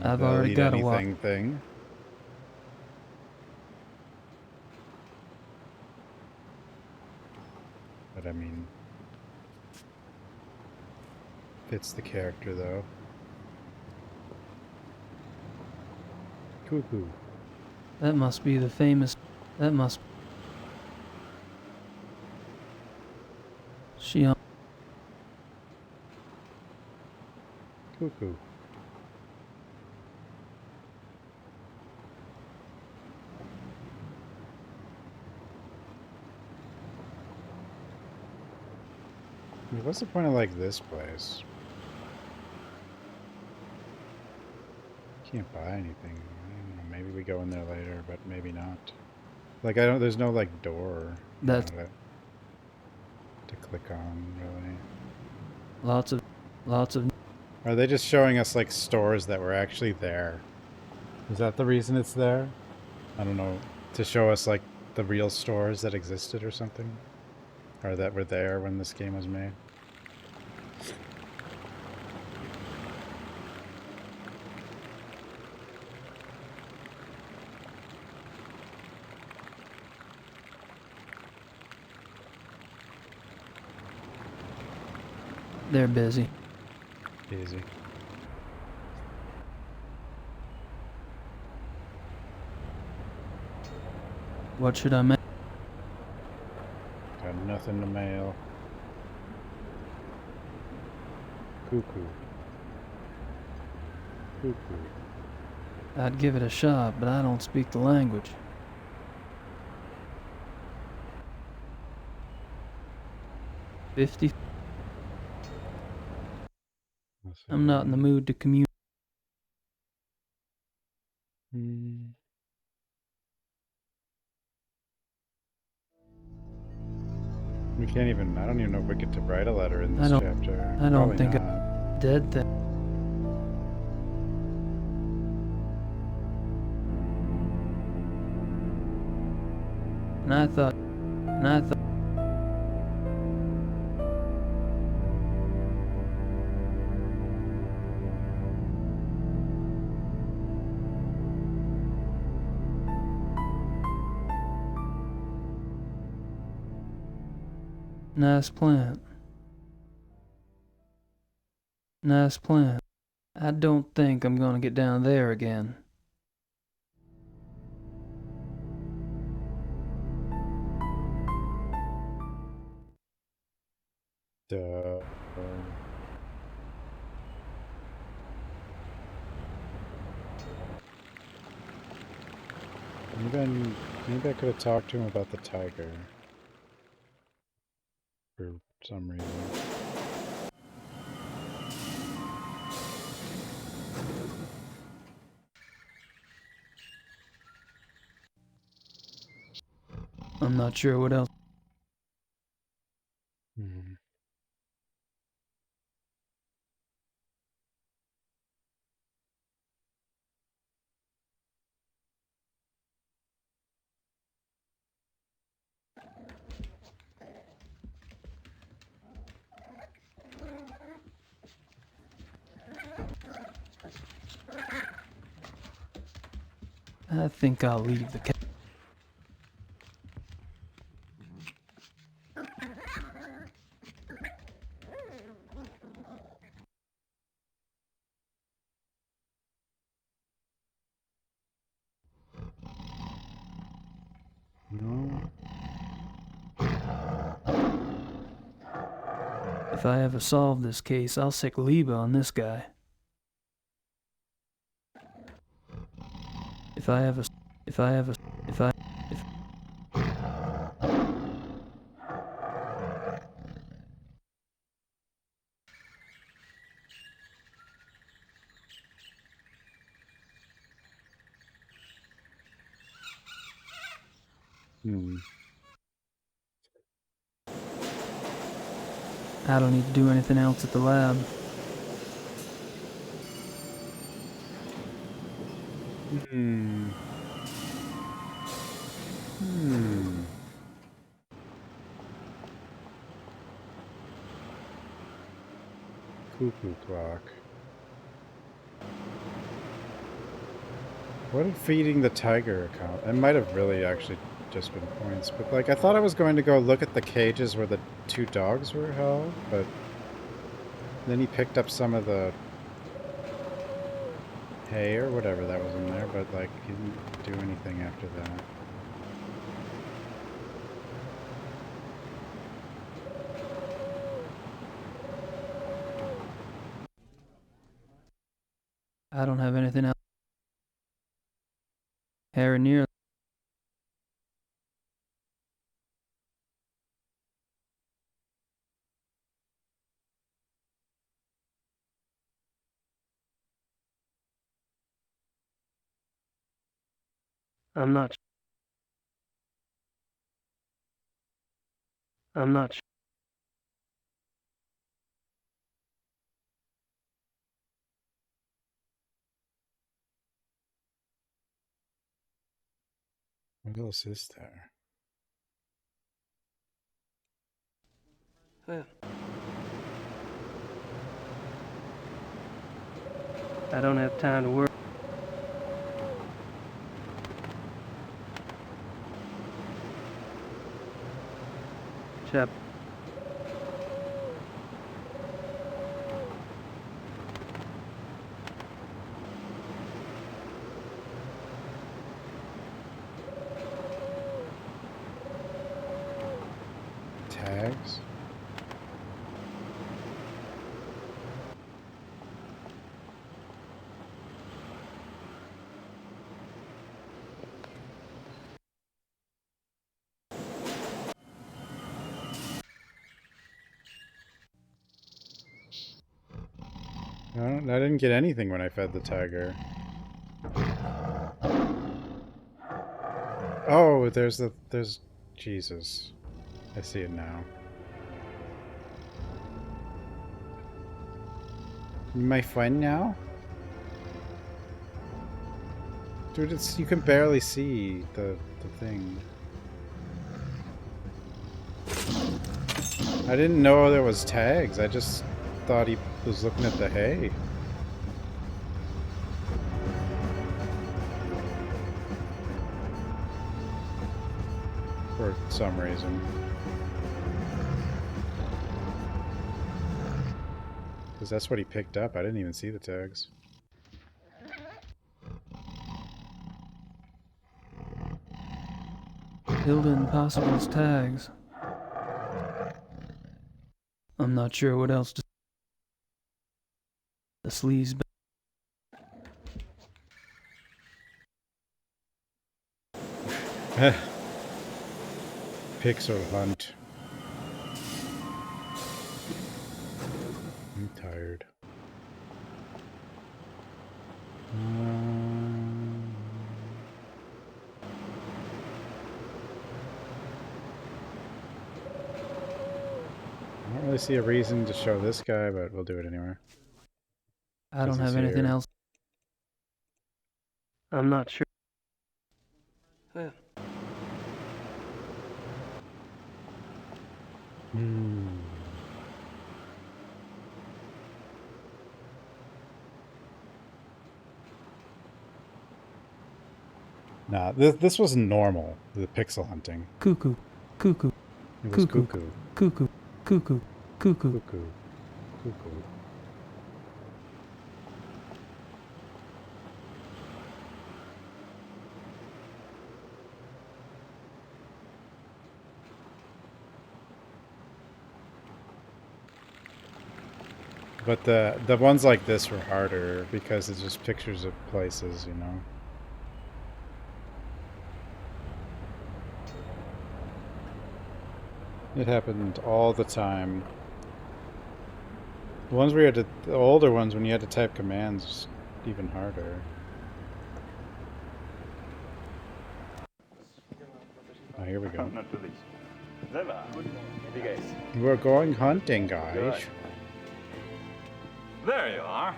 I've The already eat got a walk. anything thing. But I mean, fits the character though. Cuckoo. That must be the famous. That must. She. Cuckoo. I mean, what's the point of like this place? Can't buy anything. I don't know, maybe we go in there later, but maybe not. Like I don't. There's no like door. That's to click on really. Lots of. Are they just showing us like stores that were actually there? Is that the reason it's there? I don't know. To show us like the real stores that existed or something? Or that were there when this game was made? They're busy. Easy. What should I make? Got nothing to mail. Cuckoo. Cuckoo. I'd give it a shot, but I don't speak the language. $50. I'm not in the mood to commute. We can't even, I don't even know if we get to write a letter in this chapter. I don't Probably think not. Dead thing. And I thought. Nice plant. Nice plant. I don't think I'm gonna get down there again. Duh. Maybe I could have talked to him about the tiger. For some reason. I'm not sure what else. I think I'll leave the cat. No. If I ever solve this case, I'll sick Liba on this guy. If I ever. I don't need to do anything else at the lab. Cuckoo clock. What did feeding the tiger account? It might have really actually just been points, but like I thought I was going to go look at the cages where the 2 dogs were held, but then he picked up some of the hay or whatever that was in there, but like he didn't do anything after that. I don't have anything else. Hair near. I'm not sure. What else is there? Well, I don't have time to work. Chap. Tags? I didn't get anything when I fed the tiger. Oh, there's Jesus. I see it now. My friend now? Dude, you can barely see the thing. I didn't know there was tags. I just thought he was looking at the hay. For some reason. Because that's what he picked up. I didn't even see the tags. Hilda and Possible's tags. I'm not sure what else to... The sleaze... Pixel hunt. I'm tired. I don't really see a reason to show this guy, but we'll do it anyway. I don't have anything else. I'm not sure. Well. Nah, this wasn't normal, the pixel hunting. Cuckoo. Cuckoo. It was Cuckoo. cuckoo. Cuckoo. Cuckoo. Cuckoo. Cuckoo. Cuckoo. But the ones like this were harder because it's just pictures of places, you know. It happened all the time. The ones where you had to, the older ones when you had to type commands, was even harder. Oh, here we go. We're going hunting, guys. There you are.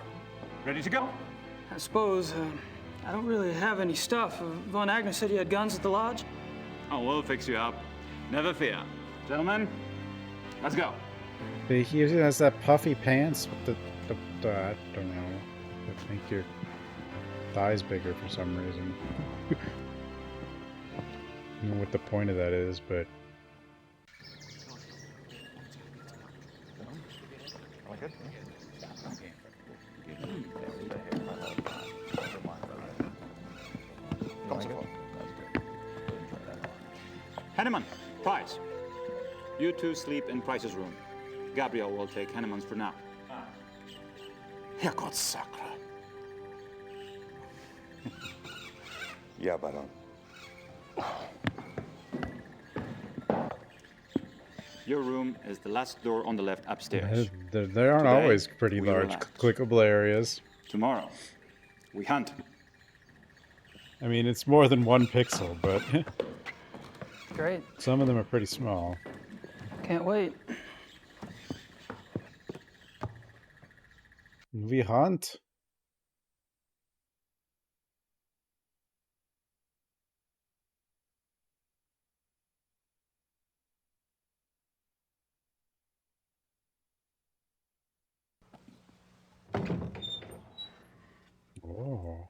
Ready to go? I suppose. I don't really have any stuff. Von Agnes said you had guns at the lodge. Oh, we'll fix you up. Never fear. Gentlemen, let's go. He has that puffy pants with the I don't know. I think you're thighs bigger for some reason. I don't know what the point of that is, but... Henneman, Price. You two sleep in Price's room. Gabriel will take Henneman's for now. Herrgottssackler. Ja, Baron. Your room is the last door on the left upstairs. They aren't Today, always pretty we large relax. clickable areas. Tomorrow, we hunt. I mean, it's more than 1 pixel, but Great. some of them are pretty small. Can't wait. We hunt. Oh,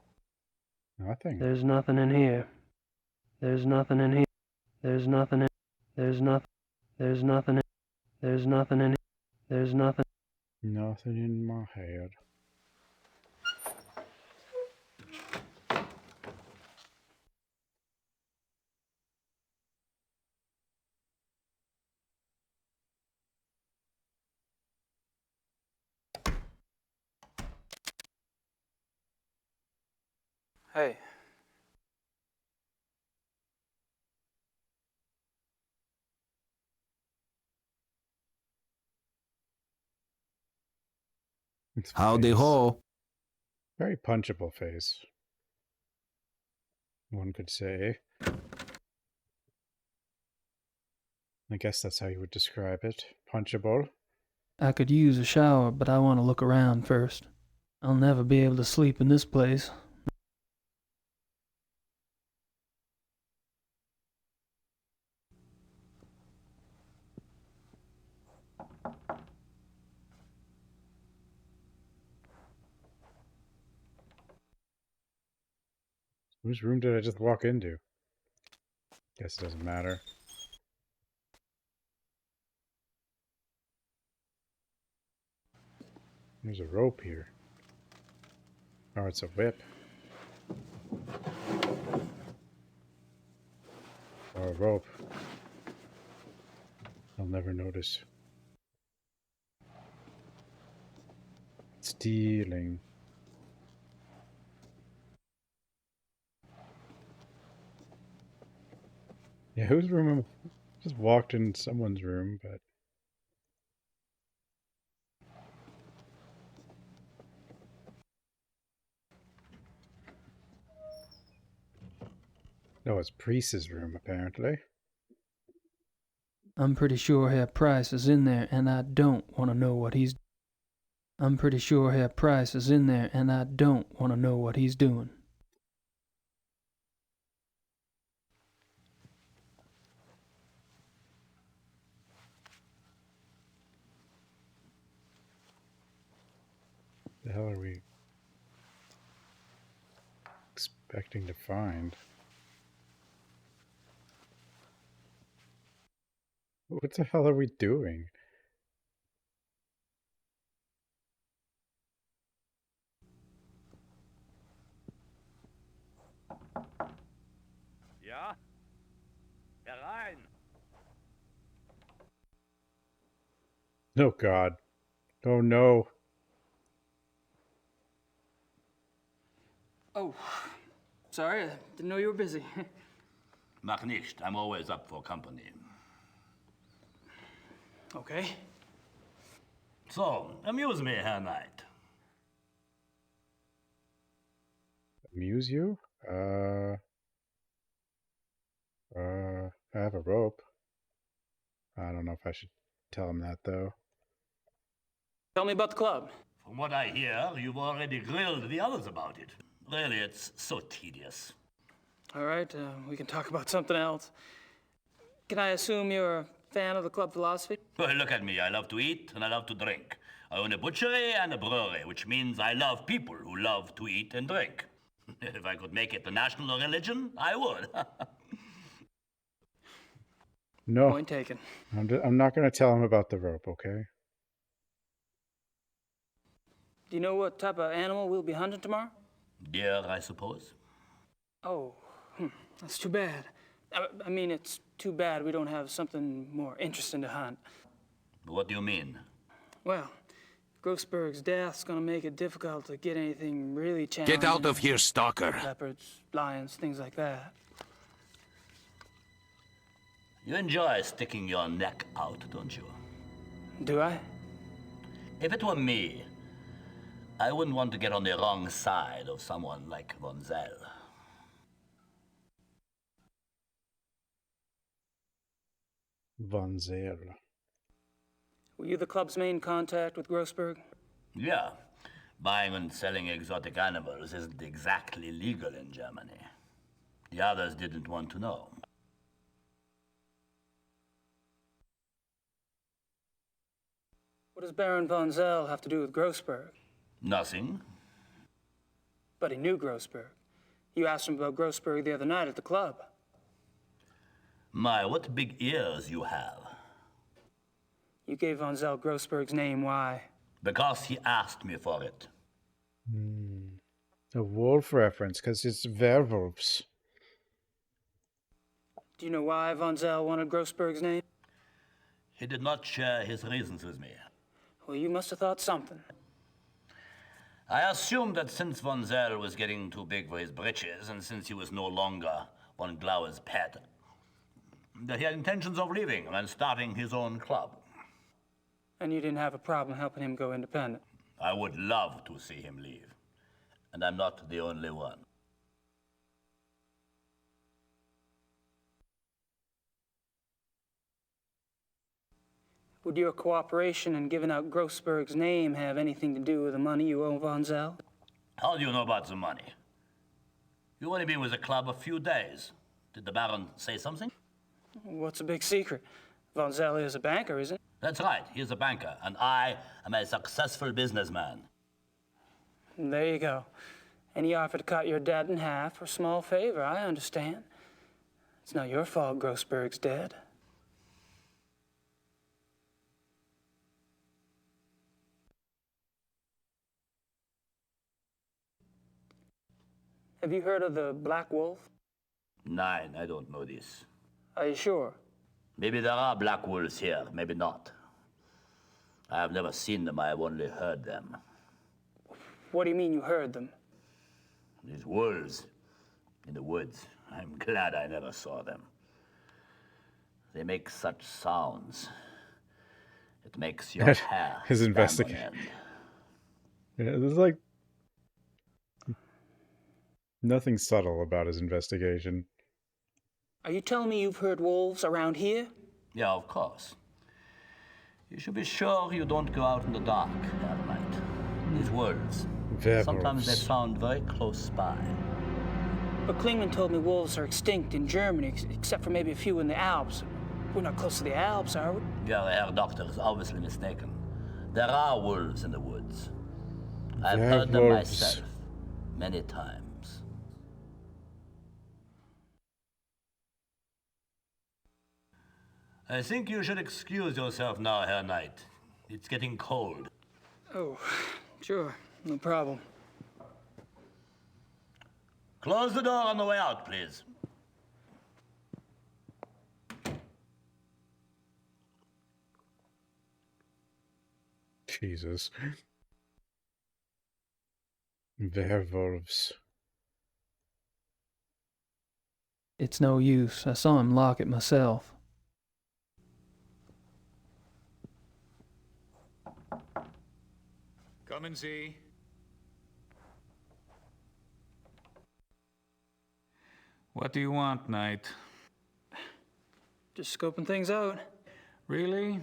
nothing. There's nothing in here. There's nothing in here. There's nothing in. There's nothing. There's nothing in. There's nothing in. There's nothing. Nothing in my head. Hey. Howdy ho. Very punchable face, one could say. I guess that's how you would describe it. Punchable. I could use a shower, but I want to look around first. I'll never be able to sleep in this place. Whose room did I just walk into? Guess it doesn't matter. There's a rope here. Oh, it's a whip. Or a rope. I'll never notice. Stealing. Yeah, whose room? Just walked in someone's room, but... No, it's Priest's room, apparently. I'm pretty sure Herr Price is in there, and I don't want to know what he's... I'm pretty sure Herr Price is in there, and I don't want to know what he's doing. The hell are we expecting to find? What the hell are we doing? Ja? Herein! Oh God. Oh no. Oh, sorry, I didn't know you were busy. Mach nicht. I'm always up for company. Okay. So, amuse me, Herr Knight. Amuse you? I have a rope. I don't know if I should tell him that, though. Tell me about the club. From what I hear, you've already grilled the others about it. Really, it's so tedious. All right, we can talk about something else. Can I assume you're a fan of the club philosophy? Well, look at me. I love to eat and I love to drink. I own a butchery and a brewery, which means I love people who love to eat and drink. If I could make it the national religion, I would. No. Point taken. I'm not going to tell him about the rope, okay? Do you know what type of animal we'll be hunting tomorrow? Deer, I suppose. Oh, that's too bad. I mean, it's too bad we don't have something more interesting to hunt. What do you mean? Well, Grossberg's death's gonna make it difficult to get anything really challenging. Get out of here, stalker. Leopards, lions, things like that. You enjoy sticking your neck out, don't you? Do I? If it were me, I wouldn't want to get on the wrong side of someone like Von Zell. Von Zell. Were you the club's main contact with Grossberg? Yeah. Buying and selling exotic animals isn't exactly legal in Germany. The others didn't want to know. What does Baron Von Zell have to do with Grossberg? Nothing. But he knew Grossberg. You asked him about Grossberg the other night at the club. My, what big ears you have. You gave Von Zell Grossberg's name, why? Because he asked me for it. A wolf reference, because it's werewolves. Do you know why Von Zell wanted Grossberg's name? He did not share his reasons with me. Well, you must have thought something. I assumed that since Von Zell was getting too big for his britches, and since he was no longer von Glauer's pet, that he had intentions of leaving and starting his own club. And you didn't have a problem helping him go independent? I would love to see him leave. And I'm not the only one. Would your cooperation in giving out Grossberg's name have anything to do with the money you owe Von Zell? How do you know about the money? You've only been with the club a few days. Did the Baron say something? What's a big secret? Von Zell is a banker, isn't he? That's right, he's a banker, and I am a successful businessman. There you go. And he offered to cut your debt in half for a small favor, I understand. It's not your fault Grossberg's dead. Have you heard of the Black Wolf? Nein, I don't know this. Are you sure? Maybe there are black wolves here, maybe not. I have never seen them, I have only heard them. What do you mean you heard them? These wolves in the woods. I'm glad I never saw them. They make such sounds. It makes your hair His stand on investigation. end. Yeah, there's like nothing subtle about his investigation. Are you telling me you've heard wolves around here? Yeah, of course. You should be sure you don't go out in the dark at night. These wolves. Sometimes they sound very close by. But Klingman told me wolves are extinct in Germany, except for maybe a few in the Alps. We're not close to the Alps, are we? Your Herr Doctor is obviously mistaken. There are wolves in the woods. I've heard them myself many times. I think you should excuse yourself now, Herr Knight. It's getting cold. Oh, sure. No problem. Close the door on the way out, please. Jesus. Werewolves. It's no use. I saw him lock it myself. Come and see. What do you want, Knight? Just scoping things out. Really?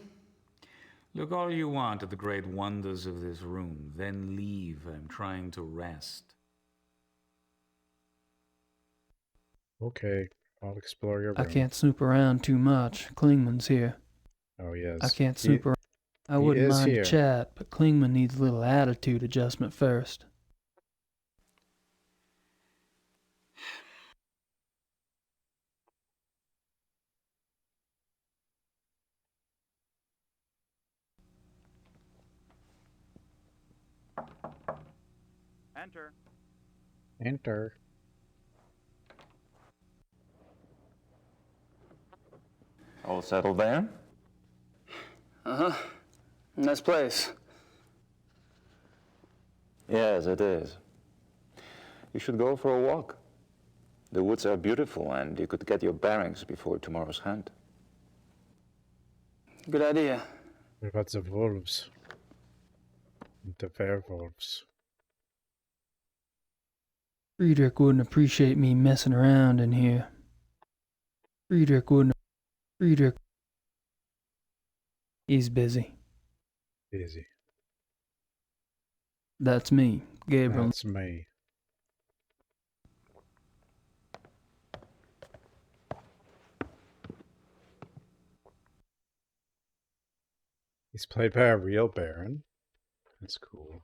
Look all you want at the great wonders of this room, then leave. I'm trying to rest. Okay, I'll explore your room. I can't snoop around too much. Klingman's here. Oh, yes. I can't snoop around. I wouldn't mind here. a chat, but Klingman needs a little attitude adjustment first. Enter. Enter. All settled there? Uh-huh. Nice place. Yes, it is. You should go for a walk. The woods are beautiful, and you could get your bearings before tomorrow's hunt. Good idea. What about the wolves? The werewolves. Friedrich wouldn't appreciate me messing around in here. Friedrich wouldn't. Friedrich. He's busy. Busy. That's me, Gabriel. That's me. He's played by a real Baron. That's cool.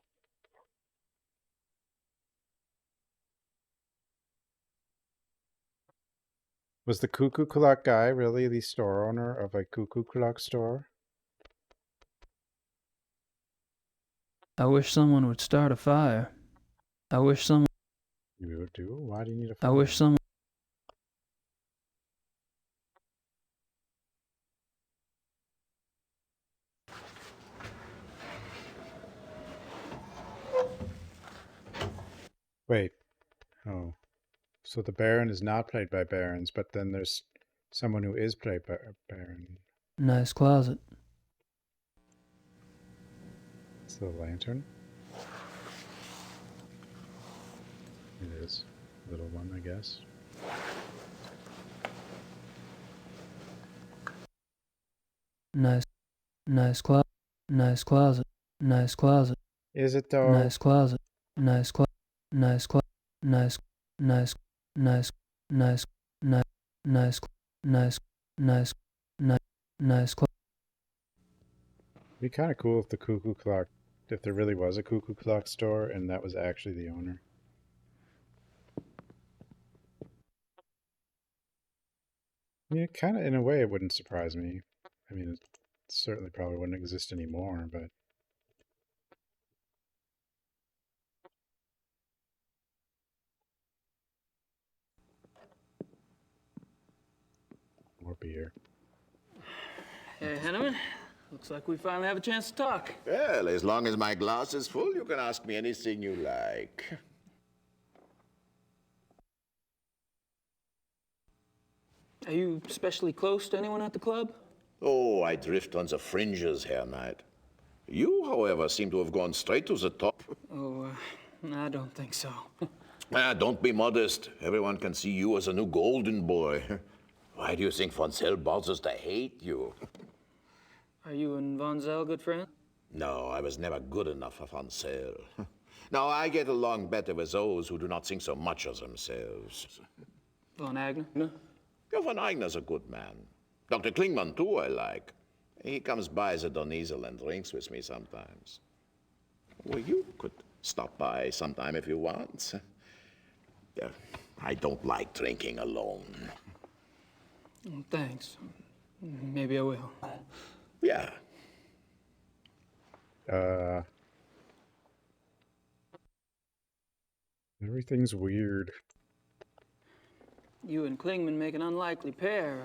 Was the Cuckoo Clock guy really the store owner of a Cuckoo Clock store? I wish someone would start a fire. I wish someone. You do? Why do you need a fire? I wish someone. Wait. Oh. So the Baron is not played by Barons, but then there's someone who is played by a Baron. Nice closet. It's the lantern. It is. Little one, I guess. Nice closet. Nice closet. Nice closet. Is it though? Nice closet. Nice closet. Nice closet. Nice. Nice. Nice. Nice. Nice. Nice. Nice. Nice. Nice. Nice. It'd be kind of cool if the Cuckoo Clock, if there really was a Cuckoo Clock store and that was actually the owner. I mean, kind of in a way, it wouldn't surprise me. I mean, it certainly probably wouldn't exist anymore, but more beer. Hey, Henneman. Looks like we finally have a chance to talk. Well, as long as my glass is full, you can ask me anything you like. Are you especially close to anyone at the club? Oh, I drift on the fringes, Herr Knight. You, however, seem to have gone straight to the top. Oh, I don't think so. Don't be modest. Everyone can see you as a new golden boy. Why do you think von Zell bothers to hate you? Are you and Von Zell good friends? No, I was never good enough for von Zell. No, I get along better with those who do not think so much of themselves. Von Agner? Ja, von Eigner's a good man. Dr. Klingman, too, I like. He comes by the Doneasel and drinks with me sometimes. Well, you could stop by sometime if you want. I don't like drinking alone. Thanks. Maybe I will. Yeah. Everything's weird. You and Klingman make an unlikely pair.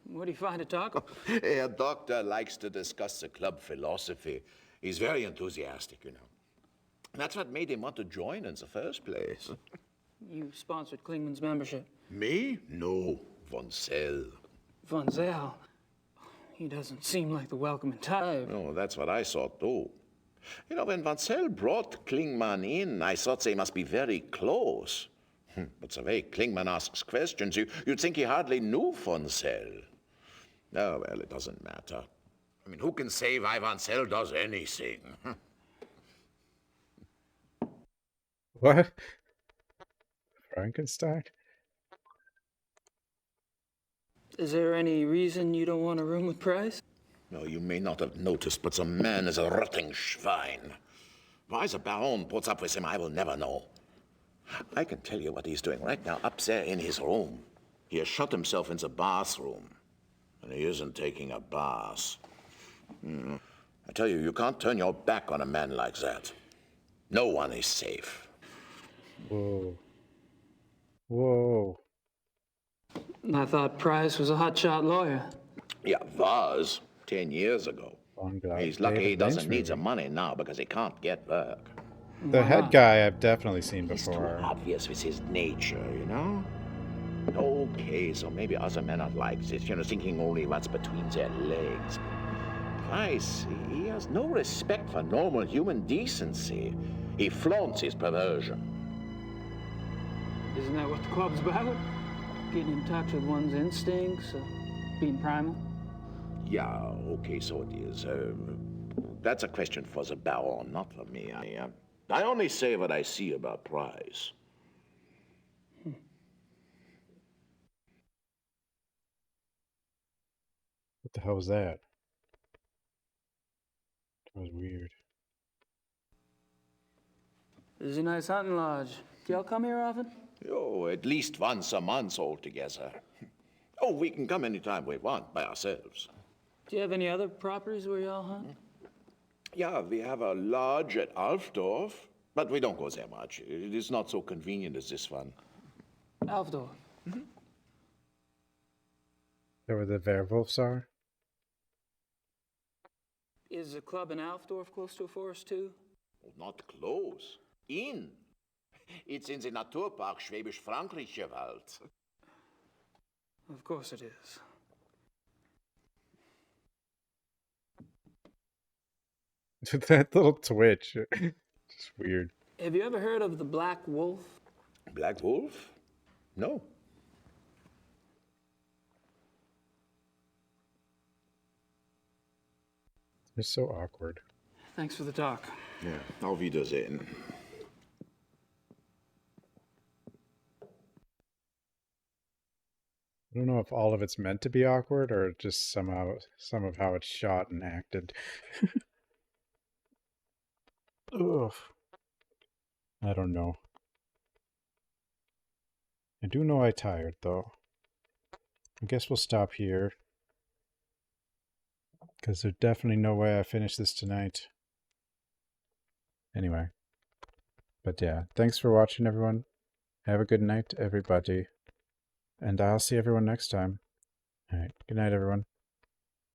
What do you find to talk about? Herr Doctor likes to discuss the club philosophy. He's very enthusiastic, you know. That's what made him want to join in the first place. You sponsored Klingman's membership. Me? No, Von Zell. Von Zell? He doesn't seem like the welcoming type. Oh, that's what I thought, too. You know, when Von Zell brought Klingman in, I thought they must be very close. But the way Klingman asks questions, you'd think he hardly knew Von Zell. Oh, well, it doesn't matter. I mean, who can say why Von Zell does anything? What? Frankenstein? Is there any reason you don't want a room with Price? No, you may not have noticed, but the man is a rotting schwein. Why the Baron puts up with him, I will never know. I can tell you what he's doing right now up there in his room. He has shut himself in the bathroom, and he isn't taking a bath. I tell you, you can't turn your back on a man like that. No one is safe. Whoa. Whoa. I thought Price was a hotshot lawyer. Yeah, was 10 years ago. He's lucky he doesn't need the money now because he can't get work. The head guy I've definitely seen He's too before. obvious with his nature, you know? Okay, so maybe other men are like this, thinking only what's between their legs. Price, he has no respect for normal human decency. He flaunts his perversion. Isn't that what the club's about? Getting in touch with one's instincts, being primal? Yeah, okay, so it is. That's a question for the Baron, not for me. I only say what I see about Price. What the hell was that? That was weird. This is a nice hunting lodge. Do y'all come here often? Oh, at least once a month altogether. Oh, we can come anytime we want by ourselves. Do you have any other properties where y'all hunt? Yeah, we have a lodge at Alfdorf, but we don't go there much. It is not so convenient as this one. Alfdorf. Is that where the werewolves are? Is the club in Alfdorf close to a forest too? Not close. In. It's in the Naturpark Schwäbisch-Frankrischer Wald. Of course it is. That little twitch. Just weird. Have you ever heard of the Black Wolf? Black Wolf? No. It's so awkward. Thanks for the talk. Yeah, auf Wiedersehen. I don't know if all of it's meant to be awkward or just somehow some of how it's shot and acted. Ugh. I don't know. I do know I'm tired though. I guess we'll stop here. Because there's definitely no way I finish this tonight. Anyway. But yeah, thanks for watching everyone. Have a good night, everybody. And I'll see everyone next time. Alright, good night everyone.